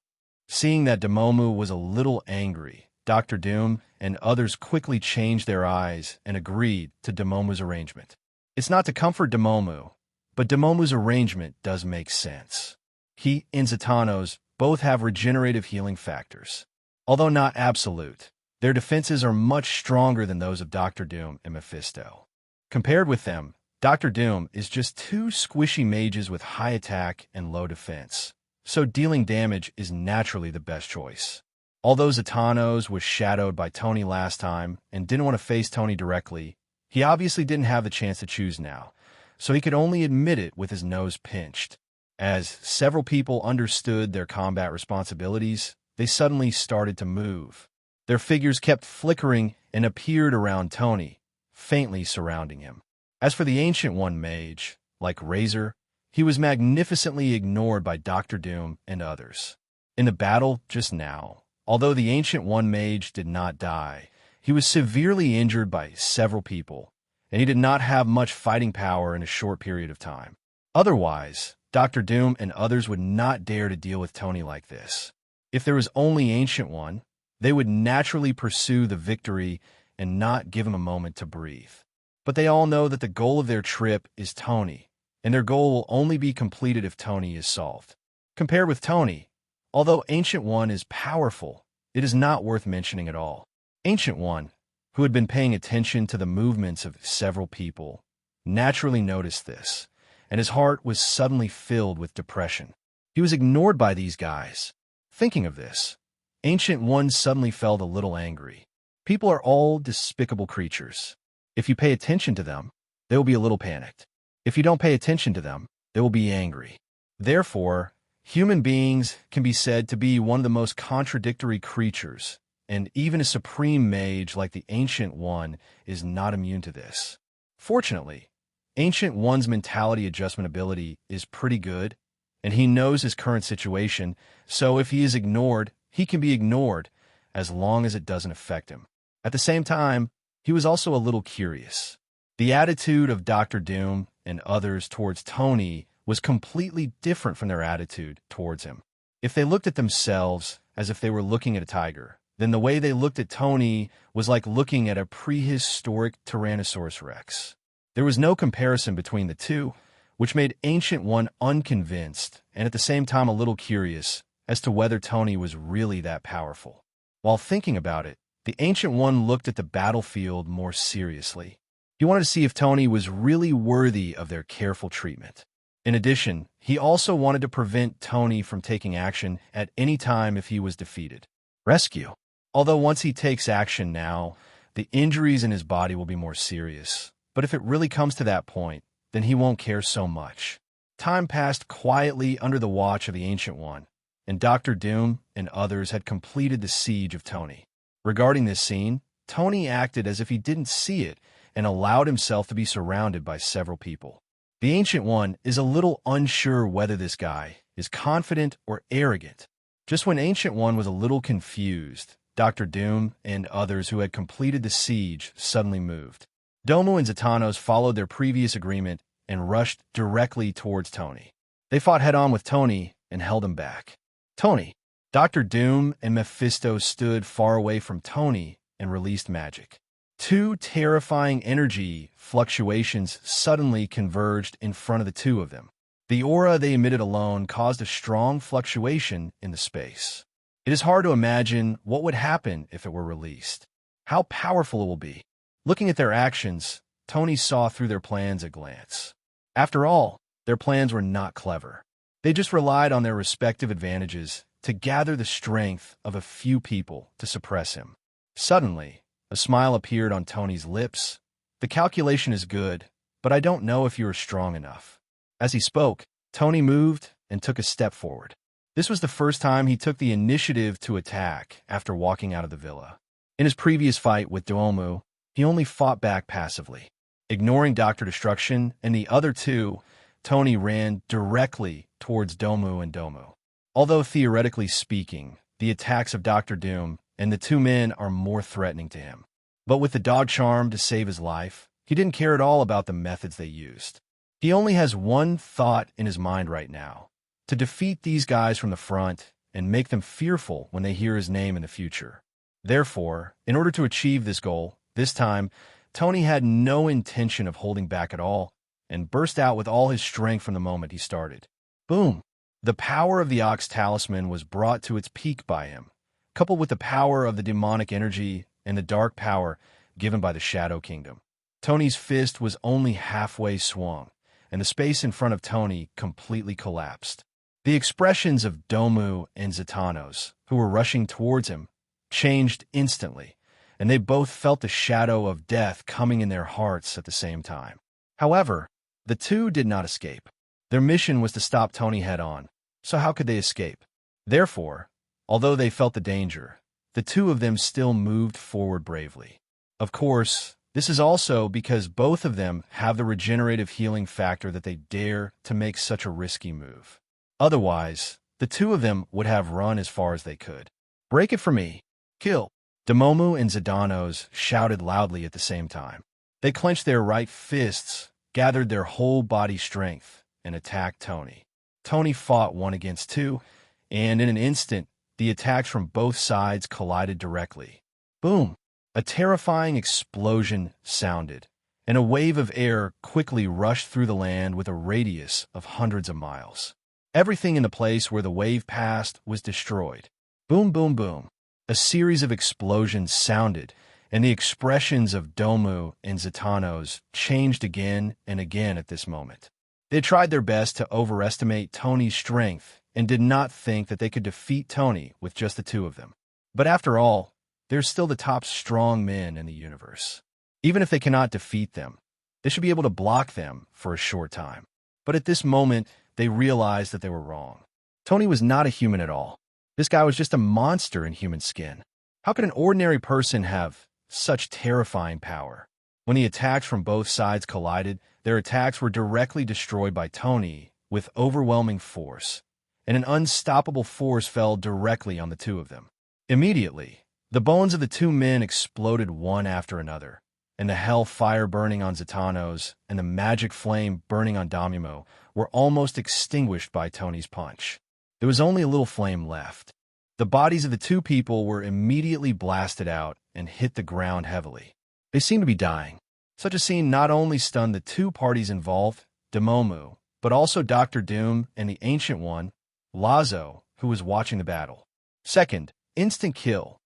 Seeing that Duomu was a little angry, Dr. Doom and others quickly changed their eyes and agreed to Duomu's arrangement. It's not to comfort Duomu, but Duomu's arrangement does make sense. He and Zatanos both have regenerative healing factors. Although not absolute, their defenses are much stronger than those of Dr. Doom and Mephisto. Compared with them, Dr. Doom is just 2 squishy mages with high attack and low defense, so dealing damage is naturally the best choice. Although Zatanos was shadowed by Tony last time and didn't want to face Tony directly, he obviously didn't have the chance to choose now, so he could only admit it with his nose pinched. As several people understood their combat responsibilities, they suddenly started to move. Their figures kept flickering and appeared around Tony, faintly surrounding him. As for the Ancient One mage, like Razor, he was magnificently ignored by Dr. Doom and others. In the battle just now, although the Ancient One mage did not die, he was severely injured by several people, and he did not have much fighting power in a short period of time. Otherwise, Dr. Doom and others would not dare to deal with Tony like this. If there was only Ancient One, they would naturally pursue the victory and not give him a moment to breathe. But they all know that the goal of their trip is Tony, and their goal will only be completed if Tony is solved. Compared with Tony, although Ancient One is powerful, it is not worth mentioning at all. Ancient One, who had been paying attention to the movements of several people, naturally noticed this, and his heart was suddenly filled with depression. He was ignored by these guys. Thinking of this, Ancient One suddenly felt a little angry. People are all despicable creatures. If you pay attention to them, they will be a little panicked. If you don't pay attention to them, they will be angry. Therefore, human beings can be said to be one of the most contradictory creatures, and even a supreme mage like the Ancient One is not immune to this. Fortunately, Ancient One's mentality adjustment ability is pretty good, and he knows his current situation, so if he is ignored, he can be ignored as long as it doesn't affect him. At the same time, he was also a little curious. The attitude of Dr. Doom and others towards Tony was completely different from their attitude towards him. If they looked at themselves as if they were looking at a tiger, then the way they looked at Tony was like looking at a prehistoric Tyrannosaurus Rex. There was no comparison between the two, which made Ancient One unconvinced and at the same time a little curious as to whether Tony was really that powerful. While thinking about it, the Ancient One looked at the battlefield more seriously. He wanted to see if Tony was really worthy of their careful treatment. In addition, he also wanted to prevent Tony from taking action at any time if he was defeated. Rescue. Although once he takes action now, the injuries in his body will be more serious. But if it really comes to that point, then he won't care so much. Time passed quietly under the watch of the Ancient One, and Dr. Doom and others had completed the siege of Tony. Regarding this scene, Tony acted as if he didn't see it and allowed himself to be surrounded by several people. The Ancient One is a little unsure whether this guy is confident or arrogant. Just when Ancient One was a little confused, Dr. Doom and others who had completed the siege suddenly moved. Domu and Zatanos followed their previous agreement and rushed directly towards Tony. They fought head-on with Tony and held him back. Tony. Dr. Doom and Mephisto stood far away from Tony and released magic. Two terrifying energy fluctuations suddenly converged in front of the two of them. The aura they emitted alone caused a strong fluctuation in the space. It is hard to imagine what would happen if it were released. How powerful it will be. Looking at their actions, Tony saw through their plans at a glance. After all, their plans were not clever. They just relied on their respective advantages to gather the strength of a few people to suppress him. Suddenly, a smile appeared on Tony's lips. The calculation is good, but I don't know if you are strong enough. As he spoke, Tony moved and took a step forward. This was the first time he took the initiative to attack after walking out of the villa. In his previous fight with Domu, he only fought back passively. Ignoring Dr. Destruction and the other two, Tony ran directly towards Domu and Domu. Although theoretically speaking, the attacks of Dr. Doom and the two men are more threatening to him. But with the dog charm to save his life, he didn't care at all about the methods they used. He only has one thought in his mind right now: to defeat these guys from the front and make them fearful when they hear his name in the future. Therefore, in order to achieve this goal, this time, Tony had no intention of holding back at all and burst out with all his strength from the moment he started. Boom! The power of the Ox Talisman was brought to its peak by him, coupled with the power of the demonic energy and the dark power given by the Shadow Kingdom. Tony's fist was only halfway swung, and the space in front of Tony completely collapsed. The expressions of Domu and Zatanos, who were rushing towards him, changed instantly, and they both felt the shadow of death coming in their hearts at the same time. However, the two did not escape. Their mission was to stop Tony head-on, so how could they escape? Therefore, although they felt the danger, the two of them still moved forward bravely. Of course, this is also because both of them have the regenerative healing factor that they dare to make such a risky move. Otherwise, the two of them would have run as far as they could. Break it for me. Kill. Demomu and Zadanos shouted loudly at the same time. They clenched their right fists, gathered their whole body strength, and attacked Tony. Tony fought 1 against 2, and in an instant, the attacks from both sides collided directly. Boom! A terrifying explosion sounded, and a wave of air quickly rushed through the land with a radius of hundreds of miles. Everything in the place where the wave passed was destroyed. Boom, boom, boom. A series of explosions sounded, and the expressions of Domu and Zatanos changed again and again at this moment. They tried their best to overestimate Tony's strength and did not think that they could defeat Tony with just the two of them. But after all, they're still the top strong men in the universe. Even if they cannot defeat them, they should be able to block them for a short time. But at this moment, they realized that they were wrong. Tony was not a human at all. This guy was just a monster in human skin. How could an ordinary person have such terrifying power? When the attacks from both sides collided, their attacks were directly destroyed by Tony with overwhelming force, and an unstoppable force fell directly on the two of them. Immediately, the bones of the two men exploded one after another, and the hell fire burning on Zatannos and the magic flame burning on Damimo were almost extinguished by Tony's punch. There was only a little flame left. The bodies of the two people were immediately blasted out and hit the ground heavily. They seemed to be dying. Such a scene not only stunned the two parties involved, Demomu, but also Dr. Doom and the Ancient One, Lazo, who was watching the battle. Second, instant kill.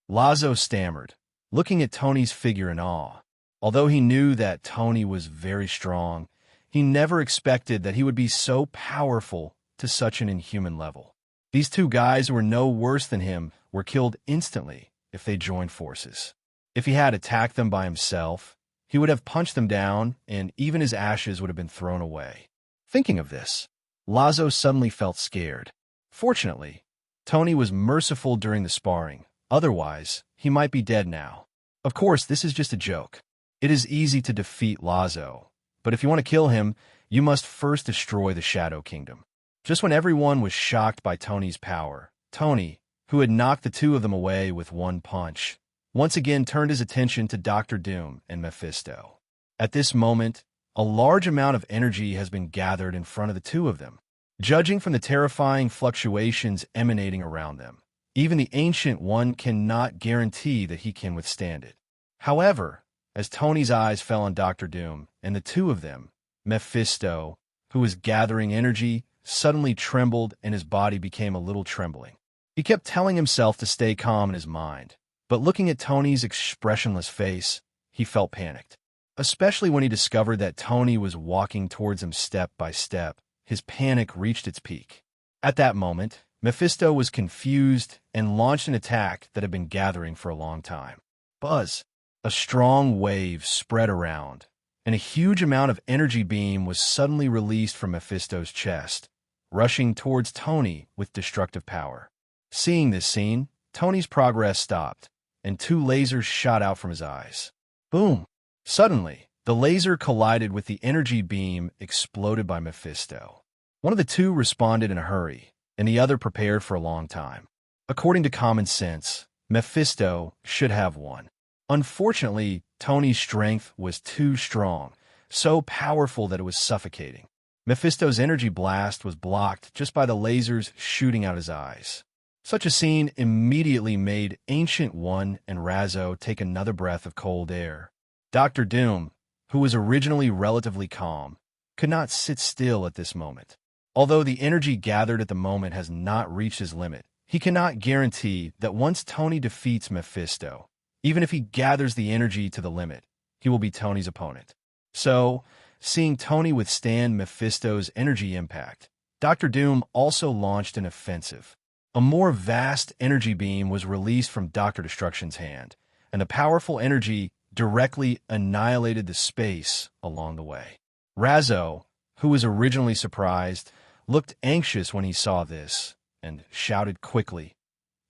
Lazo stammered, looking at Tony's figure in awe. Although he knew that Tony was very strong, he never expected that he would be so powerful to such an inhuman level. These two guys who were no worse than him were killed instantly if they joined forces. If he had attacked them by himself, he would have punched them down, and even his ashes would have been thrown away. Thinking of this, Lazo suddenly felt scared. Fortunately, Tony was merciful during the sparring. Otherwise, he might be dead now. Of course, this is just a joke. It is easy to defeat Lazo, but if you want to kill him, you must first destroy the Shadow Kingdom. Just when everyone was shocked by Tony's power, Tony, who had knocked the two of them away with one punch, once again turned his attention to Dr. Doom and Mephisto. At this moment, a large amount of energy has been gathered in front of the two of them. Judging from the terrifying fluctuations emanating around them, even the Ancient One cannot guarantee that he can withstand it. However, as Tony's eyes fell on Dr. Doom and the two of them, Mephisto, who was gathering energy, suddenly trembled and his body became a little trembling. He kept telling himself to stay calm in his mind, but looking at Tony's expressionless face, he felt panicked. Especially when he discovered that Tony was walking towards him step by step, his panic reached its peak. At that moment, Mephisto was confused and launched an attack that had been gathering for a long time. Buzz! A strong wave spread around, and a huge amount of energy beam was suddenly released from Mephisto's chest, rushing towards Tony with destructive power. Seeing this scene, Tony's progress stopped, and two lasers shot out from his eyes. Boom! Suddenly, the laser collided with the energy beam exploded by Mephisto. One of the two responded in a hurry, and the other prepared for a long time. According to common sense, Mephisto should have won. Unfortunately, Tony's strength was too strong, so powerful that it was suffocating. Mephisto's energy blast was blocked just by the lasers shooting out his eyes. Such a scene immediately made Ancient One and Razzo take another breath of cold air. Dr. Doom, who was originally relatively calm, could not sit still at this moment. Although the energy gathered at the moment has not reached his limit, he cannot guarantee that once Tony defeats Mephisto, even if he gathers the energy to the limit, he will be Tony's opponent. So, seeing Tony withstand Mephisto's energy impact, Dr. Doom also launched an offensive. A more vast energy beam was released from Dr. Destruction's hand, and the powerful energy directly annihilated the space along the way. Razzo, who was originally surprised, looked anxious when he saw this, and shouted quickly,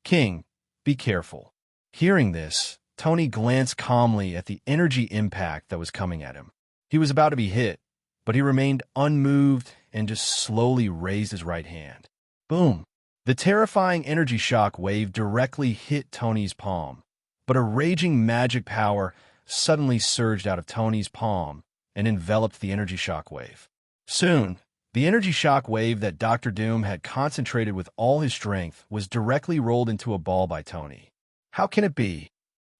"King, be careful." Hearing this, Tony glanced calmly at the energy impact that was coming at him. He was about to be hit, but he remained unmoved and just slowly raised his right hand. Boom! The terrifying energy shock wave directly hit Tony's palm, but a raging magic power suddenly surged out of Tony's palm and enveloped the energy shock wave. Soon, the energy shock wave that Dr. Doom had concentrated with all his strength was directly rolled into a ball by Tony. How can it be?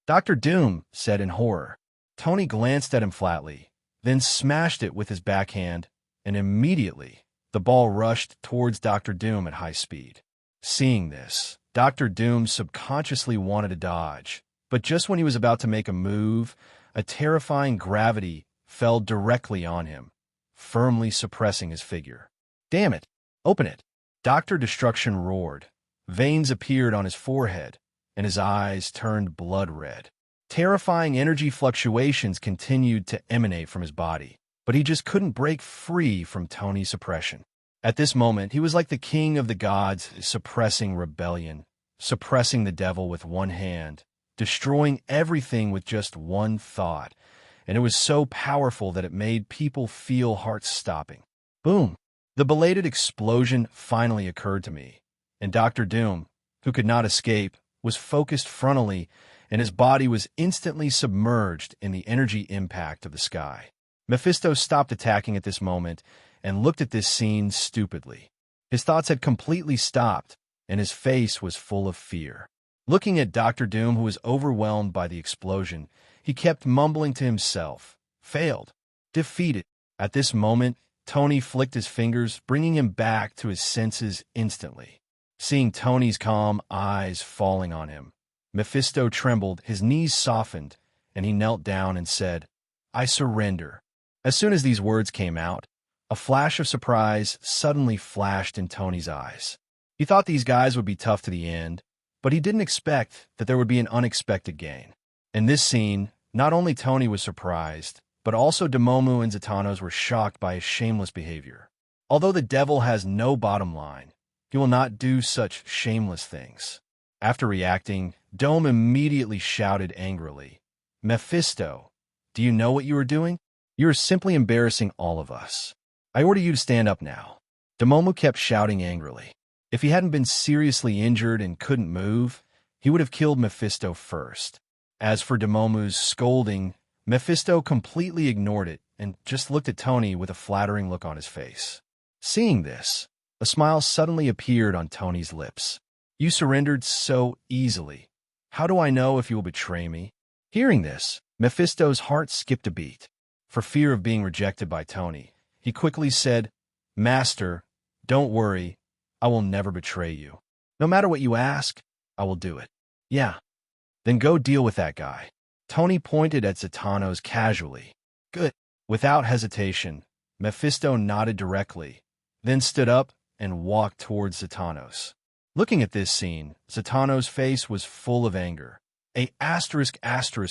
Dr. Doom said in horror. Tony glanced at him flatly, then smashed it with his backhand, and immediately the ball rushed towards Dr. Doom at high speed. Seeing this, Dr. Doom subconsciously wanted to dodge, but just when he was about to make a move, a terrifying gravity fell directly on him, firmly suppressing his figure. "Damn it! Open it!" Dr. Destruction roared. Veins appeared on his forehead, and his eyes turned blood red. Terrifying energy fluctuations continued to emanate from his body, but he just couldn't break free from Tony's suppression. At this moment, he was like the king of the gods, suppressing rebellion, suppressing the devil with one hand, destroying everything with just one thought, and it was so powerful that it made people feel hearts stopping. Boom! The belated explosion finally occurred to me, and Dr. Doom, who could not escape, was focused frontally and his body was instantly submerged in the energy impact of the sky. Mephisto stopped attacking at this moment and looked at this scene stupidly. His thoughts had completely stopped, and his face was full of fear. Looking at Dr. Doom, who was overwhelmed by the explosion, he kept mumbling to himself, "Failed. Defeated." At this moment, Tony flicked his fingers, bringing him back to his senses instantly. Seeing Tony's calm eyes falling on him, Mephisto trembled, his knees softened, and he knelt down and said, "I surrender." As soon as these words came out, a flash of surprise suddenly flashed in Tony's eyes. He thought these guys would be tough to the end, but he didn't expect that there would be an unexpected gain. In this scene, not only Tony was surprised, but also Domomu and Zatanos were shocked by his shameless behavior. Although the devil has no bottom line, he will not do such shameless things. After reacting, Dome immediately shouted angrily, "Mephisto, do you know what you are doing? You are simply embarrassing all of us. I order you to stand up now." Domomu kept shouting angrily. If he hadn't been seriously injured and couldn't move, he would have killed Mephisto first. As for Domomu's scolding, Mephisto completely ignored it and just looked at Tony with a flattering look on his face. Seeing this, a smile suddenly appeared on Tony's lips. "You surrendered so easily. How do I know if you will betray me?" Hearing this, Mephisto's heart skipped a beat. For fear of being rejected by Tony, he quickly said, "Master, don't worry, I will never betray you. No matter what you ask, I will do it." "Yeah, then go deal with that guy." Tony pointed at Zatanos casually. "Good." Without hesitation, Mephisto nodded directly, then stood up and walked towards Zatanos. Looking at this scene, Zatanos' face was full of anger.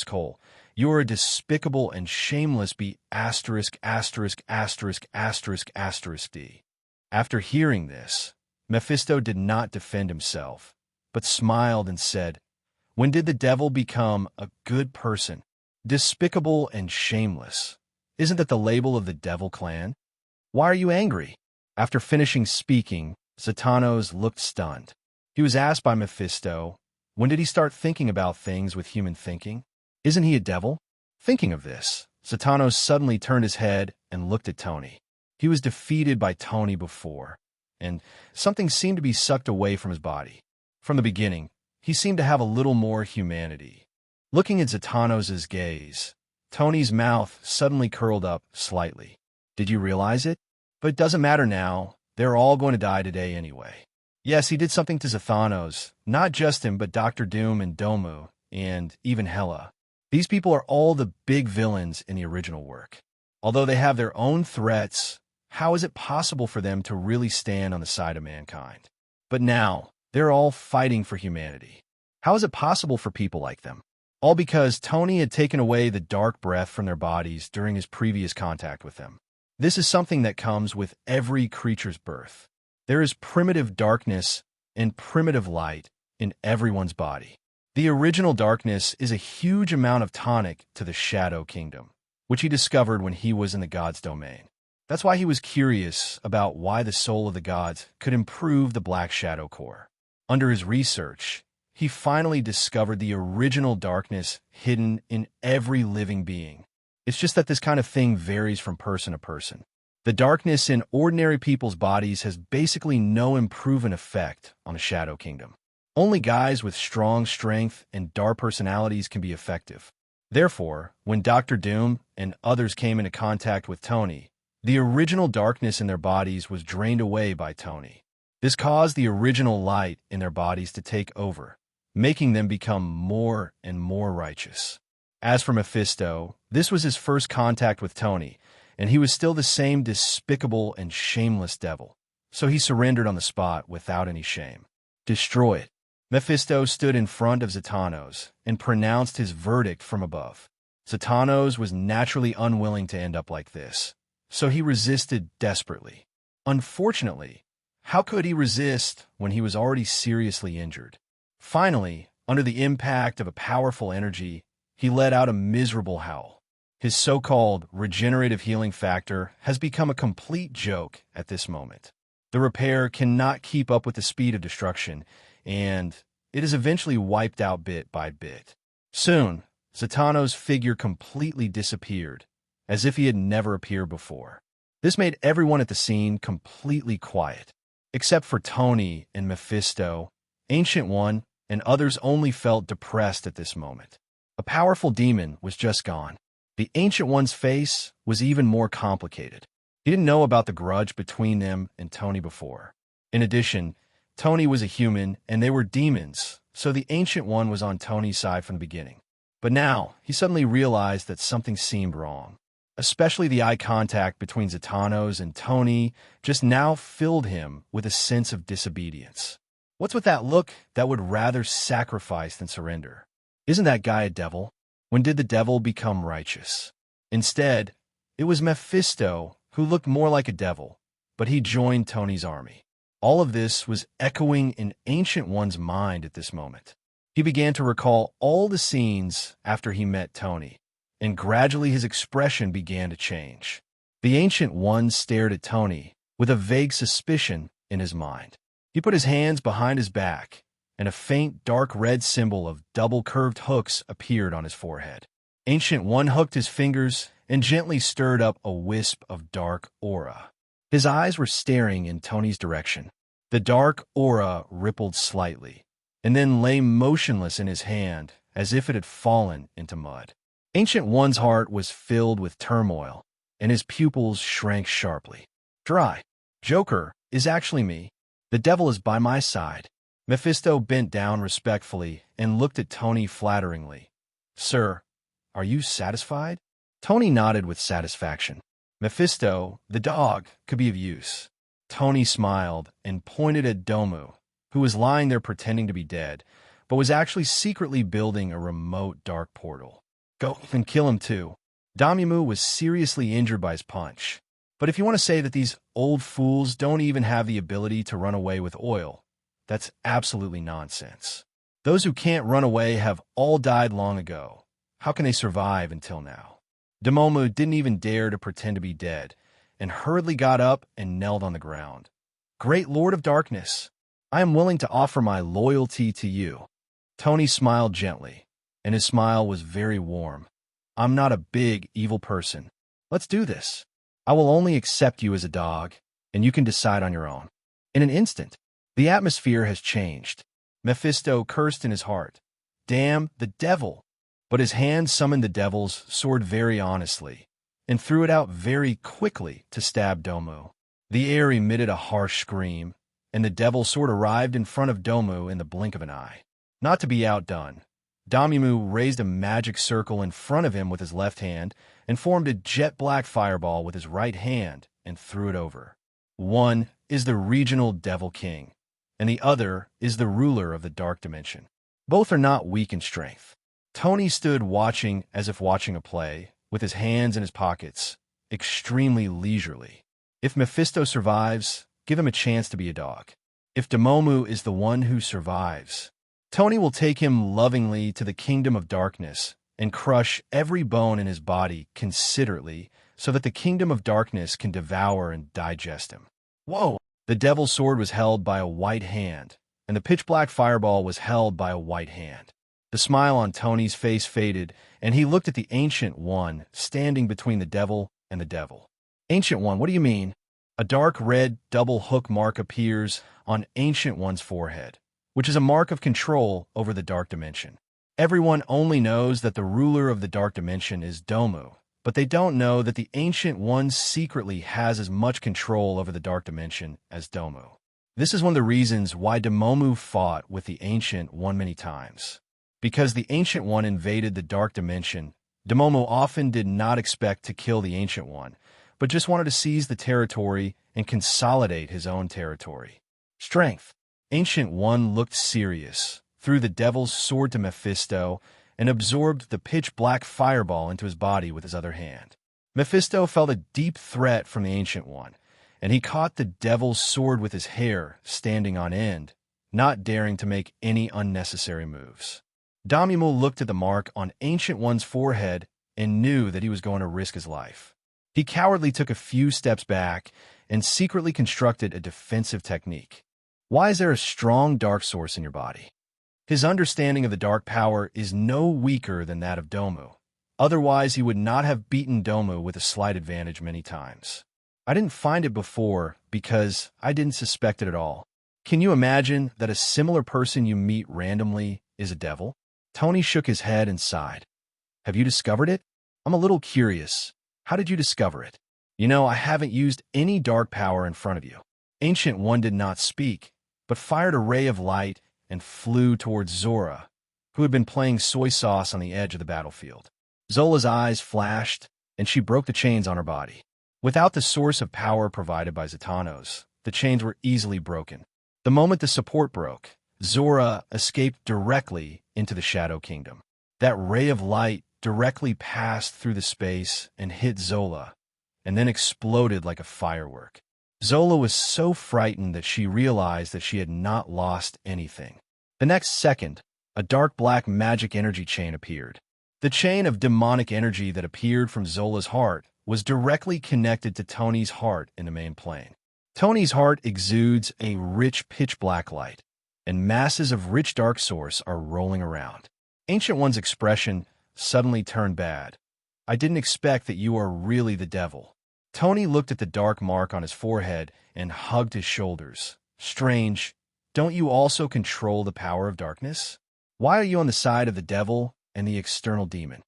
"Hole. You are a despicable and shameless D. After hearing this, Mephisto did not defend himself, but smiled and said, "When did the devil become a good person? Despicable and shameless. Isn't that the label of the devil clan? Why are you angry?" After finishing speaking, Zatanos looked stunned. He was asked by Mephisto, when did he start thinking about things with human thinking? Isn't he a devil? Thinking of this, Zatanos suddenly turned his head and looked at Tony. He was defeated by Tony before, and something seemed to be sucked away from his body. From the beginning, he seemed to have a little more humanity. Looking at Zatanos' gaze, Tony's mouth suddenly curled up slightly. "Did you realize it? But it doesn't matter now. They're all going to die today anyway." Yes, he did something to Zatanos, not just him, but Dr. Doom and Domu, and even Hela. These people are all the big villains in the original work. Although they have their own threats, how is it possible for them to really stand on the side of mankind? But now, they're all fighting for humanity. How is it possible for people like them? All because Tony had taken away the dark breath from their bodies during his previous contact with them. This is something that comes with every creature's birth. There is primitive darkness and primitive light in everyone's body. The original darkness is a huge amount of tonic to the Shadow Kingdom, which he discovered when he was in the gods' domain. That's why he was curious about why the soul of the gods could improve the Black Shadow core. Under his research, he finally discovered the original darkness hidden in every living being. It's just that this kind of thing varies from person to person. The darkness in ordinary people's bodies has basically no improving effect on the Shadow Kingdom. Only guys with strong strength and dark personalities can be effective. Therefore, when Dr. Doom and others came into contact with Tony, the original darkness in their bodies was drained away by Tony. This caused the original light in their bodies to take over, making them become more and more righteous. As for Mephisto, this was his first contact with Tony, and he was still the same despicable and shameless devil. So he surrendered on the spot without any shame. "Destroy it." Mephisto stood in front of Zatanos and pronounced his verdict from above. Zatanos was naturally unwilling to end up like this, so he resisted desperately. Unfortunately, how could he resist when he was already seriously injured? Finally, under the impact of a powerful energy, he let out a miserable howl. His so-called regenerative healing factor has become a complete joke at this moment. The repair cannot keep up with the speed of destruction, and it is eventually wiped out bit by bit. Soon, Zatanna's figure completely disappeared, as if he had never appeared before. This made everyone at the scene completely quiet. Except for Tony and Mephisto, Ancient One, and others only felt depressed at this moment. A powerful demon was just gone. The Ancient One's face was even more complicated. He didn't know about the grudge between them and Tony before. In addition, Tony was a human and they were demons, so the Ancient One was on Tony's side from the beginning. But now, he suddenly realized that something seemed wrong. Especially the eye contact between Zatanna's and Tony just now filled him with a sense of disobedience. What's with that look that would rather sacrifice than surrender? Isn't that guy a devil? When did the devil become righteous? Instead, it was Mephisto who looked more like a devil, but he joined Tony's army. All of this was echoing in Ancient One's mind at this moment. He began to recall all the scenes after he met Tony, and gradually his expression began to change. The Ancient One stared at Tony with a vague suspicion in his mind. He put his hands behind his back, and a faint dark red symbol of double-curved hooks appeared on his forehead. Ancient One hooked his fingers and gently stirred up a wisp of dark aura. His eyes were staring in Tony's direction. The dark aura rippled slightly, and then lay motionless in his hand as if it had fallen into mud. Ancient One's heart was filled with turmoil, and his pupils shrank sharply. Dry. Joker is actually me. The devil is by my side. Mephisto bent down respectfully and looked at Tony flatteringly. Sir, are you satisfied? Tony nodded with satisfaction. Mephisto, the dog, could be of use. Tony smiled and pointed at Domu, who was lying there pretending to be dead, but was actually secretly building a remote dark portal. Go and kill him too. Damumu was seriously injured by his punch. But if you want to say that these old fools don't even have the ability to run away with oil, that's absolutely nonsense. Those who can't run away have all died long ago. How can they survive until now? Damomu didn't even dare to pretend to be dead, and hurriedly got up and knelt on the ground. Great Lord of Darkness, I am willing to offer my loyalty to you. Tony smiled gently, and his smile was very warm. I'm not a big, evil person. Let's do this. I will only accept you as a dog, and you can decide on your own. In an instant, the atmosphere has changed. Mephisto cursed in his heart. Damn the devil! But his hand summoned the devil's sword very honestly, and threw it out very quickly to stab Domu. The air emitted a harsh scream, and the devil's sword arrived in front of Domu in the blink of an eye. Not to be outdone, Damumu raised a magic circle in front of him with his left hand and formed a jet-black fireball with his right hand and threw it over. One is the regional Devil King, and the other is the ruler of the Dark Dimension. Both are not weak in strength. Tony stood watching as if watching a play, with his hands in his pockets, extremely leisurely. If Mephisto survives, give him a chance to be a dog. If Damomu is the one who survives, Tony will take him lovingly to the kingdom of darkness and crush every bone in his body considerately so that the kingdom of darkness can devour and digest him. Whoa! The devil's sword was held by a white hand, and the pitch-black fireball was held by a white hand. The smile on Tony's face faded, and he looked at the Ancient One standing between the devil and the devil. Ancient One, what do you mean? A dark red double hook mark appears on Ancient One's forehead, which is a mark of control over the Dark Dimension. Everyone only knows that the ruler of the Dark Dimension is Domu, but they don't know that the Ancient One secretly has as much control over the Dark Dimension as Domu. This is one of the reasons why Damomu fought with the Ancient One many times. Because the Ancient One invaded the Dark Dimension, Damomu often did not expect to kill the Ancient One, but just wanted to seize the territory and consolidate his own territory. Strength. Ancient One looked serious, threw the devil's sword to Mephisto, and absorbed the pitch-black fireball into his body with his other hand. Mephisto felt a deep threat from the Ancient One, and he caught the devil's sword with his hair standing on end, not daring to make any unnecessary moves. Damumu looked at the mark on Ancient One's forehead and knew that he was going to risk his life. He cowardly took a few steps back and secretly constructed a defensive technique. Why is there a strong dark source in your body? His understanding of the dark power is no weaker than that of Domu. Otherwise, he would not have beaten Domu with a slight advantage many times. I didn't find it before because I didn't suspect it at all. Can you imagine that a similar person you meet randomly is a devil? Tony shook his head and sighed. Have you discovered it? I'm a little curious. How did you discover it? You know, I haven't used any dark power in front of you. Ancient One did not speak, but fired a ray of light and flew towards Zora, who had been playing soy sauce on the edge of the battlefield. Zola's eyes flashed, and she broke the chains on her body. Without the source of power provided by Zatannos, the chains were easily broken. The moment the support broke, Zora escaped directly into the Shadow Kingdom. That ray of light directly passed through the space and hit Zola, and then exploded like a firework. Zola was so frightened that she realized that she had not lost anything. The next second, a dark black magic energy chain appeared. The chain of demonic energy that appeared from Zola's heart was directly connected to Tony's heart in the main plane. Tony's heart exudes a rich pitch-black light, and masses of rich dark source are rolling around. Ancient One's expression suddenly turned bad. I didn't expect that you are really the devil. Tony looked at the dark mark on his forehead and hugged his shoulders. Strange, don't you also control the power of darkness? Why are you on the side of the devil and the external demon?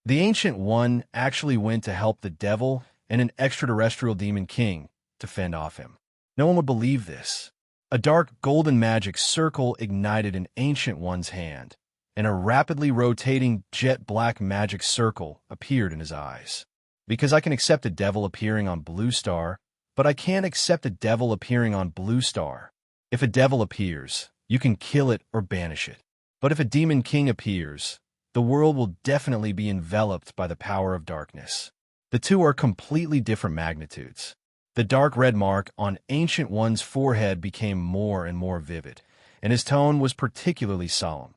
The Ancient One actually went to help the devil and an extraterrestrial demon king to fend off him. No one would believe this. A dark golden magic circle ignited in Ancient One's hand, and a rapidly rotating jet black magic circle appeared in his eyes. Because I can accept a devil appearing on Blue Star, but I can't accept a devil appearing on Blue Star. If a devil appears, you can kill it or banish it. But if a demon king appears, the world will definitely be enveloped by the power of darkness. The two are completely different magnitudes. The dark red mark on Ancient One's forehead became more and more vivid, and his tone was particularly solemn.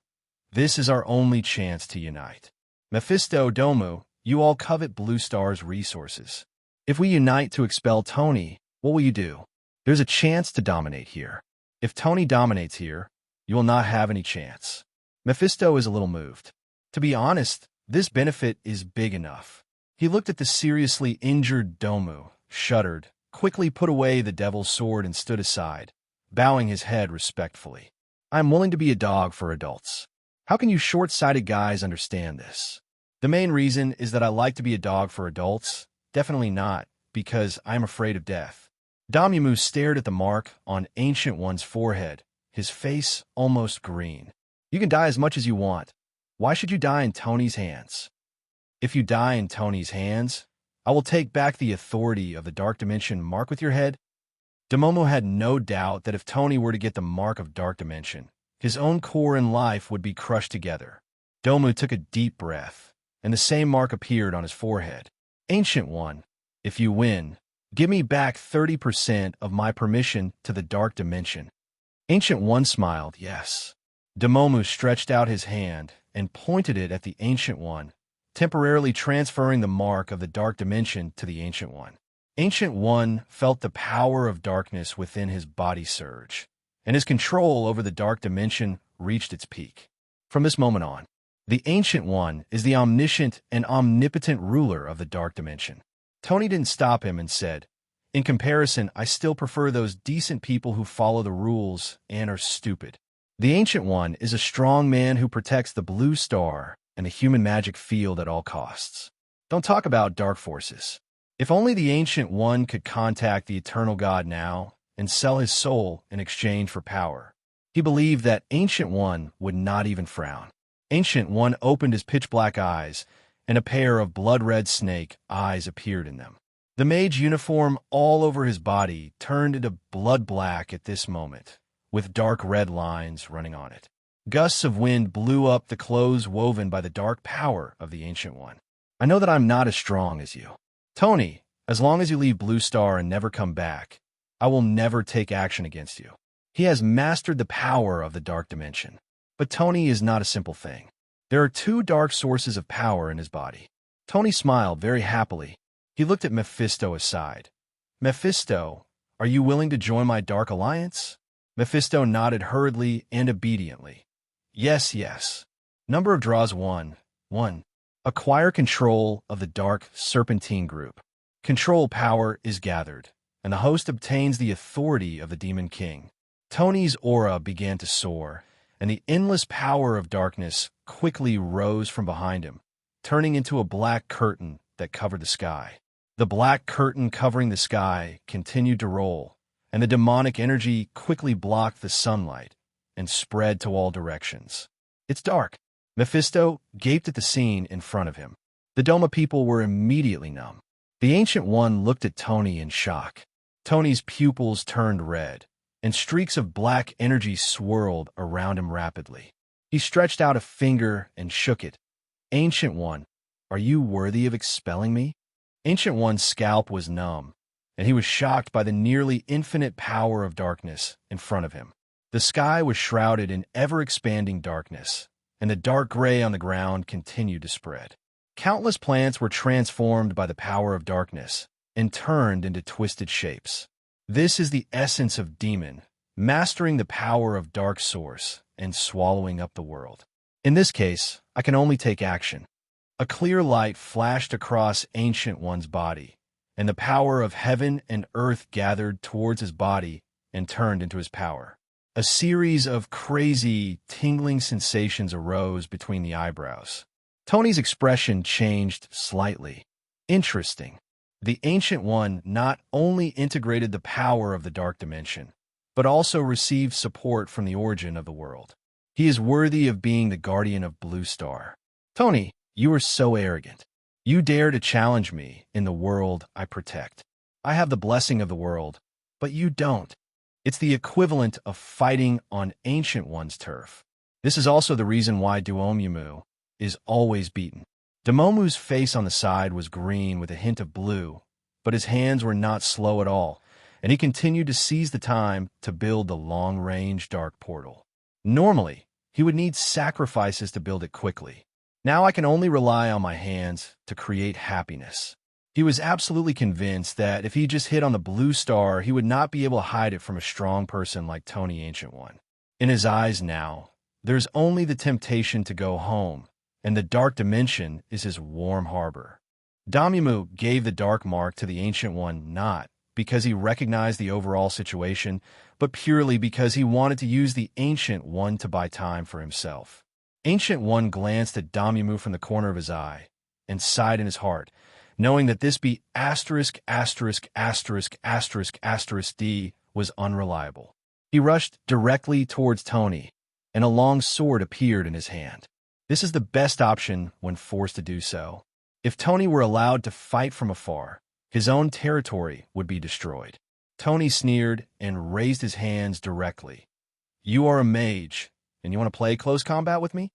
This is our only chance to unite. Mephisto, Domu, you all covet Blue Star's resources. If we unite to expel Tony, what will you do? There's a chance to dominate here. If Tony dominates here, you will not have any chance. Mephisto is a little moved. To be honest, this benefit is big enough. He looked at the seriously injured Domu, shuddered, quickly put away the devil's sword and stood aside, bowing his head respectfully. I am willing to be a dog for adults. How can you short-sighted guys understand this? The main reason is that I like to be a dog for adults. Definitely not, because I am afraid of death. Damumu stared at the mark on Ancient One's forehead, his face almost green. You can die as much as you want. Why should you die in Tony's hands? If you die in Tony's hands, I will take back the authority of the Dark Dimension mark with your head. Domomo had no doubt that if Tony were to get the mark of Dark Dimension, his own core and life would be crushed together. Domu took a deep breath, and the same mark appeared on his forehead. Ancient One, if you win, give me back 30% of my permission to the Dark Dimension. Ancient One smiled, yes. Domomu stretched out his hand and pointed it at the Ancient One, temporarily transferring the mark of the Dark Dimension to the Ancient One. Ancient One felt the power of darkness within his body surge, and his control over the Dark Dimension reached its peak. From this moment on, the Ancient One is the omniscient and omnipotent ruler of the Dark Dimension. Tony didn't stop him and said, in comparison, I still prefer those decent people who follow the rules and are stupid. The Ancient One is a strong man who protects the Blue Star and the human magic field at all costs. Don't talk about dark forces. If only the Ancient One could contact the Eternal God now and sell his soul in exchange for power. He believed that Ancient One would not even frown. Ancient One opened his pitch-black eyes, and a pair of blood-red snake eyes appeared in them. The mage uniform all over his body turned into blood-black at this moment, with dark red lines running on it. Gusts of wind blew up the clothes woven by the dark power of the Ancient One. I know that I'm not as strong as you. Tony, as long as you leave Blue Star and never come back, I will never take action against you. He has mastered the power of the Dark Dimension. But Tony is not a simple thing. There are two dark sources of power in his body. Tony smiled very happily. He looked at Mephisto aside. Mephisto, are you willing to join my Dark Alliance? Mephisto nodded hurriedly and obediently. Yes, yes. Number of draws 1. 1. Acquire control of the Dark Serpentine group. Control power is gathered, and the host obtains the authority of the Demon King. Tony's aura began to soar, and the endless power of darkness quickly rose from behind him, turning into a black curtain that covered the sky. The black curtain covering the sky continued to roll, and the demonic energy quickly blocked the sunlight and spread to all directions. It's dark. Mephisto gaped at the scene in front of him. The Doma people were immediately numb. The Ancient One looked at Tony in shock. Tony's pupils turned red, and streaks of black energy swirled around him rapidly. He stretched out a finger and shook it. Ancient One, are you worthy of expelling me? Ancient One's scalp was numb, and he was shocked by the nearly infinite power of darkness in front of him. The sky was shrouded in ever-expanding darkness, and the dark gray on the ground continued to spread. Countless plants were transformed by the power of darkness and turned into twisted shapes. This is the essence of demon, mastering the power of dark source and swallowing up the world. In this case, I can only take action. A clear light flashed across Ancient One's body, and the power of heaven and earth gathered towards his body and turned into his power. A series of crazy, tingling sensations arose between the eyebrows. Tony's expression changed slightly. Interesting. The Ancient One not only integrated the power of the dark dimension, but also received support from the origin of the world. He is worthy of being the guardian of Blue Star. Tony, you are so arrogant. You dare to challenge me in the world I protect. I have the blessing of the world, but you don't. It's the equivalent of fighting on Ancient One's turf. This is also the reason why Duomumu is always beaten. Duomu's face on the side was green with a hint of blue, but his hands were not slow at all, and he continued to seize the time to build the long-range dark portal. Normally, he would need sacrifices to build it quickly. Now I can only rely on my hands to create happiness. He was absolutely convinced that if he just hit on the blue star, he would not be able to hide it from a strong person like Tony Ancient One. In his eyes now, there's only the temptation to go home, and the dark dimension is his warm harbor. Damumu gave the dark mark to the Ancient One not because he recognized the overall situation, but purely because he wanted to use the Ancient One to buy time for himself. Ancient One glanced at Damumu from the corner of his eye and sighed in his heart, knowing that this D was unreliable. He rushed directly towards Tony, and a long sword appeared in his hand. This is the best option when forced to do so. If Tony were allowed to fight from afar, his own territory would be destroyed. Tony sneered and raised his hands directly. You are a mage, and you want to play close combat with me?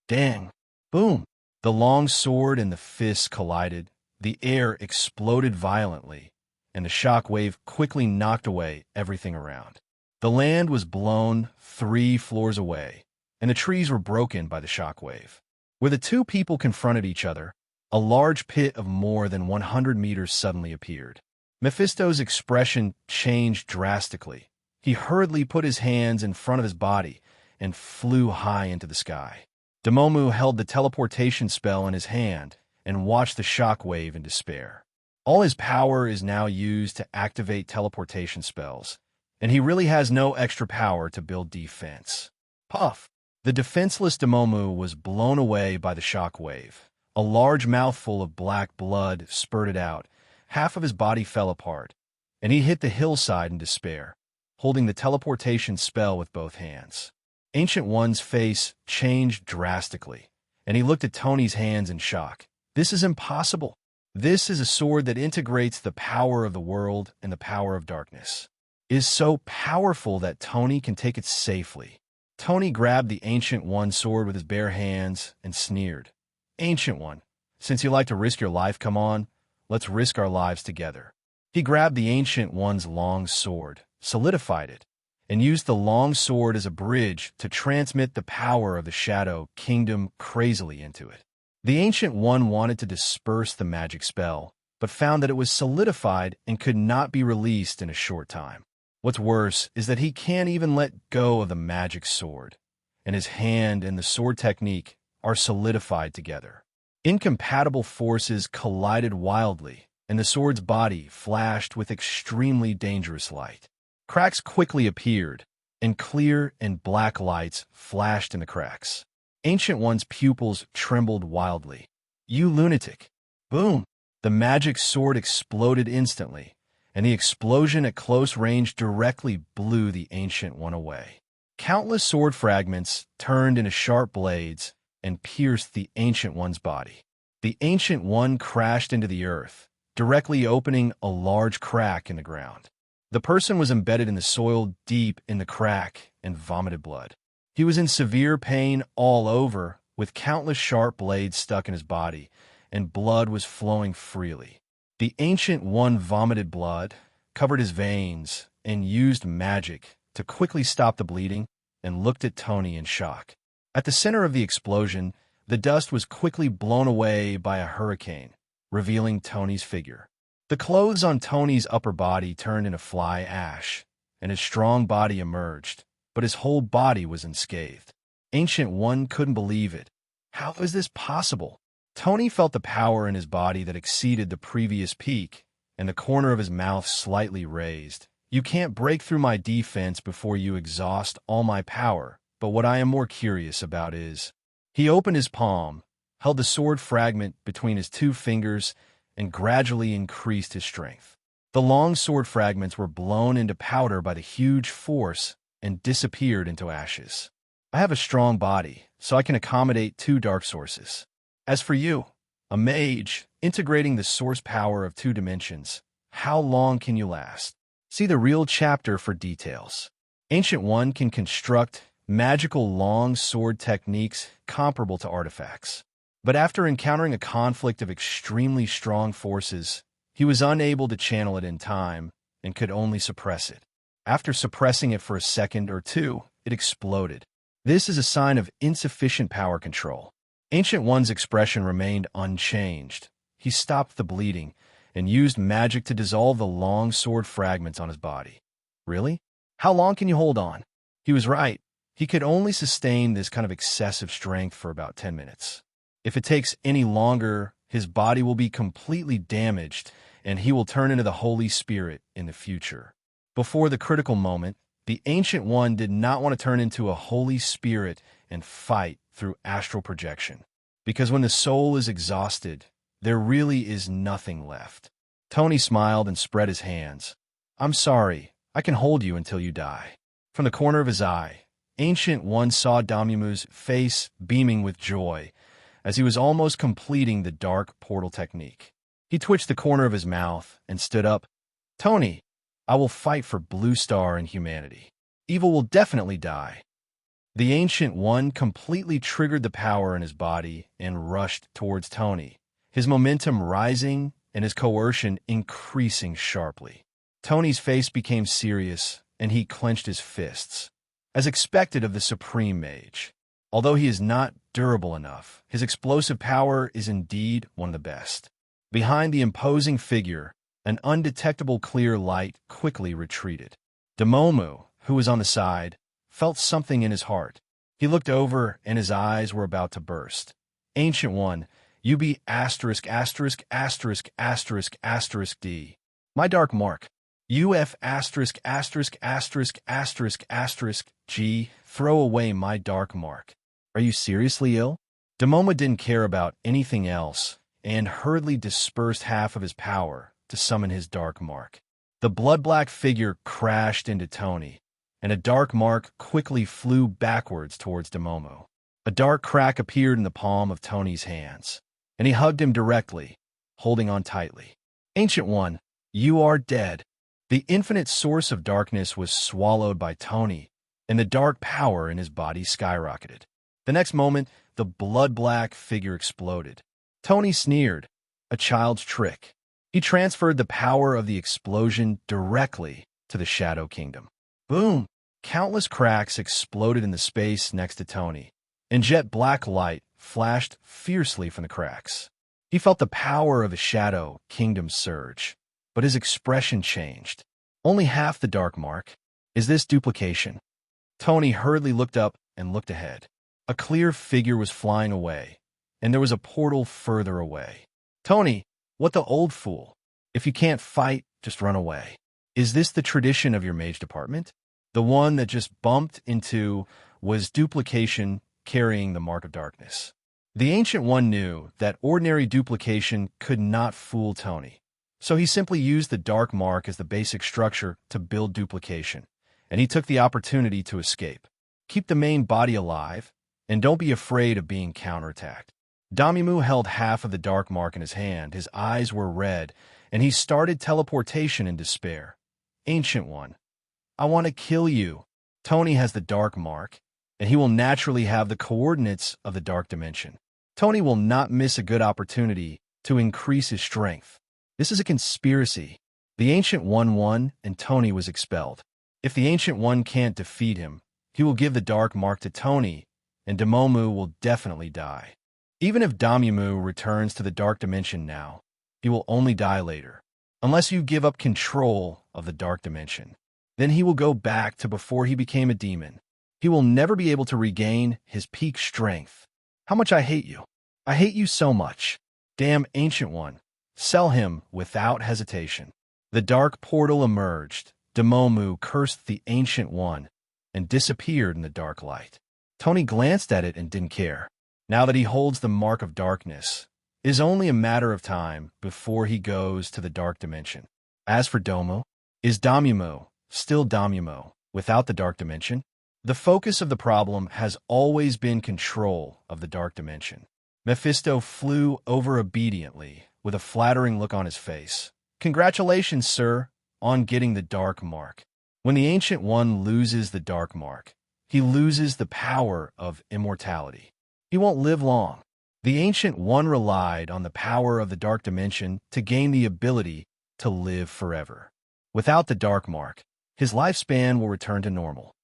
Dang. Boom. The long sword and the fists collided. The air exploded violently, and the shock wave quickly knocked away everything around. The land was blown 3 floors away, and the trees were broken by the shock wave. Where the two people confronted each other, a large pit of more than 100 meters suddenly appeared. Mephisto's expression changed drastically. He hurriedly put his hands in front of his body and flew high into the sky. Duomumu held the teleportation spell in his hand and watched the shock wave in despair. All his power is now used to activate teleportation spells, and he really has no extra power to build defense. Puff! The defenseless Duomumu was blown away by the shock wave. A large mouthful of black blood spurted out. Half of his body fell apart, and he hit the hillside in despair, holding the teleportation spell with both hands. Ancient One's face changed drastically, and he looked at Tony's hands in shock. This is impossible. This is a sword that integrates the power of the world and the power of darkness. It is so powerful that Tony can take it safely. Tony grabbed the Ancient One sword with his bare hands and sneered. Ancient One, since you like to risk your life, come on, let's risk our lives together. He grabbed the Ancient One's long sword, solidified it, and used the long sword as a bridge to transmit the power of the Shadow Kingdom crazily into it. The Ancient One wanted to disperse the magic spell, but found that it was solidified and could not be released in a short time. What's worse is that he can't even let go of the magic sword, and his hand and the sword technique are solidified together. Incompatible forces collided wildly, and the sword's body flashed with extremely dangerous light. Cracks quickly appeared, and clear and black lights flashed in the cracks. Ancient One's pupils trembled wildly. "You lunatic!" Boom! The magic sword exploded instantly, and the explosion at close range directly blew the Ancient One away. Countless sword fragments turned into sharp blades and pierced the Ancient One's body. The Ancient One crashed into the earth, directly opening a large crack in the ground. The person was embedded in the soil deep in the crack and vomited blood. He was in severe pain all over, with countless sharp blades stuck in his body, and blood was flowing freely. The Ancient One vomited blood, covered his veins, and used magic to quickly stop the bleeding, and looked at Tony in shock. At the center of the explosion, the dust was quickly blown away by a hurricane, revealing Tony's figure. The clothes on Tony's upper body turned into fly ash, and his strong body emerged, but his whole body was unscathed. Ancient One couldn't believe it. How is this possible? Tony felt the power in his body that exceeded the previous peak, and the corner of his mouth slightly raised. "You can't break through my defense before you exhaust all my power, but what I am more curious about is..." He opened his palm, held the sword fragment between his two fingers, and gradually increased his strength. The long sword fragments were blown into powder by the huge force and disappeared into ashes. "I have a strong body, so I can accommodate two dark sources. As for you, a mage, integrating the source power of two dimensions, how long can you last?" See the real chapter for details. Ancient One can construct magical long sword techniques comparable to artifacts. But after encountering a conflict of extremely strong forces, he was unable to channel it in time and could only suppress it. After suppressing it for a second or two, it exploded. This is a sign of insufficient power control. Ancient One's expression remained unchanged. He stopped the bleeding and used magic to dissolve the long sword fragments on his body. Really? How long can you hold on? He was right. He could only sustain this kind of excessive strength for about 10 minutes. If it takes any longer, his body will be completely damaged, and he will turn into the Holy Spirit in the future. Before the critical moment, the Ancient One did not want to turn into a Holy Spirit and fight through astral projection. Because when the soul is exhausted, there really is nothing left. Tony smiled and spread his hands. "I'm sorry, I can hold you until you die." From the corner of his eye, Ancient One saw Damumu's face beaming with joy as he was almost completing the dark portal technique. He twitched the corner of his mouth and stood up. "Tony, I will fight for Blue Star and humanity. Evil will definitely die." The Ancient One completely triggered the power in his body and rushed towards Tony, his momentum rising and his coercion increasing sharply. Tony's face became serious, and he clenched his fists. As expected of the Supreme Mage, although he is not durable enough, his explosive power is indeed one of the best. Behind the imposing figure, an undetectable clear light quickly retreated. Damomu, who was on the side, felt something in his heart. He looked over, and his eyes were about to burst. "Ancient One, you be *************** D. My dark mark. UF ********** G. Throw away my dark mark. Are you seriously ill?" Damoma didn't care about anything else, and hurriedly dispersed half of his power to summon his dark mark. The blood-black figure crashed into Tony, and a dark mark quickly flew backwards towards Damomo. A dark crack appeared in the palm of Tony's hands, and he hugged him directly, holding on tightly. "Ancient One, you are dead." The infinite source of darkness was swallowed by Tony, and the dark power in his body skyrocketed. The next moment, the blood-black figure exploded. Tony sneered, a child's trick. He transferred the power of the explosion directly to the Shadow Kingdom. Boom! Countless cracks exploded in the space next to Tony, and jet black light flashed fiercely from the cracks. He felt the power of the Shadow Kingdom surge, but his expression changed. "Only half the dark mark. Is this duplication?" Tony hurriedly looked up and looked ahead. A clear figure was flying away, and there was a portal further away. Tony, what the old fool? If you can't fight, just run away. Is this the tradition of your mage department? The one that just bumped into was duplication carrying the mark of darkness. The Ancient One knew that ordinary duplication could not fool Tony, so he simply used the dark mark as the basic structure to build duplication, and he took the opportunity to escape. Keep the main body alive, and don't be afraid of being counterattacked. Damimu held half of the dark mark in his hand, his eyes were red, and he started teleportation in despair. Ancient One, I want to kill you. Tony has the dark mark, and he will naturally have the coordinates of the dark dimension. Tony will not miss a good opportunity to increase his strength. This is a conspiracy. The Ancient One won, and Tony was expelled. If the Ancient One can't defeat him, he will give the dark mark to Tony, and Damomu will definitely die. Even if Damimu returns to the dark dimension now, he will only die later. Unless you give up control of the dark dimension, then he will go back to before he became a demon. He will never be able to regain his peak strength. How much I hate you. I hate you so much. Damn Ancient One. Sell him without hesitation. The dark portal emerged. Damomu cursed the Ancient One and disappeared in the dark light. Tony glanced at it and didn't care. Now that he holds the mark of darkness, it is only a matter of time before he goes to the dark dimension. As for Domo, is Damumo still Damumo without the dark dimension? The focus of the problem has always been control of the dark dimension. Mephisto flew over obediently with a flattering look on his face. Congratulations, sir, on getting the dark mark. When the Ancient One loses the dark mark, he loses the power of immortality. He won't live long. The Ancient One relied on the power of the dark dimension to gain the ability to live forever. Without the dark mark, his lifespan will return to normal.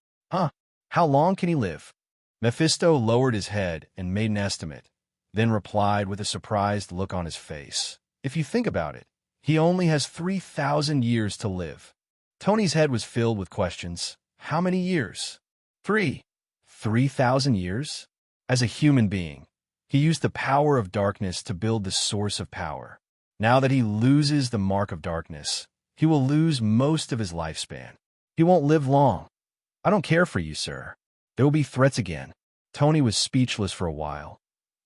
How long can he live? Mephisto lowered his head and made an estimate, then replied with a surprised look on his face. If you think about it, he only has 3,000 years to live. Tony's head was filled with questions. How many years? 3,000 years? As a human being, he used the power of darkness to build the source of power. Now that he loses the mark of darkness, he will lose most of his lifespan. He won't live long. I don't care for you, sir. There will be threats again. Tony was speechless for a while.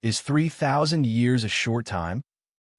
Is 3,000 years a short time?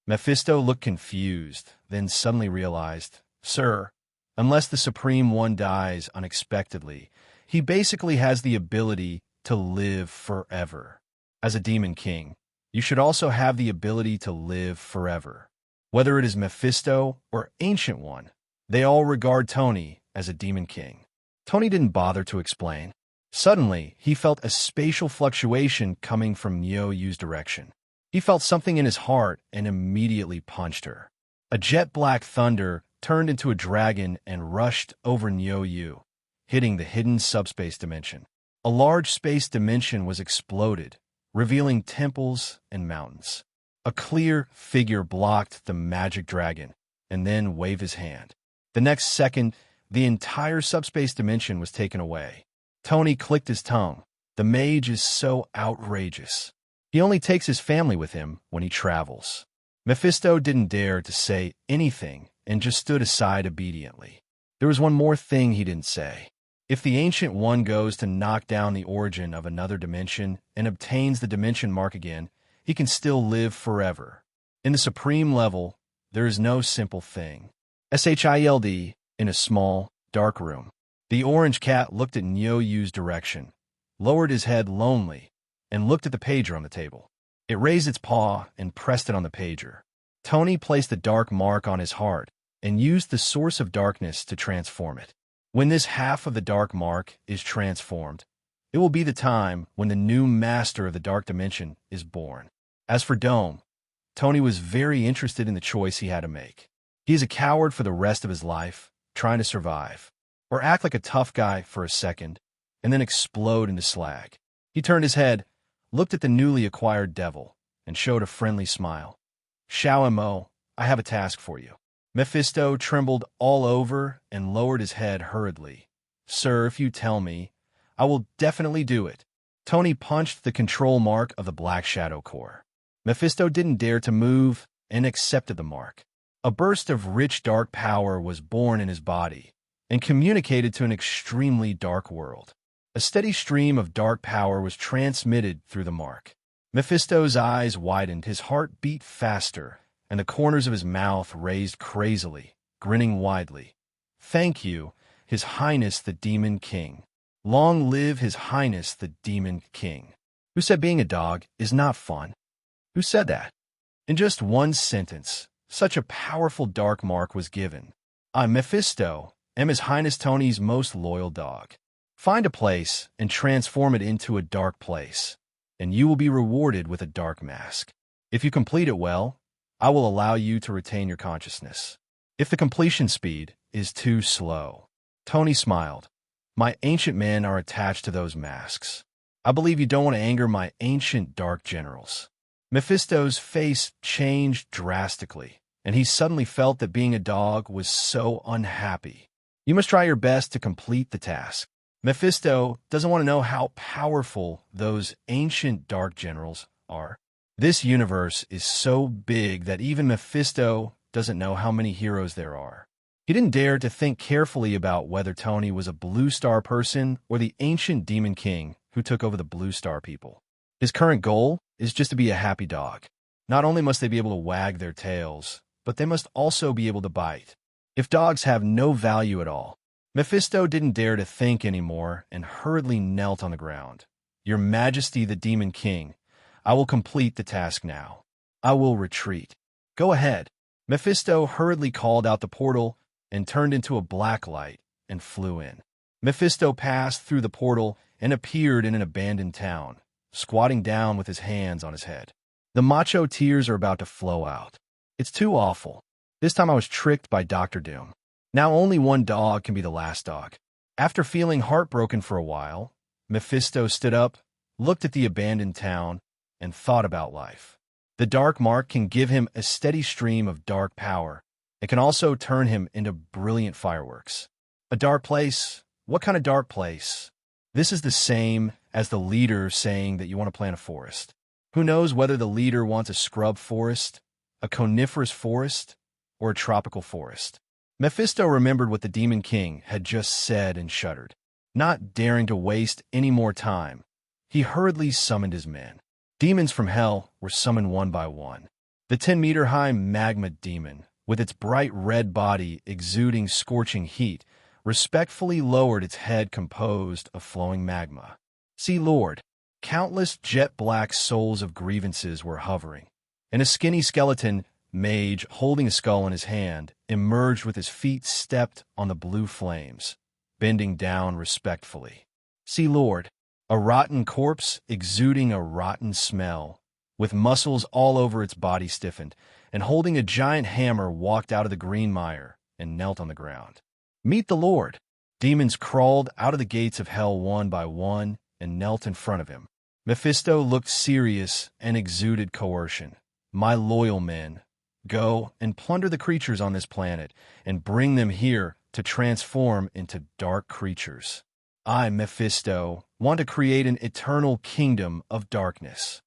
Mephisto looked confused, then suddenly realized, Sir, unless the Supreme One dies unexpectedly, he basically has the ability to live forever. As a demon king, you should also have the ability to live forever. Whether it is Mephisto or Ancient One, they all regard Tony as a demon king. Tony didn't bother to explain. Suddenly, he felt a spatial fluctuation coming from Nyo Yu's direction. He felt something in his heart and immediately punched her. A jet-black thunder turned into a dragon and rushed over Nyo Yu, hitting the hidden subspace dimension. A large space dimension was exploded, revealing temples and mountains. A clear figure blocked the magic dragon and then waved his hand. The next second, the entire subspace dimension was taken away. Tony clicked his tongue. The mage is so outrageous. He only takes his family with him when he travels. Mephisto didn't dare to say anything and just stood aside obediently. There was one more thing he didn't say. If the Ancient One goes to knock down the origin of another dimension and obtains the dimension mark again, he can still live forever. In the supreme level, there is no simple thing. SHILD, in a small, dark room. The orange cat looked at Nyo Yu's direction, lowered his head lonely, and looked at the pager on the table. It raised its paw and pressed it on the pager. Tony placed the dark mark on his heart and used the source of darkness to transform it. When this half of the dark mark is transformed, it will be the time when the new master of the dark dimension is born. As for Dome, Tony was very interested in the choice he had to make. He is a coward for the rest of his life, trying to survive, or act like a tough guy for a second, and then explode into slag. He turned his head, looked at the newly acquired devil, and showed a friendly smile. Xiao Mo, I have a task for you. Mephisto trembled all over and lowered his head hurriedly. Sir, if you tell me, I will definitely do it. Tony punched the control mark of the Black Shadow core. Mephisto didn't dare to move and accepted the mark. A burst of rich dark power was born in his body and communicated to an extremely dark world. A steady stream of dark power was transmitted through the mark. Mephisto's eyes widened, his heart beat faster, and the corners of his mouth raised crazily, grinning widely. "Thank you, His Highness the Demon King. Long live His Highness the Demon King." Who said being a dog is not fun? Who said that? In just one sentence, such a powerful dark mark was given. I, Mephisto, am His Highness Tony's most loyal dog. Find a place and transform it into a dark place, and you will be rewarded with a dark mask. If you complete it well, I will allow you to retain your consciousness. If the completion speed is too slow, Tony smiled. My ancient men are attached to those masks. I believe you don't want to anger my ancient dark generals. Mephisto's face changed drastically, and he suddenly felt that being a dog was so unhappy. You must try your best to complete the task. Mephisto doesn't want to know how powerful those ancient dark generals are. This universe is so big that even Mephisto doesn't know how many heroes there are. He didn't dare to think carefully about whether Tony was a Blue Star person or the ancient Demon King who took over the Blue Star people. His current goal is just to be a happy dog. Not only must they be able to wag their tails, but they must also be able to bite. If dogs have no value at all, Mephisto didn't dare to think anymore and hurriedly knelt on the ground. Your Majesty the Demon King, I will complete the task now. I will retreat. Go ahead. Mephisto hurriedly called out the portal and turned into a black light and flew in. Mephisto passed through the portal and appeared in an abandoned town, squatting down with his hands on his head. The macho tears are about to flow out. It's too awful. This time I was tricked by Dr. Doom. Now only one dog can be the last dog. After feeling heartbroken for a while, Mephisto stood up, looked at the abandoned town, and thought about life. The dark mark can give him a steady stream of dark power. It can also turn him into brilliant fireworks. A dark place? What kind of dark place? This is the same as the leader saying that you want to plant a forest. Who knows whether the leader wants a scrub forest, a coniferous forest, or a tropical forest? Mephisto remembered what the Demon King had just said and shuddered. Not daring to waste any more time, he hurriedly summoned his men. Demons from hell were summoned one by one. The 10-meter-high magma demon, with its bright red body exuding scorching heat, respectfully lowered its head composed of flowing magma. See, Lord, countless jet-black souls of grievances were hovering, and a skinny skeleton mage holding a skull in his hand emerged with his feet stepped on the blue flames, bending down respectfully. See, Lord, a rotten corpse exuding a rotten smell, with muscles all over its body stiffened, and holding a giant hammer walked out of the green mire and knelt on the ground. Meet the Lord. Demons crawled out of the gates of hell one by one and knelt in front of him. Mephisto looked serious and exuded coercion. My loyal men, go and plunder the creatures on this planet and bring them here to transform into dark creatures. I, Mephisto, want to create an eternal kingdom of darkness.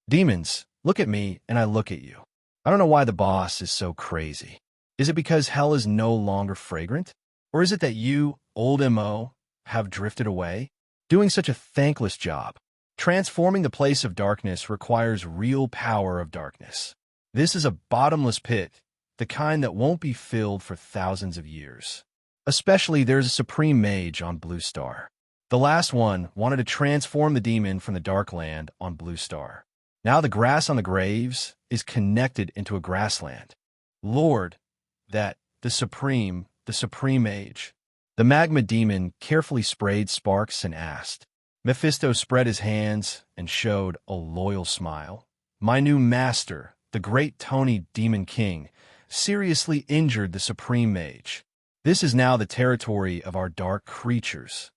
Demons, look at me and I look at you. I don't know why the boss is so crazy. Is it because hell is no longer fragrant? Or is it that you, old M.O., have drifted away? Doing such a thankless job. Transforming the place of darkness requires real power of darkness. This is a bottomless pit, the kind that won't be filled for thousands of years. Especially there's a supreme mage on Blue Star. The last one wanted to transform the demon from the Dark Land on Blue Star. Now the grass on the graves is connected into a grassland. Lord, the supreme mage. The magma demon carefully sprayed sparks and asked. Mephisto spread his hands and showed a loyal smile. My new master, the great Tony Demon King, seriously injured the supreme mage. This is now the territory of our dark creatures.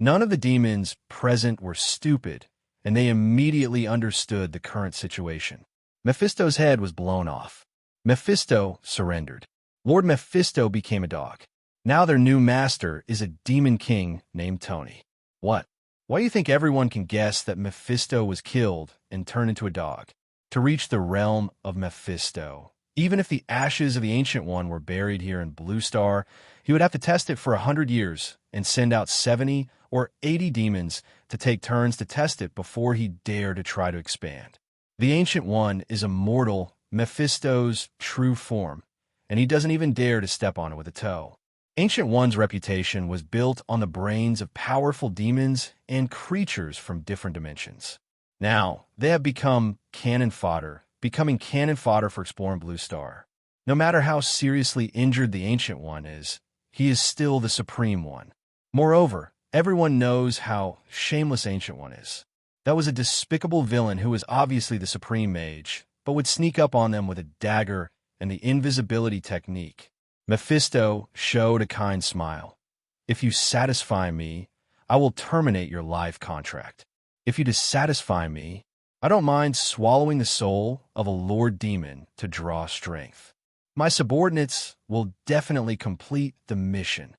None of the demons present were stupid, and they immediately understood the current situation. Mephisto's head was blown off. Mephisto surrendered. Lord Mephisto became a dog. Now their new master is a demon king named Tony. What Why do you think everyone can guess that Mephisto was killed and turned into a dog? To reach the realm of Mephisto, even if the ashes of the Ancient One were buried here in Blue Star, he would have to test it for 100 years and send out 70 or 80 demons to take turns to test it before he dared to try to expand. The Ancient One is immortal, Mephisto's true form, and he doesn't even dare to step on it with a toe. Ancient One's reputation was built on the brains of powerful demons and creatures from different dimensions. Now, they have becoming cannon fodder for exploring Blue Star. No matter how seriously injured the Ancient One is, he is still the Supreme One. Moreover, everyone knows how shameless Ancient One is. That was a despicable villain who was obviously the Supreme Mage, but would sneak up on them with a dagger and the invisibility technique. Mephisto showed a kind smile. If you satisfy me, I will terminate your life contract. If you dissatisfy me, I don't mind swallowing the soul of a Lord Demon to draw strength. My subordinates will definitely complete the mission.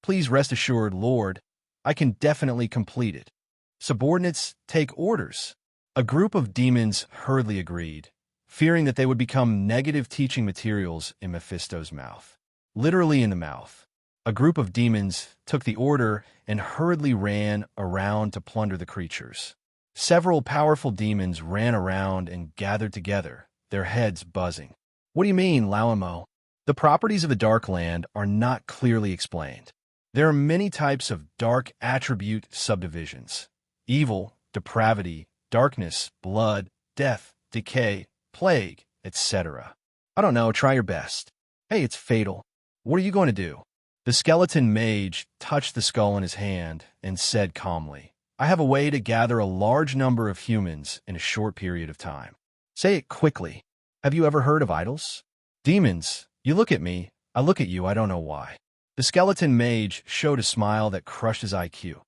Please rest assured, Lord, I can definitely complete it. Subordinates take orders. A group of demons hurriedly agreed, fearing that they would become negative teaching materials in Mephisto's mouth. Literally in the mouth. A group of demons took the order and hurriedly ran around to plunder the creatures. Several powerful demons ran around and gathered together, their heads buzzing. What do you mean, Lauamo? The properties of the Dark Land are not clearly explained. There are many types of dark attribute subdivisions. Evil, depravity, darkness, blood, death, decay, plague, etc. I don't know, try your best. Hey, it's fatal. What are you going to do? The skeleton mage touched the skull in his hand and said calmly, I have a way to gather a large number of humans in a short period of time. Say it quickly. Have you ever heard of idols? Demons, you look at me, I look at you, I don't know why. The skeleton mage showed a smile that crushed his IQ.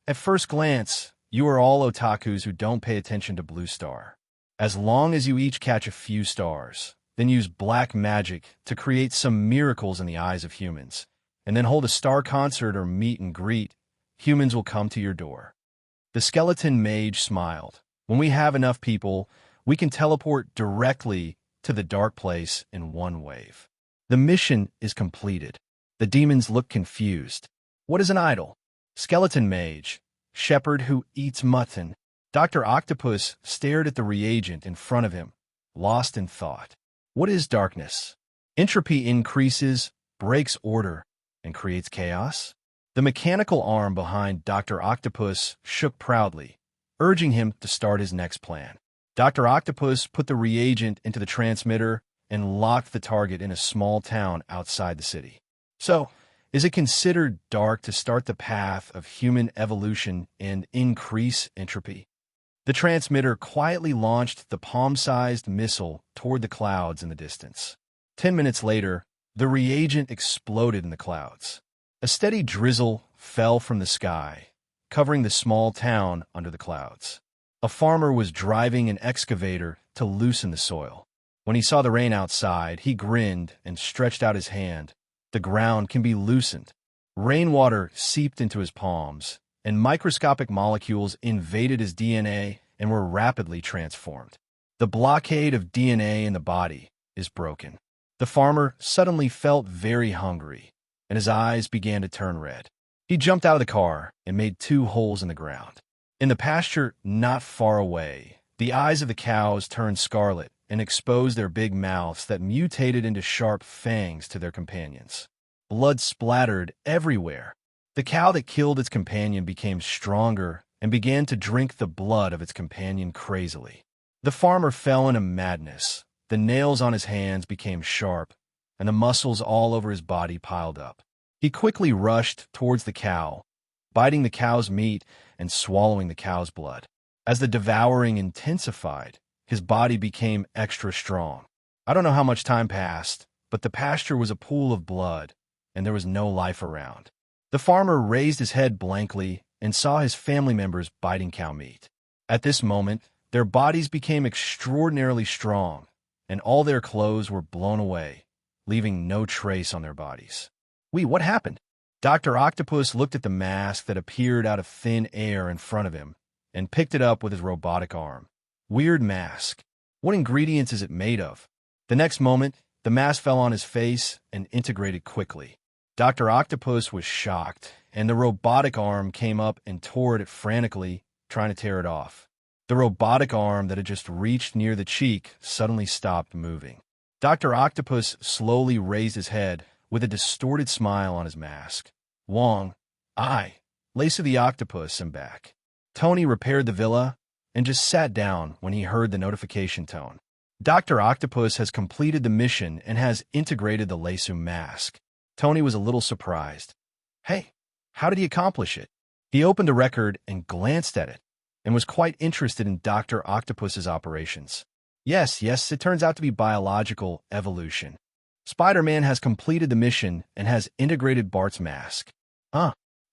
At first glance, you are all otakus who don't pay attention to Blue Star. As long as you each catch a few stars, then use black magic to create some miracles in the eyes of humans, and then hold a star concert or meet and greet, humans will come to your door. The skeleton mage smiled. When we have enough people, we can teleport directly to the dark place in one wave. The mission is completed. The demons look confused. What is an idol? Skeleton mage, shepherd who eats mutton. Dr. Octopus stared at the reagent in front of him, lost in thought. What is darkness? Entropy increases, breaks order, and creates chaos? The mechanical arm behind Dr. Octopus shook proudly, urging him to start his next plan. Dr. Octopus put the reagent into the transmitter and locked the target in a small town outside the city. So, is it considered dark to start the path of human evolution and increase entropy? The transmitter quietly launched the palm-sized missile toward the clouds in the distance. 10 minutes later, the reagent exploded in the clouds. A steady drizzle fell from the sky, covering the small town under the clouds. A farmer was driving an excavator to loosen the soil. When he saw the rain outside, he grinned and stretched out his hand. The ground can be loosened. Rainwater seeped into his palms, and microscopic molecules invaded his DNA and were rapidly transformed. The blockade of DNA in the body is broken. The farmer suddenly felt very hungry, and his eyes began to turn red. He jumped out of the car and made 2 holes in the ground. In the pasture not far away, the eyes of the cows turned scarlet and exposed their big mouths that mutated into sharp fangs to their companions. Blood splattered everywhere. The cow that killed its companion became stronger and began to drink the blood of its companion crazily. The farmer fell into madness. The nails on his hands became sharp, and the muscles all over his body piled up. He quickly rushed towards the cow, biting the cow's meat and swallowing the cow's blood. As the devouring intensified, his body became extra strong. I don't know how much time passed, but the pasture was a pool of blood, and there was no life around. The farmer raised his head blankly and saw his family members biting cow meat. At this moment, their bodies became extraordinarily strong, and all their clothes were blown away, leaving no trace on their bodies. What happened? Dr. Octopus looked at the mask that appeared out of thin air in front of him and picked it up with his robotic arm. Weird mask. What ingredients is it made of? The next moment, the mask fell on his face and integrated quickly. Dr. Octopus was shocked, and the robotic arm came up and tore at it frantically, trying to tear it off. The robotic arm that had just reached near the cheek suddenly stopped moving. Dr. Octopus slowly raised his head with a distorted smile on his mask. Wong, I, Lace of the Octopus, am back. Tony repaired the villa and just sat down when he heard the notification tone. Dr. Octopus has completed the mission and has integrated the Laceum mask. Tony was a little surprised. Hey, how did he accomplish it? He opened the record and glanced at it, and was quite interested in Dr. Octopus's operations. Yes, it turns out to be biological evolution. Spider-Man has completed the mission and has integrated Bart's mask.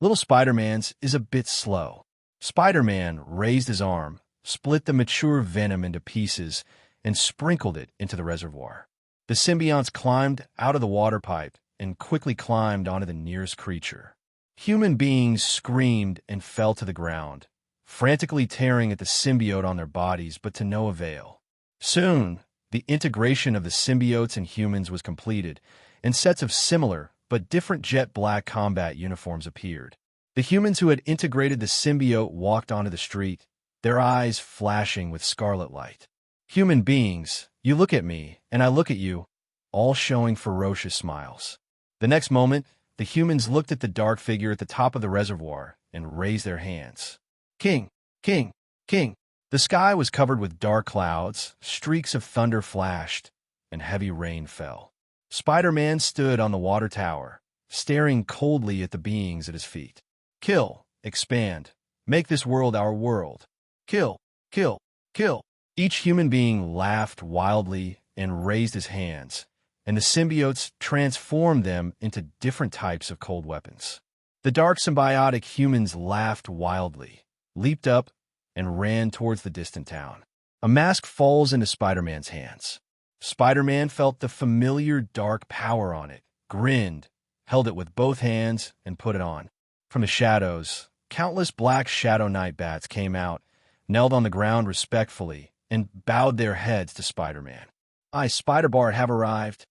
Little Spider-Man's is a bit slow. Spider-Man raised his arm, split the mature venom into pieces, and sprinkled it into the reservoir. The symbionts climbed out of the water pipe and quickly climbed onto the nearest creature. Human beings screamed and fell to the ground, frantically tearing at the symbiote on their bodies, but to no avail. Soon, the integration of the symbiotes and humans was completed, and sets of similar but different jet black combat uniforms appeared. The humans who had integrated the symbiote walked onto the street, their eyes flashing with scarlet light. Human beings, you look at me, and I look at you, all showing ferocious smiles. The next moment, the humans looked at the dark figure at the top of the reservoir and raised their hands. King, King, King. The sky was covered with dark clouds, streaks of thunder flashed, and heavy rain fell. Spider-Man stood on the water tower, staring coldly at the beings at his feet. Kill, expand, make this world our world. Kill, kill, kill. Each human being laughed wildly and raised his hands, and the symbiotes transformed them into different types of cold weapons. The dark symbiotic humans laughed wildly, leaped up, and ran towards the distant town. A mask falls into Spider-Man's hands. Spider-Man felt the familiar dark power on it, grinned, held it with both hands, and put it on. From the shadows, countless black Shadow Knight bats came out, knelt on the ground respectfully, and bowed their heads to Spider-Man. I, Spider-Bart, have arrived.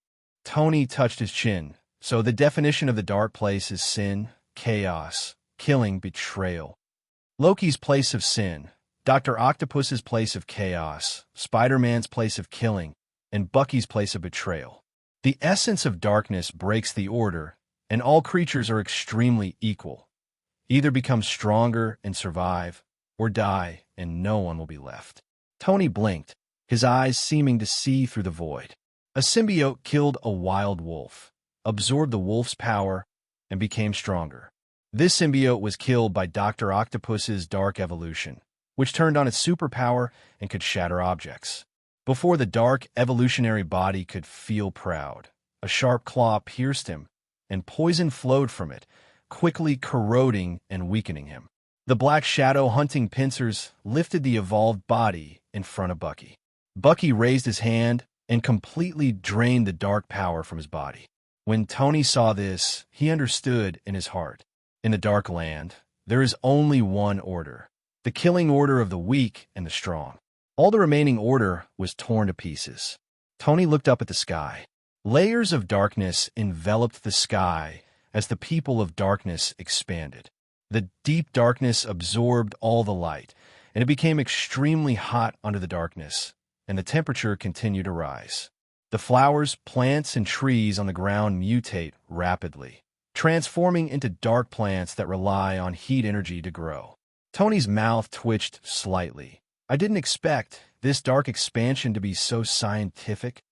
Tony touched his chin. So the definition of the dark place is sin, chaos, killing, betrayal. Loki's place of sin, Dr. Octopus's place of chaos, Spider-Man's place of killing, and Bucky's place of betrayal. The essence of darkness breaks the order, and all creatures are extremely equal. Either become stronger and survive, or die and no one will be left. Tony blinked, his eyes seeming to see through the void. A symbiote killed a wild wolf, absorbed the wolf's power, and became stronger. This symbiote was killed by Dr. Octopus's dark evolution, which turned on its superpower and could shatter objects. Before the dark evolutionary body could feel proud, a sharp claw pierced him, and poison flowed from it, quickly corroding and weakening him. The black shadow hunting pincers lifted the evolved body in front of Bucky. Bucky raised his hand and completely drained the dark power from his body. When Tony saw this, he understood in his heart. In the Dark Land, there is only one order, the killing order of the weak and the strong. All the remaining order was torn to pieces. Tony looked up at the sky. Layers of darkness enveloped the sky as the people of darkness expanded. The deep darkness absorbed all the light, and it became extremely hot under the darkness, and the temperature continued to rise. The flowers, plants, and trees on the ground mutate rapidly, transforming into dark plants that rely on heat energy to grow. Tony's mouth twitched slightly. I didn't expect this dark expansion to be so scientific.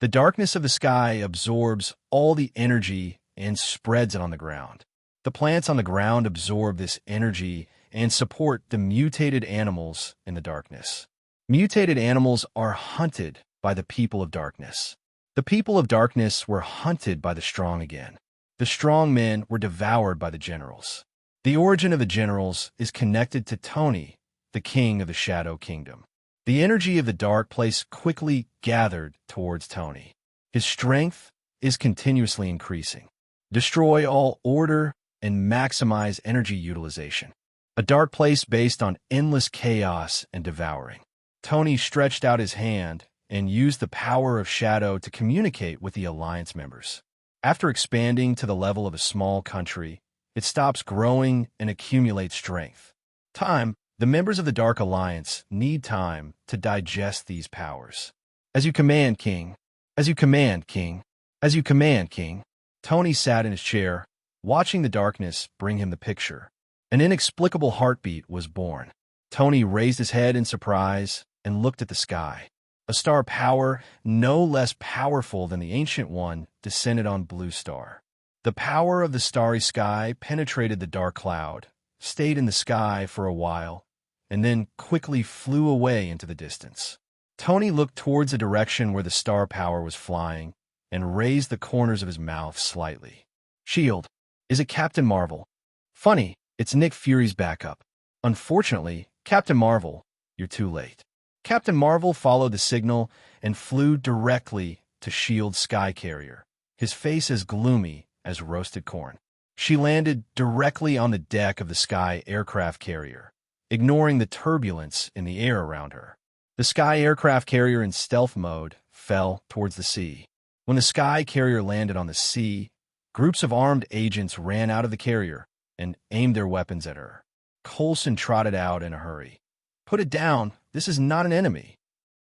The darkness of the sky absorbs all the energy and spreads it on the ground. The plants on the ground absorb this energy and support the mutated animals in the darkness. Mutated animals are hunted by the people of darkness. The people of darkness were hunted by the strong again. The strong men were devoured by the generals. The origin of the generals is connected to Tony, the king of the Shadow Kingdom. The energy of the dark place quickly gathered towards Tony. His strength is continuously increasing. Destroy all order, and maximize energy utilization. A dark place based on endless chaos and devouring. Tony stretched out his hand and used the power of shadow to communicate with the Alliance members. After expanding to the level of a small country, it stops growing and accumulates strength. The members of the Dark Alliance need time to digest these powers. As you command, King. As you command, King. As you command, King. Tony sat in his chair, watching the darkness bring him the picture. An inexplicable heartbeat was born. Tony raised his head in surprise and looked at the sky. A star power, no less powerful than the Ancient One, descended on Blue Star. The power of the starry sky penetrated the dark cloud, stayed in the sky for a while, and then quickly flew away into the distance. Tony looked towards the direction where the star power was flying and raised the corners of his mouth slightly. Shield. Is it Captain Marvel? Funny, it's Nick Fury's backup. Unfortunately, Captain Marvel, you're too late. Captain Marvel followed the signal and flew directly to S.H.I.E.L.D.'s sky carrier, his face as gloomy as roasted corn. She landed directly on the deck of the Sky aircraft carrier, ignoring the turbulence in the air around her. The Sky aircraft carrier in stealth mode fell towards the sea. When the Sky carrier landed on the sea, groups of armed agents ran out of the carrier and aimed their weapons at her. Coulson trotted out in a hurry. Put it down. This is not an enemy.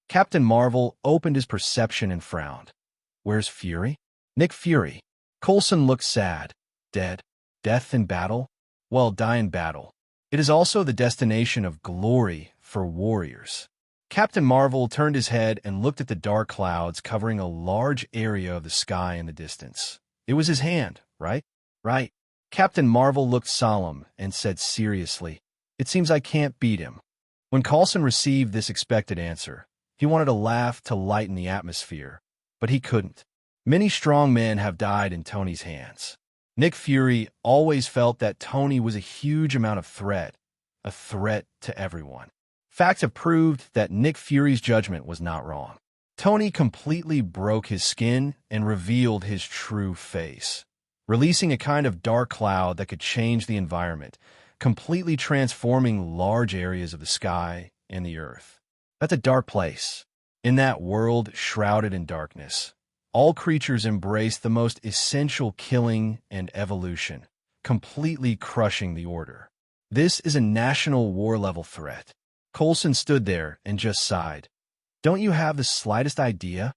Captain Marvel opened his perception and frowned. Where's Fury? Nick Fury. Coulson looked sad. Dead. Death in battle? Well, die in battle. It is also the destination of glory for warriors. Captain Marvel turned his head and looked at the dark clouds covering a large area of the sky in the distance. It was his hand, right? Right. Captain Marvel looked solemn and said seriously, "It seems I can't beat him." When Coulson received this expected answer, he wanted a laugh to lighten the atmosphere, but he couldn't. Many strong men have died in Tony's hands. Nick Fury always felt that Tony was a huge amount of threat, a threat to everyone. Facts have proved that Nick Fury's judgment was not wrong. Tony completely broke his skin and revealed his true face, releasing a kind of dark cloud that could change the environment, completely transforming large areas of the sky and the earth. That's a dark place. In that world shrouded in darkness, all creatures embrace the most essential killing and evolution, completely crushing the order. This is a national war-level threat. Coulson stood there and just sighed. Don't you have the slightest idea?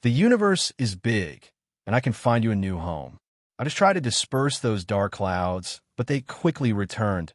The universe is big, and I can find you a new home. I just tried to disperse those dark clouds, but they quickly returned,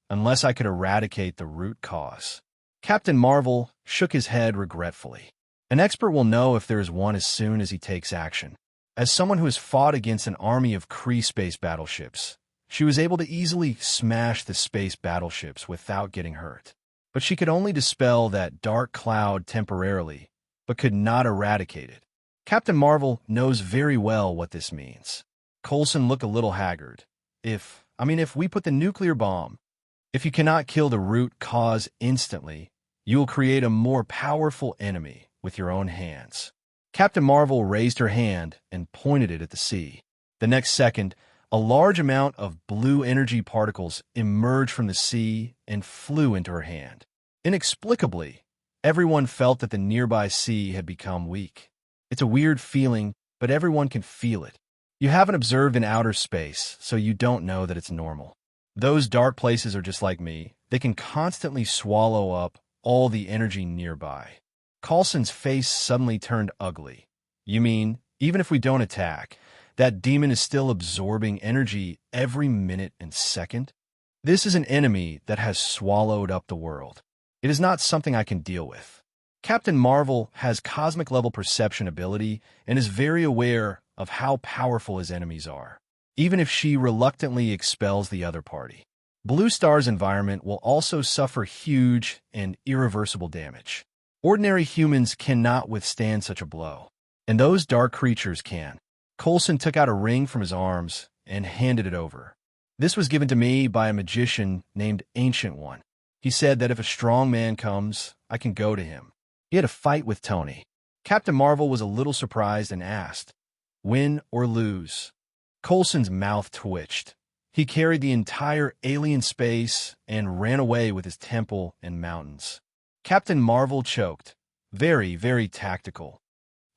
unless I could eradicate the root cause. Captain Marvel shook his head regretfully. An expert will know if there is one as soon as he takes action. As someone who has fought against an army of Kree space battleships, she was able to easily smash the space battleships without getting hurt. But she could only dispel that dark cloud temporarily, but could not eradicate it. Captain Marvel knows very well what this means. Coulson looked a little haggard. If we put the nuclear bomb, if you cannot kill the root cause instantly, you will create a more powerful enemy with your own hands. Captain Marvel raised her hand and pointed it at the sea. The next second, a large amount of blue energy particles emerged from the sea and flew into her hand. Inexplicably, everyone felt that the nearby sea had become weak. It's a weird feeling, but everyone can feel it. You haven't observed in outer space, so you don't know that it's normal. Those dark places are just like me. They can constantly swallow up all the energy nearby. Coulson's face suddenly turned ugly. You mean, even if we don't attack, that demon is still absorbing energy every minute and second? This is an enemy that has swallowed up the world. It is not something I can deal with. Captain Marvel has cosmic-level perception ability and is very aware of how powerful his enemies are, even if she reluctantly expels the other party. Blue Star's environment will also suffer huge and irreversible damage. Ordinary humans cannot withstand such a blow, and those dark creatures can. Coulson took out a ring from his arms and handed it over. This was given to me by a magician named Ancient One. He said that if a strong man comes, I can go to him. He had a fight with Tony. Captain Marvel was a little surprised and asked, "Win or lose?" Coulson's mouth twitched. He carried the entire alien space and ran away with his temple and mountains. Captain Marvel choked. Very, very tactical.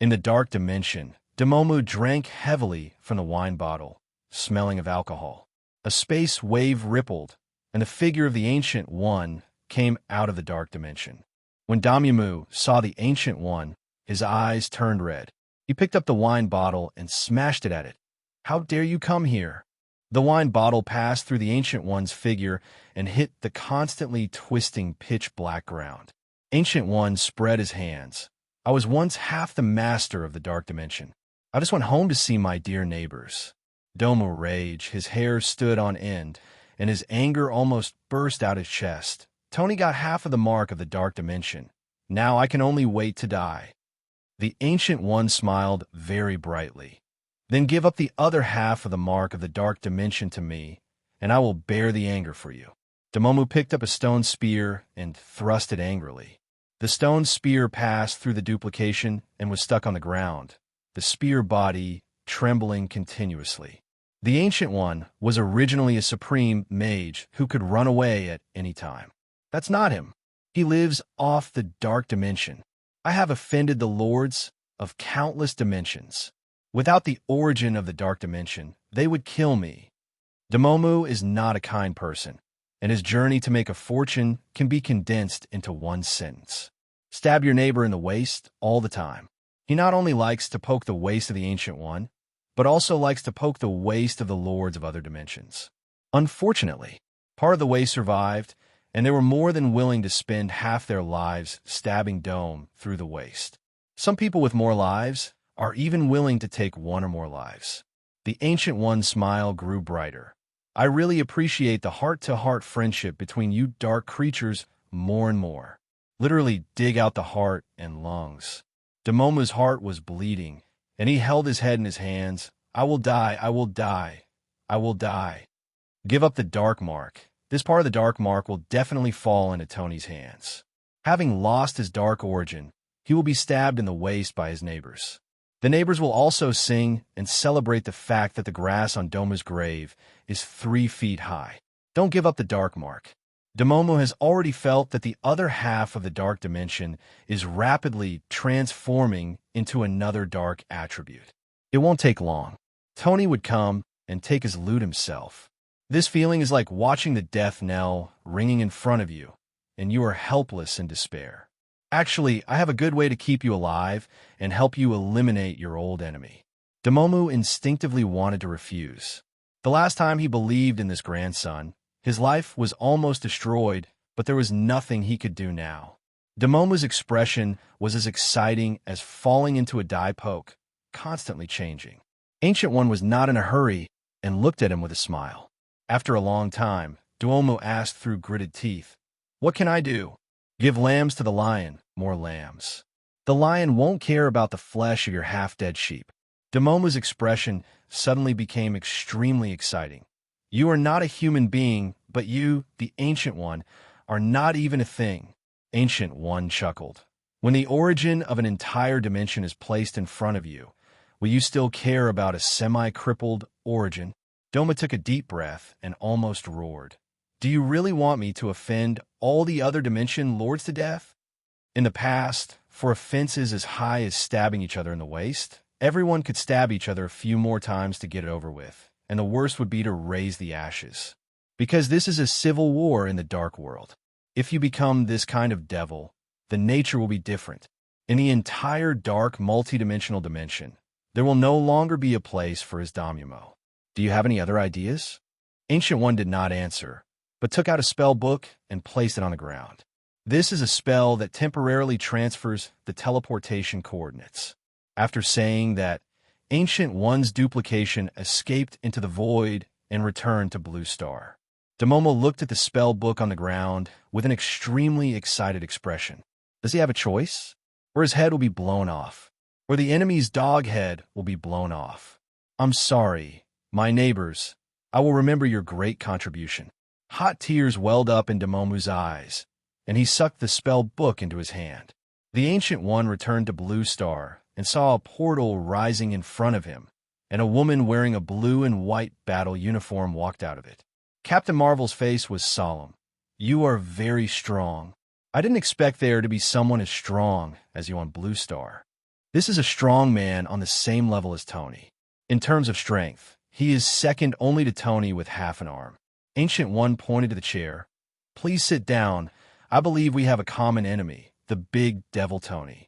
In the dark dimension, Domomu drank heavily from the wine bottle, smelling of alcohol. A space wave rippled, and the figure of the Ancient One came out of the dark dimension. When Domomu saw the Ancient One, his eyes turned red. He picked up the wine bottle and smashed it at it. "How dare you come here?" The wine bottle passed through the Ancient One's figure and hit the constantly twisting pitch-black ground. Ancient One spread his hands. "I was once half the master of the dark dimension. I just went home to see my dear neighbors." Domu raged. His hair stood on end, and his anger almost burst out his chest. "Tony got half of the mark of the dark dimension. Now I can only wait to die." The Ancient One smiled very brightly. "Then give up the other half of the mark of the dark dimension to me, and I will bear the anger for you." Domomu picked up a stone spear and thrust it angrily. The stone spear passed through the duplication and was stuck on the ground, the spear body trembling continuously. The Ancient One was originally a supreme mage who could run away at any time. That's not him. He lives off the dark dimension. I have offended the lords of countless dimensions. Without the origin of the dark dimension, they would kill me. Domomu is not a kind person, and his journey to make a fortune can be condensed into one sentence. Stab your neighbor in the waist all the time. He not only likes to poke the waist of the Ancient One, but also likes to poke the waist of the lords of other dimensions. Unfortunately, part of the way survived, and they were more than willing to spend half their lives stabbing Dome through the waist. Some people with more lives are even willing to take one or more lives. The Ancient One's smile grew brighter. "I really appreciate the heart-to-heart friendship between you dark creatures more and more. Literally dig out the heart and lungs." Domomu's heart was bleeding, and he held his head in his hands. "I will die, I will die, I will die." Give up the dark mark. This part of the dark mark will definitely fall into Tony's hands. Having lost his dark origin, he will be stabbed in the waist by his neighbors. The neighbors will also sing and celebrate the fact that the grass on Doma's grave is 3 feet high. Don't give up the dark mark. Domomu has already felt that the other half of the dark dimension is rapidly transforming into another dark attribute. It won't take long. Tony would come and take his loot himself. This feeling is like watching the death knell ringing in front of you, and you are helpless in despair. Actually, I have a good way to keep you alive and help you eliminate your old enemy. Domomu instinctively wanted to refuse. The last time he believed in this grandson, his life was almost destroyed, but there was nothing he could do now. Domomu's expression was as exciting as falling into a die poke, constantly changing. Ancient One was not in a hurry and looked at him with a smile. After a long time, Domomu asked through gritted teeth, "What can I do?" "Give lambs to the lion, more lambs. The lion won't care about the flesh of your half-dead sheep." Domomu's expression suddenly became extremely exciting. "You are not a human being, but you, the Ancient One, are not even a thing." Ancient One chuckled. "When the origin of an entire dimension is placed in front of you, will you still care about a semi-crippled origin?" Doma took a deep breath and almost roared. "Do you really want me to offend all the other dimension lords to death?" In the past, for offenses as high as stabbing each other in the waist, everyone could stab each other a few more times to get it over with, and the worst would be to raise the ashes. Because this is a civil war in the dark world. If you become this kind of devil, the nature will be different. In the entire dark multidimensional dimension, there will no longer be a place for his Domumo. Do you have any other ideas? Ancient One did not answer, but took out a spell book and placed it on the ground. This is a spell that temporarily transfers the teleportation coordinates. After saying that, Ancient One's duplication escaped into the void and returned to Blue Star. Domomo looked at the spell book on the ground with an extremely excited expression. Does he have a choice? Or his head will be blown off? Or the enemy's dog head will be blown off? "I'm sorry, my neighbors. I will remember your great contribution." Hot tears welled up in Domomu's eyes, and he sucked the spell book into his hand. The Ancient One returned to Blue Star and saw a portal rising in front of him, and a woman wearing a blue and white battle uniform walked out of it. Captain Marvel's face was solemn. "You are very strong. I didn't expect there to be someone as strong as you on Blue Star. This is a strong man on the same level as Tony. In terms of strength, he is second only to Tony with half an arm." Ancient One pointed to the chair. "Please sit down. I believe we have a common enemy, the big devil Tony."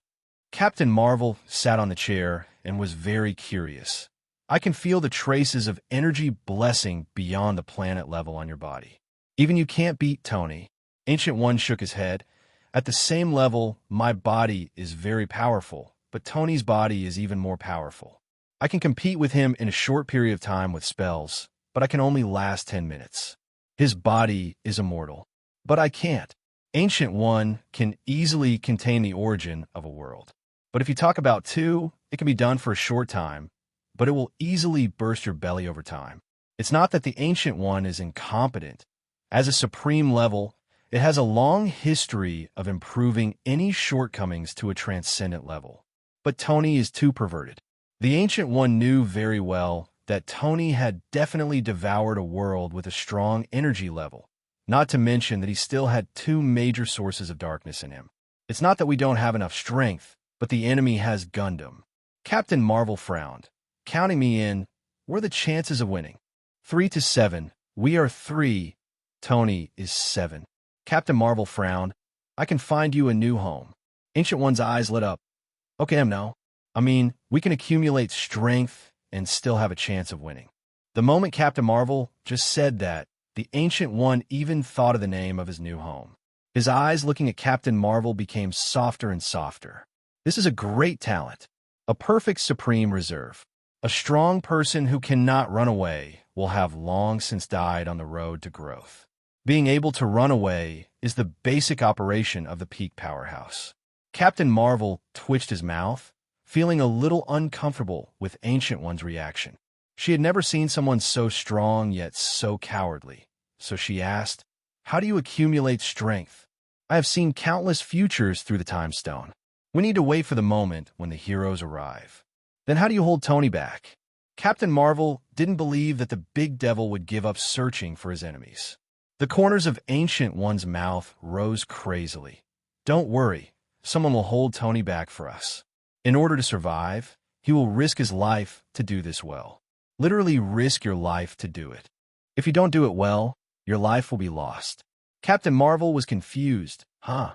Captain Marvel sat on the chair and was very curious. "I can feel the traces of energy blessing beyond the planet level on your body. Even you can't beat Tony." Ancient One shook his head. "At the same level, my body is very powerful, but Tony's body is even more powerful. I can compete with him in a short period of time with spells, but I can only last 10 minutes. His body is immortal, but I can't. Ancient One can easily contain the origin of a world. But if you talk about two, it can be done for a short time, but it will easily burst your belly over time. It's not that the Ancient One is incompetent. As a supreme level, it has a long history of improving any shortcomings to a transcendent level. But Tony is too perverted." The Ancient One knew very well that Tony had definitely devoured a world with a strong energy level, not to mention that he still had two major sources of darkness in him. "It's not that we don't have enough strength, but the enemy has Gundam." Captain Marvel frowned. "Counting me in, what are the chances of winning?" 3-7. We are 3. Tony is 7. Captain Marvel frowned. "I can find you a new home." Ancient One's eyes lit up. "Okay, no. I mean, we can accumulate strength and still have a chance of winning." The moment Captain Marvel just said that, the Ancient One even thought of the name of his new home. His eyes looking at Captain Marvel became softer and softer. "This is a great talent. A perfect supreme reserve. A strong person who cannot run away will have long since died on the road to growth. Being able to run away is the basic operation of the peak powerhouse." Captain Marvel twitched his mouth, feeling a little uncomfortable with Ancient One's reaction. She had never seen someone so strong yet so cowardly, so she asked, "How do you accumulate strength? I have seen countless futures through the Time Stone. We need to wait for the moment when the heroes arrive. Then how do you hold Tony back?" Captain Marvel didn't believe that the big devil would give up searching for his enemies. The corners of Ancient One's mouth rose crazily. "Don't worry, someone will hold Tony back for us. In order to survive, he will risk his life to do this well. Literally risk your life to do it. If you don't do it well, your life will be lost." Captain Marvel was confused. "Huh?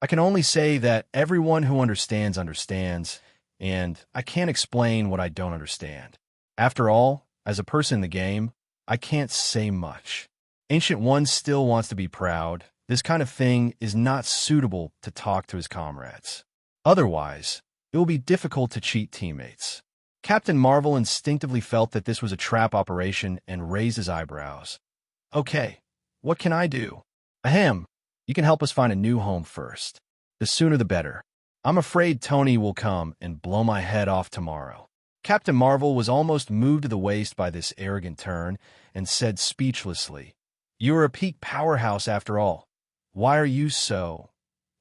I can only say that everyone who understands understands, and I can't explain what I don't understand. After all, as a person in the game, I can't say much." Ancient One still wants to be proud. This kind of thing is not suitable to talk to his comrades. Otherwise, it will be difficult to cheat teammates. Captain Marvel instinctively felt that this was a trap operation and raised his eyebrows. "Okay, what can I do?" "Ahem, you can help us find a new home first. The sooner the better. I'm afraid Tony will come and blow my head off tomorrow." Captain Marvel was almost moved to the waist by this arrogant turn and said speechlessly, "You are a peak powerhouse after all. Why are you so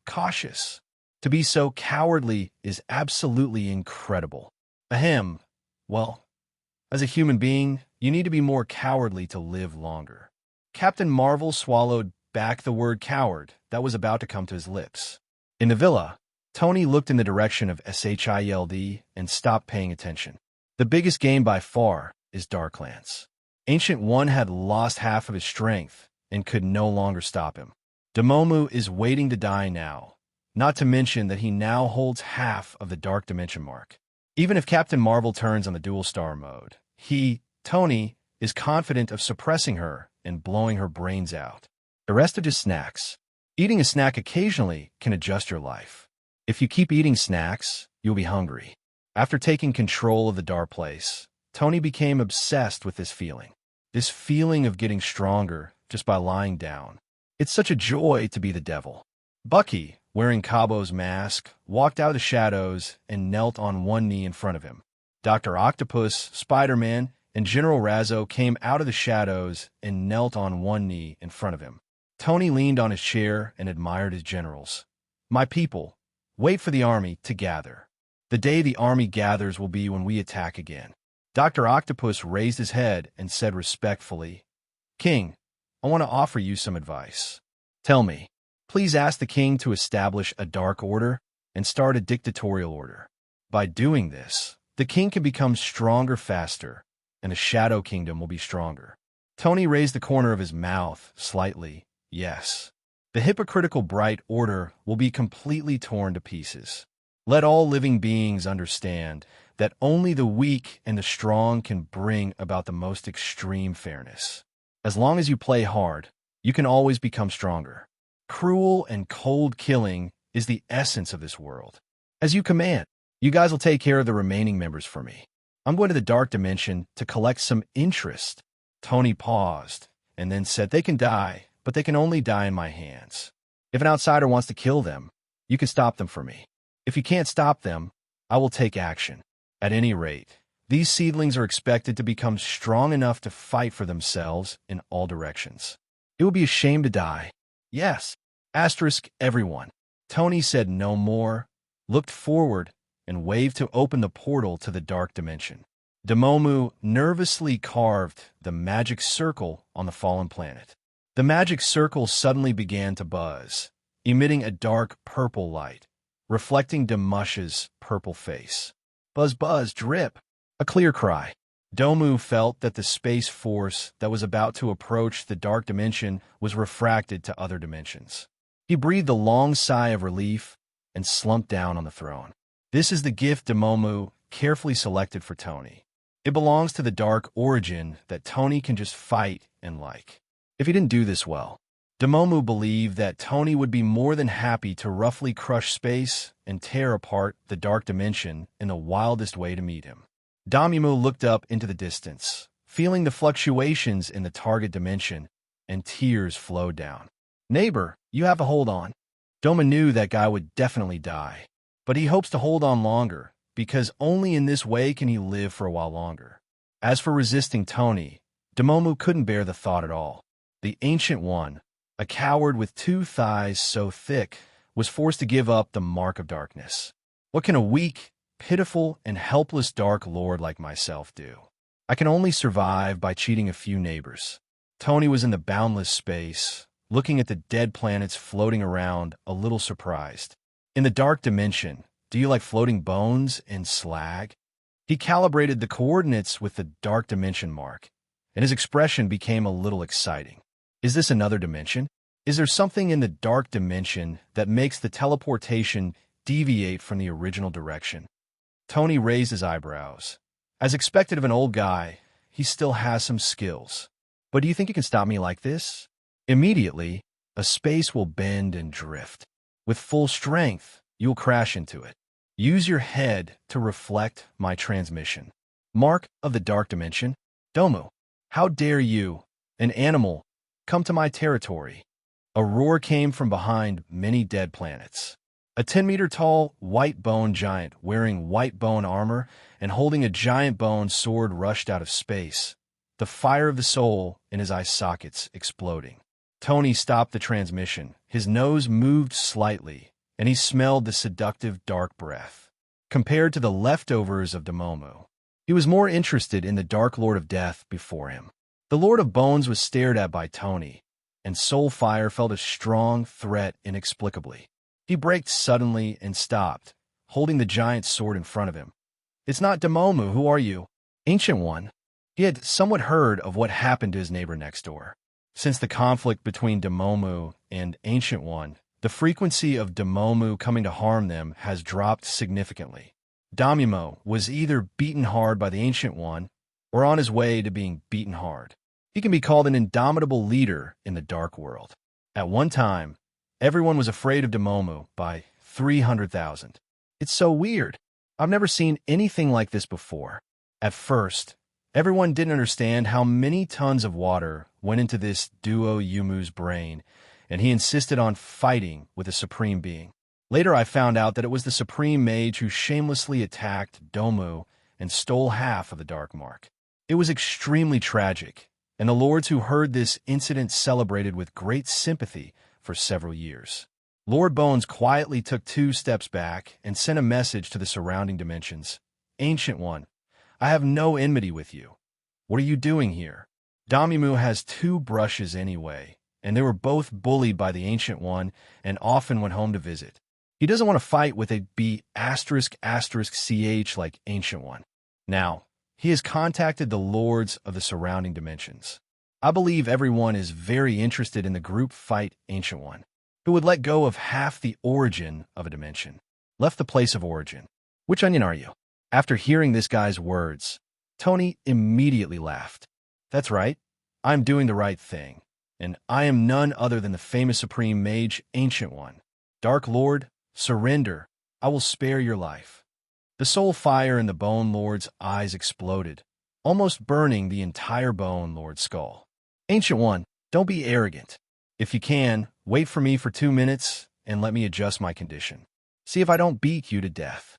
cautious? To be so cowardly is absolutely incredible." "Ahem. Well, as a human being, you need to be more cowardly to live longer." Captain Marvel swallowed back the word coward that was about to come to his lips. In the villa, Tony looked in the direction of Shield and stopped paying attention. The biggest game by far is Darklands. Ancient One had lost half of his strength and could no longer stop him. Domomu is waiting to die now, not to mention that he now holds half of the Dark Dimension mark. Even if Captain Marvel turns on the dual star mode, Tony, is confident of suppressing her and blowing her brains out. The rest are just snacks. Eating a snack occasionally can adjust your life. If you keep eating snacks, you'll be hungry. After taking control of the dark place, Tony became obsessed with this feeling of getting stronger just by lying down. It's such a joy to be the devil. Bucky, wearing Cabo's mask, walked out of the shadows and knelt on one knee in front of him. Dr. Octopus, Spider-Man, and General Razzo came out of the shadows and knelt on one knee in front of him. Tony leaned on his chair and admired his generals. "My people, wait for the army to gather. The day the army gathers will be when we attack again." Dr. Octopus raised his head and said respectfully, "King, I want to offer you some advice. Tell me, please ask the king to establish a dark order and start a dictatorial order. By doing this, the king can become stronger faster, and the Shadow Kingdom will be stronger." Tony raised the corner of his mouth slightly. "Yes. The hypocritical bright order will be completely torn to pieces. Let all living beings understand that only the weak and the strong can bring about the most extreme fairness. As long as you play hard, you can always become stronger. Cruel and cold killing is the essence of this world. As you command, you guys will take care of the remaining members for me. I'm going to the Dark Dimension to collect some interest." Tony paused and then said, "They can die, but they can only die in my hands. If an outsider wants to kill them, you can stop them for me. If you can't stop them, I will take action. At any rate, these seedlings are expected to become strong enough to fight for themselves in all directions. It would be a shame to die. Yes, asterisk everyone." Tony said no more, looked forward, and waved to open the portal to the Dark Dimension. Demomu nervously carved the magic circle on the fallen planet. The magic circle suddenly began to buzz, emitting a dark purple light, reflecting Demush's purple face. "Buzz, buzz, drip." A clear cry. Domu felt that the space force that was about to approach the Dark Dimension was refracted to other dimensions. He breathed a long sigh of relief and slumped down on the throne. This is the gift Demomu carefully selected for Tony. It belongs to the dark origin that Tony can just fight and like. If he didn't do this well, Demomu believed that Tony would be more than happy to roughly crush space and tear apart the Dark Dimension in the wildest way to meet him. Damumu looked up into the distance, feeling the fluctuations in the target dimension, and tears flowed down. "Neighbor, you have to hold on." Doma knew that guy would definitely die, but he hopes to hold on longer, because only in this way can he live for a while longer. As for resisting Tony, Demomu couldn't bear the thought at all. The Ancient One, a coward with 2 thighs so thick, was forced to give up the mark of darkness. What can a weak, pitiful, and helpless Dark Lord like myself do? I can only survive by cheating a few neighbors. Tony was in the boundless space, looking at the dead planets floating around, a little surprised. In the Dark Dimension, do you like floating bones and slag? He calibrated the coordinates with the Dark Dimension mark, and his expression became a little exciting. Is this another dimension? Is there something in the Dark Dimension that makes the teleportation deviate from the original direction? Tony raised his eyebrows. As expected of an old guy, he still has some skills. But do you think you can stop me like this? Immediately, a space will bend and drift. With full strength, you'll crash into it. Use your head to reflect my transmission. Mark of the Dark Dimension. Domu, how dare you, an animal, come to my territory? A roar came from behind many dead planets. A 10-meter-tall, white-bone giant wearing white bone armor and holding a giant bone sword rushed out of space, the fire of the soul in his eye sockets exploding. Tony stopped the transmission. His nose moved slightly, and he smelled the seductive dark breath. Compared to the leftovers of Demomu, he was more interested in the Dark Lord of Death before him. The Lord of Bones was stared at by Tony, and Soulfire felt a strong threat inexplicably. He braked suddenly and stopped, holding the giant sword in front of him. "It's not Demomu, who are you?" "Ancient One." He had somewhat heard of what happened to his neighbor next door. Since the conflict between Demomu and Ancient One, the frequency of Demomu coming to harm them has dropped significantly. Damumo was either beaten hard by the Ancient One or on his way to being beaten hard. He can be called an indomitable leader in the dark world. At one time, everyone was afraid of Demomu by 300,000. It's so weird. I've never seen anything like this before. At first, everyone didn't understand how many tons of water went into this duo Yumu's brain, and he insisted on fighting with the Supreme Being. Later I found out that it was the Supreme Mage who shamelessly attacked Domu and stole half of the Dark Mark. It was extremely tragic, and the lords who heard this incident celebrated with great sympathy for several years. Lord Bones quietly took 2 steps back and sent a message to the surrounding dimensions. "Ancient One, I have no enmity with you. What are you doing here? Damimu has 2 brushes anyway, and they were both bullied by the Ancient One and often went home to visit. He doesn't want to fight with a B****ch like Ancient One. Now, he has contacted the lords of the surrounding dimensions. I believe everyone is very interested in the group fight Ancient One, who would let go of half the origin of a dimension. Left the place of origin. Which onion are you? After hearing this guy's words, Tony immediately laughed. That's right, I'm doing the right thing, and I am none other than the famous Supreme Mage, Ancient One. Dark Lord, surrender, I will spare your life. The soul fire in the Bone Lord's eyes exploded, almost burning the entire Bone Lord's skull. Ancient One, don't be arrogant. If you can, wait for me for 2 minutes and let me adjust my condition. See if I don't beat you to death.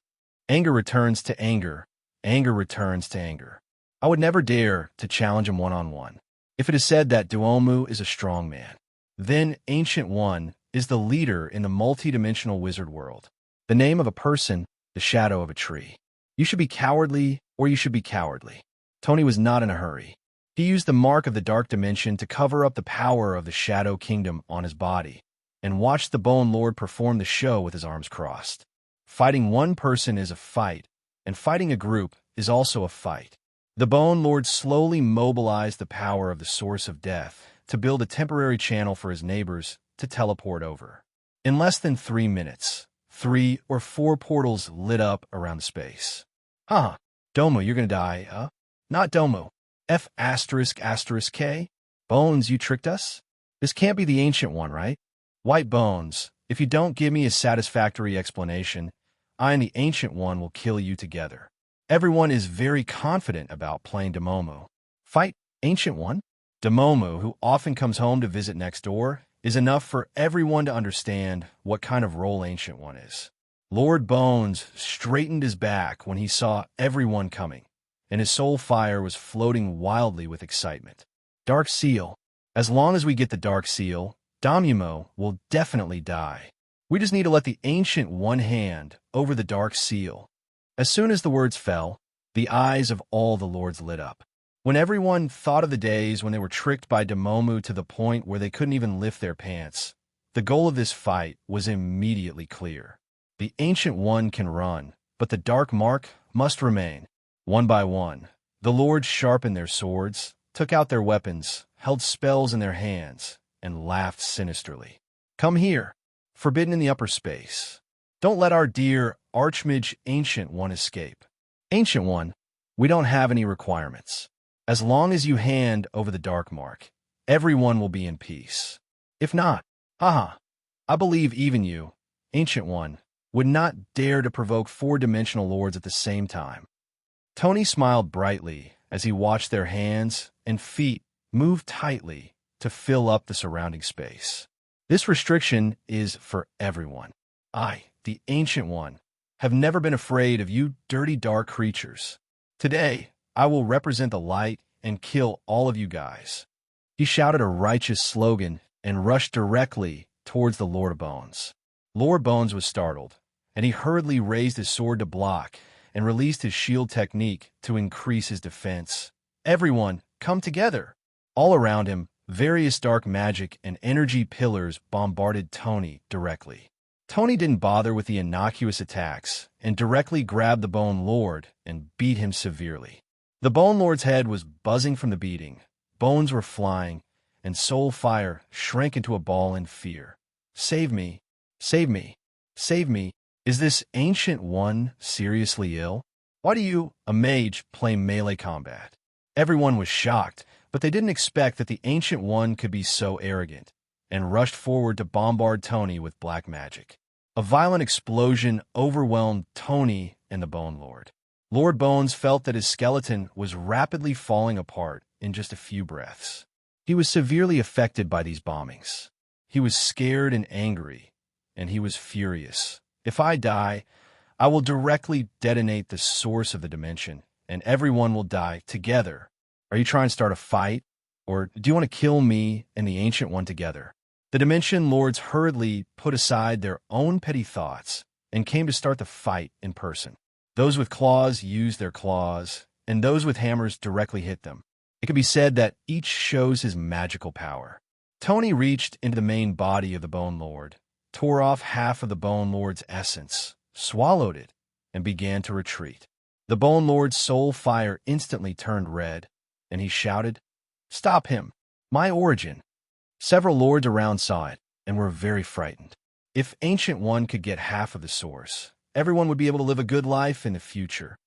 Anger returns to anger. Anger returns to anger. I would never dare to challenge him one-on-one. If it is said that Duomu is a strong man, then Ancient One is the leader in the multi-dimensional wizard world. The name of a person, the shadow of a tree. You should be cowardly, or you should be cowardly. Tony was not in a hurry. He used the mark of the dark dimension to cover up the power of the Shadow Kingdom on his body, and watched the Bone Lord perform the show with his arms crossed. Fighting one person is a fight, and fighting a group is also a fight. The Bone Lord slowly mobilized the power of the Source of Death to build a temporary channel for his neighbors to teleport over. In less than 3 minutes, 3 or 4 portals lit up around the space. Domo, you're gonna die, huh? Not Domo. F***K? Bones, you tricked us? This can't be the Ancient One, right? White Bones, if you don't give me a satisfactory explanation, I and the Ancient One will kill you together. Everyone is very confident about playing Demomu. Fight Ancient One? Demomu, who often comes home to visit next door, is enough for everyone to understand what kind of role Ancient One is. Lord Bones straightened his back when he saw everyone coming, and his soul fire was floating wildly with excitement. Dark Seal. As long as we get the Dark Seal, Damumo will definitely die. We just need to let the Ancient One hand over the Dark Seal. As soon as the words fell, the eyes of all the lords lit up. When everyone thought of the days when they were tricked by Demomu to the point where they couldn't even lift their pants, the goal of this fight was immediately clear. The Ancient One can run, but the Dark Mark must remain. One by one, the lords sharpened their swords, took out their weapons, held spells in their hands, and laughed sinisterly. Come here, forbidden in the upper space. Don't let our dear Archmage Ancient One escape. Ancient One, we don't have any requirements. As long as you hand over the Dark Mark, everyone will be in peace. If not, I believe even you, Ancient One, would not dare to provoke 4-dimensional lords at the same time. Tony smiled brightly as he watched their hands and feet move tightly to fill up the surrounding space. This restriction is for everyone. I, the Ancient One, have never been afraid of you dirty dark creatures. Today, I will represent the light and kill all of you guys. He shouted a righteous slogan and rushed directly towards the Lord of Bones. Lord Bones was startled, and he hurriedly raised his sword to block and released his shield technique to increase his defense. Everyone, come together! All around him, various dark magic and energy pillars bombarded Tony directly. Tony didn't bother with the innocuous attacks and directly grabbed the Bone Lord and beat him severely. The Bone Lord's head was buzzing from the beating, bones were flying, and soul fire shrank into a ball in fear. Save me! Save me! Save me! Is this Ancient One seriously ill? Why do you, a mage, play melee combat? Everyone was shocked, but they didn't expect that the Ancient One could be so arrogant, and rushed forward to bombard Tony with black magic. A violent explosion overwhelmed Tony and the Bone Lord. Lord Bones felt that his skeleton was rapidly falling apart in just a few breaths. He was severely affected by these bombings. He was scared and angry, and he was furious. If I die, I will directly detonate the source of the dimension, and everyone will die together. Are you trying to start a fight, or do you want to kill me and the Ancient One together? The Dimension Lords hurriedly put aside their own petty thoughts and came to start the fight in person. Those with claws used their claws, and those with hammers directly hit them. It can be said that each shows his magical power. Tony reached into the main body of the Bone Lord, tore off half of the Bone Lord's essence, swallowed it, and began to retreat. The Bone Lord's soul fire instantly turned red, and he shouted, "Stop him! My origin!" Several lords around saw it, and were very frightened. If Ancient One could get half of the source, everyone would be able to live a good life in the future.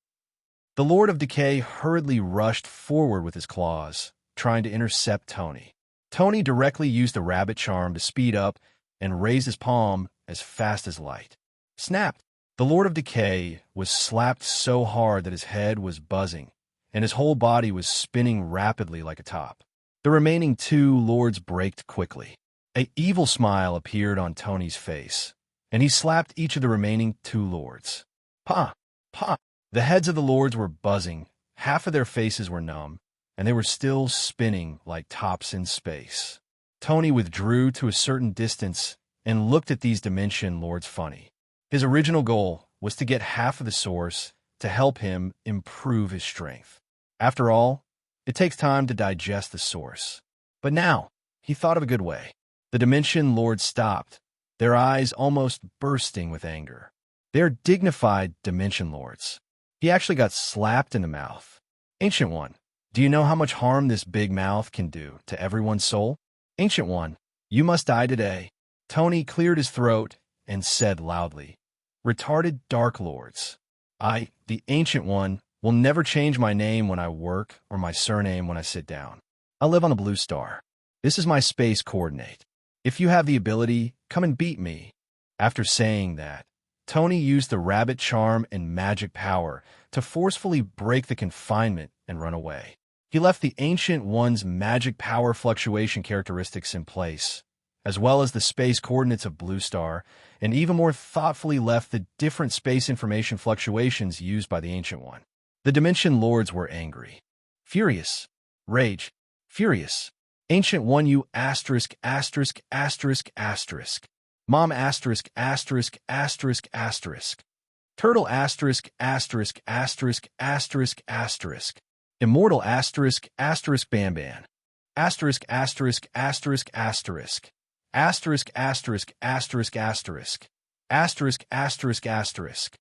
The Lord of Decay hurriedly rushed forward with his claws, trying to intercept Tony. Tony directly used the rabbit charm to speed up and raise his palm as fast as light. Snapped! The Lord of Decay was slapped so hard that his head was buzzing, and his whole body was spinning rapidly like a top. The remaining two lords braked quickly. An evil smile appeared on Tony's face, and he slapped each of the remaining two lords. Pa! Pa! The heads of the lords were buzzing, half of their faces were numb, and they were still spinning like tops in space. Tony withdrew to a certain distance and looked at these Dimension Lords funny. His original goal was to get half of the source to help him improve his strength. After all, it takes time to digest the source. But now, he thought of a good way. The Dimension Lords stopped, their eyes almost bursting with anger. They are dignified Dimension Lords. He actually got slapped in the mouth. Ancient One, do you know how much harm this big mouth can do to everyone's soul? Ancient One, you must die today. Tony cleared his throat and said loudly, "Retarded Dark Lords. I, the Ancient One, will never change my name when I work or my surname when I sit down. I live on a blue star. This is my space coordinate. If you have the ability, come and beat me." After saying that, Tony used the rabbit charm and magic power to forcefully break the confinement and run away. He left the Ancient One's magic power fluctuation characteristics in place, as well as the space coordinates of Blue Star, and even more thoughtfully left the different space information fluctuations used by the Ancient One. The Dimension Lords were angry. Furious. Rage. Furious. Ancient One, you asterisk, asterisk, asterisk, asterisk. Mom asterisk, asterisk, asterisk, asterisk. Turtle asterisk, asterisk, asterisk, asterisk, asterisk. Immortal asterisk, asterisk, Ban. Asterisk, asterisk, asterisk, asterisk. Asterisk, asterisk, asterisk, asterisk. Asterisk, asterisk, asterisk.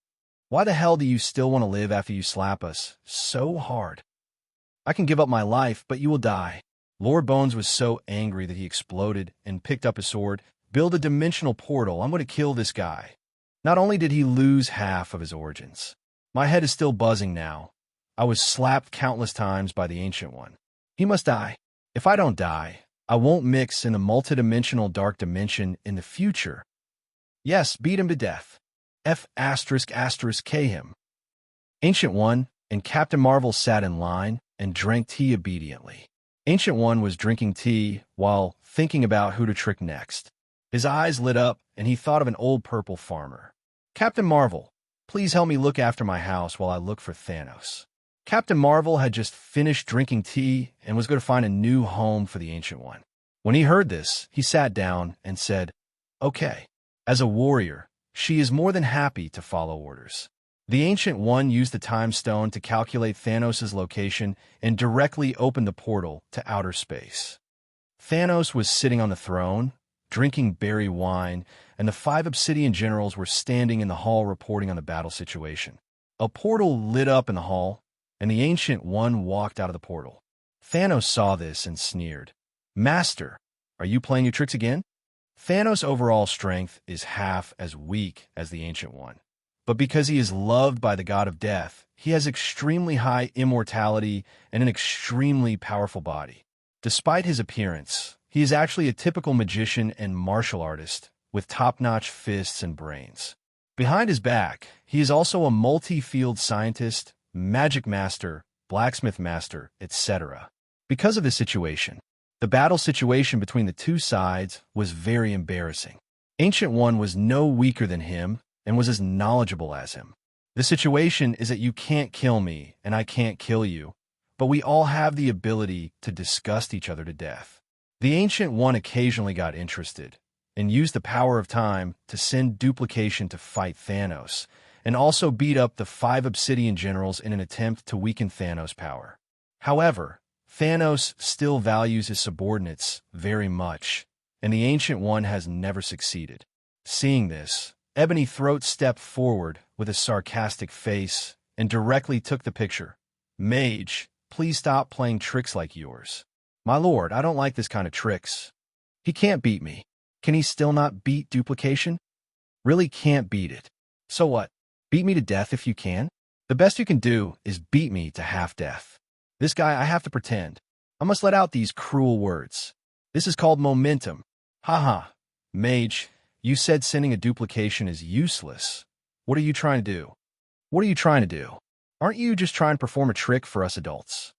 Why the hell do you still want to live after you slap us so hard? I can give up my life, but you will die. Lord Bones was so angry that he exploded and picked up his sword. Build a dimensional portal. I'm going to kill this guy. Not only did he lose half of his origins, my head is still buzzing now. I was slapped countless times by the Ancient One. He must die. If I don't die, I won't mix in a multidimensional dark dimension in the future. Yes, beat him to death. F asterisk asterisk K him. Ancient One and Captain Marvel sat in line and drank tea obediently. Ancient One was drinking tea while thinking about who to trick next. His eyes lit up, and he thought of an old purple farmer. "Captain Marvel, please help me look after my house while I look for Thanos." Captain Marvel had just finished drinking tea and was going to find a new home for the Ancient One. When he heard this, he sat down and said, "Okay." As a warrior, she is more than happy to follow orders. The Ancient One used the Time Stone to calculate Thanos' location and directly opened the portal to outer space. Thanos was sitting on the throne, drinking berry wine, and the 5 Obsidian generals were standing in the hall reporting on the battle situation. A portal lit up in the hall, and the Ancient One walked out of the portal. Thanos saw this and sneered. "Master, are you playing your tricks again?" Thanos' overall strength is half as weak as the Ancient One. But because he is loved by the god of death, he has extremely high immortality and an extremely powerful body. Despite his appearance, he is actually a typical magician and martial artist with top-notch fists and brains. Behind his back, he is also a multi-field scientist, magic master, blacksmith master, etc. Because of this situation, the battle situation between the two sides was very embarrassing. Ancient One was no weaker than him and was as knowledgeable as him. The situation is that you can't kill me and I can't kill you, but we all have the ability to disgust each other to death. The Ancient One occasionally got interested and used the power of time to send Duplication to fight Thanos, and also beat up the 5 Obsidian generals in an attempt to weaken Thanos' power. However, Thanos still values his subordinates very much, and the Ancient One has never succeeded. Seeing this, Ebony Throat stepped forward with a sarcastic face and directly took the picture. "Mage, please stop playing tricks like yours." "My lord, I don't like this kind of tricks." "He can't beat me." "Can he still not beat duplication?" "Really can't beat it." "So what? Beat me to death if you can?" "The best you can do is beat me to half-death." "This guy, I have to pretend. I must let out these cruel words. This is called momentum." "Haha. Mage, you said sending a duplication is useless. What are you trying to do?" "What are you trying to do? Aren't you just trying to perform a trick for us adults?"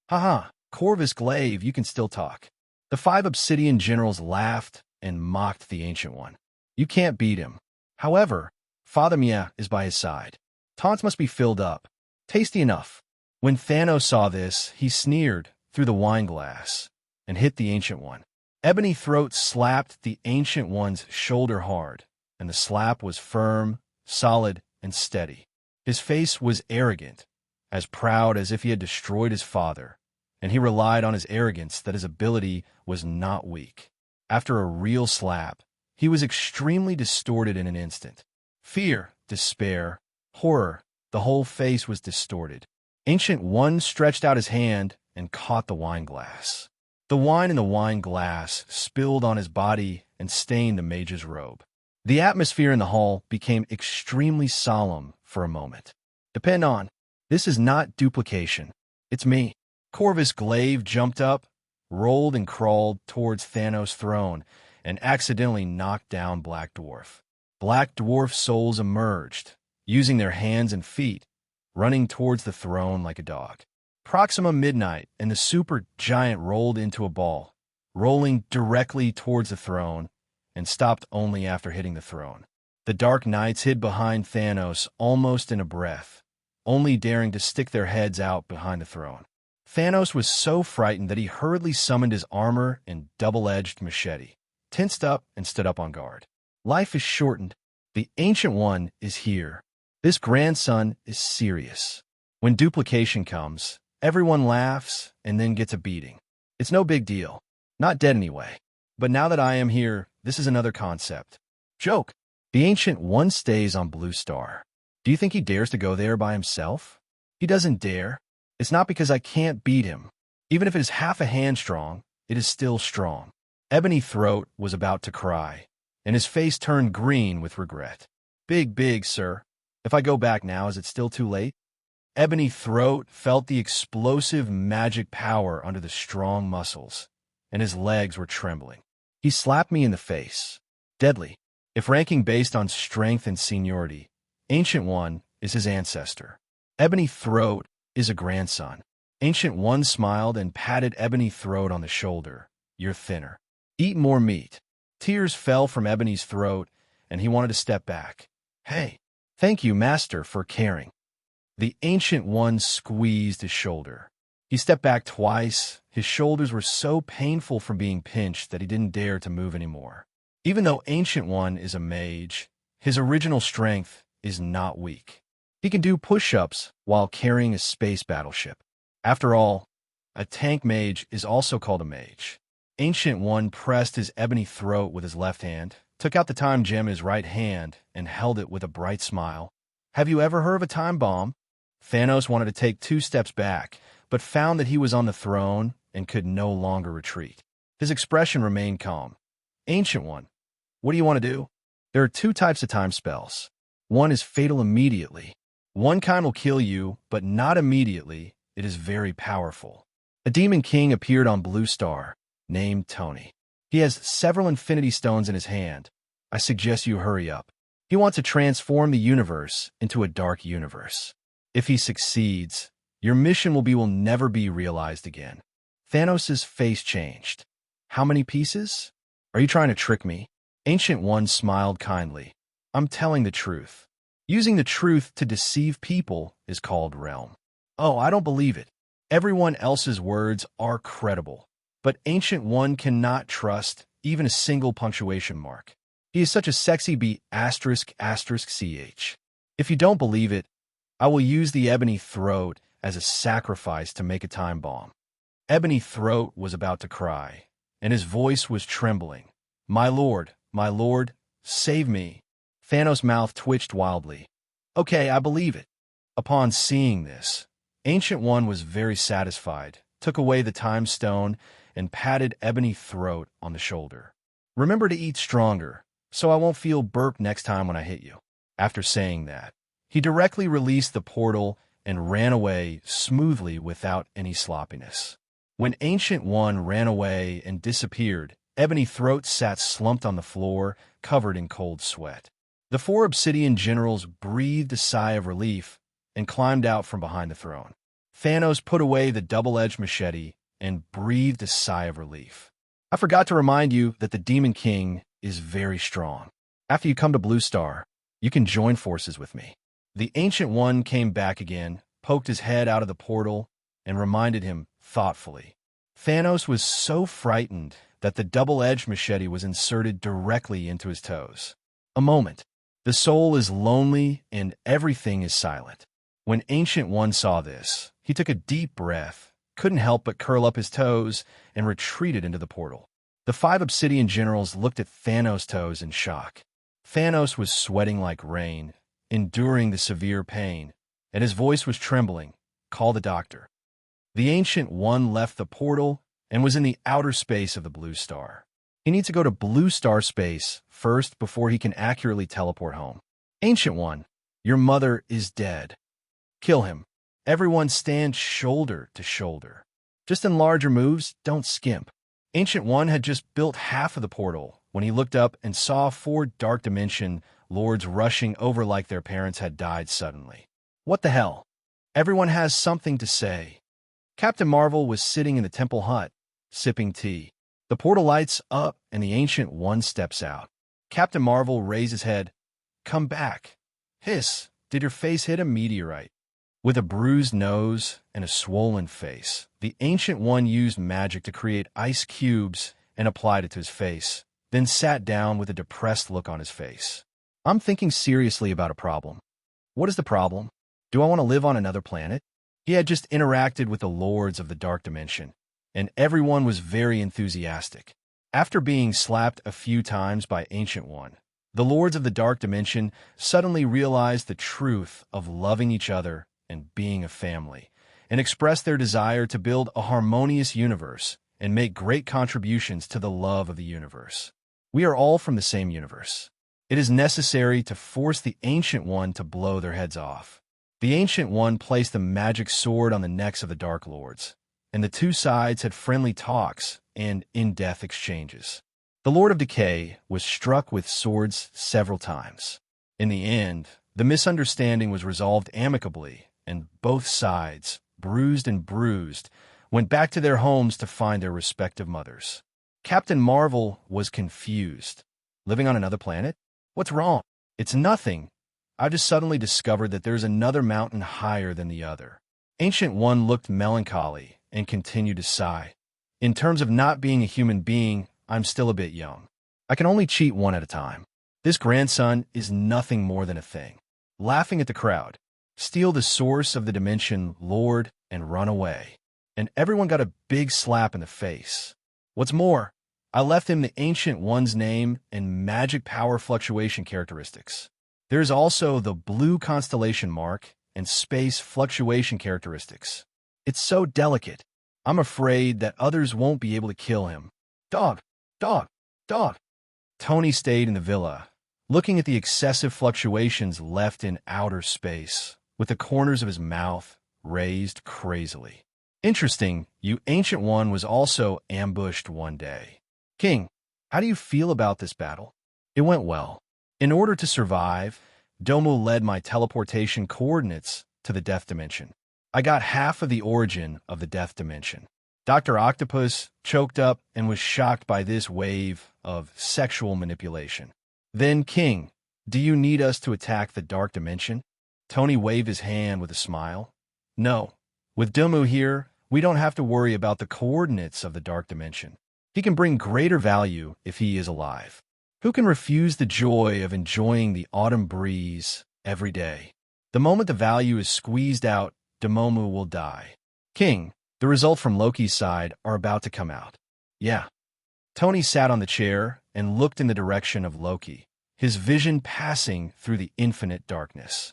"Haha. Corvus Glaive, you can still talk." The 5 Obsidian generals laughed and mocked the Ancient One. "You can't beat him." However, Father Mia is by his side. Taunts must be filled up. Tasty enough. When Thanos saw this, he sneered through the wine glass and hit the Ancient One. Ebony Throat slapped the Ancient One's shoulder hard, and the slap was firm, solid, and steady. His face was arrogant, as proud as if he had destroyed his father, and he relied on his arrogance that his ability was not weak. After a real slap, he was extremely distorted in an instant. Fear, despair, horror, the whole face was distorted. Ancient One stretched out his hand and caught the wine glass. The wine in the wine glass spilled on his body and stained the mage's robe. The atmosphere in the hall became extremely solemn for a moment. "Depend on. This is not duplication. It's me." Corvus Glaive jumped up, rolled and crawled towards Thanos' throne, and accidentally knocked down Black Dwarf. Black Dwarf souls emerged, using their hands and feet, running towards the throne like a dog. Proxima Midnight and the super giant rolled into a ball, rolling directly towards the throne, and stopped only after hitting the throne. The Dark Knights hid behind Thanos almost in a breath, only daring to stick their heads out behind the throne. Thanos was so frightened that he hurriedly summoned his armor and double-edged machete, tensed up and stood up on guard. Life is shortened. The Ancient One is here. This grandson is serious. When duplication comes, everyone laughs and then gets a beating. It's no big deal. Not dead anyway. But now that I am here, this is another concept. Joke. The Ancient One stays on Blue Star. Do you think he dares to go there by himself? He doesn't dare. It's not because I can't beat him. Even if it is half a hand strong, it is still strong. Ebony Throat was about to cry, and his face turned green with regret. Big, sir. If I go back now, is it still too late?" Ebony Throat felt the explosive magic power under the strong muscles, and his legs were trembling. He slapped me in the face. Deadly. If ranking based on strength and seniority, Ancient One is his ancestor. Ebony Throat is a grandson. Ancient One smiled and patted Ebony Throat on the shoulder. "You're thinner. Eat more meat." Tears fell from Ebony's throat, and he wanted to step back. "Hey, thank you, Master, for caring." The Ancient One squeezed his shoulder. He stepped back twice. His shoulders were so painful from being pinched that he didn't dare to move anymore. Even though Ancient One is a mage, his original strength is not weak. He can do push-ups while carrying a space battleship. After all, a tank mage is also called a mage. Ancient One pressed his ebony throat with his left hand, took out the time gem in his right hand, and held it with a bright smile. "Have you ever heard of a time bomb?" Thanos wanted to take 2 steps back, but found that he was on the throne and could no longer retreat. His expression remained calm. "Ancient One, what do you want to do?" "There are 2 types of time spells. One is fatal immediately. One kind will kill you, but not immediately. It is very powerful." A demon king appeared on Blue Star, named Tony. He has several infinity stones in his hand. I suggest you hurry up. He wants to transform the universe into a dark universe. If he succeeds, your mission will never be realized again. Thanos' face changed. "How many pieces? Are you trying to trick me?" Ancient One smiled kindly. "I'm telling the truth. Using the truth to deceive people is called realm." "Oh, I don't believe it. Everyone else's words are credible, but Ancient One cannot trust even a single punctuation mark. He is such a sexy B****ch. If you don't believe it, I will use the ebony throat as a sacrifice to make a time bomb." Ebony Throat was about to cry, and his voice was trembling. My lord, save me." Thanos' mouth twitched wildly. "Okay, I believe it." Upon seeing this, Ancient One was very satisfied, took away the time stone, and patted Ebony Throat on the shoulder. "Remember to eat stronger, so I won't feel burped next time when I hit you." After saying that, he directly released the portal and ran away smoothly without any sloppiness. When Ancient One ran away and disappeared, Ebony Throat sat slumped on the floor, covered in cold sweat. The four Obsidian generals breathed a sigh of relief and climbed out from behind the throne. Thanos put away the double-edged machete and breathed a sigh of relief. "I forgot to remind you that the Demon King is very strong. After you come to Blue Star, you can join forces with me." The Ancient One came back again, poked his head out of the portal, and reminded him thoughtfully. Thanos was so frightened that the double-edged machete was inserted directly into his toes. A moment. The soul is lonely and everything is silent. When Ancient One saw this, he took a deep breath, couldn't help but curl up his toes, and retreated into the portal. The five Obsidian generals looked at Thanos' toes in shock. Thanos was sweating like rain, enduring the severe pain, and his voice was trembling. "Call the doctor." The Ancient One left the portal and was in the outer space of the Blue Star. He needs to go to Blue Star space first before he can accurately teleport home. "Ancient One, your mother is dead. Kill him. Everyone stand shoulder to shoulder. Just in larger moves, don't skimp." Ancient One had just built half of the portal when he looked up and saw four Dark Dimension lords rushing over like their parents had died suddenly. What the hell? Everyone has something to say. Captain Marvel was sitting in the temple hut, sipping tea. The portal lights up and the Ancient One steps out. Captain Marvel raised his head. "Come back." "Hiss, did your face hit a meteorite?" With a bruised nose and a swollen face, the Ancient One used magic to create ice cubes and applied it to his face, then sat down with a depressed look on his face. "I'm thinking seriously about a problem." "What is the problem? Do I want to live on another planet?" He had just interacted with the Lords of the Dark Dimension, and everyone was very enthusiastic. After being slapped a few times by Ancient One, the Lords of the Dark Dimension suddenly realized the truth of loving each other and being a family, and expressed their desire to build a harmonious universe and make great contributions to the love of the universe. "We are all from the same universe. It is necessary to force the Ancient One to blow their heads off." The Ancient One placed a magic sword on the necks of the Dark Lords, and the two sides had friendly talks and in-depth exchanges. The Lord of Decay was struck with swords several times. In the end, the misunderstanding was resolved amicably, and both sides, bruised and bruised, went back to their homes to find their respective mothers. Captain Marvel was confused. "Living on another planet? What's wrong?" "It's nothing. I just suddenly discovered that there's another mountain higher than the other." Ancient One looked melancholy and continued to sigh. "In terms of not being a human being, I'm still a bit young. I can only cheat one at a time. This grandson is nothing more than a thing." Laughing at the crowd, steal the source of the dimension, Lord, and run away. And everyone got a big slap in the face. What's more, I left him the Ancient One's name and magic power fluctuation characteristics. There's also the blue constellation mark and space fluctuation characteristics. It's so delicate. I'm afraid that others won't be able to kill him. Dog, dog, dog. Tony stayed in the villa, looking at the excessive fluctuations left in outer space, with the corners of his mouth raised crazily. Interesting, you Ancient One was also ambushed one day. "King, how do you feel about this battle?" "It went well. In order to survive, Domu led my teleportation coordinates to the Death Dimension. I got half of the origin of the Death Dimension." Dr. Octopus choked up and was shocked by this wave of sexual manipulation. "Then, King, do you need us to attack the Dark Dimension?" Tony waved his hand with a smile. "No. With Domu here, we don't have to worry about the coordinates of the Dark Dimension. He can bring greater value if he is alive. Who can refuse the joy of enjoying the autumn breeze every day. The moment the value is squeezed out, Demomu will die. King, the results from Loki's side are about to come out. Yeah. Tony sat on the chair and looked in the direction of Loki, his vision passing through the infinite darkness.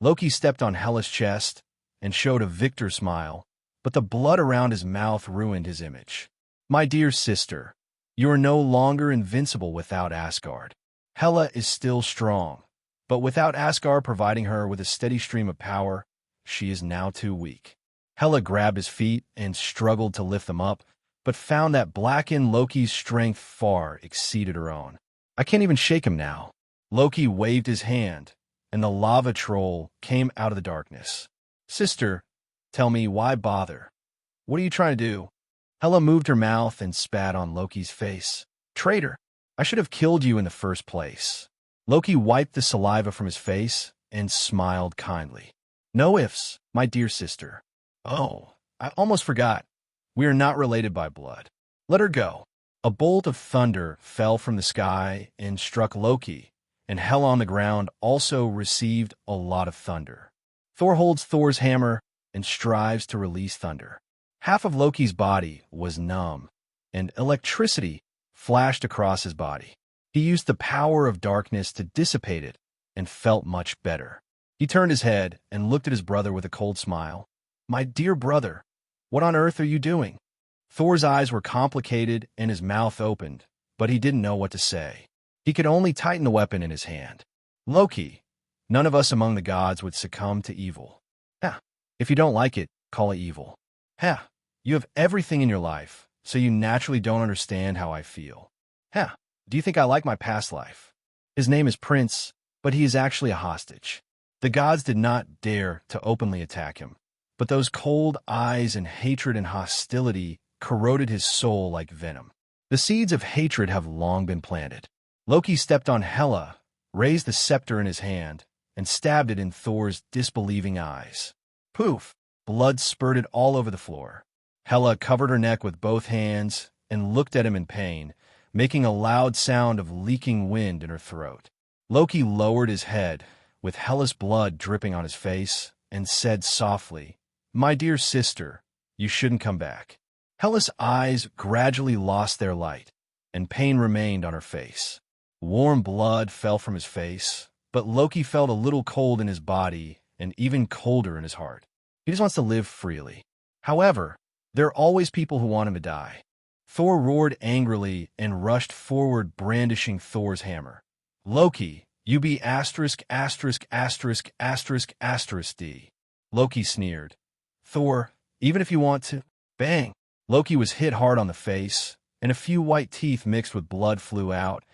Loki stepped on Hela's chest and showed a victor smile, but the blood around his mouth ruined his image. My dear sister, you are no longer invincible without Asgard. Hela is still strong, but without Asgard providing her with a steady stream of power, she is now too weak. Hela grabbed his feet and struggled to lift them up, but found that blackened Loki's strength far exceeded her own. I can't even shake him now. Loki waved his hand, and the lava troll came out of the darkness. Sister, tell me, why bother? What are you trying to do? Hela moved her mouth and spat on Loki's face. Traitor, I should have killed you in the first place. Loki wiped the saliva from his face and smiled kindly. No ifs, my dear sister. Oh, I almost forgot. We are not related by blood. Let her go. A bolt of thunder fell from the sky and struck Loki, and Hela on the ground also received a lot of thunder. Thor holds Thor's hammer and strives to release thunder. Half of Loki's body was numb, and electricity flashed across his body. He used the power of darkness to dissipate it and felt much better. He turned his head and looked at his brother with a cold smile. My dear brother, what on earth are you doing? Thor's eyes were complicated and his mouth opened, but he didn't know what to say. He could only tighten the weapon in his hand. Loki, none of us among the gods would succumb to evil. If you don't like it, call it evil. You have everything in your life, so you naturally don't understand how I feel. Do you think I like my past life? His name is Prince, but he is actually a hostage. The gods did not dare to openly attack him, but those cold eyes and hatred and hostility corroded his soul like venom. The seeds of hatred have long been planted. Loki stepped on Hela, raised the scepter in his hand, and stabbed it in Thor's disbelieving eyes. Poof! Blood spurted all over the floor. Hela covered her neck with both hands and looked at him in pain, making a loud sound of leaking wind in her throat. Loki lowered his head, with Hela's blood dripping on his face, and said softly, My dear sister, you shouldn't come back. Hela's eyes gradually lost their light, and pain remained on her face. Warm blood fell from his face, but Loki felt a little cold in his body and even colder in his heart. He just wants to live freely. However, there are always people who want him to die. Thor roared angrily and rushed forward, brandishing Thor's hammer. Loki, you be *************. Loki sneered. Thor, even if you want to. Bang! Loki was hit hard on the face, and a few white teeth mixed with blood flew out,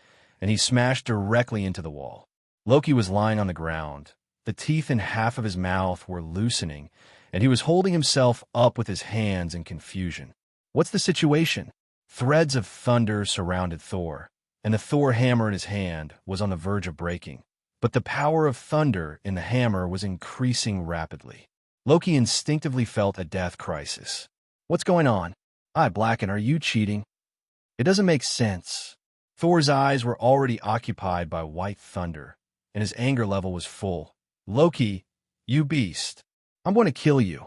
and he smashed directly into the wall. Loki was lying on the ground. The teeth in half of his mouth were loosening, and he was holding himself up with his hands in confusion. What's the situation? Threads of thunder surrounded Thor, and the Thor hammer in his hand was on the verge of breaking. But the power of thunder in the hammer was increasing rapidly. Loki instinctively felt a death crisis. What's going on? Blacken, are you cheating? It doesn't make sense. Thor's eyes were already occupied by white thunder, and his anger level was full. Loki, you beast. I'm going to kill you.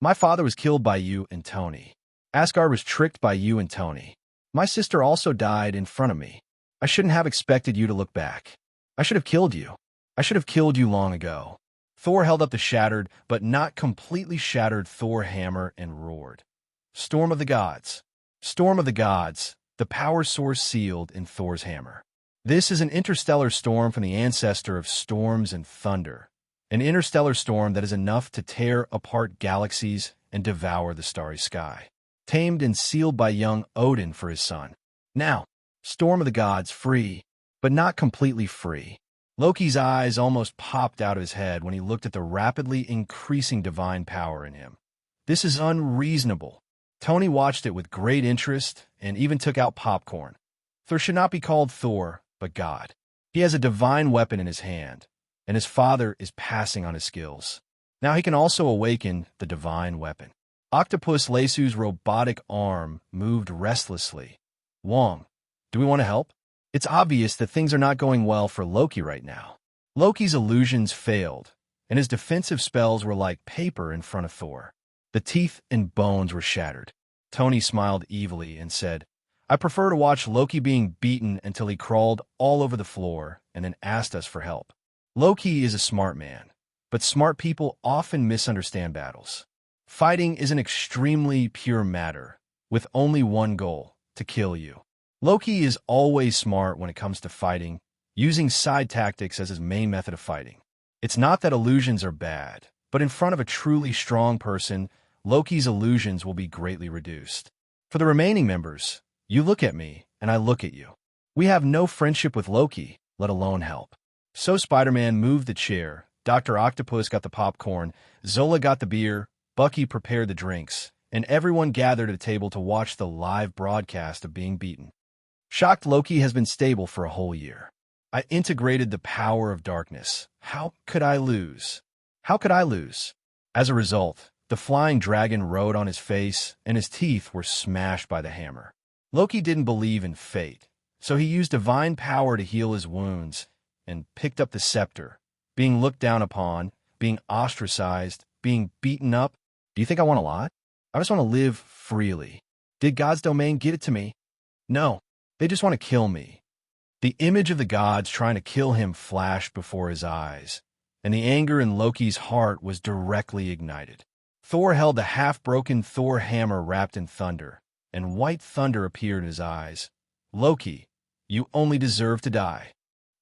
My father was killed by you and Tony. Asgard was tricked by you and Tony. My sister also died in front of me. I shouldn't have expected you to look back. I should have killed you. I should have killed you long ago. Thor held up the shattered, but not completely shattered Thor hammer and roared. Storm of the gods. Storm of the gods, the power source sealed in Thor's hammer. This is an interstellar storm from the ancestor of storms and thunder. An interstellar storm that is enough to tear apart galaxies and devour the starry sky. Tamed and sealed by young Odin for his son. Now, storm of the gods, free, but not completely free. Loki's eyes almost popped out of his head when he looked at the rapidly increasing divine power in him. This is unreasonable. Tony watched it with great interest and even took out popcorn. Thor should not be called Thor, but God. He has a divine weapon in his hand, and his father is passing on his skills. Now he can also awaken the divine weapon. Octopus Lesu's robotic arm moved restlessly. Wong, do we want to help? It's obvious that things are not going well for Loki right now. Loki's illusions failed, and his defensive spells were like paper in front of Thor. The teeth and bones were shattered. Tony smiled evilly and said, I prefer to watch Loki being beaten until he crawled all over the floor and then asked us for help. Loki is a smart man, but smart people often misunderstand battles. Fighting is an extremely pure matter, with only one goal, to kill you. Loki is always smart when it comes to fighting, using side tactics as his main method of fighting. It's not that illusions are bad, but in front of a truly strong person, Loki's illusions will be greatly reduced. For the remaining members, you look at me, and I look at you. We have no friendship with Loki, let alone help. So Spider-Man moved the chair, Dr. Octopus got the popcorn, Zola got the beer, Bucky prepared the drinks, and everyone gathered at a table to watch the live broadcast of being beaten. Shocked Loki has been stable for a whole year. I integrated the power of darkness. How could I lose? How could I lose? As a result, the flying dragon rode on his face, and his teeth were smashed by the hammer. Loki didn't believe in fate, so he used divine power to heal his wounds, and picked up the scepter, being looked down upon, being ostracized, being beaten up. Do you think I want a lot? I just want to live freely. Did God's domain get it to me? No, they just want to kill me. The image of the gods trying to kill him flashed before his eyes, and the anger in Loki's heart was directly ignited. Thor held the half-broken Thor hammer wrapped in thunder, and white thunder appeared in his eyes. Loki, you only deserve to die.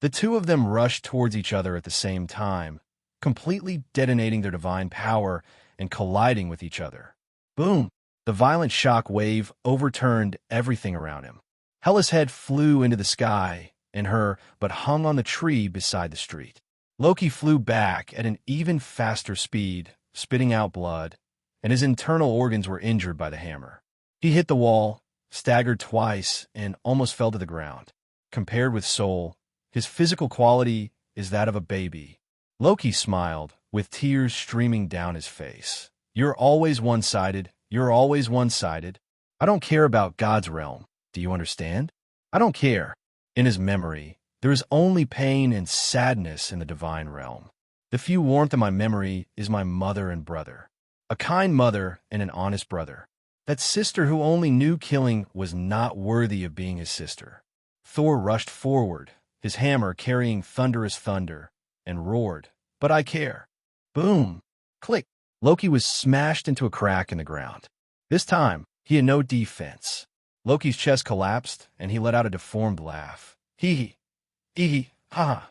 The two of them rushed towards each other at the same time, completely detonating their divine power and colliding with each other. Boom! The violent shock wave overturned everything around him. Hela's head flew into the sky, and her but hung on the tree beside the street. Loki flew back at an even faster speed, spitting out blood, and his internal organs were injured by the hammer. He hit the wall, staggered twice, and almost fell to the ground. Compared with Soul, his physical quality is that of a baby. Loki smiled, with tears streaming down his face. You're always one-sided. You're always one-sided. I don't care about God's realm. Do you understand? I don't care. In his memory, there is only pain and sadness in the divine realm. The few warmth in my memory is my mother and brother. A kind mother and an honest brother. That sister who only knew killing was not worthy of being his sister. Thor rushed forward, his hammer carrying thunderous thunder, and roared, "But I care." Boom! Click! Loki was smashed into a crack in the ground. This time, he had no defense. Loki's chest collapsed, and he let out a deformed laugh. Hee hee, ha.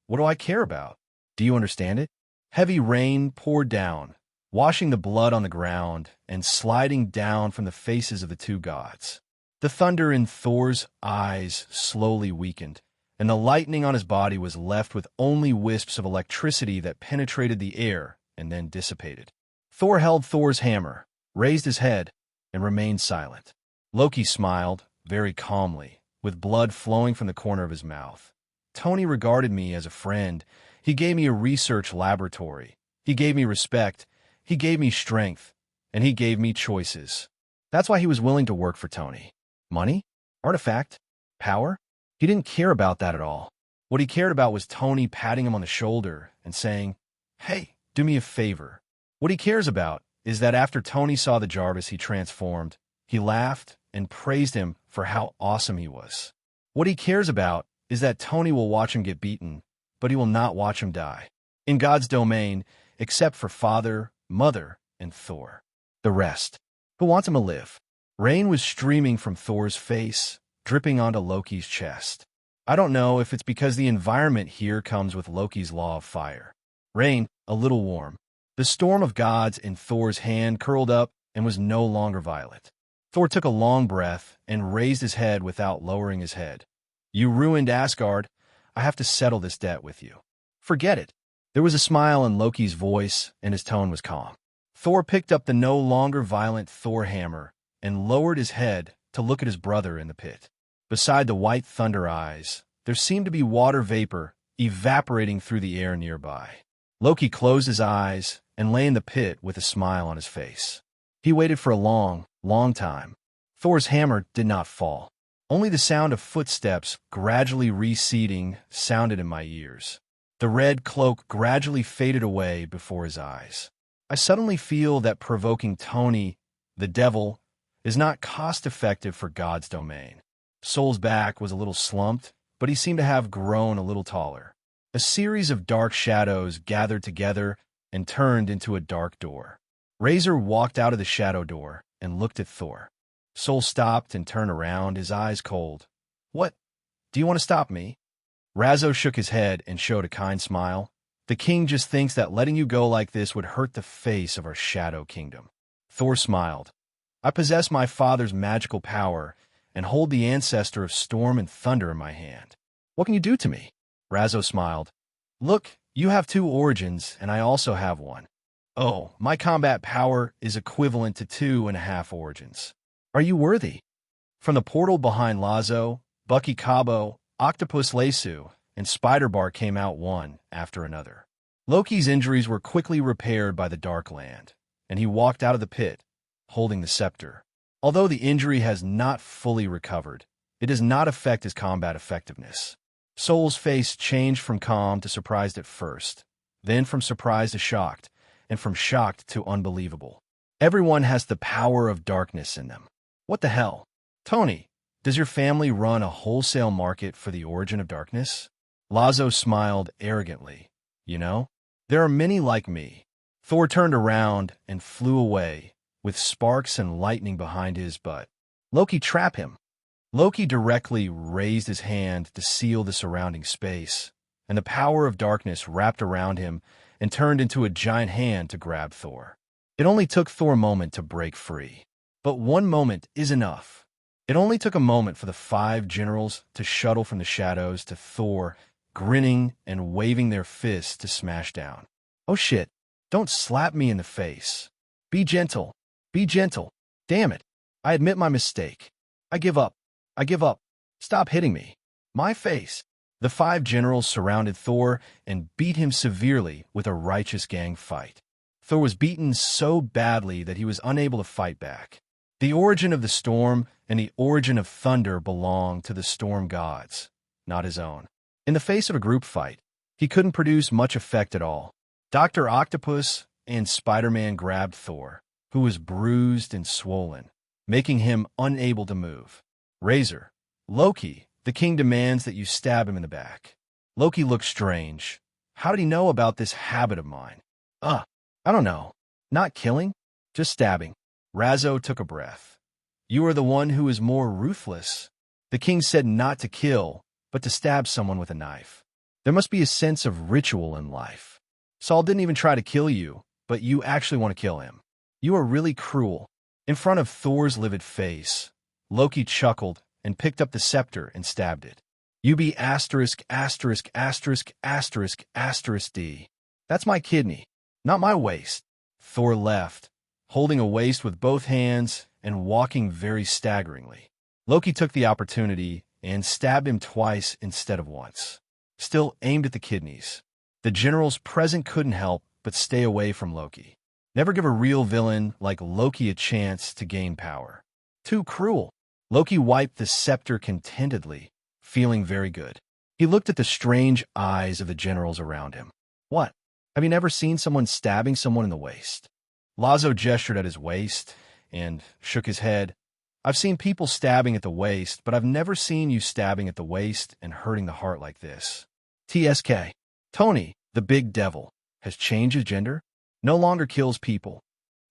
What do I care about? Do you understand it? Heavy rain poured down, washing the blood on the ground and sliding down from the faces of the two gods. The thunder in Thor's eyes slowly weakened, and the lightning on his body was left with only wisps of electricity that penetrated the air and then dissipated. Thor held Thor's hammer, raised his head, and remained silent. Loki smiled, very calmly, with blood flowing from the corner of his mouth. Tony regarded me as a friend. He gave me a research laboratory. He gave me respect. He gave me strength. And he gave me choices. That's why he was willing to work for Tony. Money? Artifact? Power? He didn't care about that at all. What he cared about was Tony patting him on the shoulder and saying, "Hey, do me a favor." What he cares about is that after Tony saw the Jarvis he transformed, he laughed and praised him for how awesome he was. What he cares about is that Tony will watch him get beaten, but he will not watch him die. In God's domain, except for Father, Mother, and Thor. The rest. Who wants him to live? Rain was streaming from Thor's face, dripping onto Loki's chest. I don't know if it's because the environment here comes with Loki's law of fire. Rain, a little warm. The storm of gods in Thor's hand curled up and was no longer violent. Thor took a long breath and raised his head without lowering his head. You ruined Asgard. I have to settle this debt with you. Forget it. There was a smile in Loki's voice, and his tone was calm. Thor picked up the no longer violent Thor hammer and lowered his head to look at his brother in the pit. Beside the white thunder eyes, there seemed to be water vapor evaporating through the air nearby. Loki closed his eyes and lay in the pit with a smile on his face. He waited for a long, long time. Thor's hammer did not fall. Only the sound of footsteps gradually receding sounded in my ears. The red cloak gradually faded away before his eyes. I suddenly feel that provoking Tony, the devil, is not cost-effective for God's domain. Soul's back was a little slumped, but he seemed to have grown a little taller. A series of dark shadows gathered together and turned into a dark door. Razor walked out of the shadow door and looked at Thor. Soul stopped and turned around, his eyes cold. "What? Do you want to stop me?" Razzo shook his head and showed a kind smile. "The king just thinks that letting you go like this would hurt the face of our shadow kingdom." Thor smiled. "I possess my father's magical power and hold the ancestor of storm and thunder in my hand. What can you do to me?" Razzo smiled. "Look, you have 2 origins, and I also have one. Oh, my combat power is equivalent to 2.5 origins. Are you worthy?" From the portal behind Lazo, Bucky Cabo, Octopus Lasu, and Spider-Bar came out one after another. Loki's injuries were quickly repaired by the Dark Land, and he walked out of the pit, holding the scepter. Although the injury has not fully recovered, it does not affect his combat effectiveness. Soul's face changed from calm to surprised at first, then from surprised to shocked, and from shocked to unbelievable. Everyone has the power of darkness in them. What the hell? Tony, does your family run a wholesale market for the origin of darkness? Lazo smiled arrogantly. You know, there are many like me. Thor turned around and flew away, with sparks and lightning behind his butt. Loki, trap him. Loki directly raised his hand to seal the surrounding space, and the power of darkness wrapped around him and turned into a giant hand to grab Thor. It only took Thor a moment to break free. But one moment is enough. It only took a moment for the 5 generals to shuttle from the shadows to Thor, grinning and waving their fists to smash down. "Oh shit, don't slap me in the face. Be gentle. Be gentle. Damn it. I admit my mistake. I give up. I give up. Stop hitting me. My face." The 5 generals surrounded Thor and beat him severely with a righteous gang fight. Thor was beaten so badly that he was unable to fight back. The origin of the storm and the origin of thunder belonged to the storm gods, not his own. In the face of a group fight, he couldn't produce much effect at all. Dr. Octopus and Spider-Man grabbed Thor, who was bruised and swollen, making him unable to move. Razor, "Loki, the king demands that you stab him in the back." Loki looked strange. How did he know about this habit of mine? I don't know. Not killing, just stabbing. Razzo took a breath. "You are the one who is more ruthless. The king said not to kill, but to stab someone with a knife. There must be a sense of ritual in life. Saul didn't even try to kill you, but you actually want to kill him. You are really cruel." In front of Thor's livid face, Loki chuckled and picked up the scepter and stabbed it. "You be asterisk, asterisk, asterisk, asterisk, asterisk D. That's my kidney, not my waist." Thor left, holding a waist with both hands and walking very staggeringly. Loki took the opportunity and stabbed him twice instead of once. Still aimed at the kidneys. The generals present couldn't help but stay away from Loki. Never give a real villain like Loki a chance to gain power. Too cruel. Loki wiped the scepter contentedly, feeling very good. He looked at the strange eyes of the generals around him. "What? Have you never seen someone stabbing someone in the waist?" Lazo gestured at his waist and shook his head. "I've seen people stabbing at the waist, but I've never seen you stabbing at the waist and hurting the heart like this." TSK. Tony, the big devil, has changed his gender? No longer kills people.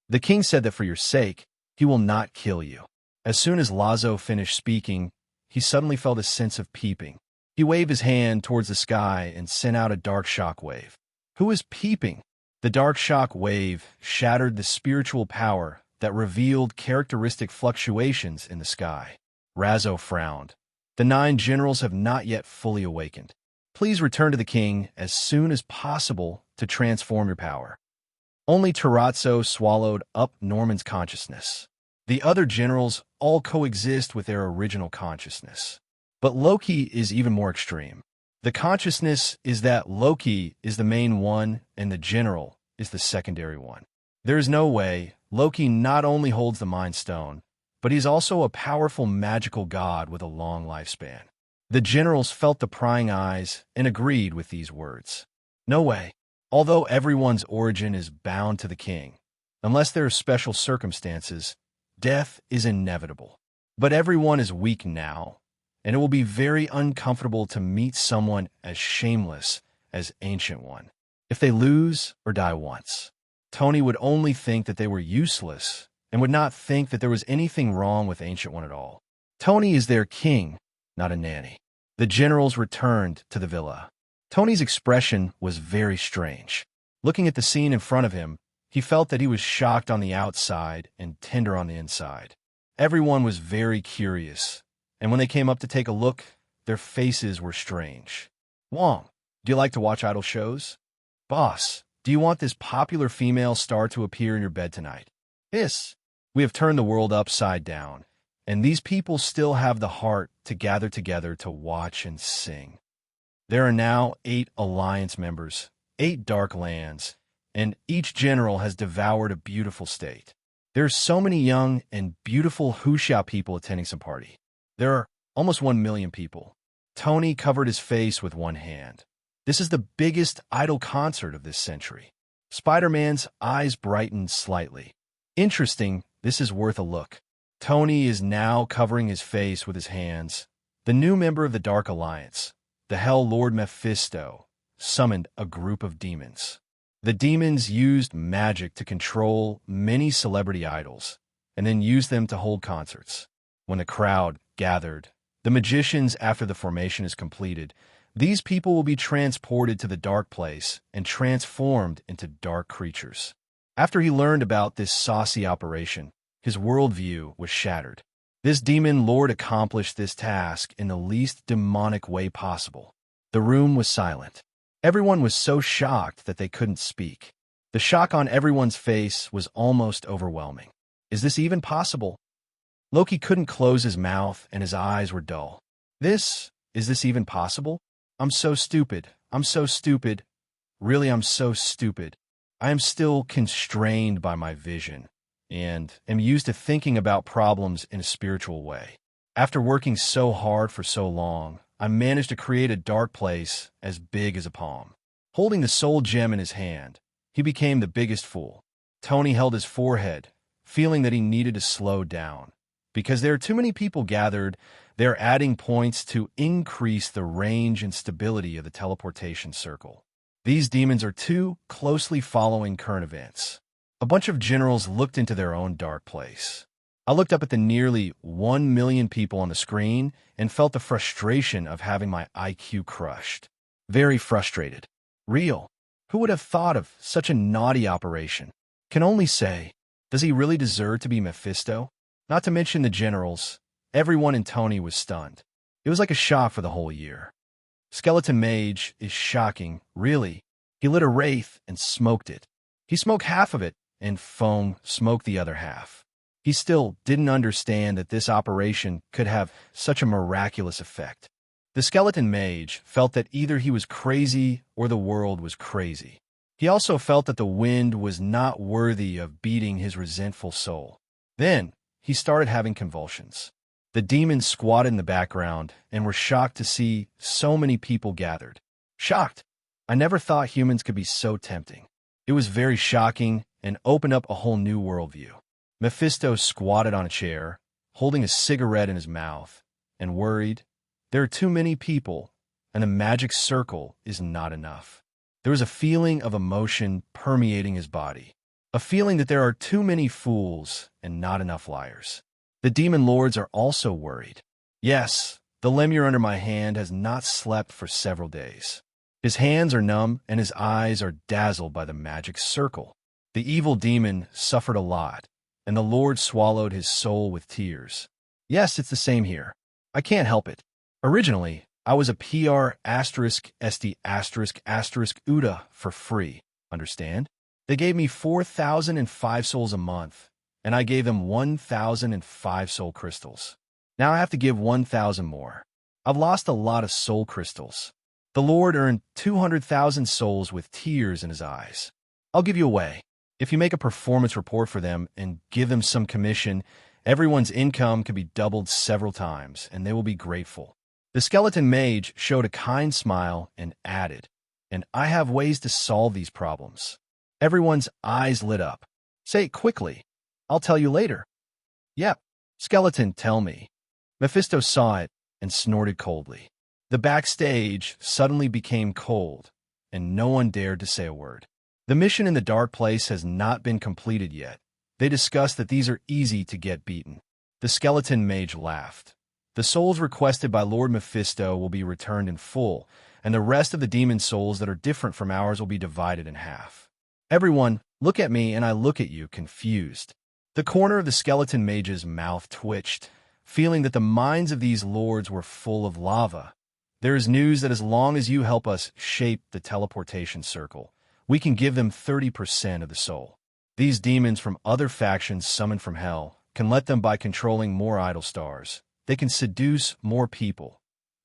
The king said that for your sake, he will not kill you. As soon as Lazo finished speaking, he suddenly felt a sense of peeping. He waved his hand towards the sky and sent out a dark shock wave. Who is peeping? The dark shock wave shattered the spiritual power that revealed characteristic fluctuations in the sky. Razzo frowned. The 9 generals have not yet fully awakened. Please return to the king as soon as possible to transform your power. Only Terrazzo swallowed up Norman's consciousness. The other generals all coexist with their original consciousness. But Loki is even more extreme. The consciousness is that Loki is the main one and the general is the secondary one. There is no way. Loki not only holds the Mind Stone, but he's also a powerful magical god with a long lifespan. The generals felt the prying eyes and agreed with these words. No way. Although everyone's origin is bound to the king, unless there are special circumstances, death is inevitable. But everyone is weak now, and it will be very uncomfortable to meet someone as shameless as Ancient One. If they lose or die once, Tony would only think that they were useless and would not think that there was anything wrong with Ancient One at all. Tony is their king, not a nanny. The generals returned to the villa. Tony's expression was very strange. Looking at the scene in front of him, he felt that he was shocked on the outside and tender on the inside. Everyone was very curious, and when they came up to take a look, their faces were strange. Wong, do you like to watch idol shows? Boss, do you want this popular female star to appear in your bed tonight? Yes. We have turned the world upside down, and these people still have the heart to gather together to watch and sing. There are now 8 alliance members, 8 dark lands, and each general has devoured a beautiful state. There are so many young and beautiful Huxia people attending some party. There are almost 1 million people. Tony covered his face with one hand. This is the biggest idol concert of this century. Spider-Man's eyes brightened slightly. Interesting, this is worth a look. Tony is now covering his face with his hands. The new member of the Dark Alliance, the Hell Lord Mephisto, summoned a group of demons. The demons used magic to control many celebrity idols, and then used them to hold concerts. When the crowd gathered, the magicians, after the formation is completed, these people will be transported to the dark place and transformed into dark creatures. After he learned about this saucy operation, his worldview was shattered. This demon lord accomplished this task in the least demonic way possible. The room was silent. Everyone was so shocked that they couldn't speak. The shock on everyone's face was almost overwhelming. Is this even possible? Loki couldn't close his mouth and his eyes were dull. Is this even possible? I'm so stupid. I'm so stupid. Really, I'm so stupid. I am still constrained by my vision and am used to thinking about problems in a spiritual way. After working so hard for so long, I managed to create a dark place as big as a palm. Holding the soul gem in his hand, he became the biggest fool. Tony held his forehead, feeling that he needed to slow down. Because there are too many people gathered, they're adding points to increase the range and stability of the teleportation circle. These demons are too closely following current events. A bunch of generals looked into their own dark place. I looked up at the nearly 1 million people on the screen and felt the frustration of having my IQ crushed. Very frustrated. Real. Who would have thought of such a naughty operation? Can only say, does he really deserve to be Mephisto? Not to mention the generals. Everyone in Tony was stunned. It was like a shock for the whole year. Skeleton Mage is shocking, really. He lit a wraith and smoked it. He smoked half of it, and Foam smoked the other half. He still didn't understand that this operation could have such a miraculous effect. The Skeleton Mage felt that either he was crazy or the world was crazy. He also felt that the wind was not worthy of beating his resentful soul. Then, he started having convulsions. The demons squatted in the background and were shocked to see so many people gathered. Shocked. I never thought humans could be so tempting. It was very shocking and opened up a whole new worldview. Mephisto squatted on a chair, holding a cigarette in his mouth, and worried. There are too many people, and the magic circle is not enough. There was a feeling of emotion permeating his body, a feeling that there are too many fools and not enough liars. The demon lords are also worried. Yes, the lemur under my hand has not slept for several days. His hands are numb and his eyes are dazzled by the magic circle. The evil demon suffered a lot, and the Lord swallowed his soul with tears. Yes, it's the same here. I can't help it. Originally, I was a PR *SD*** UDA for free, understand? They gave me 4,005 souls a month, and I gave them 1,005 soul crystals. Now I have to give 1,000 more. I've lost a lot of soul crystals. The Lord earned 200,000 souls with tears in his eyes. I'll give you away. If you make a performance report for them and give them some commission, everyone's income can be doubled several times, and they will be grateful. The Skeleton Mage showed a kind smile and added, and I have ways to solve these problems. Everyone's eyes lit up. Say it quickly. I'll tell you later. Yep. Skeleton, tell me. Mephisto saw it and snorted coldly. The backstage suddenly became cold, and no one dared to say a word. The mission in the dark place has not been completed yet. They discussed that these are easy to get beaten. The skeleton mage laughed. The souls requested by Lord Mephisto will be returned in full, and the rest of the demon souls that are different from ours will be divided in half. Everyone, look at me and I look at you, confused. The corner of the skeleton mage's mouth twitched, feeling that the minds of these lords were full of lava. There is news that as long as you help us shape the teleportation circle, we can give them 30% of the soul. These demons from other factions summoned from hell can let them by controlling more idol stars. They can seduce more people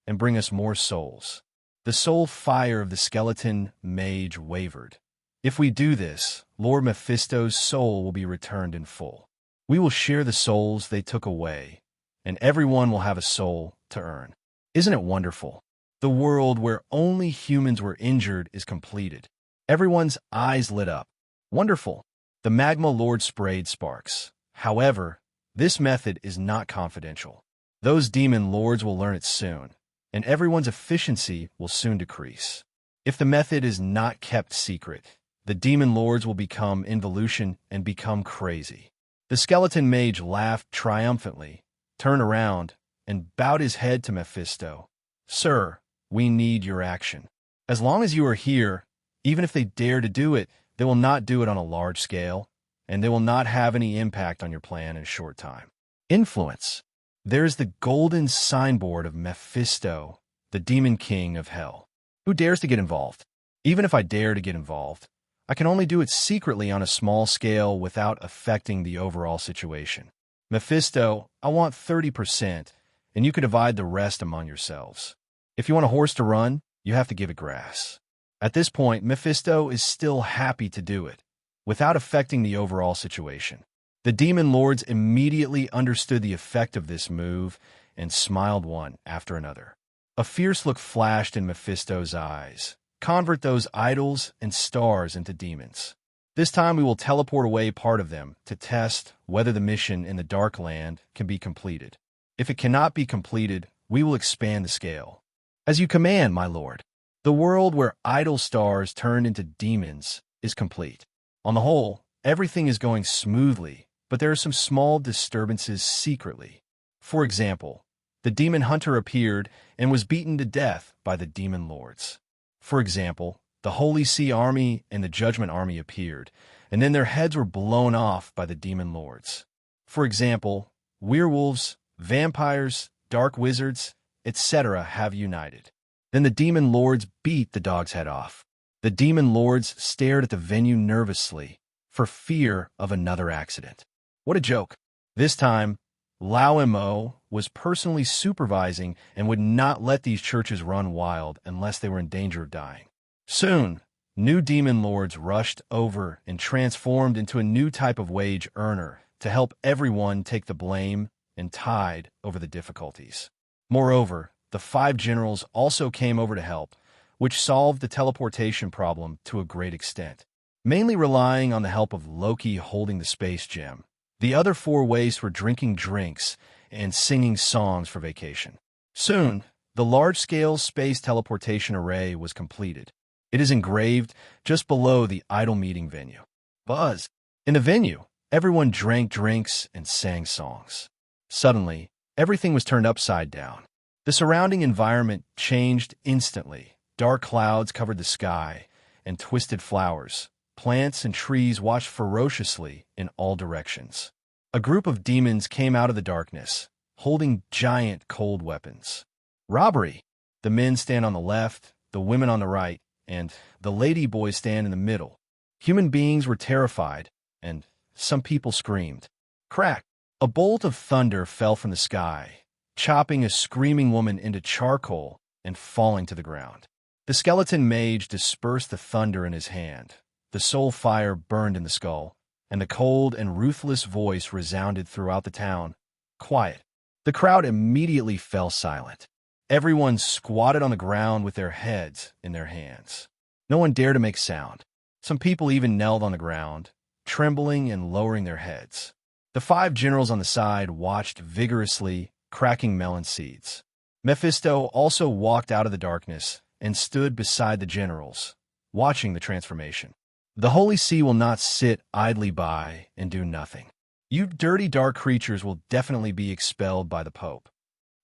and bring us more souls. The soul fire of the skeleton mage wavered. If we do this, Lord Mephisto's soul will be returned in full. We will share the souls they took away, and everyone will have a soul to earn. Isn't it wonderful? The world where only humans were injured is completed. Everyone's eyes lit up. Wonderful. The magma lord sprayed sparks. However, this method is not confidential. Those demon lords will learn it soon, and everyone's efficiency will soon decrease. If the method is not kept secret, the demon lords will become involution and become crazy. The skeleton mage laughed triumphantly, turned around, and bowed his head to Mephisto. Sir, we need your action. As long as you are here, even if they dare to do it, they will not do it on a large scale, and they will not have any impact on your plan in a short time. Influence. There is the golden signboard of Mephisto, the demon king of hell. Who dares to get involved? Even if I dare to get involved, I can only do it secretly on a small scale without affecting the overall situation. Mephisto, I want 30%, and you can divide the rest among yourselves. If you want a horse to run, you have to give it grass. At this point, Mephisto is still happy to do it, without affecting the overall situation. The demon lords immediately understood the effect of this move and smiled one after another. A fierce look flashed in Mephisto's eyes. Convert those idols and stars into demons. This time we will teleport away part of them to test whether the mission in the Dark Land can be completed. If it cannot be completed, we will expand the scale. As you command, my lord. The world where idol stars turned into demons is complete. On the whole, everything is going smoothly, but there are some small disturbances secretly. For example, the demon hunter appeared and was beaten to death by the demon lords. For example, the Holy Sea Army and the Judgment Army appeared, and then their heads were blown off by the demon lords. For example, werewolves, vampires, dark wizards, etc. have united. Then the demon lords beat the dog's head off. The demon lords stared at the venue nervously, for fear of another accident. What a joke. This time, Lao Mo was personally supervising and would not let these churches run wild unless they were in danger of dying. Soon, new demon lords rushed over and transformed into a new type of wage earner to help everyone take the blame and tide over the difficulties. Moreover, the 5 generals also came over to help, which solved the teleportation problem to a great extent, mainly relying on the help of Loki holding the space gem. The other 4 wastes were drinking drinks and singing songs for vacation. Soon, the large-scale space teleportation array was completed. It is engraved just below the idol meeting venue. Buzz! In the venue, everyone drank drinks and sang songs. Suddenly, everything was turned upside down. The surrounding environment changed instantly. Dark clouds covered the sky, and twisted flowers, plants, and trees watched ferociously in all directions. A group of demons came out of the darkness, holding giant cold weapons. Robbery! The men stand on the left, the women on the right, and the lady boys stand in the middle. Human beings were terrified, and some people screamed. Crack! A bolt of thunder fell from the sky, chopping a screaming woman into charcoal and falling to the ground. The skeleton mage dispersed the thunder in his hand. The soul fire burned in the skull, and the cold and ruthless voice resounded throughout the town. Quiet. The crowd immediately fell silent. Everyone squatted on the ground with their heads in their hands. No one dared to make sound. Some people even knelt on the ground, trembling and lowering their heads. The 5 generals on the side watched vigorously, cracking melon seeds. Mephisto also walked out of the darkness and stood beside the generals, watching the transformation. The Holy See will not sit idly by and do nothing. You dirty dark creatures will definitely be expelled by the Pope.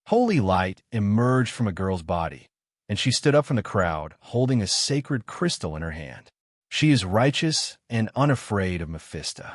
Holy light emerged from a girl's body, and she stood up from the crowd, holding a sacred crystal in her hand. She is righteous and unafraid of Mephisto.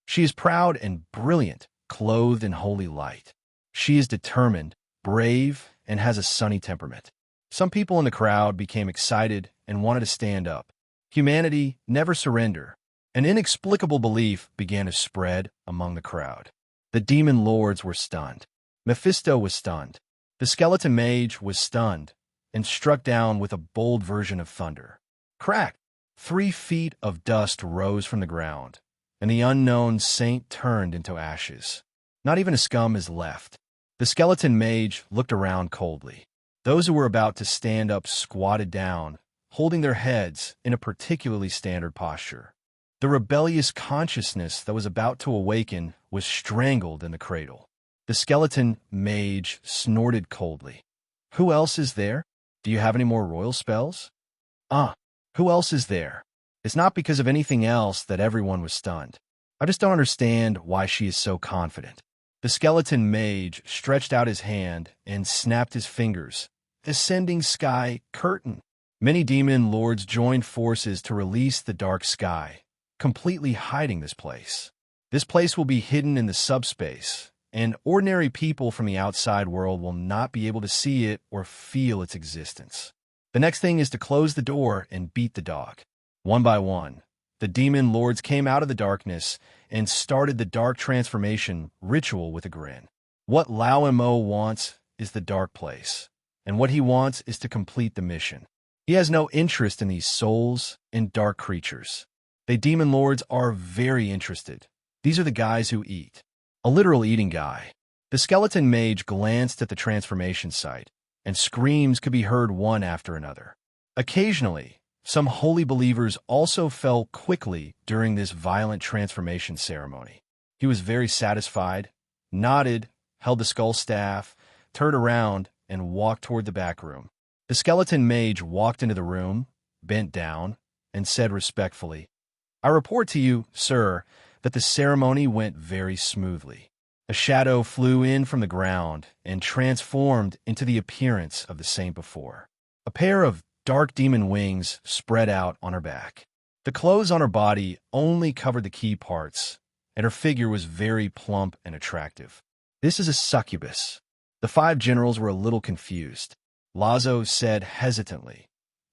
She is proud and brilliant, clothed in holy light. She is determined, brave, and has a sunny temperament. Some people in the crowd became excited and wanted to stand up. Humanity never surrender. An inexplicable belief began to spread among the crowd. The demon lords were stunned. Mephisto was stunned. The skeleton mage was stunned and struck down with a bold version of thunder. Crack! 3 feet of dust rose from the ground, and the unknown saint turned into ashes. Not even a scum is left. The skeleton mage looked around coldly. Those who were about to stand up squatted down, holding their heads in a particularly standard posture. The rebellious consciousness that was about to awaken was strangled in the cradle. The skeleton mage snorted coldly. Who else is there? Do you have any more royal spells? Who else is there? It's not because of anything else that everyone was stunned. I just don't understand why she is so confident. The skeleton mage stretched out his hand and snapped his fingers. Ascending sky curtain. Many demon lords joined forces to release the dark sky, completely hiding this place. This place will be hidden in the subspace, and ordinary people from the outside world will not be able to see it or feel its existence. The next thing is to close the door and beat the dog. One by one, the demon lords came out of the darkness and started the dark transformation ritual with a grin. What Lao Mo wants is the dark place, and what he wants is to complete the mission. He has no interest in these souls and dark creatures. The demon lords are very interested. These are the guys who eat. A literal eating guy. The skeleton mage glanced at the transformation site, and screams could be heard one after another. Occasionally, some holy believers also fell quickly during this violent transformation ceremony. He was very satisfied, nodded, held the skull staff, turned around, and walked toward the back room. The skeleton mage walked into the room, bent down, and said respectfully, I report to you, sir, that the ceremony went very smoothly. A shadow flew in from the ground and transformed into the appearance of the saint before. A pair of dark demon wings spread out on her back. The clothes on her body only covered the key parts, and her figure was very plump and attractive. This is a succubus. The 5 generals were a little confused. Lazo said hesitantly,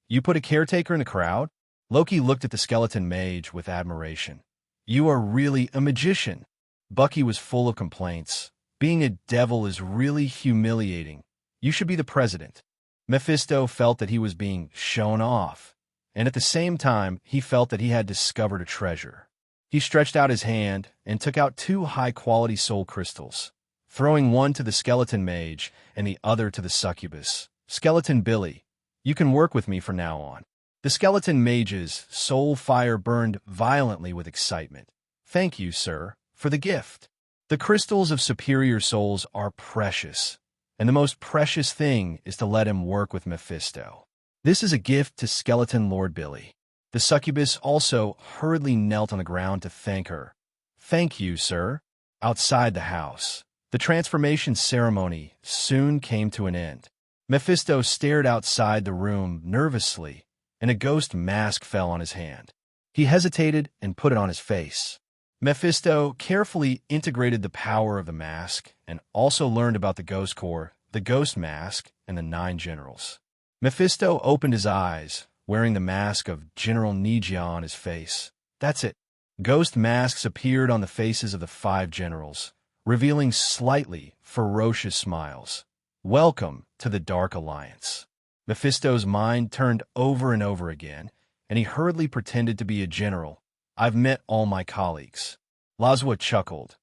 You put a caretaker in the crowd? Loki looked at the skeleton mage with admiration. You are really a magician. Bucky was full of complaints. Being a devil is really humiliating. You should be the president. Mephisto felt that he was being shown off, and at the same time, he felt that he had discovered a treasure. He stretched out his hand and took out 2 high-quality soul crystals, throwing one to the skeleton mage and the other to the succubus. Skeleton Billy, you can work with me from now on. The skeleton mage's soul fire burned violently with excitement. Thank you, sir, for the gift. The crystals of superior souls are precious, and the most precious thing is to let him work with Mephisto. This is a gift to Skeleton Lord Billy. The succubus also hurriedly knelt on the ground to thank her. Thank you, sir. Outside the house, the transformation ceremony soon came to an end. Mephisto stared outside the room nervously, and a ghost mask fell on his hand. He hesitated and put it on his face. Mephisto carefully integrated the power of the mask and also learned about the Ghost Corps, the Ghost Mask, and the 9 generals. Mephisto opened his eyes, wearing the mask of General Nijia on his face. That's it. Ghost masks appeared on the faces of the 5 generals, revealing slightly ferocious smiles. Welcome to the Dark Alliance. Mephisto's mind turned over and over again, and he hurriedly pretended to be a general. I've met all my colleagues. Lazwa chuckled.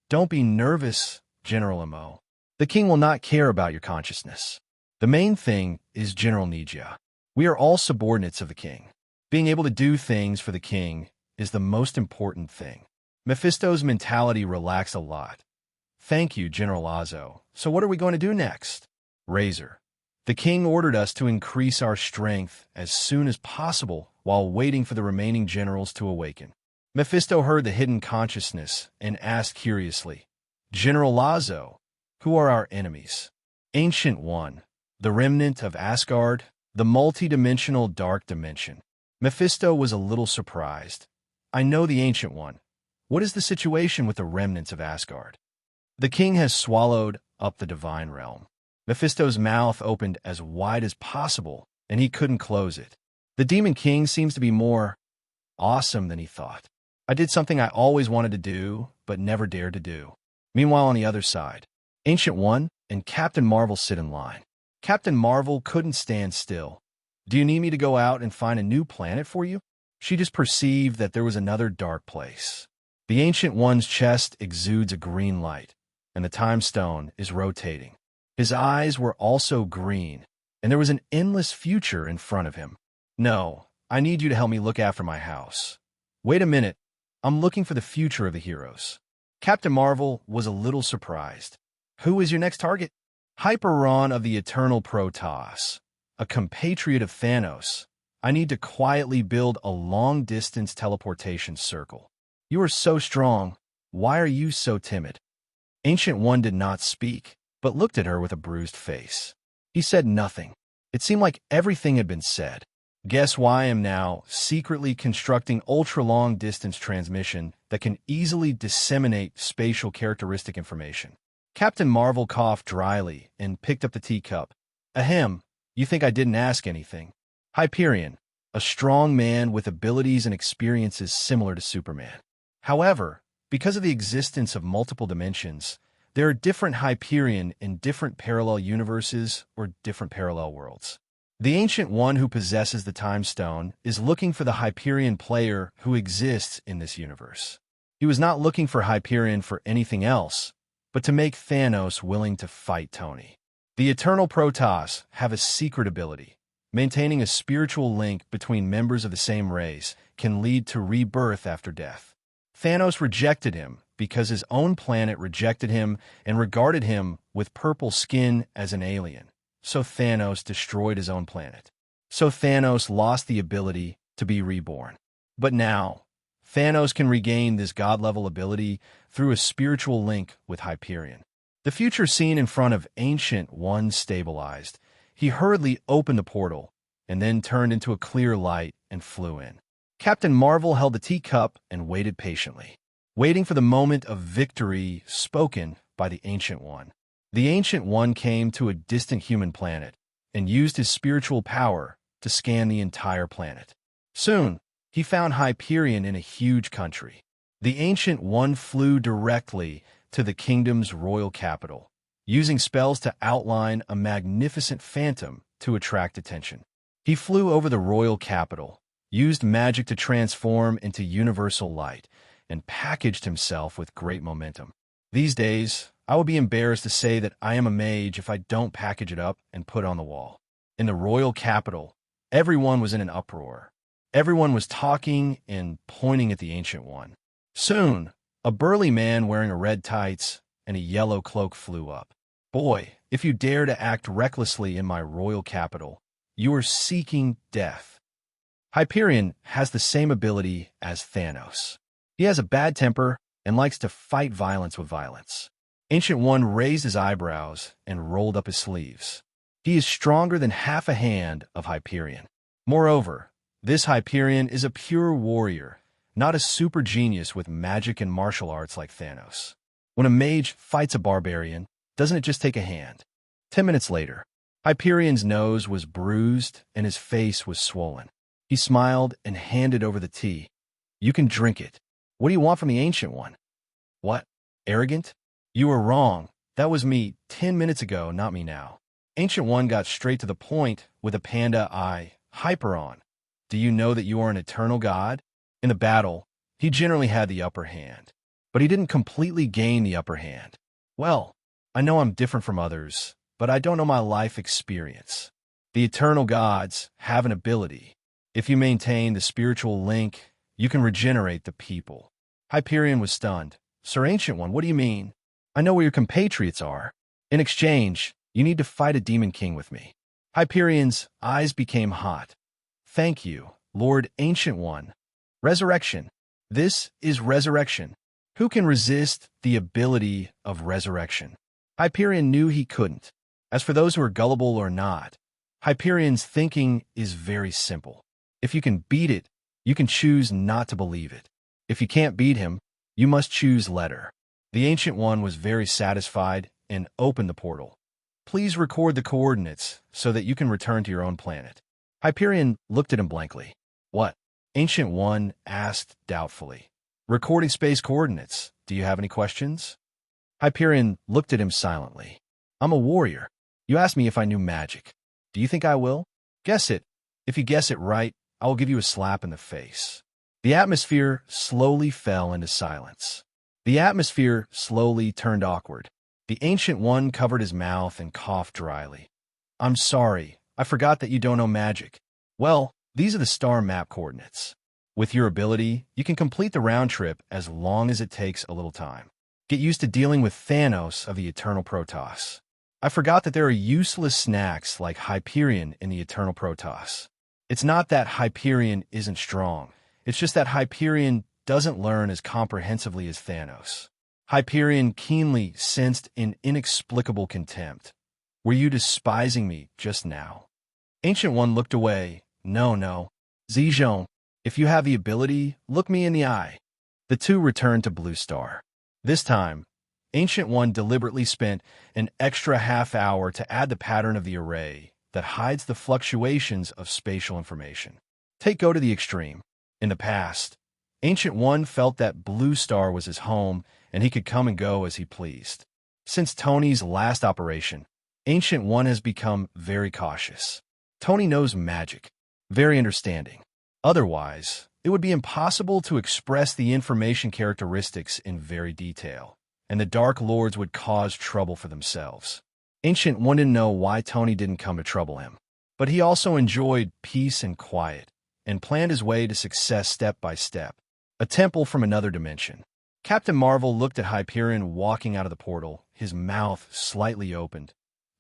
Don't be nervous, General Mo. The king will not care about your consciousness. The main thing is General Nijia. We are all subordinates of the king. Being able to do things for the king is the most important thing. Mephisto's mentality relaxed a lot. Thank you, General Lazo. So what are we going to do next? Razor. The king ordered us to increase our strength as soon as possible while waiting for the remaining generals to awaken. Mephisto heard the hidden consciousness and asked curiously, General Lazo, who are our enemies? Ancient One, the remnant of Asgard, the multi-dimensional dark dimension. Mephisto was a little surprised. I know the Ancient One. What is the situation with the remnants of Asgard? The king has swallowed up the divine realm. Mephisto's mouth opened as wide as possible, and he couldn't close it. The Demon King seems to be more awesome than he thought. I did something I always wanted to do, but never dared to do. Meanwhile, on the other side, Ancient One and Captain Marvel sit in line. Captain Marvel couldn't stand still. Do you need me to go out and find a new planet for you? She just perceived that there was another dark place. The Ancient One's chest exudes a green light, and the time stone is rotating. His eyes were also green, and there was an endless future in front of him. No, I need you to help me look after my house. Wait a minute, I'm looking for the future of the heroes. Captain Marvel was a little surprised. Who is your next target? Hyperon of the Eternal Protoss, a compatriot of Thanos. I need to quietly build a long-distance teleportation circle. You are so strong. Why are you so timid? Ancient One did not speak, but looked at her with a bruised face. He said nothing. It seemed like everything had been said. Guess why I am now secretly constructing ultra-long-distance transmission that can easily disseminate spatial characteristic information. Captain Marvel coughed dryly and picked up the teacup. Ahem, you think I didn't ask anything? Hyperion, a strong man with abilities and experiences similar to Superman. However, because of the existence of multiple dimensions, there are different Hyperion in different parallel universes or different parallel worlds. The Ancient One who possesses the Time Stone is looking for the Hyperion player who exists in this universe. He was not looking for Hyperion for anything else, but to make Thanos willing to fight Tony. The Eternal Protoss have a secret ability. Maintaining a spiritual link between members of the same race can lead to rebirth after death. Thanos rejected him because his own planet rejected him and regarded him with purple skin as an alien. So Thanos destroyed his own planet. So Thanos lost the ability to be reborn. But now, Thanos can regain this god-level ability through a spiritual link with Hyperion. The future scene in front of Ancient One stabilized. He hurriedly opened the portal, and then turned into a clear light and flew in. Captain Marvel held the teacup and waited patiently, waiting for the moment of victory spoken by the Ancient One. The Ancient One came to a distant human planet and used his spiritual power to scan the entire planet. Soon, he found Hyperion in a huge country. The Ancient One flew directly to the kingdom's royal capital, using spells to outline a magnificent phantom to attract attention. He flew over the royal capital, used magic to transform into universal light, and packaged himself with great momentum. These days, I would be embarrassed to say that I am a mage if I don't package it up and put it on the wall. In the royal capital, everyone was in an uproar. Everyone was talking and pointing at the Ancient One. Soon, a burly man wearing a red tights and a yellow cloak flew up. Boy, if you dare to act recklessly in my royal capital, you are seeking death. Hyperion has the same ability as Thanos. He has a bad temper and likes to fight violence with violence. Ancient One raised his eyebrows and rolled up his sleeves. He is stronger than half a hand of Hyperion. Moreover, this Hyperion is a pure warrior, not a super genius with magic and martial arts like Thanos. When a mage fights a barbarian, doesn't it just take a hand? 10 minutes later, Hyperion's nose was bruised and his face was swollen. He smiled and handed over the tea. You can drink it. What do you want from the Ancient One? What? Arrogant? You were wrong. That was me 10 minutes ago, not me now. Ancient One got straight to the point with a panda eye. Hyperon, do you know that you are an eternal god? In the battle, he generally had the upper hand, but he didn't completely gain the upper hand. Well, I know I'm different from others, but I don't know my life experience. The eternal gods have an ability. If you maintain the spiritual link, you can regenerate the people. Hyperion was stunned. Sir Ancient One, what do you mean? I know where your compatriots are. In exchange, you need to fight a demon king with me. Hyperion's eyes became hot. Thank you, Lord Ancient One. Resurrection. This is resurrection. Who can resist the ability of resurrection? Hyperion knew he couldn't. As for those who are gullible or not, Hyperion's thinking is very simple. If you can beat it, you can choose not to believe it. If you can't beat him, you must choose letter. The Ancient One was very satisfied and opened the portal. Please record the coordinates so that you can return to your own planet. Hyperion looked at him blankly. What? Ancient One asked doubtfully. Recording space coordinates. Do you have any questions? Hyperion looked at him silently. I'm a warrior. You asked me if I knew magic. Do you think I will? Guess it. If you guess it right, I will give you a slap in the face. The atmosphere slowly fell into silence. The atmosphere slowly turned awkward. The Ancient One covered his mouth and coughed dryly. I'm sorry. I forgot that you don't know magic. Well, these are the star map coordinates. With your ability, you can complete the round trip as long as it takes a little time. Get used to dealing with Thanos of the Eternal Protoss. I forgot that there are useless snacks like Hyperion in the Eternal Protoss. It's not that Hyperion isn't strong. It's just that Hyperion doesn't learn as comprehensively as Thanos. Hyperion keenly sensed an inexplicable contempt. Were you despising me just now? Ancient One looked away. No. Zizhong, if you have the ability, look me in the eye. The two returned to Blue Star. This time, Ancient One deliberately spent an extra half hour to add the pattern of the array that hides the fluctuations of spatial information. Go to the extreme. In the past, Ancient One felt that Blue Star was his home and he could come and go as he pleased. Since Tony's last operation, Ancient One has become very cautious. Tony knows magic, very understanding. Otherwise, it would be impossible to express the information characteristics in very detail, and the Dark Lords would cause trouble for themselves. Ancient One didn't know why Tony didn't come to trouble him, but he also enjoyed peace and quiet, and planned his way to success step by step. A temple from another dimension. Captain Marvel looked at Hyperion walking out of the portal, his mouth slightly opened.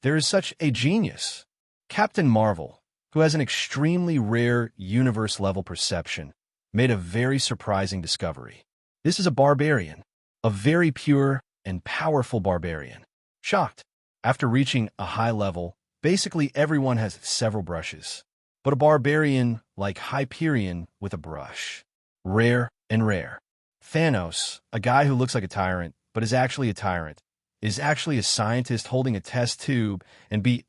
There is such a genius. Captain Marvel, who has an extremely rare universe-level perception, made a very surprising discovery. This is a barbarian, a very pure and powerful barbarian. Shocked. After reaching a high level, basically everyone has several brushes. But a barbarian like Hyperion with a brush. Rare and rare. Thanos, a guy who looks like a tyrant, but is actually a tyrant, is actually a scientist holding a test tube and be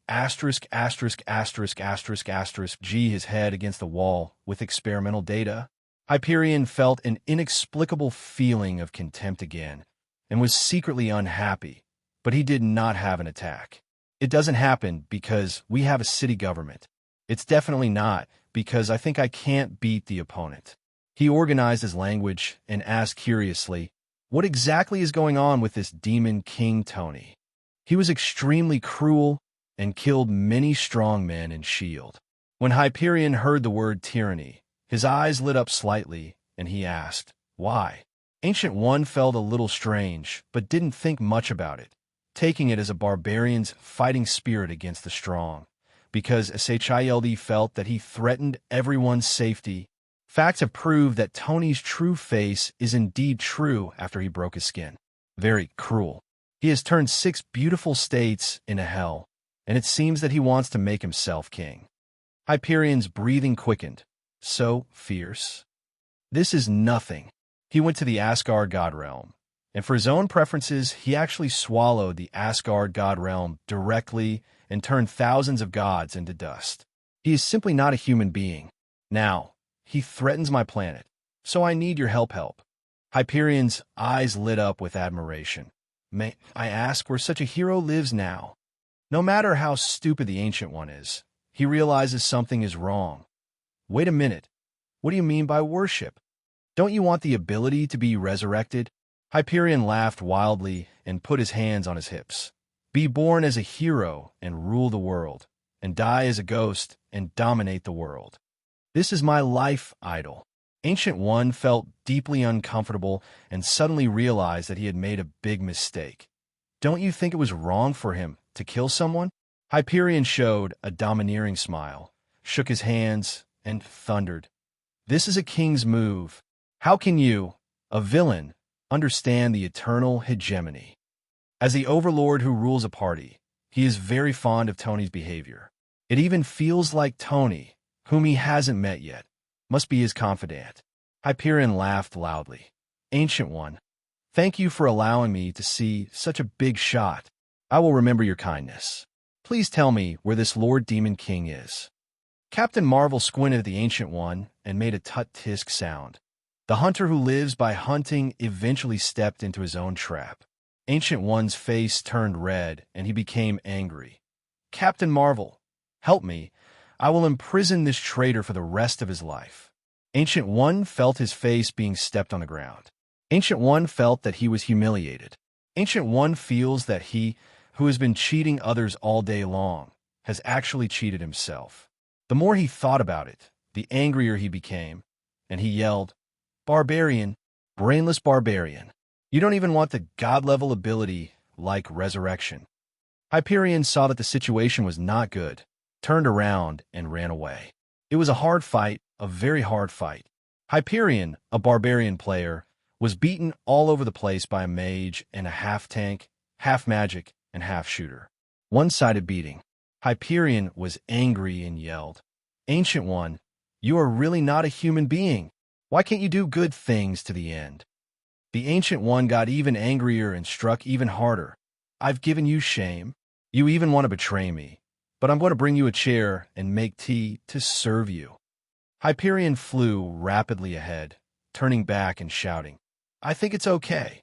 G his head against the wall with experimental data. Hyperion felt an inexplicable feeling of contempt again and was secretly unhappy, but he did not have an attack. It doesn't happen because we have a city government. It's definitely not because I think I can't beat the opponent. He organized his language and asked curiously, what exactly is going on with this demon King Tony? He was extremely cruel and killed many strong men in S.H.I.E.L.D. When Hyperion heard the word tyranny, his eyes lit up slightly, and he asked, why? Ancient One felt a little strange, but didn't think much about it, taking it as a barbarian's fighting spirit against the strong, because S.H.I.E.L.D. felt that he threatened everyone's safety. Facts have proved that Tony's true face is indeed true after he broke his skin. Very cruel. He has turned 6 beautiful states into hell, and it seems that he wants to make himself king. Hyperion's breathing quickened. So fierce. This is nothing. He went to the Asgard god realm, and for his own preferences, he actually swallowed the Asgard god realm directly and turned thousands of gods into dust. He is simply not a human being. Now, he threatens my planet, so I need your help. Hyperion's eyes lit up with admiration. May I ask where such a hero lives now? No matter how stupid the Ancient One is, he realizes something is wrong. Wait a minute. What do you mean by worship? Don't you want the ability to be resurrected? Hyperion laughed wildly and put his hands on his hips. Be born as a hero and rule the world, and die as a ghost and dominate the world. This is my life idol. Ancient One felt deeply uncomfortable and suddenly realized that he had made a big mistake. Don't you think it was wrong for him to kill someone? Hyperion showed a domineering smile, shook his hands, and thundered. This is a king's move. How can you, a villain, understand the eternal hegemony? As the overlord who rules a party, he is very fond of Tony's behavior. It even feels like Tony, whom he hasn't met yet, must be his confidant. Hyperion laughed loudly. Ancient One, thank you for allowing me to see such a big shot. I will remember your kindness. Please tell me where this Lord Demon King is. Captain Marvel squinted at the Ancient One and made a tut-tisk sound. The hunter who lives by hunting eventually stepped into his own trap. Ancient One's face turned red, and he became angry. Captain Marvel, help me. I will imprison this traitor for the rest of his life. Ancient One felt his face being stepped on the ground. Ancient One felt that he was humiliated. Ancient One feels that he, who has been cheating others all day long, has actually cheated himself. The more he thought about it, the angrier he became, and he yelled, Barbarian, brainless barbarian. You don't even want the god-level ability like resurrection. Hyperion saw that the situation was not good, turned around, and ran away. It was a hard fight, a very hard fight. Hyperion, a barbarian player, was beaten all over the place by a mage and a half-tank, half-magic, and half-shooter. One-sided beating. Hyperion was angry and yelled, Ancient One, you are really not a human being. Why can't you do good things to the end? The Ancient One got even angrier and struck even harder. I've given you shame. You even want to betray me. But I'm going to bring you a chair and make tea to serve you. Hyperion flew rapidly ahead, turning back and shouting, I think it's okay.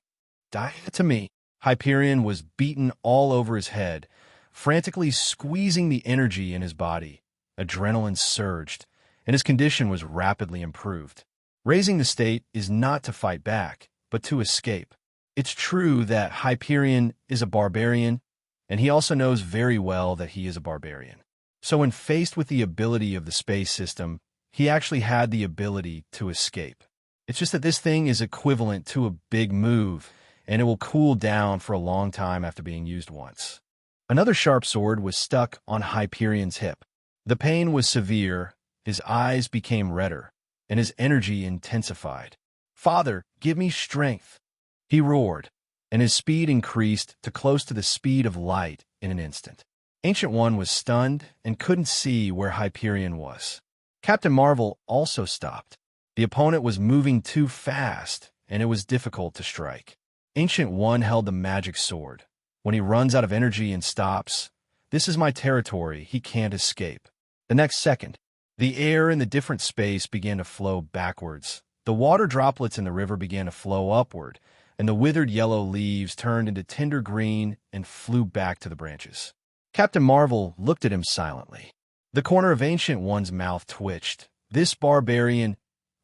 Die to me. Hyperion was beaten all over his head, frantically squeezing the energy in his body. Adrenaline surged, and his condition was rapidly improved. Raising the state is not to fight back, but to escape. It's true that Hyperion is a barbarian, and he also knows very well that he is a barbarian. So when faced with the ability of the space system, he actually had the ability to escape. It's just that this thing is equivalent to a big move, and it will cool down for a long time after being used once. Another sharp sword was stuck on Hyperion's hip. The pain was severe, his eyes became redder, and his energy intensified. Father, give me strength, he roared, and his speed increased to close to the speed of light in an instant. Ancient One was stunned and couldn't see where Hyperion was. Captain Marvel also stopped. The opponent was moving too fast, and it was difficult to strike. Ancient One held the magic sword. When he runs out of energy and stops, this is my territory, he can't escape. The next second, the air in the different space began to flow backwards. The water droplets in the river began to flow upward, and the withered yellow leaves turned into tender green and flew back to the branches. Captain Marvel looked at him silently. The corner of Ancient One's mouth twitched. This barbarian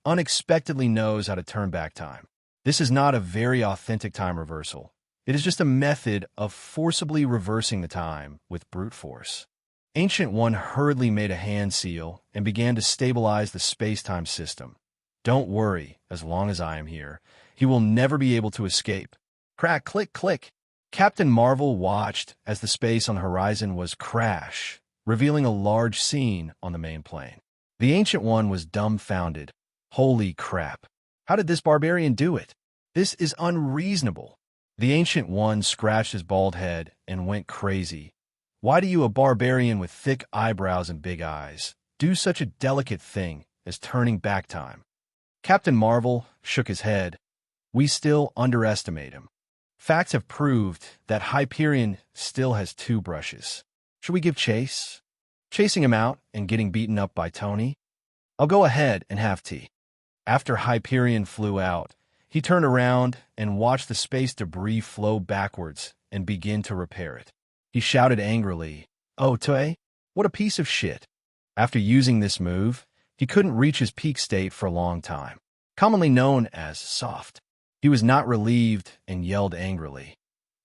unexpectedly knows how to turn back time. This is not a very authentic time reversal. It is just a method of forcibly reversing the time with brute force. Ancient One hurriedly made a hand seal and began to stabilize the space-time system. Don't worry, as long as I am here, he will never be able to escape. Crack, click, click. Captain Marvel watched as the space on the horizon was crash, revealing a large scene on the main plane. The Ancient One was dumbfounded. Holy crap. How did this barbarian do it? This is unreasonable. The Ancient One scratched his bald head and went crazy. Why do you, a barbarian with thick eyebrows and big eyes, do such a delicate thing as turning back time? Captain Marvel shook his head. We still underestimate him. Facts have proved that Hyperion still has two brushes. Should we give chase? Chasing him out and getting beaten up by Tony? I'll go ahead and have tea. After Hyperion flew out, he turned around and watched the space debris flow backwards and begin to repair it. He shouted angrily, "Oh, Toei, what a piece of shit." After using this move, he couldn't reach his peak state for a long time, commonly known as soft. He was not relieved and yelled angrily,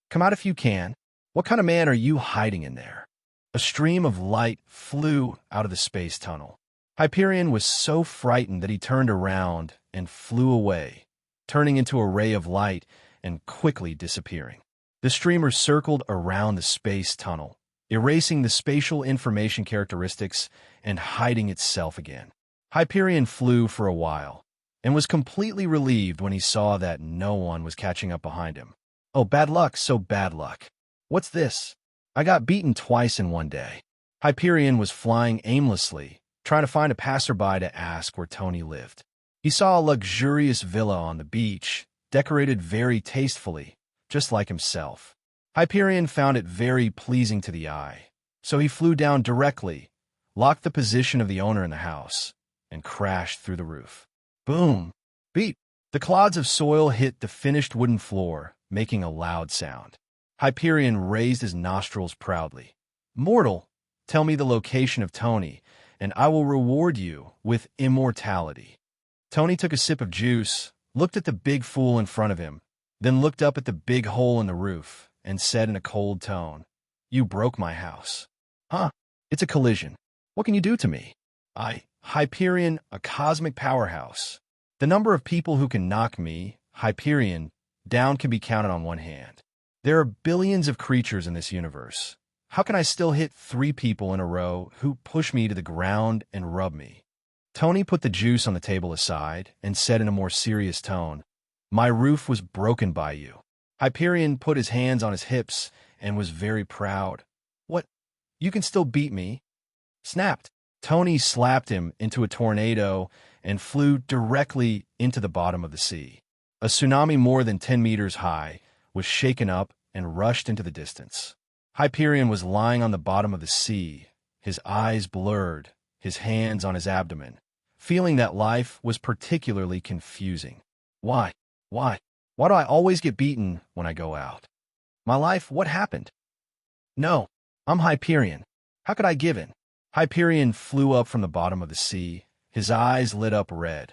"Come out if you can. What kind of man are you hiding in there?" A stream of light flew out of the space tunnel. Hyperion was so frightened that he turned around and flew away, turning into a ray of light and quickly disappearing. The streamer circled around the space tunnel, erasing the spatial information characteristics and hiding itself again. Hyperion flew for a while, and was completely relieved when he saw that no one was catching up behind him. Oh, bad luck, so bad luck. What's this? I got beaten twice in one day. Hyperion was flying aimlessly, trying to find a passerby to ask where Tony lived. He saw a luxurious villa on the beach, decorated very tastefully, just like himself. Hyperion found it very pleasing to the eye, so he flew down directly, locked the position of the owner in the house, and crashed through the roof. Boom! Beep! The clods of soil hit the finished wooden floor, making a loud sound. Hyperion raised his nostrils proudly. Mortal, tell me the location of Tony, and I will reward you with immortality. Tony took a sip of juice, looked at the big fool in front of him, then looked up at the big hole in the roof, and said in a cold tone, You broke my house. Huh? It's a collision. What can you do to me? Hyperion, a cosmic powerhouse. The number of people who can knock me, Hyperion, down can be counted on one hand. There are billions of creatures in this universe. How can I still hit 3 people in a row who push me to the ground and rub me? Tony put the juice on the table aside and said in a more serious tone, My roof was broken by you. Hyperion put his hands on his hips and was very proud. What? You can still beat me? Snapped. Tony slapped him into a tornado and flew directly into the bottom of the sea. A tsunami more than 10 meters high was shaken up and rushed into the distance. Hyperion was lying on the bottom of the sea, his eyes blurred, his hands on his abdomen, feeling that life was particularly confusing. Why do I always get beaten when I go out? My life, what happened? No, I'm Hyperion. How could I give in? Hyperion flew up from the bottom of the sea, his eyes lit up red.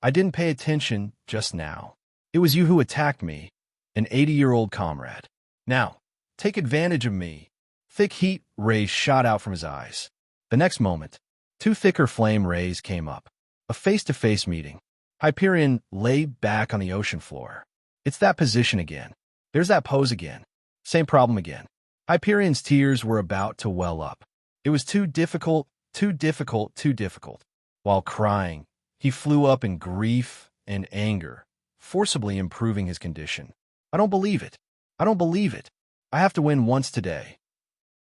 I didn't pay attention just now. It was you who attacked me, an 80-year-old comrade. Now, take advantage of me. Thick heat rays shot out from his eyes. The next moment, 2 thicker flame rays came up. A face-to-face meeting. Hyperion lay back on the ocean floor. It's that position again. There's that pose again. Same problem again. Hyperion's tears were about to well up. It was too difficult. While crying, he flew up in grief and anger, forcibly improving his condition. I don't believe it. I have to win once today.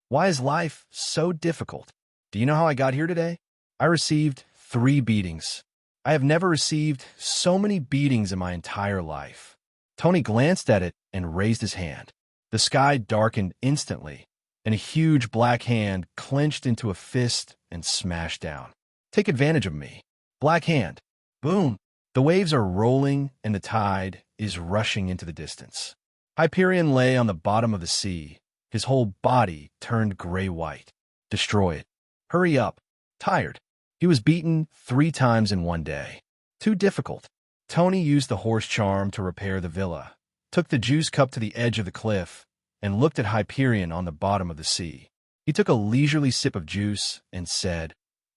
Why is life so difficult? Do you know how I got here today? I received 3 beatings. I have never received so many beatings in my entire life. Tony glanced at it and raised his hand. The sky darkened instantly, and a huge black hand clenched into a fist and smashed down. Take advantage of me. Black hand. Boom. The waves are rolling and the tide is rushing into the distance. Hyperion lay on the bottom of the sea, his whole body turned gray-white. Destroy it. Hurry up. Tired. He was beaten 3 times in one day. Too difficult. Tony used the horse charm to repair the villa, took the juice cup to the edge of the cliff, and looked at Hyperion on the bottom of the sea. He took a leisurely sip of juice and said,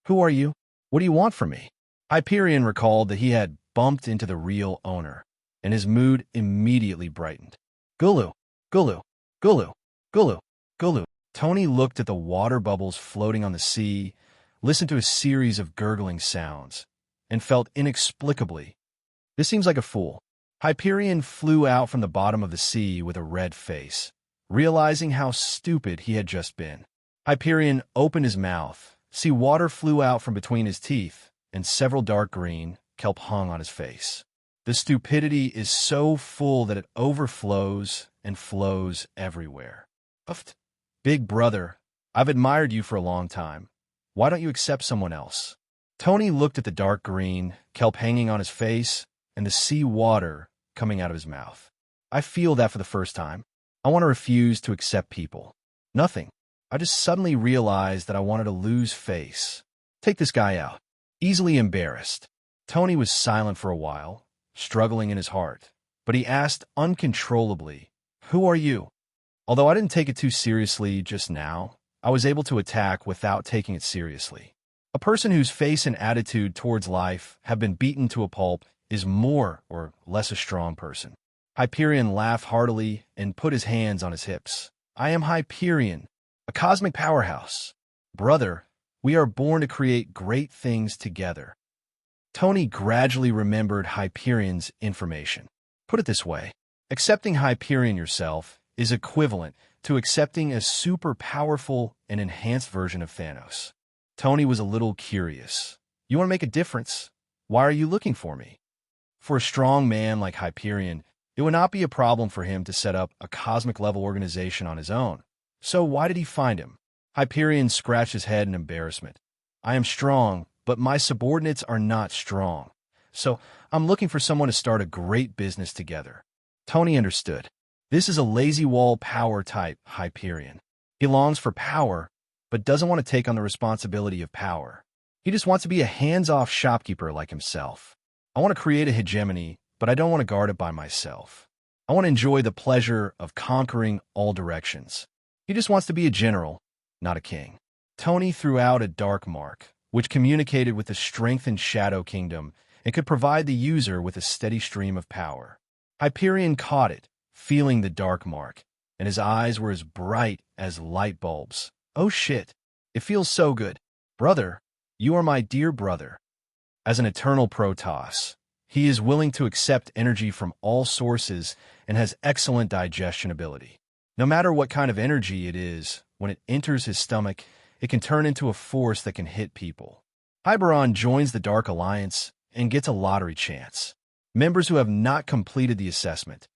Who are you? What do you want from me? Hyperion recalled that he had bumped into the real owner, and his mood immediately brightened. Gulu, Gulu, Gulu, Gulu, Gulu. Tony looked at the water bubbles floating on the sea, listened to a series of gurgling sounds, and felt inexplicably, this seems like a fool. Hyperion flew out from the bottom of the sea with a red face, realizing how stupid he had just been. Hyperion opened his mouth. See, water flew out from between his teeth, and several dark green kelp hung on his face. The stupidity is so full that it overflows and flows everywhere. Uft. Big brother, I've admired you for a long time. Why don't you accept someone else? Tony looked at the dark green kelp hanging on his face and the sea water coming out of his mouth. I feel that for the first time. I want to refuse to accept people. Nothing. I just suddenly realized that I wanted to lose face. Take this guy out. Easily embarrassed. Tony was silent for a while, struggling in his heart, but he asked uncontrollably, Who are you? Although I didn't take it too seriously just now, I was able to attack without taking it seriously. A person whose face and attitude towards life have been beaten to a pulp is more or less a strong person. Hyperion laughed heartily and put his hands on his hips. I am Hyperion, a cosmic powerhouse. Brother, we are born to create great things together. Tony gradually remembered Hyperion's information. Put it this way, accepting Hyperion yourself is equivalent to accepting a super powerful and enhanced version of Thanos. Tony was a little curious. You want to make a difference? Why are you looking for me? For a strong man like Hyperion, it would not be a problem for him to set up a cosmic-level organization on his own. So why did he find him? Hyperion scratched his head in embarrassment. I am strong, but my subordinates are not strong. So I'm looking for someone to start a great business together. Tony understood. This is a lazy wall power type, Hyperion. He longs for power, but doesn't want to take on the responsibility of power. He just wants to be a hands-off shopkeeper like himself. I want to create a hegemony, but I don't want to guard it by myself. I want to enjoy the pleasure of conquering all directions. He just wants to be a general, not a king. Tony threw out a dark mark, which communicated with the strengthened Shadow Kingdom and could provide the user with a steady stream of power. Hyperion caught it, feeling the dark mark, and his eyes were as bright as light bulbs. Oh shit, it feels so good. Brother, you are my dear brother. As an eternal Protoss, he is willing to accept energy from all sources and has excellent digestion ability. No matter what kind of energy it is, when it enters his stomach, it can turn into a force that can hit people. Hyperon joins the Dark Alliance and gets a lottery chance. Members who have not completed the assessment: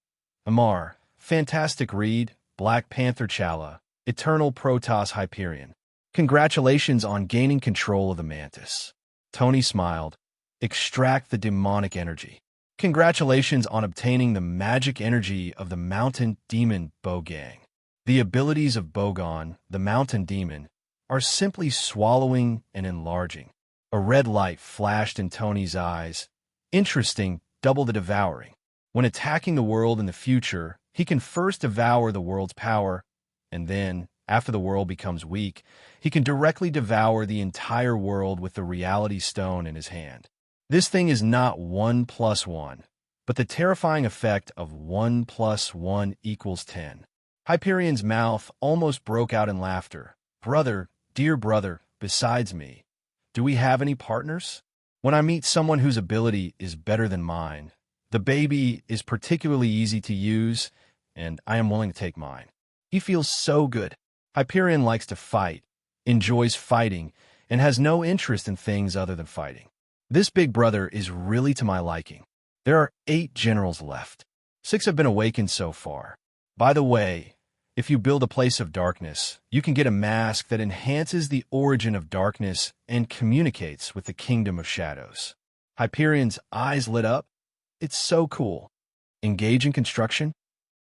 Amar, Fantastic Reed, Black Panther Chala, Eternal Protoss Hyperion. Congratulations on gaining control of the Mantis. Tony smiled. Extract the demonic energy. Congratulations on obtaining the magic energy of the Mountain Demon Bogang. The abilities of Bogon, the Mountain Demon, are simply swallowing and enlarging. A red light flashed in Tony's eyes. Interesting, double the devouring. When attacking the world in the future, he can first devour the world's power, and then, after the world becomes weak, he can directly devour the entire world with the Reality Stone in his hand. This thing is not 1 + 1, but the terrifying effect of 1 + 1 = 10. Hyperion's mouth almost broke out in laughter. Brother, dear brother, besides me, do we have any partners? When I meet someone whose ability is better than mine, the baby is particularly easy to use, and I am willing to take mine. He feels so good. Hyperion likes to fight, enjoys fighting, and has no interest in things other than fighting. This big brother is really to my liking. There are 8 generals left. 6 have been awakened so far. By the way, if you build a place of darkness, you can get a mask that enhances the origin of darkness and communicates with the kingdom of shadows. Hyperion's eyes lit up. It's so cool. Engage in construction?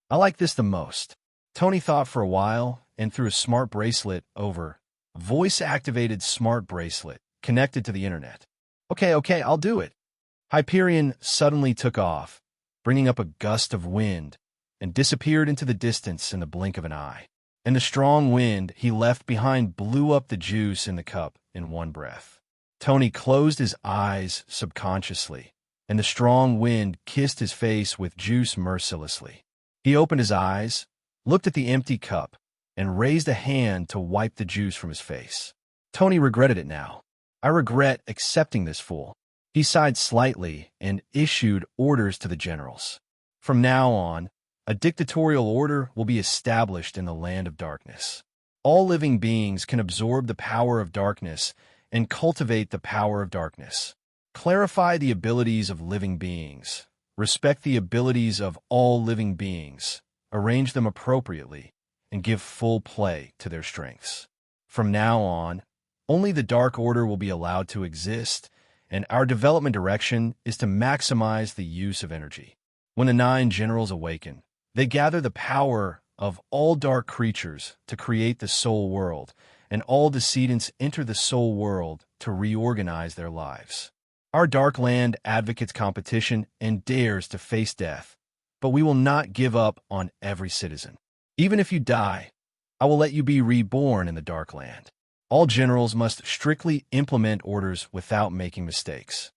I like this the most. Tony thought for a while and threw a smart bracelet over. Voice-activated smart bracelet connected to the internet. Okay, I'll do it. Hyperion suddenly took off, bringing up a gust of wind, and disappeared into the distance in the blink of an eye. And the strong wind he left behind blew up the juice in the cup in one breath. Tony closed his eyes subconsciously, and the strong wind kissed his face with juice mercilessly. He opened his eyes, looked at the empty cup, and raised a hand to wipe the juice from his face. Tony regretted it now. I regret accepting this fool. He sighed slightly and issued orders to the generals. From now on, a dictatorial order will be established in the land of darkness. All living beings can absorb the power of darkness and cultivate the power of darkness. Clarify the abilities of living beings. Respect the abilities of all living beings. Arrange them appropriately and give full play to their strengths. From now on, only the Dark Order will be allowed to exist, and our development direction is to maximize the use of energy. When the 9 generals awaken, they gather the power of all dark creatures to create the soul world, and all decedents enter the soul world to reorganize their lives. Our Darkland advocates competition and dares to face death, but we will not give up on every citizen. Even if you die, I will let you be reborn in the Darkland. All generals must strictly implement orders without making mistakes.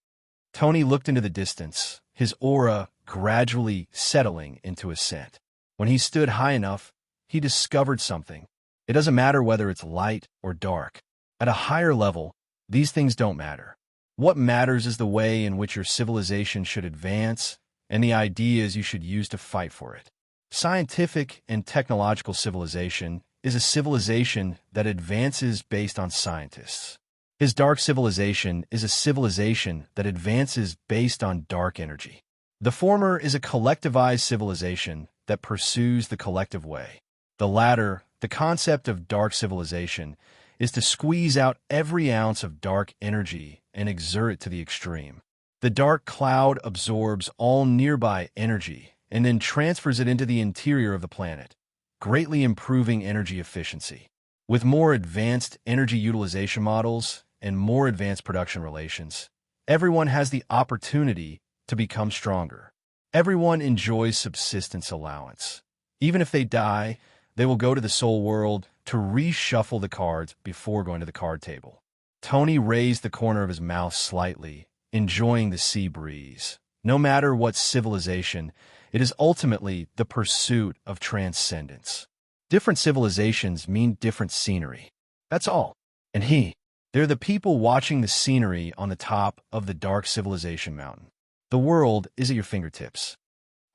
Tony looked into the distance, his aura gradually settling into ascent. When he stood high enough, he discovered something. It doesn't matter whether it's light or dark. At a higher level, these things don't matter. What matters is the way in which your civilization should advance and the ideas you should use to fight for it. Scientific and technological civilization is a civilization that advances based on scientists. His dark civilization is a civilization that advances based on dark energy. The former is a collectivized civilization that pursues the collective way. The latter, the concept of dark civilization, is to squeeze out every ounce of dark energy and exert it to the extreme. The dark cloud absorbs all nearby energy and then transfers it into the interior of the planet, greatly improving energy efficiency. With more advanced energy utilization models and more advanced production relations, everyone has the opportunity to become stronger. Everyone enjoys subsistence allowance. Even if they die, they will go to the soul world to reshuffle the cards before going to the card table. Tony raised the corner of his mouth slightly, enjoying the sea breeze. No matter what civilization, it is ultimately the pursuit of transcendence. Different civilizations mean different scenery. That's all. And they're the people watching the scenery on the top of the dark civilization mountain. The world is at your fingertips.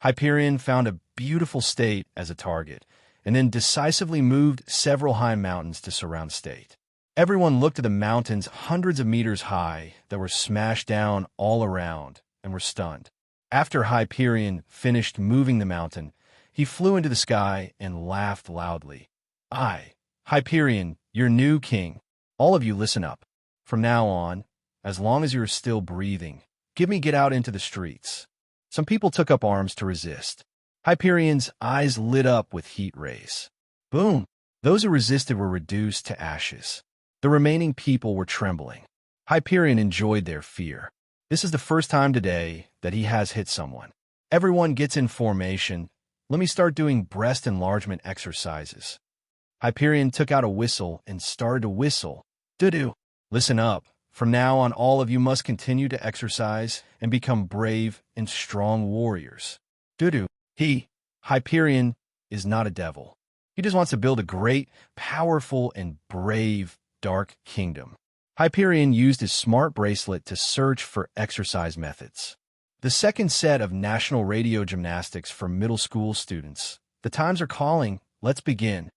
Hyperion found a beautiful state as a target, and then decisively moved several high mountains to surround the state. Everyone looked at the mountains hundreds of meters high that were smashed down all around and were stunned. After Hyperion finished moving the mountain, he flew into the sky and laughed loudly. "I, Hyperion, your new king. All of you listen up. From now on, as long as you are still breathing, get out into the streets." Some people took up arms to resist. Hyperion's eyes lit up with heat rays. Boom! Those who resisted were reduced to ashes. The remaining people were trembling. Hyperion enjoyed their fear. This is the first time today that he has hit someone. Everyone gets in formation. Let me start doing breast enlargement exercises. Hyperion took out a whistle and started to whistle. Doo-doo. Listen up. From now on, all of you must continue to exercise and become brave and strong warriors. Doo-doo. Hyperion, is not a devil. He just wants to build a great, powerful, and brave dark kingdom. Hyperion used his smart bracelet to search for exercise methods. The second set of national radio gymnastics for middle school students. The times are calling. Let's begin.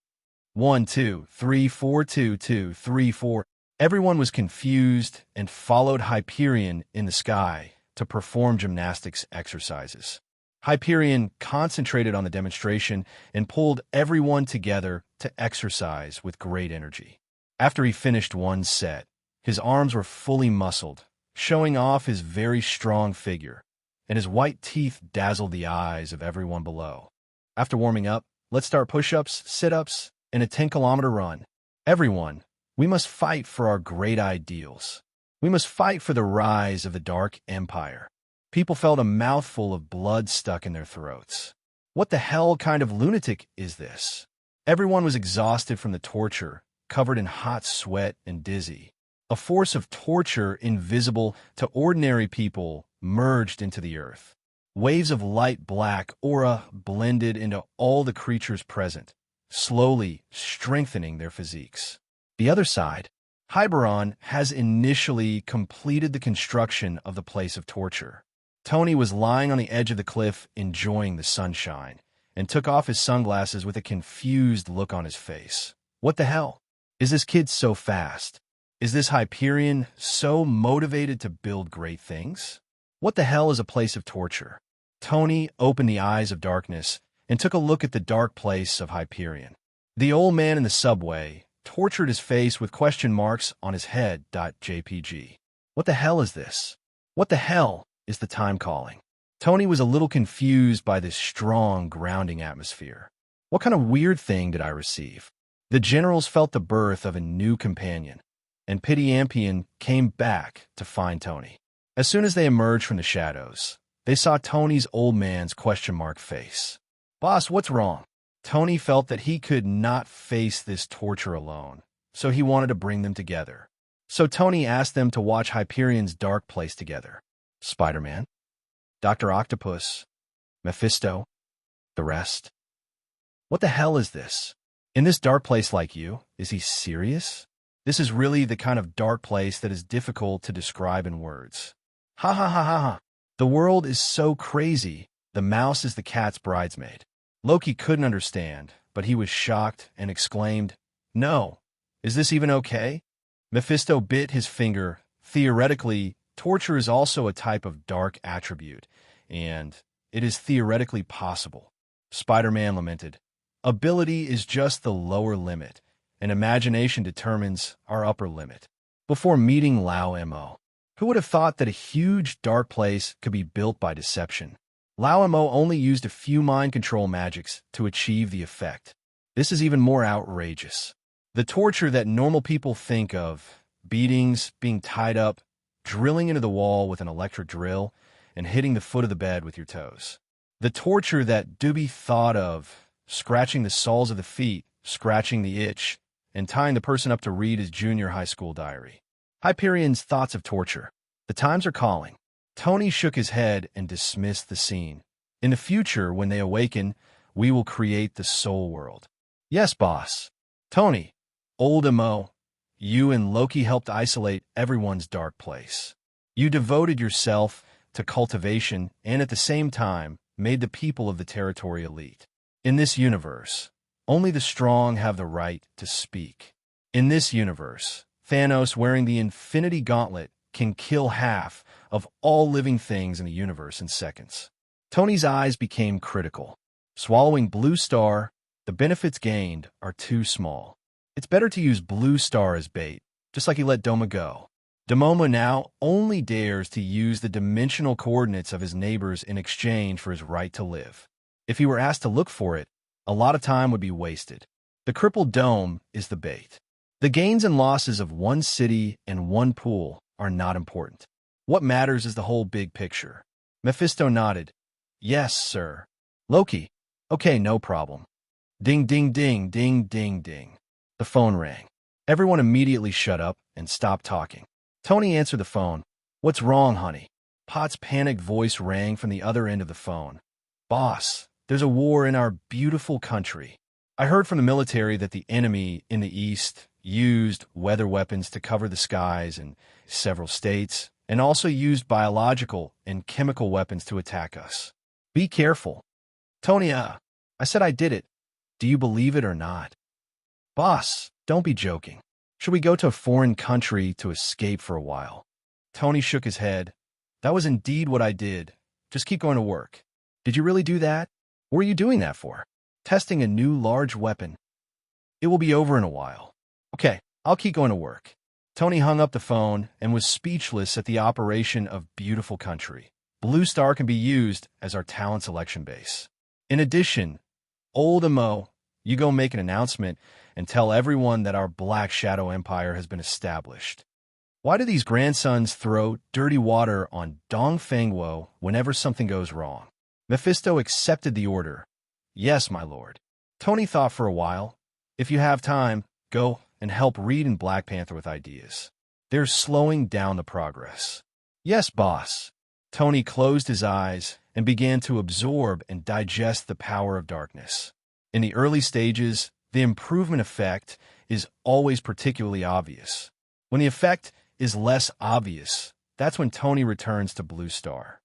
1, 2, 3, 4, 2, 2, 3, 4. Everyone was confused and followed Hyperion in the sky to perform gymnastics exercises. Hyperion concentrated on the demonstration and pulled everyone together to exercise with great energy. After he finished one set, his arms were fully muscled, showing off his very strong figure, and his white teeth dazzled the eyes of everyone below. After warming up, let's start push-ups, sit-ups, and a 10-kilometer run. Everyone, we must fight for our great ideals. We must fight for the rise of the Dark Empire. People felt a mouthful of blood stuck in their throats. What the hell kind of lunatic is this? Everyone was exhausted from the torture, covered in hot sweat and dizzy. A force of torture invisible to ordinary people merged into the earth. Waves of light black aura blended into all the creatures present, slowly strengthening their physiques. The other side, Hyperon has initially completed the construction of the place of torture. Tony was lying on the edge of the cliff enjoying the sunshine and took off his sunglasses with a confused look on his face. What the hell? Is this kid so fast? Is this Hyperion so motivated to build great things? What the hell is a place of torture? Tony opened the eyes of darkness and took a look at the dark place of Hyperion. The old man in the subway tortured his face with question marks on his head. JPG. What the hell is this? What the hell is the time calling? Tony was a little confused by this strong, grounding atmosphere. What kind of weird thing did I receive? The generals felt the birth of a new companion, and Pityampion came back to find Tony. As soon as they emerged from the shadows, they saw Tony's old man's question mark face. Boss, what's wrong? Tony felt that he could not face this torture alone. so he wanted to bring them together. So Tony asked them to watch Hyperion's dark place together. Spider-Man, Dr. Octopus, Mephisto, the rest. What the hell is this? In this dark place like you, is he serious? This is really the kind of dark place that is difficult to describe in words. Ha ha ha ha ha. The world is so crazy. The mouse is the cat's bridesmaid. Loki couldn't understand, but he was shocked and exclaimed, "No, is this even okay?" Mephisto bit his finger. Theoretically, torture is also a type of dark attribute, and it is theoretically possible. Spider-Man lamented, "Ability is just the lower limit, and imagination determines our upper limit." Before meeting Lao Mo, who would have thought that a huge dark place could be built by deception? Lao Mo only used a few mind control magics to achieve the effect. This is even more outrageous. The torture that normal people think of, beatings, being tied up, drilling into the wall with an electric drill, and hitting the foot of the bed with your toes. The torture that Doobie thought of, scratching the soles of the feet, scratching the itch, and tying the person up to read his junior high school diary. Hyperion's thoughts of torture. The times are calling. Tony shook his head and dismissed the scene. In the future, when they awaken, we will create the soul world. Yes, boss. Tony, old Mo, you and Loki helped isolate everyone's dark place. You devoted yourself to cultivation and at the same time made the people of the territory elite. In this universe, only the strong have the right to speak. In this universe, Thanos wearing the Infinity Gauntlet can kill half of all living things in the universe in seconds. Tony's eyes became critical. Swallowing Blue Star, the benefits gained are too small. It's better to use Blue Star as bait, just like he let Doma go. Domoma now only dares to use the dimensional coordinates of his neighbors in exchange for his right to live. If he were asked to look for it, a lot of time would be wasted. The crippled dome is the bait. The gains and losses of one city and one pool are not important. What matters is the whole big picture. Mephisto nodded. Yes, sir. Loki. Okay, no problem. Ding, ding, ding, ding, ding, ding. The phone rang. Everyone immediately shut up and stopped talking. Tony answered the phone. What's wrong, honey? Pot's panicked voice rang from the other end of the phone. Boss, there's a war in our beautiful country. I heard from the military that the enemy in the east used weather weapons to cover the skies in several states, and also used biological and chemical weapons to attack us. Be careful. Tony, I said I did it. Do you believe it or not? Boss, don't be joking. Should we go to a foreign country to escape for a while? Tony shook his head. That was indeed what I did. Just keep going to work. Did you really do that? What were you doing that for? Testing a new large weapon. It will be over in a while. Okay, I'll keep going to work. Tony hung up the phone and was speechless at the operation of beautiful country. Blue Star can be used as our talent selection base. In addition, old Mo, you go make an announcement and tell everyone that our Black Shadow Empire has been established. Why do these grandsons throw dirty water on Dong Fengwo whenever something goes wrong? Mephisto accepted the order. Yes, my lord. Tony thought for a while. If you have time, go and help Reed and Black Panther with ideas. They're slowing down the progress. Yes, boss. Tony closed his eyes and began to absorb and digest the power of darkness. In the early stages, the improvement effect is always particularly obvious. When the effect is less obvious, that's when Tony returns to Blue Star.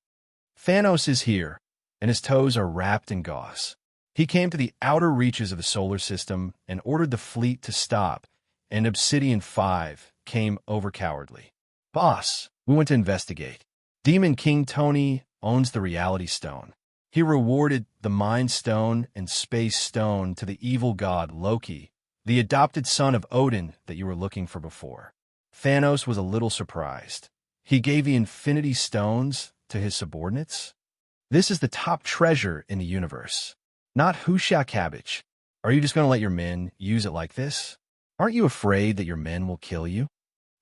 Thanos is here, and his toes are wrapped in gauze. He came to the outer reaches of the solar system and ordered the fleet to stop, and Obsidian 5 came over cowardly. Boss, we went to investigate. Demon King Tony owns the Reality Stone. He rewarded the Mind Stone and Space Stone to the evil god Loki, the adopted son of Odin that you were looking for before. Thanos was a little surprised. He gave the Infinity Stones to his subordinates? This is the top treasure in the universe. Not Husha Cabbage. Are you just going to let your men use it like this? Aren't you afraid that your men will kill you?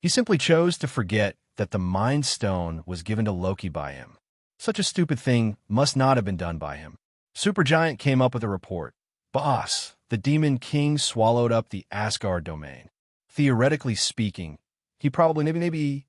He simply chose to forget that the Mind Stone was given to Loki by him. Such a stupid thing must not have been done by him. Supergiant came up with a report. Boss, the Demon King swallowed up the Asgard domain. Theoretically speaking, he probably maybe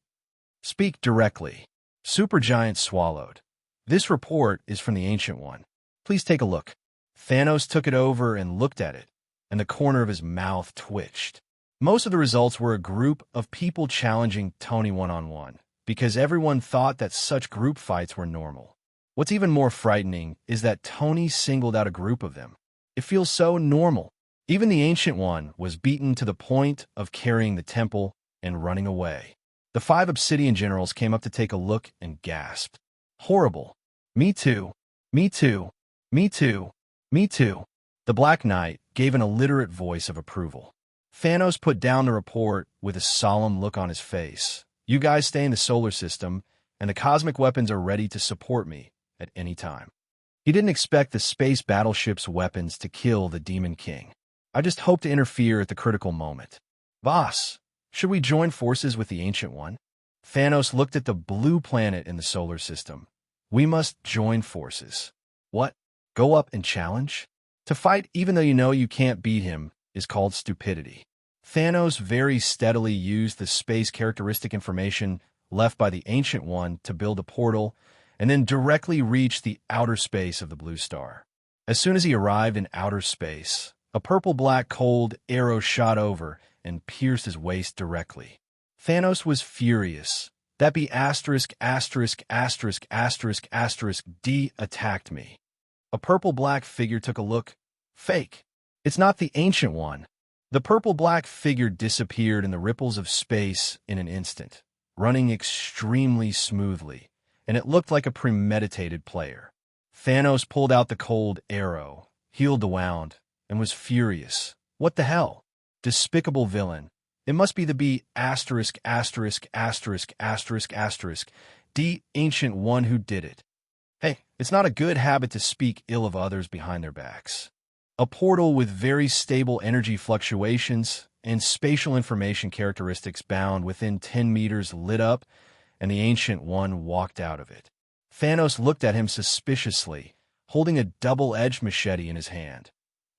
speak directly. Supergiant swallowed. This report is from the Ancient One. Please take a look. Thanos took it over and looked at it, and the corner of his mouth twitched. Most of the results were a group of people challenging Tony one-on-one, because everyone thought that such group fights were normal. What's even more frightening is that Tony singled out a group of them. It feels so normal. Even the Ancient One was beaten to the point of carrying the temple and running away. The 5 Obsidian generals came up to take a look and gasped. Horrible. Me too. Me too. Me too. Me too. The Black Knight gave an illiterate voice of approval. Thanos put down the report with a solemn look on his face. You guys stay in the solar system, and the cosmic weapons are ready to support me at any time. He didn't expect the space battleship's weapons to kill the Demon King. I just hope to interfere at the critical moment. Boss, should we join forces with the Ancient One? Thanos looked at the blue planet in the solar system. We must join forces. What? Go up and challenge? To fight even though you know you can't beat him is called stupidity. Thanos very steadily used the space characteristic information left by the Ancient One to build a portal and then directly reach the outer space of the blue star. As soon as he arrived in outer space, a purple-black cold arrow shot over and pierced his waist directly. Thanos was furious. That be **********D attacked me. A purple-black figure took a look. Fake. It's not the Ancient One. The purple-black figure disappeared in the ripples of space in an instant, running extremely smoothly, and it looked like a premeditated player. Thanos pulled out the cold arrow, healed the wound, and was furious. What the hell? Despicable villain. It must be the ********************D Ancient One who did it. Hey, it's not a good habit to speak ill of others behind their backs. A portal with very stable energy fluctuations and spatial information characteristics bound within 10 meters lit up, and the Ancient One walked out of it. Thanos looked at him suspiciously, holding a double-edged machete in his hand.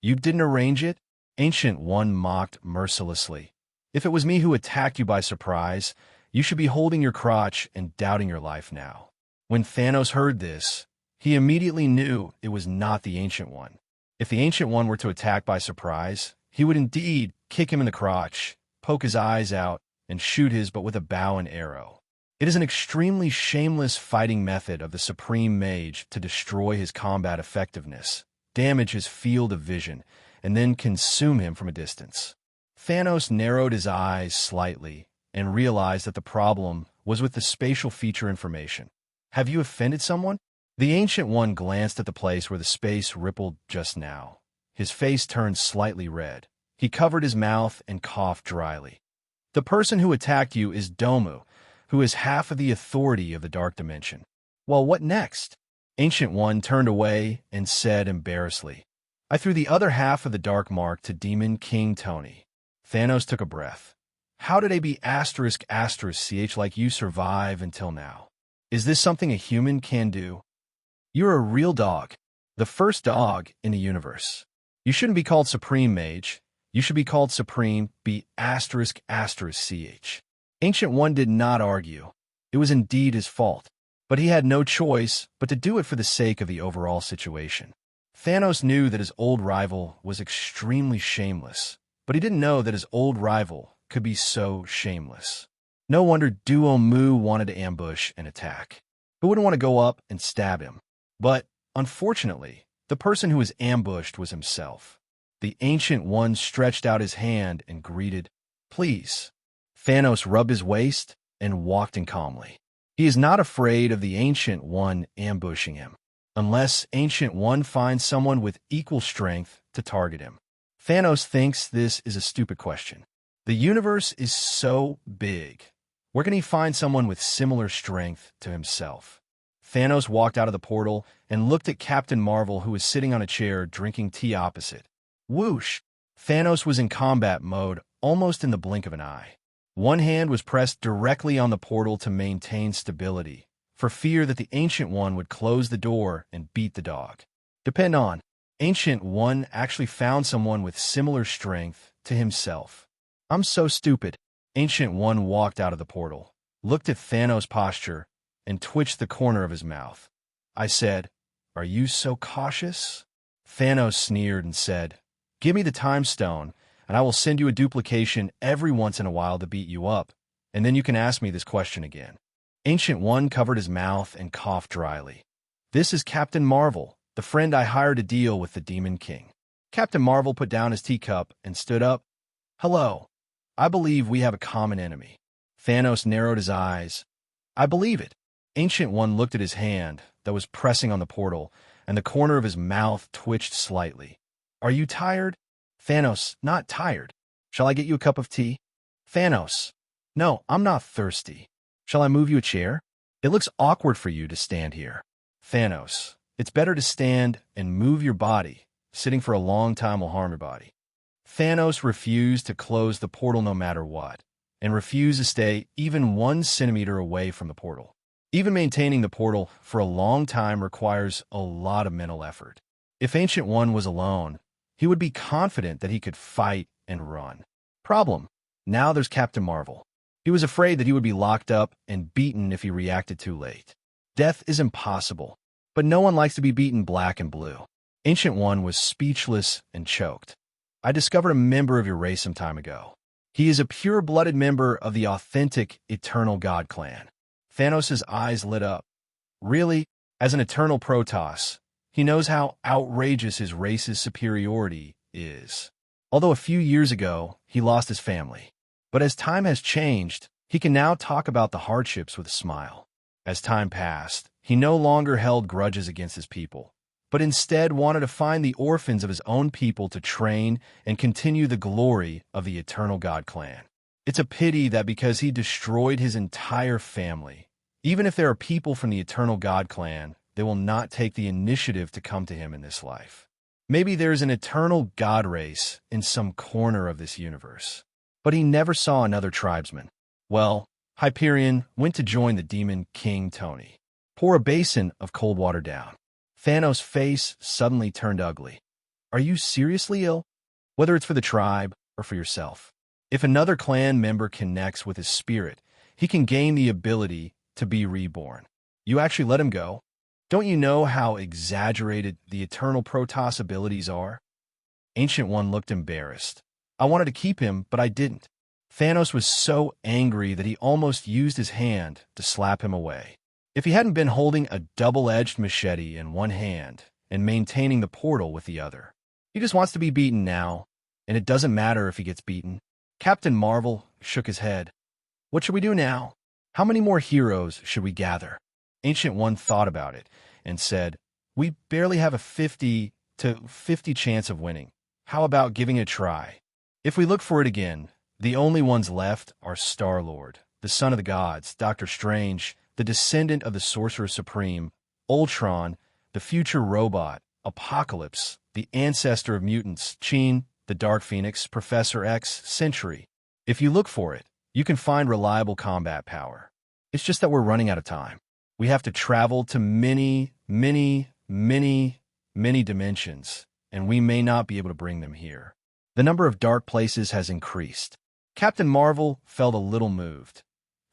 You didn't arrange it? Ancient One mocked mercilessly. If it was me who attacked you by surprise, you should be holding your crotch and doubting your life now. When Thanos heard this, he immediately knew it was not the Ancient One. If the Ancient One were to attack by surprise, he would indeed kick him in the crotch, poke his eyes out, and shoot his but with a bow and arrow. It is an extremely shameless fighting method of the Supreme Mage to destroy his combat effectiveness, damage his field of vision, and then consume him from a distance. Thanos narrowed his eyes slightly and realized that the problem was with the spatial feature information. Have you offended someone? The Ancient One glanced at the place where the space rippled just now. His face turned slightly red. He covered his mouth and coughed dryly. The person who attacked you is Domu, who is half of the authority of the Dark Dimension. Well, what next? Ancient One turned away and said embarrassedly, I threw the other half of the Dark Mark to Demon King Tony. Thanos took a breath. How did a ************ like you survive until now? Is this something a human can do? You're a real dog. The first dog in the universe. You shouldn't be called Supreme Mage. You should be called Supreme **************. Ancient One did not argue. It was indeed his fault. But he had no choice but to do it for the sake of the overall situation. Thanos knew that his old rival was extremely shameless, but he didn't know that his old rival could be so shameless. No wonder Duo Mu wanted to ambush and attack. Who wouldn't want to go up and stab him? But, unfortunately, the person who was ambushed was himself. The Ancient One stretched out his hand and greeted, Please. Thanos rubbed his waist and walked in calmly. He is not afraid of the Ancient One ambushing him, unless Ancient One finds someone with equal strength to target him. Thanos thinks this is a stupid question. The universe is so big. Where can he find someone with similar strength to himself? Thanos walked out of the portal and looked at Captain Marvel, who was sitting on a chair drinking tea opposite. Whoosh! Thanos was in combat mode almost in the blink of an eye. One hand was pressed directly on the portal to maintain stability, for fear that the Ancient One would close the door and beat the dog. Depend on. Ancient One actually found someone with similar strength to himself. I'm so stupid. Ancient One walked out of the portal, looked at Thanos' posture, and twitched the corner of his mouth. I said, "Are you so cautious?" Thanos sneered and said, "Give me the time stone, and I will send you a duplication every once in a while to beat you up, and then you can ask me this question again." Ancient One covered his mouth and coughed dryly. "This is Captain Marvel, the friend I hired to deal with the Demon King." Captain Marvel put down his teacup and stood up. "Hello. I believe we have a common enemy." Thanos narrowed his eyes. "I believe it." Ancient One looked at his hand that was pressing on the portal, and the corner of his mouth twitched slightly. "Are you tired?" Thanos, "Not tired. Shall I get you a cup of tea?" Thanos, "No, I'm not thirsty. Shall I move you a chair? It looks awkward for you to stand here." Thanos, "It's better to stand and move your body. Sitting for a long time will harm your body." Thanos refused to close the portal no matter what, and refused to stay even 1 centimeter away from the portal. Even maintaining the portal for a long time requires a lot of mental effort. If Ancient One was alone, he would be confident that he could fight and run. Problem: now there's Captain Marvel. He was afraid that he would be locked up and beaten if he reacted too late. Death is impossible, but no one likes to be beaten black and blue. Ancient One was speechless and choked. "I discovered a member of your race some time ago. He is a pure-blooded member of the authentic Eternal God clan." Thanos' eyes lit up. "Really? As an Eternal Protoss, he knows how outrageous his race's superiority is. Although a few years ago, he lost his family. But as time has changed, he can now talk about the hardships with a smile. As time passed, he no longer held grudges against his people, but instead wanted to find the orphans of his own people to train and continue the glory of the Eternal God clan. It's a pity that because he destroyed his entire family, even if there are people from the Eternal God clan, they will not take the initiative to come to him in this life. Maybe there's an eternal God race in some corner of this universe." But he never saw another tribesman. Well, Hyperion went to join the Demon King Tony. "Pour a basin of cold water down." Thanos' face suddenly turned ugly. "Are you seriously ill? Whether it's for the tribe or for yourself. If another clan member connects with his spirit, he can gain the ability to be reborn. You actually let him go? Don't you know how exaggerated the Eternal Protoss abilities are?" Ancient One looked embarrassed. "I wanted to keep him, but I didn't." Thanos was so angry that he almost used his hand to slap him away. If he hadn't been holding a double-edged machete in one hand and maintaining the portal with the other. He just wants to be beaten now, and it doesn't matter if he gets beaten. Captain Marvel shook his head. "What should we do now? How many more heroes should we gather?" Ancient One thought about it and said, "We barely have a 50-50 chance of winning. How about giving it a try? If we look for it again, the only ones left are Star-Lord, the son of the gods, Doctor Strange, the descendant of the Sorcerer Supreme, Ultron, the future robot, Apocalypse, the ancestor of mutants, Sheen, the Dark Phoenix, Professor X, Sentry. If you look for it, you can find reliable combat power. It's just that we're running out of time. We have to travel to many dimensions, and we may not be able to bring them here. The number of dark places has increased." Captain Marvel felt a little moved.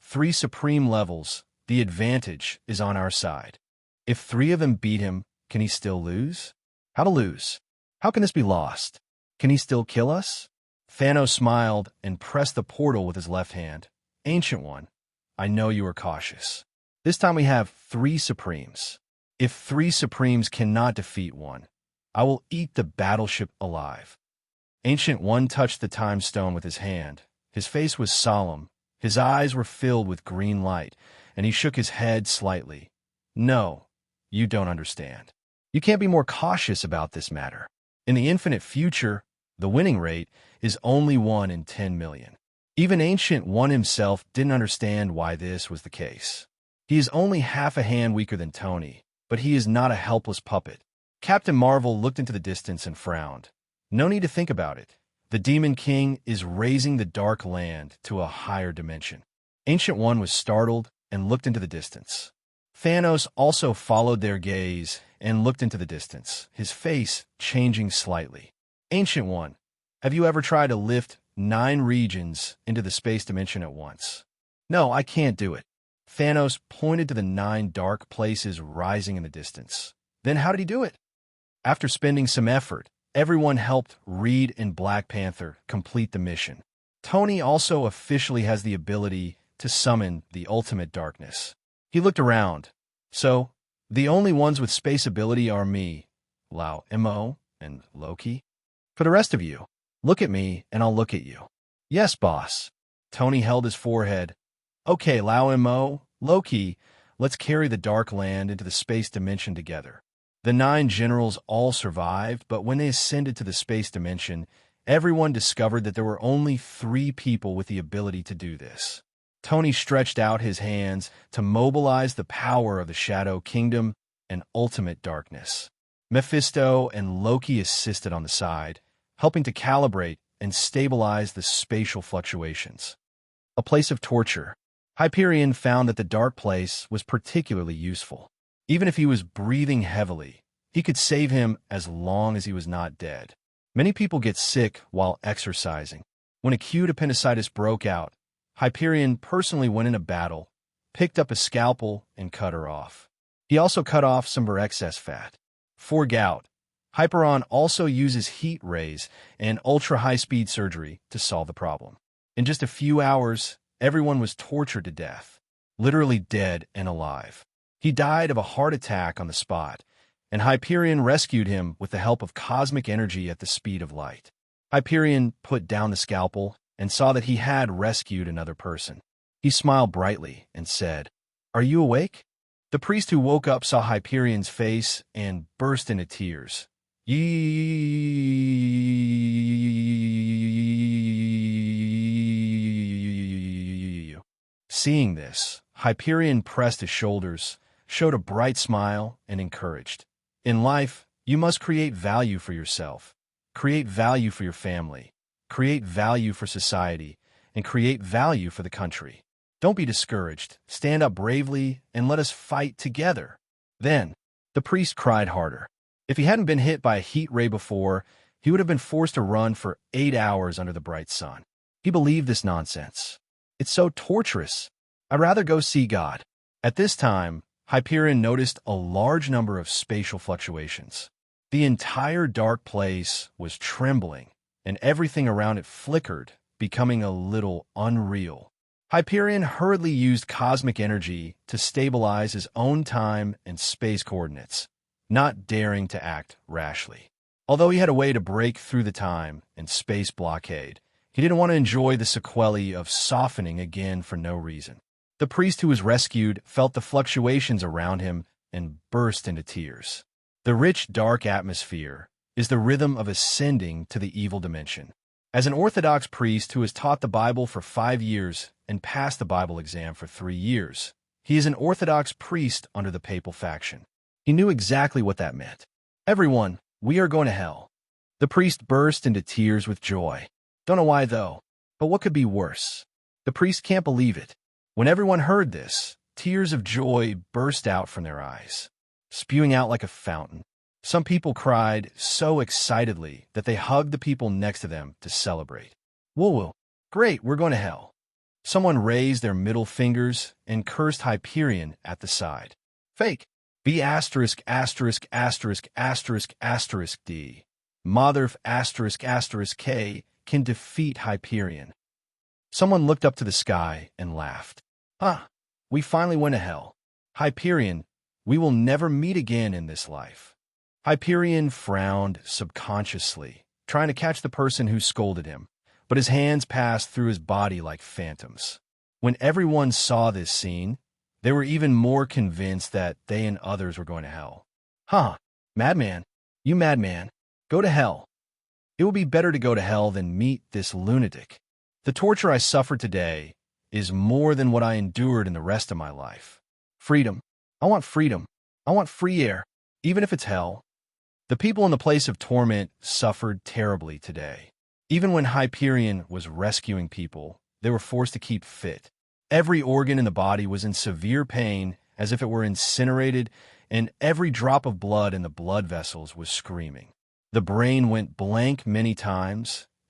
3 supreme levels, the advantage is on our side. If 3 of them beat him, can he still lose? How to lose? How can this be lost? Can he still kill us? Thanos smiled and pressed the portal with his left hand. "Ancient One, I know you are cautious. This time we have 3 Supremes. If 3 Supremes cannot defeat one, I will eat the battleship alive." Ancient One touched the time stone with his hand. His face was solemn. His eyes were filled with green light, and he shook his head slightly. "No, you don't understand. You can't be more cautious about this matter. In the infinite future, the winning rate is only 1 in 10 million. Even Ancient One himself didn't understand why this was the case. He is only half a hand weaker than Tony, but he is not a helpless puppet. Captain Marvel looked into the distance and frowned. No need to think about it. The Demon King is raising the Dark Land to a higher dimension. Ancient One was startled and looked into the distance. Thanos also followed their gaze and looked into the distance, his face changing slightly. "Ancient One, have you ever tried to lift 9 regions into the space dimension at once. No, I can't do it. Thanos pointed to the 9 dark places rising in the distance. Then how did he do it? After spending some effort, everyone helped Reed and Black Panther complete the mission. Tony also officially has the ability to summon the ultimate darkness. He looked around. So, the only ones with space ability are me, Lao Mo, and Loki. For the rest of you, look at me and I'll look at you. Yes, boss. Tony held his forehead. Okay, Lao Mo, Loki, let's carry the Dark Land into the space dimension together. The 9 generals all survived, but when they ascended to the space dimension, everyone discovered that there were only 3 people with the ability to do this. Tony stretched out his hands to mobilize the power of the Shadow Kingdom and ultimate darkness. Mephisto and Loki assisted on the side, helping to calibrate and stabilize the spatial fluctuations. A place of torture. Hyperion found that the dark place was particularly useful. Even if he was breathing heavily, he could save him as long as he was not dead. Many people get sick while exercising. When acute appendicitis broke out, Hyperion personally went into battle, picked up a scalpel, and cut her off. He also cut off some of her excess fat. For gout, Hyperon also uses heat rays and ultra-high-speed surgery to solve the problem. In just a few hours, everyone was tortured to death, literally dead and alive. He died of a heart attack on the spot, and Hyperion rescued him with the help of cosmic energy at the speed of light. Hyperion put down the scalpel and saw that he had rescued another person. He smiled brightly and said, "Are you awake?" The priest who woke up saw Hyperion's face and burst into tears. Seeing this, Hyperion pressed his shoulders, showed a bright smile, and encouraged. In life, you must create value for yourself, create value for your family, create value for society, and create value for the country. Don't be discouraged. Stand up bravely and let us fight together. Then, the priest cried harder. If he hadn't been hit by a heat ray before, he would have been forced to run for 8 hours under the bright sun. He believed this nonsense. It's so torturous. I'd rather go see God. At this time, Hyperion noticed a large number of spatial fluctuations. The entire dark place was trembling, and everything around it flickered, becoming a little unreal. Hyperion hurriedly used cosmic energy to stabilize his own time and space coordinates, not daring to act rashly. Although he had a way to break through the time and space blockade, he didn't want to enjoy the sequelae of softening again for no reason. The priest who was rescued felt the fluctuations around him and burst into tears. The rich, dark atmosphere is the rhythm of ascending to the evil dimension. As an Orthodox priest who has taught the Bible for 5 years and passed the Bible exam for 3 years, he is an Orthodox priest under the papal faction. He knew exactly what that meant. Everyone, we are going to hell. The priest burst into tears with joy. Don't know why, though, but what could be worse? The priest can't believe it. When everyone heard this, tears of joy burst out from their eyes, spewing out like a fountain. Some people cried so excitedly that they hugged the people next to them to celebrate. Whoa, great, we're going to hell. Someone raised their middle fingers and cursed Hyperion at the side. Fake. B asterisk asterisk asterisk asterisk asterisk D. Mother asterisk asterisk K can defeat Hyperion. Someone looked up to the sky and laughed. We finally went to hell. Hyperion, we will never meet again in this life. Hyperion frowned subconsciously, trying to catch the person who scolded him, but his hands passed through his body like phantoms. When everyone saw this scene, they were even more convinced that they and others were going to hell. Madman, you madman, go to hell. It will be better to go to hell than meet this lunatic. The torture I suffered today is more than what I endured in the rest of my life. Freedom. I want freedom. I want free air, even if it's hell. The people in the place of torment suffered terribly today. Even when Hyperion was rescuing people, they were forced to keep fit. Every organ in the body was in severe pain, as if it were incinerated, and every drop of blood in the blood vessels was screaming. The brain went blank many times,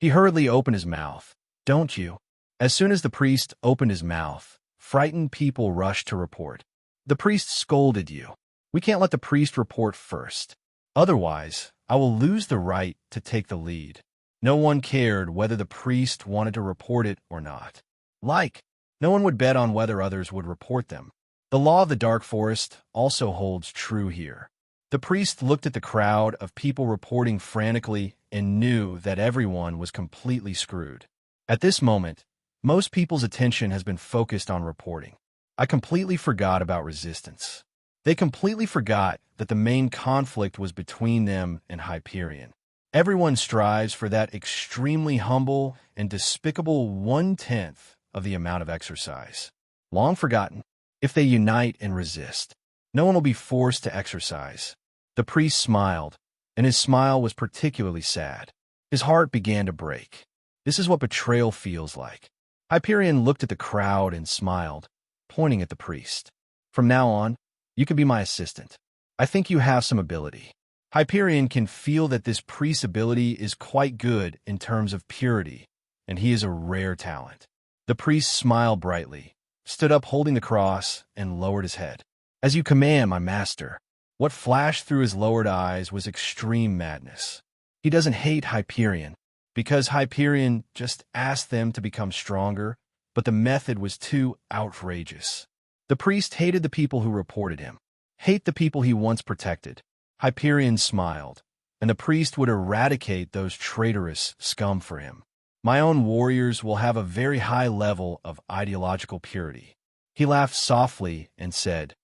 He hurriedly opened his mouth. Don't you? As soon as the priest opened his mouth, frightened people rushed to report. The priest scolded you. We can't let the priest report first. Otherwise, I will lose the right to take the lead. No one cared whether the priest wanted to report it or not. No one would bet on whether others would report them. The law of the dark forest also holds true here. The priest looked at the crowd of people reporting frantically and knew that everyone was completely screwed. At this moment, most people's attention has been focused on reporting. I completely forgot about resistance. They completely forgot that the main conflict was between them and Hyperion. Everyone strives for that extremely humble and despicable 1/10 of the amount of exercise. Long forgotten, if they unite and resist, no one will be forced to exercise. The priest smiled, and his smile was particularly sad. His heart began to break. This is what betrayal feels like. Hyperion looked at the crowd and smiled, pointing at the priest. From now on, you can be my assistant. I think you have some ability. Hyperion can feel that this priest's ability is quite good in terms of purity, and he is a rare talent. The priest smiled brightly, stood up holding the cross, and lowered his head. As you command, my master. What flashed through his lowered eyes was extreme madness. He doesn't hate Hyperion, because Hyperion just asked them to become stronger, but the method was too outrageous. The priest hated the people who reported him, hate the people he once protected. Hyperion smiled, and the priest would eradicate those traitorous scum for him. My own warriors will have a very high level of ideological purity. He laughed softly and said,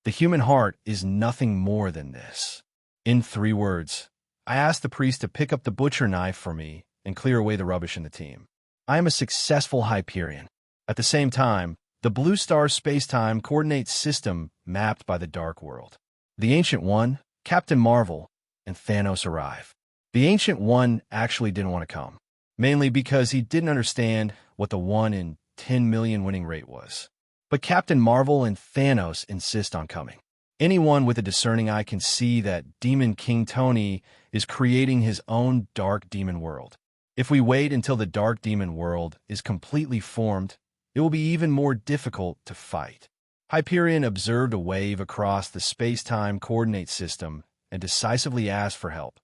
the human heart is nothing more than this. In 3 words, I asked the priest to pick up the butcher knife for me and clear away the rubbish in the team. I am a successful Hyperion. At the same time, the Blue Star space-time coordinate system mapped by the Dark World. The Ancient One, Captain Marvel, and Thanos arrive. The Ancient One actually didn't want to come, mainly because he didn't understand what the 1 in 10 million winning rate was. But Captain Marvel and Thanos insist on coming. Anyone with a discerning eye can see that Demon King Tony is creating his own dark demon world. If we wait until the dark demon world is completely formed, it will be even more difficult to fight. Hyperion observed a wave across the space-time coordinate system and decisively asked for help.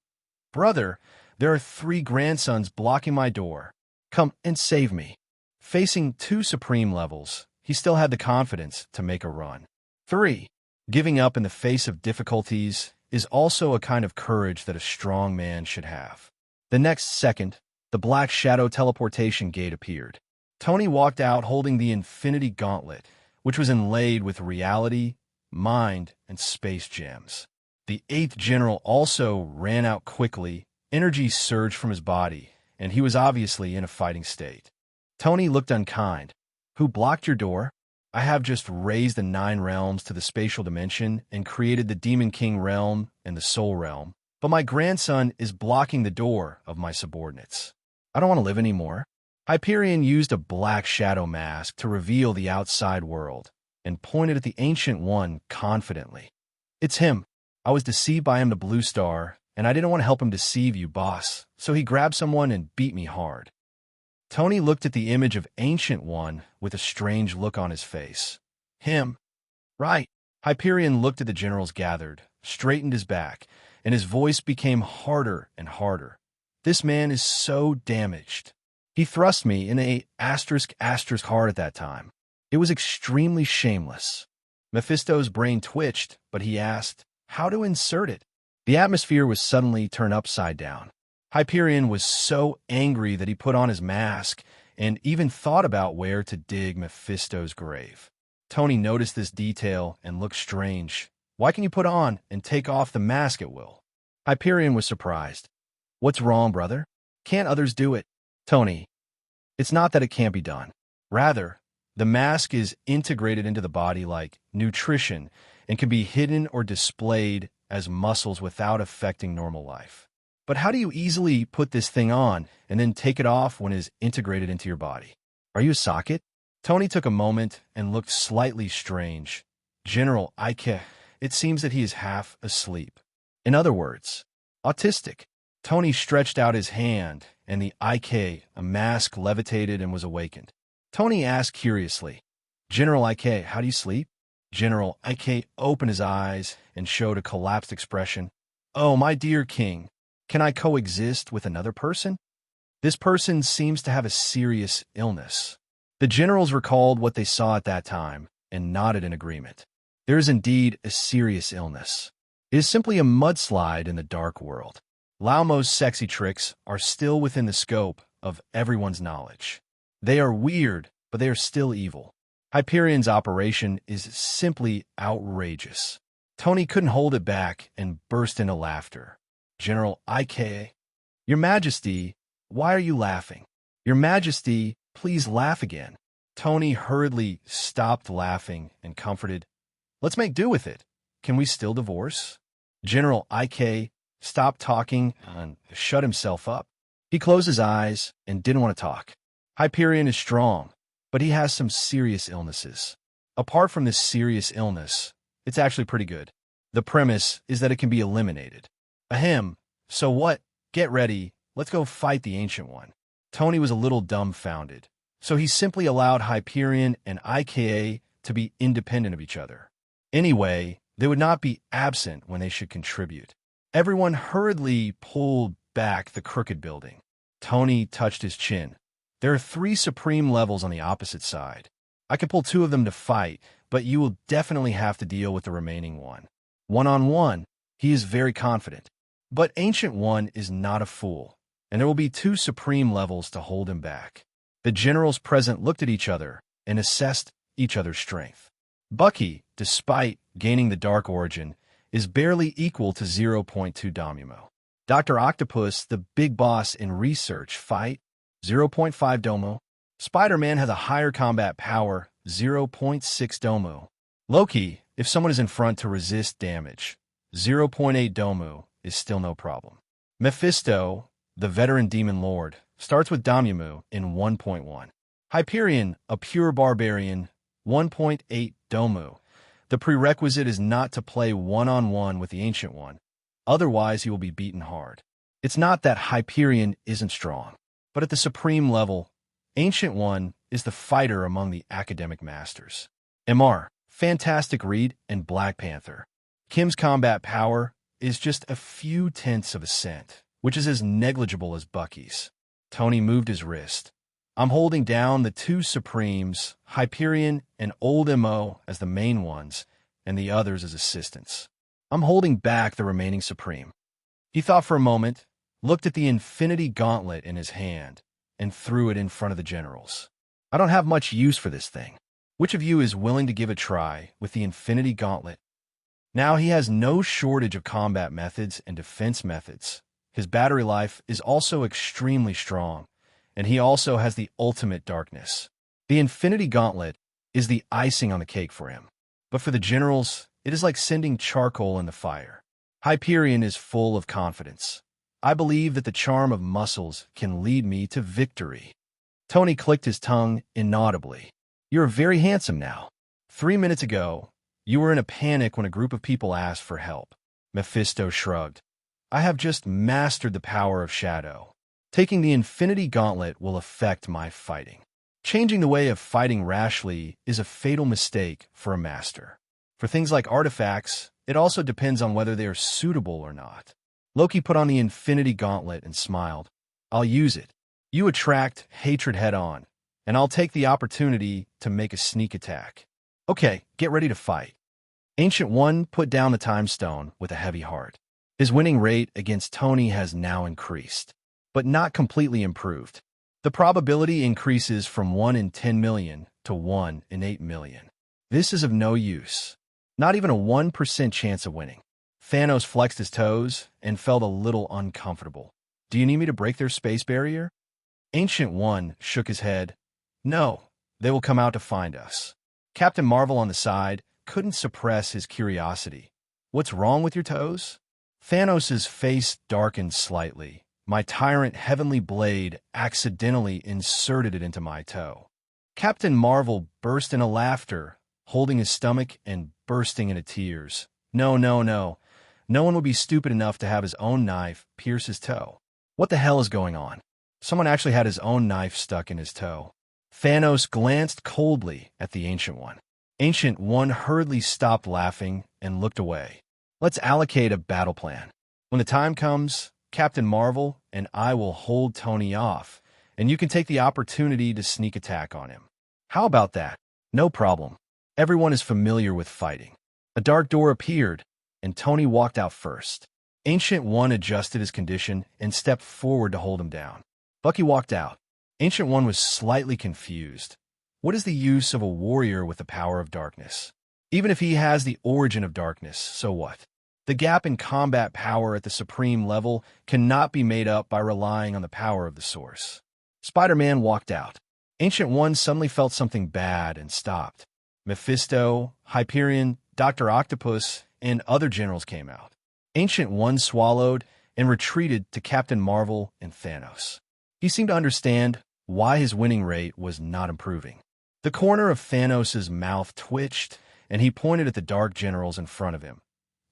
Brother, there are 3 grandsons blocking my door. Come and save me. Facing 2 supreme levels, he still had the confidence to make a run. 3. Giving up in the face of difficulties is also a kind of courage that a strong man should have. The next second, the Black Shadow teleportation gate appeared. Tony walked out holding the Infinity Gauntlet, which was inlaid with reality, mind, and space gems. The 8th General also ran out quickly, energy surged from his body, and he was obviously in a fighting state. Tony looked unkind. Who blocked your door? I have just raised the 9 realms to the spatial dimension and created the Demon King realm and the Soul realm, but my grandson is blocking the door of my subordinates. I don't want to live anymore. Hyperion used a black shadow mask to reveal the outside world and pointed at the Ancient One confidently. It's him. I was deceived by him, the Blue Star, and I didn't want to help him deceive you, boss, so he grabbed someone and beat me hard. Tony looked at the image of Ancient One with a strange look on his face. Him. Right. Hyperion looked at the generals gathered, straightened his back, and his voice became harder and harder. This man is so damaged. He thrust me in a *** hard at that time. It was extremely shameless. Mephisto's brain twitched, but he asked, how to insert it? The atmosphere was suddenly turned upside down. Hyperion was so angry that he put on his mask and even thought about where to dig Mephisto's grave. Tony noticed this detail and looked strange. Why can you put on and take off the mask at will? Hyperion was surprised. What's wrong, brother? Can't others do it? Tony, it's not that it can't be done. Rather, the mask is integrated into the body like nutrition and can be hidden or displayed as muscles without affecting normal life. But how do you easily put this thing on and then take it off when it is integrated into your body? Are you a socket? Tony took a moment and looked slightly strange. General Ike, it seems that he is half asleep. In other words, autistic. Tony stretched out his hand, and the IK, a mask, levitated and was awakened. Tony asked curiously, "General IK, how do you sleep?" General IK opened his eyes and showed a collapsed expression. "Oh, my dear king, can I coexist with another person? This person seems to have a serious illness." The generals recalled what they saw at that time and nodded in agreement. There is indeed a serious illness. It is simply a mudslide in the dark world. Lao Mo's sexy tricks are still within the scope of everyone's knowledge. They are weird, but they are still evil. Hyperion's operation is simply outrageous. Tony couldn't hold it back and burst into laughter. General IK, Your Majesty, why are you laughing? Your Majesty, please laugh again. Tony hurriedly stopped laughing and comforted, "Let's make do with it. Can we still divorce?" General IK stopped talking and shut himself up. He closed his eyes and didn't want to talk. Hyperion is strong, but he has some serious illnesses. Apart from this serious illness, it's actually pretty good. The premise is that it can be eliminated. Ahem, so what? Get ready, let's go fight the Ancient One. Tony was a little dumbfounded, so he simply allowed Hyperion and IKA to be independent of each other. Anyway, they would not be absent when they should contribute. Everyone hurriedly pulled back the crooked building. Tony touched his chin. There are 3 supreme levels on the opposite side. I could pull 2 of them to fight, but you will definitely have to deal with the remaining one. One-on-one, he is very confident. But Ancient One is not a fool, and there will be 2 supreme levels to hold him back. The generals present looked at each other and assessed each other's strength. Bucky, despite gaining the Dark Origin, is barely equal to 0.2 Domo. Dr. Octopus, the big boss in research, fight 0.5 Domo. Spider-Man has a higher combat power, 0.6 Domo. Loki, if someone is in front to resist damage, 0.8 Domo is still no problem. Mephisto, the veteran demon lord, starts with Domu in 1.1. Hyperion, a pure barbarian, 1.8 Domu. The prerequisite is not to play one-on-one with the Ancient One, otherwise he will be beaten hard. It's not that Hyperion isn't strong, but at the supreme level, Ancient One is the fighter among the academic masters. MR, Fantastic Reed, and Black Panther. Kim's combat power is just a few tenths of a cent, which is as negligible as Bucky's. Tony moved his wrist. I'm holding down the 2 Supremes, Hyperion and Old Mo as the main ones, and the others as assistants. I'm holding back the remaining Supreme. He thought for a moment, looked at the Infinity Gauntlet in his hand, and threw it in front of the generals. I don't have much use for this thing. Which of you is willing to give a try with the Infinity Gauntlet? Now he has no shortage of combat methods and defense methods. His battery life is also extremely strong, and he also has the ultimate darkness. The Infinity Gauntlet is the icing on the cake for him. But for the generals, it is like sending charcoal in the fire. Hyperion is full of confidence. I believe that the charm of muscles can lead me to victory. Tony clicked his tongue inaudibly. You're very handsome now. 3 minutes ago, you were in a panic when a group of people asked for help. Mephisto shrugged. I have just mastered the power of shadow. Taking the Infinity Gauntlet will affect my fighting. Changing the way of fighting rashly is a fatal mistake for a master. For things like artifacts, it also depends on whether they are suitable or not. Loki put on the Infinity Gauntlet and smiled. I'll use it. You attract hatred head-on, and I'll take the opportunity to make a sneak attack. Okay, get ready to fight. Ancient One put down the Time Stone with a heavy heart. His winning rate against Tony has now increased, but not completely improved. The probability increases from 1 in 10 million to 1 in 8 million. This is of no use. Not even a 1% chance of winning. Thanos flexed his toes and felt a little uncomfortable. Do you need me to break their space barrier? Ancient One shook his head. No, they will come out to find us. Captain Marvel on the side couldn't suppress his curiosity. What's wrong with your toes? Thanos' face darkened slightly. My tyrant heavenly blade accidentally inserted it into my toe. Captain Marvel burst into laughter, holding his stomach and bursting into tears. No, no, no. No one would be stupid enough to have his own knife pierce his toe. What the hell is going on? Someone actually had his own knife stuck in his toe. Thanos glanced coldly at the Ancient One. Ancient One hurriedly stopped laughing and looked away. Let's allocate a battle plan. When the time comes, Captain Marvel and I will hold Tony off, and you can take the opportunity to sneak attack on him. How about that? No problem. Everyone is familiar with fighting. A dark door appeared, and Tony walked out first. Ancient One adjusted his condition and stepped forward to hold him down. Bucky walked out. Ancient One was slightly confused. What is the use of a warrior with the power of darkness? Even if he has the origin of darkness, so what? The gap in combat power at the supreme level cannot be made up by relying on the power of the source. Spider-Man walked out. Ancient One suddenly felt something bad and stopped. Mephisto, Hyperion, Dr. Octopus, and other generals came out. Ancient One swallowed and retreated to Captain Marvel and Thanos. He seemed to understand why his winning rate was not improving. The corner of Thanos' mouth twitched, and he pointed at the dark generals in front of him.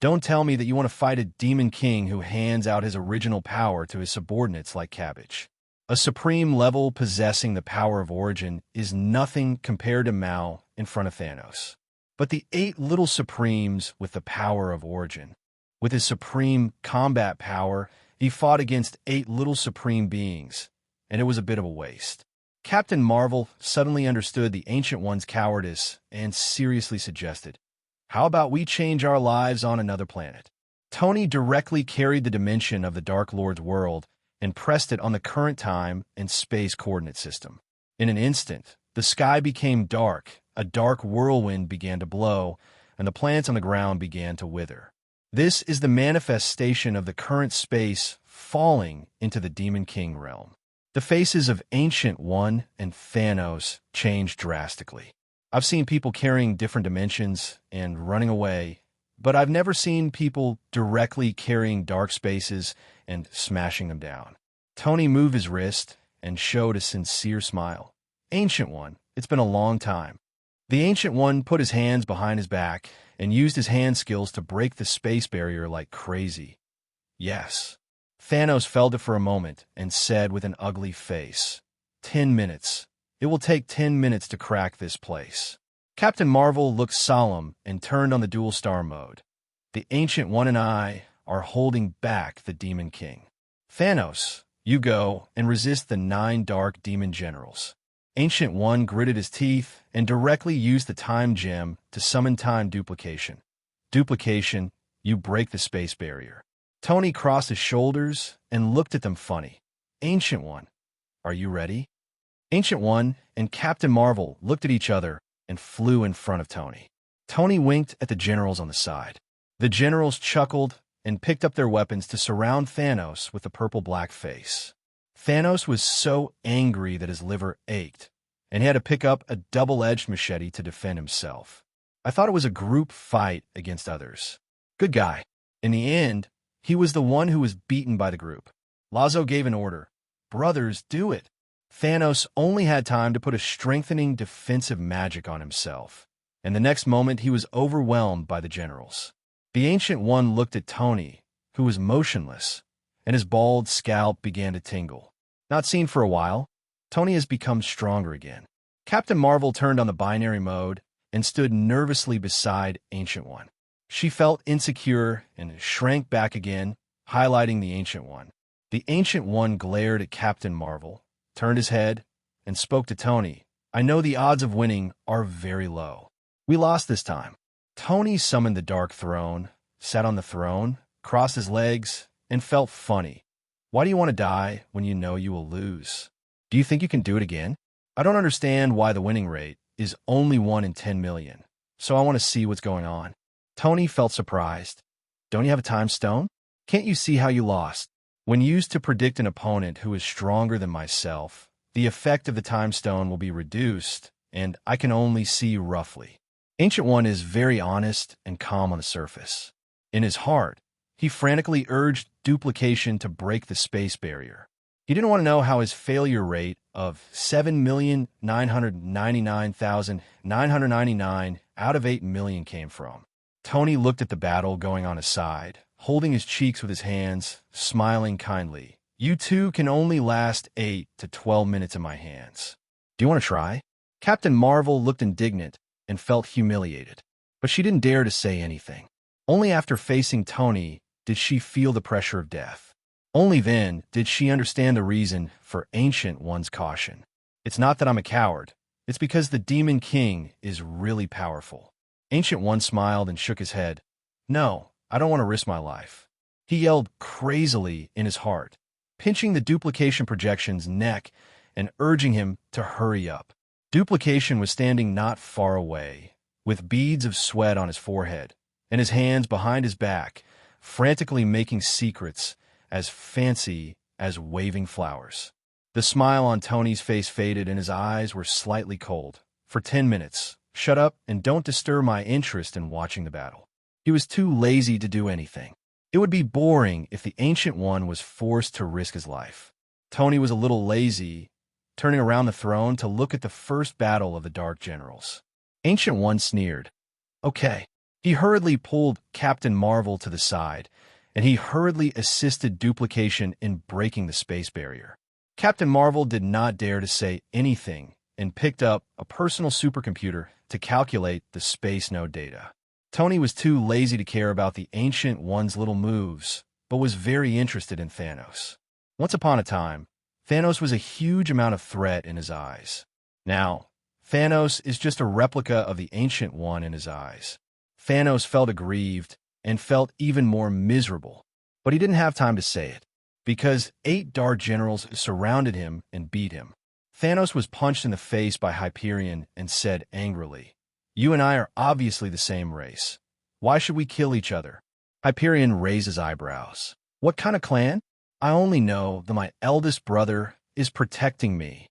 Don't tell me that you want to fight a demon king who hands out his original power to his subordinates like cabbage. A supreme level possessing the power of origin is nothing compared to Mao in front of Thanos. But the 8 little supremes with the power of origin. With his supreme combat power, he fought against 8 little supreme beings, and it was a bit of a waste. Captain Marvel suddenly understood the Ancient One's cowardice and seriously suggested, how about we change our lives on another planet? Tony directly carried the dimension of the Dark Lord's world and pressed it on the current time and space coordinate system. In an instant, the sky became dark, a dark whirlwind began to blow, and the plants on the ground began to wither. This is the manifestation of the current space falling into the Demon King realm. The faces of Ancient One and Thanos changed drastically. I've seen people carrying different dimensions and running away, but I've never seen people directly carrying dark spaces and smashing them down. Tony moved his wrist and showed a sincere smile. Ancient One, it's been a long time. The Ancient One put his hands behind his back and used his hand skills to break the space barrier like crazy. Yes. Thanos felt it for a moment and said with an ugly face, 10 minutes. It will take 10 minutes to crack this place. Captain Marvel looked solemn and turned on the dual star mode. The Ancient One and I are holding back the Demon King. Thanos, you go and resist the 9 dark demon generals. Ancient One gritted his teeth and directly used the time gem to summon time duplication. Duplication, you break the space barrier. Tony crossed his shoulders and looked at them funny. Ancient One, are you ready? Ancient One and Captain Marvel looked at each other and flew in front of Tony. Tony winked at the generals on the side. The generals chuckled and picked up their weapons to surround Thanos with the purple-black face. Thanos was so angry that his liver ached, and he had to pick up a double-edged machete to defend himself. I thought it was a group fight against others. Good guy. In the end, he was the one who was beaten by the group. Lazo gave an order. Brothers, do it. Thanos only had time to put a strengthening defensive magic on himself, and the next moment he was overwhelmed by the generals. The Ancient One looked at Tony, who was motionless, and his bald scalp began to tingle. Not seen for a while, Tony has become stronger again. Captain Marvel turned on the binary mode and stood nervously beside Ancient One. She felt insecure and shrank back again, highlighting the Ancient One. The Ancient One glared at Captain Marvel, turned his head, and spoke to Tony. I know the odds of winning are very low. We lost this time. Tony summoned the Dark Throne, sat on the throne, crossed his legs, and felt funny. Why do you want to die when you know you will lose? Do you think you can do it again? I don't understand why the winning rate is only 1 in 10 million, so I want to see what's going on. Tony felt surprised. Don't you have a time stone? Can't you see how you lost? When used to predict an opponent who is stronger than myself, the effect of the time stone will be reduced, and I can only see roughly. Ancient One is very honest and calm on the surface. In his heart, he frantically urged duplication to break the space barrier. He didn't want to know how his failure rate of 7,999,999 out of 8 million came from. Tony looked at the battle going on aside, holding his cheeks with his hands, smiling kindly. You two can only last 8 to 12 minutes in my hands. Do you want to try? Captain Marvel looked indignant and felt humiliated, but she didn't dare to say anything. Only after facing Tony did she feel the pressure of death. Only then did she understand the reason for Ancient One's caution. It's not that I'm a coward. It's because the Demon King is really powerful. Ancient One smiled and shook his head. No, I don't want to risk my life. He yelled crazily in his heart, pinching the duplication projection's neck and urging him to hurry up. Duplication was standing not far away, with beads of sweat on his forehead and his hands behind his back, frantically making secrets as fancy as waving flowers. The smile on Tony's face faded and his eyes were slightly cold. For 10 minutes, shut up and don't disturb my interest in watching the battle. He was too lazy to do anything. It would be boring if the Ancient One was forced to risk his life. Tony was a little lazy, turning around the throne to look at the first battle of the Dark Generals. Ancient One sneered. Okay. He hurriedly pulled Captain Marvel to the side, and he hurriedly assisted Duplication in breaking the space barrier. Captain Marvel did not dare to say anything and picked up a personal supercomputer to calculate the space node data. Tony was too lazy to care about the Ancient One's little moves, but was very interested in Thanos. Once upon a time, Thanos was a huge amount of threat in his eyes. Now, Thanos is just a replica of the Ancient One in his eyes. Thanos felt aggrieved and felt even more miserable, but he didn't have time to say it, because 8 Dark Generals surrounded him and beat him. Thanos was punched in the face by Hyperion and said angrily, "You and I are obviously the same race. Why should we kill each other?" Hyperion raised his eyebrows. "What kind of clan? I only know that my eldest brother is protecting me.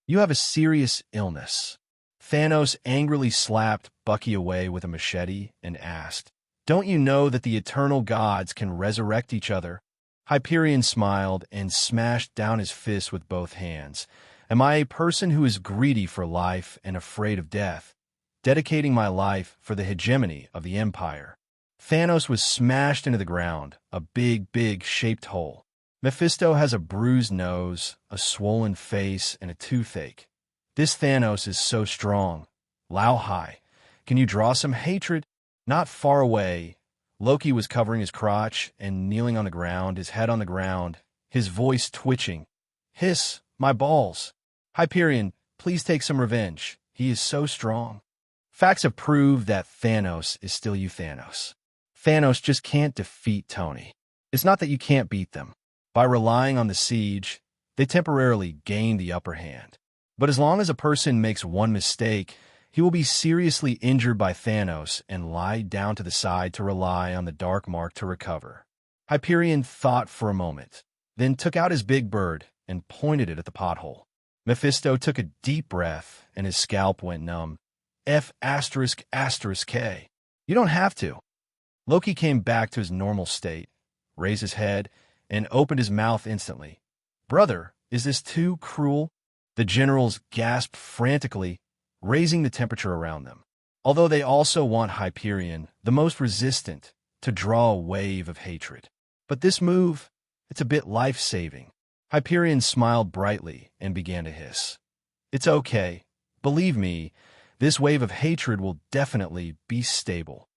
You have a serious illness." Thanos angrily slapped Bucky away with a machete and asked, "Don't you know that the eternal gods can resurrect each other?" Hyperion smiled and smashed down his fist with both hands. "Am I a person who is greedy for life and afraid of death, dedicating my life for the hegemony of the Empire?" Thanos was smashed into the ground, a big shaped hole. Mephisto has a bruised nose, a swollen face, and a toothache. This Thanos is so strong. Lao Hai, can you draw some hatred? Not far away, Loki was covering his crotch and kneeling on the ground, his head on the ground, his voice twitching. "Hiss, my balls. Hyperion, please take some revenge. He is so strong." Facts have proved that Thanos is still you Thanos. Thanos just can't defeat Tony. It's not that you can't beat them. By relying on the siege, they temporarily gain the upper hand. But as long as a person makes one mistake, he will be seriously injured by Thanos and lie down to the side to rely on the Dark Mark to recover. Hyperion thought for a moment, then took out his big bird and pointed it at the pothole. Mephisto took a deep breath and his scalp went numb. F***K. You don't have to. Loki came back to his normal state, raised his head, and opened his mouth instantly. "Brother, is this too cruel?" The generals gasped frantically, raising the temperature around them. Although they also want Hyperion, the most resistant, to draw a wave of hatred. But this move, it's a bit life-saving. Hyperion smiled brightly and began to hiss. "It's okay. Believe me, this wave of hatred will definitely be stable."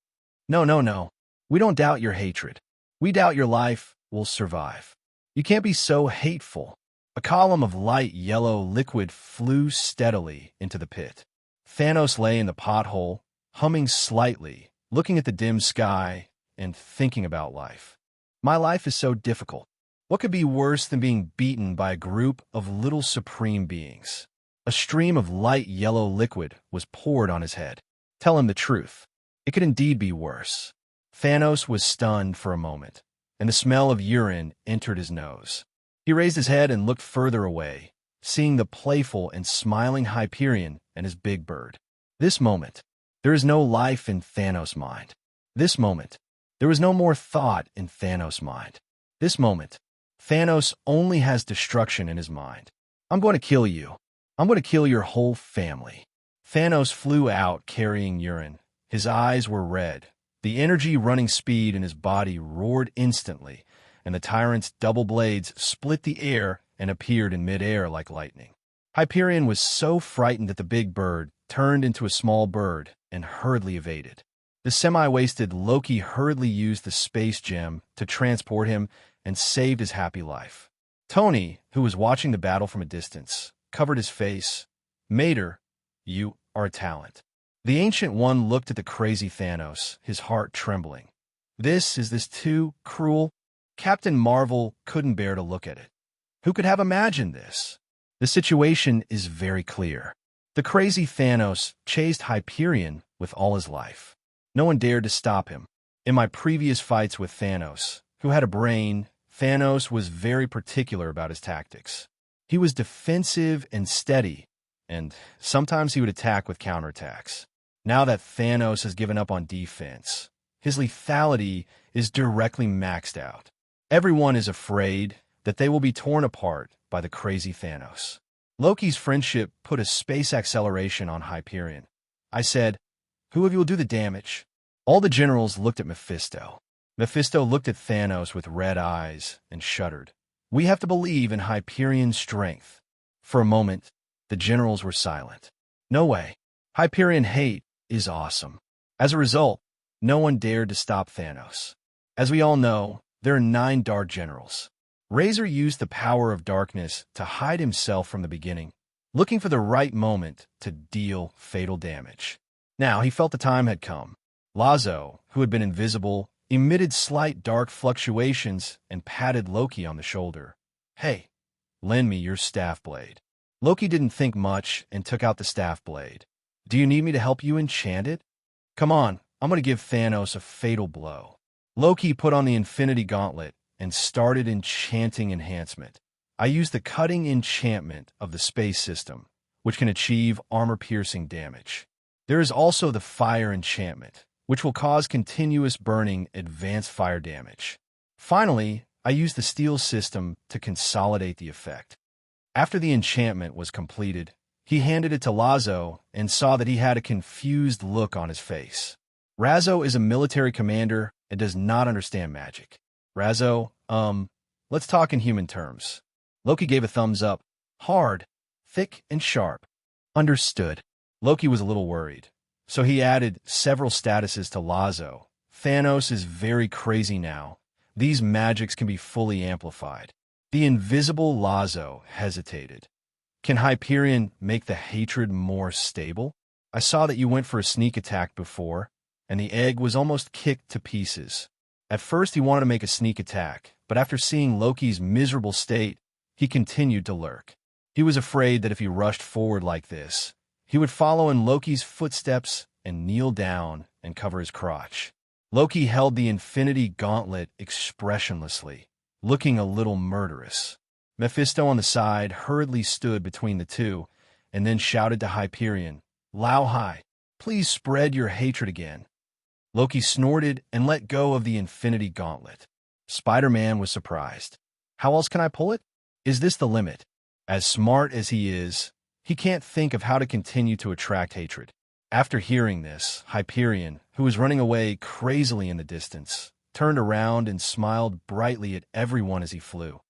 No. We don't doubt your hatred. We doubt your life will survive. You can't be so hateful." A column of light yellow liquid flew steadily into the pit. Thanos lay in the pothole, humming slightly, looking at the dim sky and thinking about life. "My life is so difficult. What could be worse than being beaten by a group of little supreme beings?" A stream of light yellow liquid was poured on his head. Tell him the truth. It could indeed be worse. Thanos was stunned for a moment, and the smell of urine entered his nose. He raised his head and looked further away, seeing the playful and smiling Hyperion and his big bird. This moment, there is no life in Thanos' mind. This moment, there was no more thought in Thanos' mind. This moment, Thanos only has destruction in his mind. "I'm going to kill you. I'm going to kill your whole family." Thanos flew out carrying urine. His eyes were red, The energy running speed in his body roared instantly, and the tyrant's double blades split the air and appeared in midair like lightning. Hyperion was so frightened that the big bird turned into a small bird and hurriedly evaded. The semi-wasted Loki hurriedly used the space gem to transport him and saved his happy life. Tony, who was watching the battle from a distance, covered his face. Mater, you are a talent. The Ancient One looked at the crazy Thanos, his heart trembling. This too cruel? Captain Marvel couldn't bear to look at it. Who could have imagined this? The situation is very clear. The crazy Thanos chased Hyperion with all his life. No one dared to stop him. In my previous fights with Thanos, who had a brain, Thanos was very particular about his tactics. He was defensive and steady, and sometimes he would attack with counterattacks. Now that Thanos has given up on defense, his lethality is directly maxed out. Everyone is afraid that they will be torn apart by the crazy Thanos. Loki's friendship put a space acceleration on Hyperion. I said, "Who of you will do the damage?" All the generals looked at Mephisto. Mephisto looked at Thanos with red eyes and shuddered. We have to believe in Hyperion's strength. For a moment, the generals were silent. No way. Hyperion hate is awesome. As a result, no one dared to stop Thanos. As we all know, there are 9 dark generals. Razor used the power of darkness to hide himself from the beginning, looking for the right moment to deal fatal damage. Now he felt the time had come. Lazo, who had been invisible, emitted slight dark fluctuations and patted Loki on the shoulder. Hey, lend me your staff blade. Loki didn't think much and took out the staff blade. Do you need me to help you enchant it? Come on, I'm going to give Thanos a fatal blow. Loki put on the Infinity Gauntlet and started enchanting enhancement. I used the cutting enchantment of the space system, which can achieve armor-piercing damage. There is also the fire enchantment, which will cause continuous burning advanced fire damage. Finally, I used the steel system to consolidate the effect. After the enchantment was completed, he handed it to Lazo and saw that he had a confused look on his face. Razzo is a military commander and does not understand magic. Razzo, let's talk in human terms. Loki gave a thumbs up. Hard, thick, and sharp. Understood. Loki was a little worried, so he added several statuses to Lazo. Thanos is very crazy now. These magics can be fully amplified. The invisible Lazo hesitated. Can Hyperion make the hatred more stable? I saw that you went for a sneak attack before, and the egg was almost kicked to pieces. At first he wanted to make a sneak attack, but after seeing Loki's miserable state, he continued to lurk. He was afraid that if he rushed forward like this, he would follow in Loki's footsteps and kneel down and cover his crotch. Loki held the Infinity Gauntlet expressionlessly, looking a little murderous. Mephisto on the side hurriedly stood between the two and then shouted to Hyperion, Lao Hai, please spread your hatred again. Loki snorted and let go of the Infinity Gauntlet. Spider-Man was surprised. How else can I pull it? Is this the limit? As smart as he is, he can't think of how to continue to attract hatred. After hearing this, Hyperion, who was running away crazily in the distance, turned around and smiled brightly at everyone as he flew.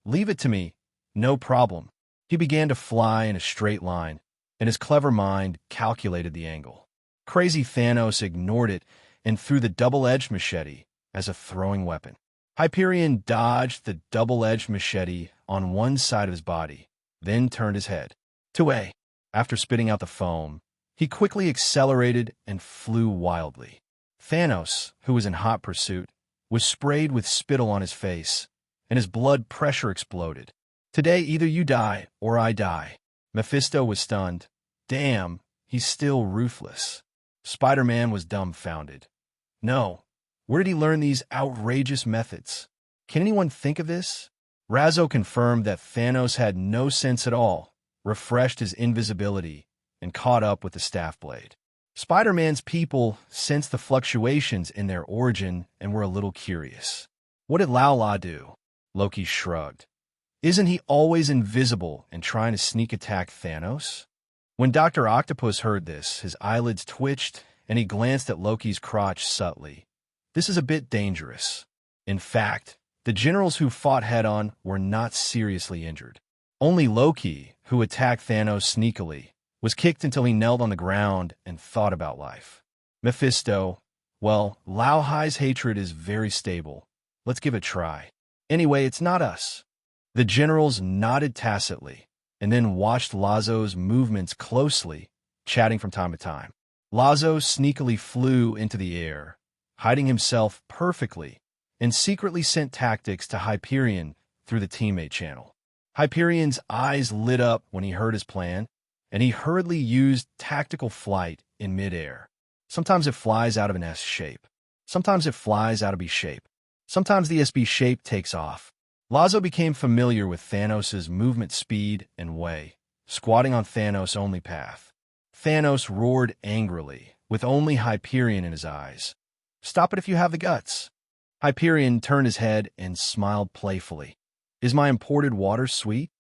Leave it to me. No problem. He began to fly in a straight line, and his clever mind calculated the angle. Crazy Thanos ignored it and threw the double-edged machete as a throwing weapon. Hyperion dodged the double-edged machete on one side of his body, then turned his head. Two-way. After spitting out the foam, he quickly accelerated and flew wildly. Thanos, who was in hot pursuit, was sprayed with spittle on his face, and his blood pressure exploded. Today, either you die or I die. Mephisto was stunned. Damn, he's still ruthless. Spider-Man was dumbfounded. No, where did he learn these outrageous methods? Can anyone think of this? Razzo confirmed that Thanos had no sense at all, refreshed his invisibility, and caught up with the staff blade. Spider-Man's people sensed the fluctuations in their origin and were a little curious. What did Lao do? Loki shrugged. Isn't he always invisible and trying to sneak attack Thanos? When Dr. Octopus heard this, his eyelids twitched and he glanced at Loki's crotch subtly. This is a bit dangerous. In fact, the generals who fought head-on were not seriously injured. Only Loki, who attacked Thanos sneakily, was kicked until he knelt on the ground and thought about life. Mephisto, well, Lao Hai's hatred is very stable. Let's give it a try. Anyway, it's not us. The generals nodded tacitly and then watched Lazo's movements closely, chatting from time to time. Lazo sneakily flew into the air, hiding himself perfectly, and secretly sent tactics to Hyperion through the teammate channel. Hyperion's eyes lit up when he heard his plan, and he hurriedly used tactical flight in midair. Sometimes it flies out of an S shape. Sometimes it flies out of B shape. Sometimes the SB shape takes off. Lazo became familiar with Thanos' movement speed and way, squatting on Thanos' only path. Thanos roared angrily, with only Hyperion in his eyes. "Stop it if you have the guts." Hyperion turned his head and smiled playfully. "Is my imported water sweet?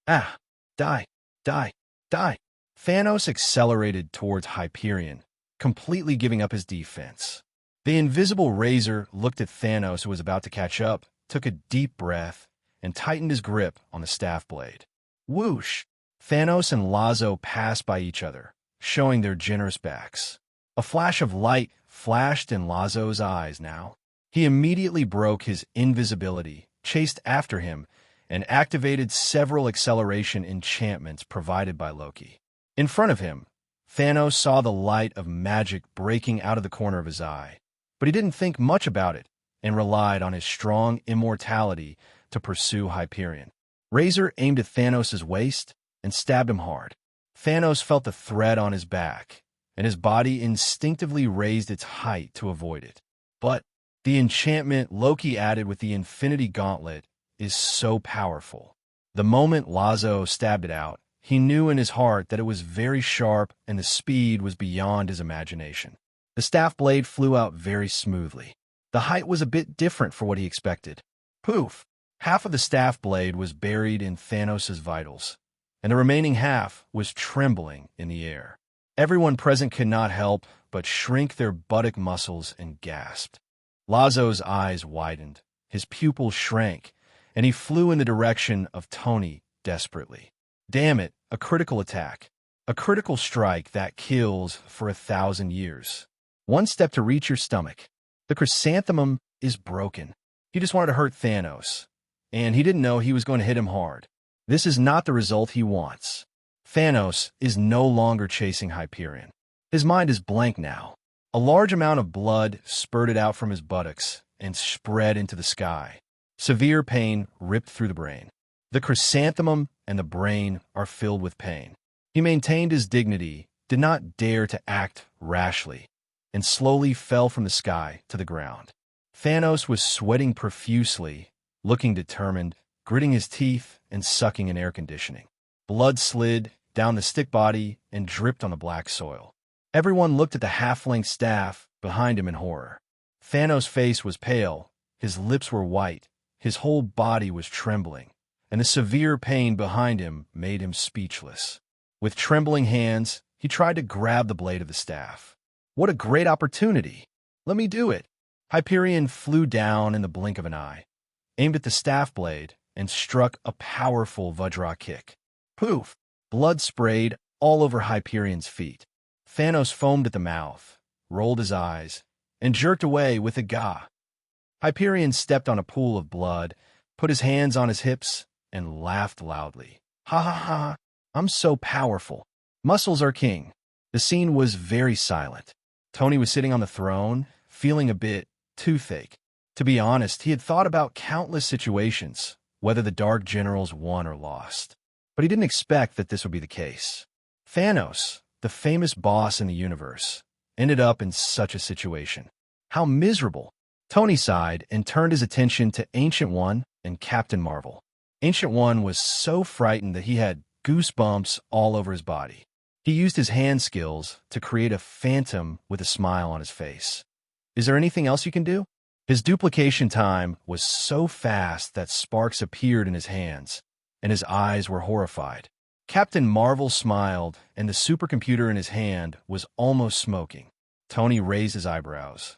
Ah, die, die, die." Thanos accelerated towards Hyperion, completely giving up his defense. The invisible Razor looked at Thanos, who was about to catch up, took a deep breath, and tightened his grip on the staff blade. Whoosh! Thanos and Lazo passed by each other, showing their generous backs. A flash of light flashed in Lazo's eyes now. He immediately broke his invisibility, chased after him, and activated several acceleration enchantments provided by Loki. In front of him, Thanos saw the light of magic breaking out of the corner of his eye, but he didn't think much about it and relied on his strong immortality to pursue Hyperion. Razor aimed at Thanos' waist and stabbed him hard. Thanos felt the thread on his back, and his body instinctively raised its height to avoid it. But the enchantment Loki added with the Infinity Gauntlet is so powerful. The moment Lazo stabbed it out, he knew in his heart that it was very sharp and the speed was beyond his imagination. The staff blade flew out very smoothly. The height was a bit different for what he expected. Poof! Half of the staff blade was buried in Thanos' vitals, and the remaining half was trembling in the air. Everyone present could not help but shrink their buttock muscles and gasped. Lazo's eyes widened, his pupils shrank, and he flew in the direction of Tony desperately. Damn it, a critical attack. A critical strike that kills for 1,000 years. One step to reach your stomach. The chrysanthemum is broken. He just wanted to hurt Thanos, and he didn't know he was going to hit him hard. This is not the result he wants. Thanos is no longer chasing Hyperion. His mind is blank now. A large amount of blood spurted out from his buttocks and spread into the sky. Severe pain ripped through the brain. The chrysanthemum and the brain are filled with pain. He maintained his dignity, did not dare to act rashly, and slowly fell from the sky to the ground. Thanos was sweating profusely, looking determined, gritting his teeth and sucking in air conditioning. Blood slid down the stick body and dripped on the black soil. Everyone looked at the half-length staff behind him in horror. Thanos' face was pale, his lips were white, his whole body was trembling, and the severe pain behind him made him speechless. With trembling hands, he tried to grab the blade of the staff. What a great opportunity! Let me do it! Hyperion flew down in the blink of an eye, aimed at the staff blade, and struck a powerful Vajra kick. Poof! Blood sprayed all over Hyperion's feet. Thanos foamed at the mouth, rolled his eyes, and jerked away with a gah. Hyperion stepped on a pool of blood, put his hands on his hips, and laughed loudly. Ha ha ha! I'm so powerful. Muscles are king. The scene was very silent. Tony was sitting on the throne, feeling a bit toothache. To be honest, he had thought about countless situations, whether the Dark Generals won or lost. But he didn't expect that this would be the case. Thanos, the famous boss in the universe, ended up in such a situation. How miserable! Tony sighed and turned his attention to Ancient One and Captain Marvel. Ancient One was so frightened that he had goosebumps all over his body. He used his hand skills to create a phantom with a smile on his face. Is there anything else you can do? His duplication time was so fast that sparks appeared in his hands, and his eyes were horrified. Captain Marvel smiled, and the supercomputer in his hand was almost smoking. Tony raised his eyebrows.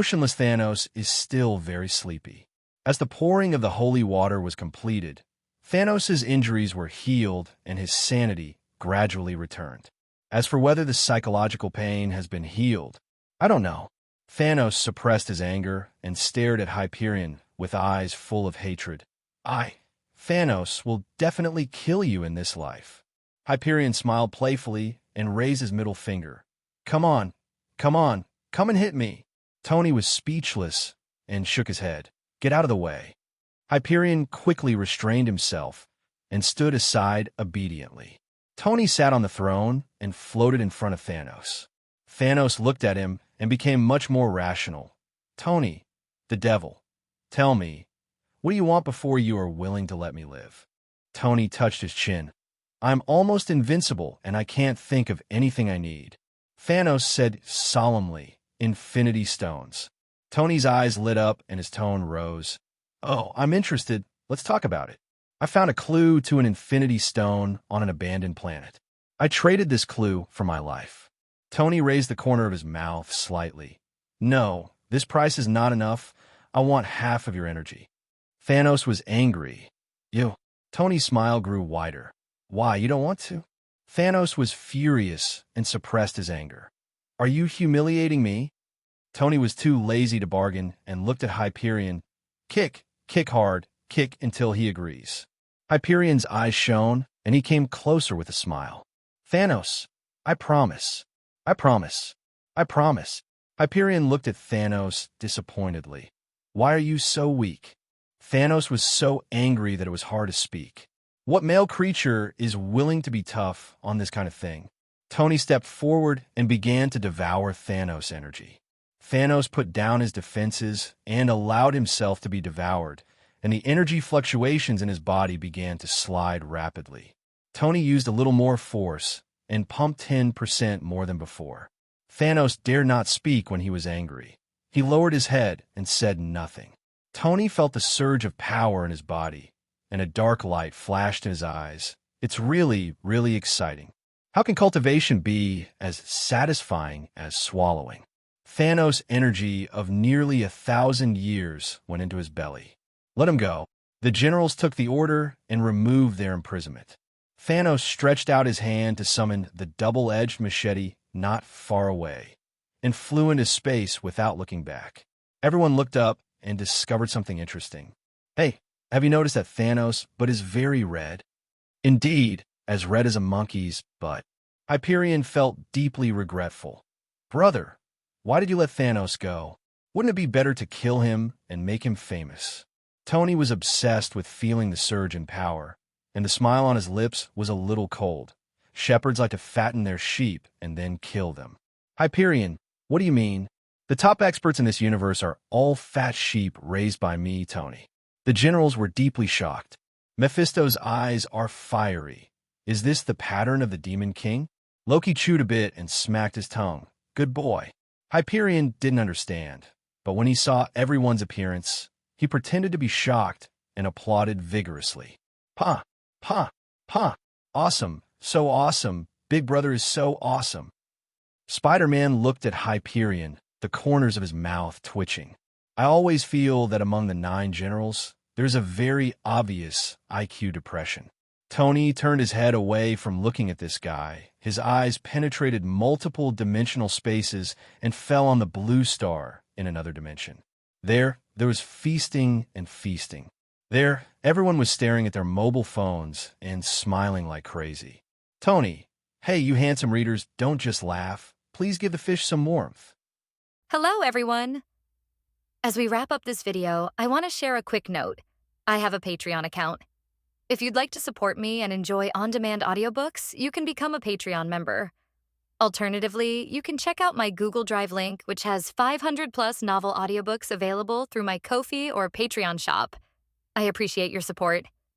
motionless Thanos is still very sleepy. As the pouring of the holy water was completed, Thanos' injuries were healed and his sanity gradually returned. As for whether the psychological pain has been healed, I don't know. Thanos suppressed his anger and stared at Hyperion with eyes full of hatred. Thanos will definitely kill you in this life. Hyperion smiled playfully and raised his middle finger. Come on, come on, come and hit me. Tony was speechless and shook his head. Get out of the way. Hyperion quickly restrained himself and stood aside obediently. Tony sat on the throne and floated in front of Thanos. Thanos looked at him and became much more rational. Tony, the devil, tell me, what do you want before you are willing to let me live? Tony touched his chin. I'm almost invincible and I can't think of anything I need. Thanos said solemnly, Infinity Stones. Tony's eyes lit up and his tone rose. Oh, I'm interested. Let's talk about it. I found a clue to an Infinity Stone on an abandoned planet. I traded this clue for my life. Tony raised the corner of his mouth slightly. No, this price is not enough. I want half of your energy. Thanos was angry. You. Tony's smile grew wider. Why, you don't want to? Thanos was furious and suppressed his anger. Are you humiliating me? Tony was too lazy to bargain and looked at Hyperion. Kick hard, kick until he agrees. Hyperion's eyes shone, and he came closer with a smile. Thanos, I promise. I promise. I promise. Hyperion looked at Thanos disappointedly. Why are you so weak? Thanos was so angry that it was hard to speak. What male creature is willing to be tough on this kind of thing? Tony stepped forward and began to devour Thanos' energy. Thanos put down his defenses and allowed himself to be devoured, and the energy fluctuations in his body began to slide rapidly. Tony used a little more force and pumped 10% more than before. Thanos dared not speak when he was angry. He lowered his head and said nothing. Tony felt the surge of power in his body, and a dark light flashed in his eyes. It's really, really exciting. How can cultivation be as satisfying as swallowing? Thanos' energy of nearly 1,000 years went into his belly. Let him go. The generals took the order and removed their imprisonment. Thanos stretched out his hand to summon the double-edged machete not far away and flew into space without looking back. Everyone looked up and discovered something interesting. Hey, have you noticed that Thanos' butt is very red? Indeed, as red as a monkey's butt. Hyperion felt deeply regretful. Brother, why did you let Thanos go? Wouldn't it be better to kill him and make him famous? Tony was obsessed with feeling the surge in power, and the smile on his lips was a little cold. Shepherds like to fatten their sheep and then kill them. Hyperion, what do you mean? The top experts in this universe are all fat sheep raised by me, Tony. The generals were deeply shocked. Mephisto's eyes are fiery. Is this the pattern of the Demon King? Loki chewed a bit and smacked his tongue. Good boy. Hyperion didn't understand, but when he saw everyone's appearance, he pretended to be shocked and applauded vigorously. Pa! Pa! Pa! Awesome! So awesome! Big Brother is so awesome! Spider-Man looked at Hyperion, the corners of his mouth twitching. I always feel that among the 9 generals, there's a very obvious IQ depression. Tony turned his head away from looking at this guy. His eyes penetrated multiple dimensional spaces and fell on the blue star in another dimension. There was feasting and feasting. There, everyone was staring at their mobile phones and smiling like crazy. Tony, hey, you handsome readers, don't just laugh. Please give the fish some warmth. Hello, everyone. As we wrap up this video, I want to share a quick note. I have a Patreon account. If you'd like to support me and enjoy on-demand audiobooks, you can become a Patreon member. Alternatively, you can check out my Google Drive link, which has 500+ novel audiobooks available through my Ko-fi or Patreon shop. I appreciate your support.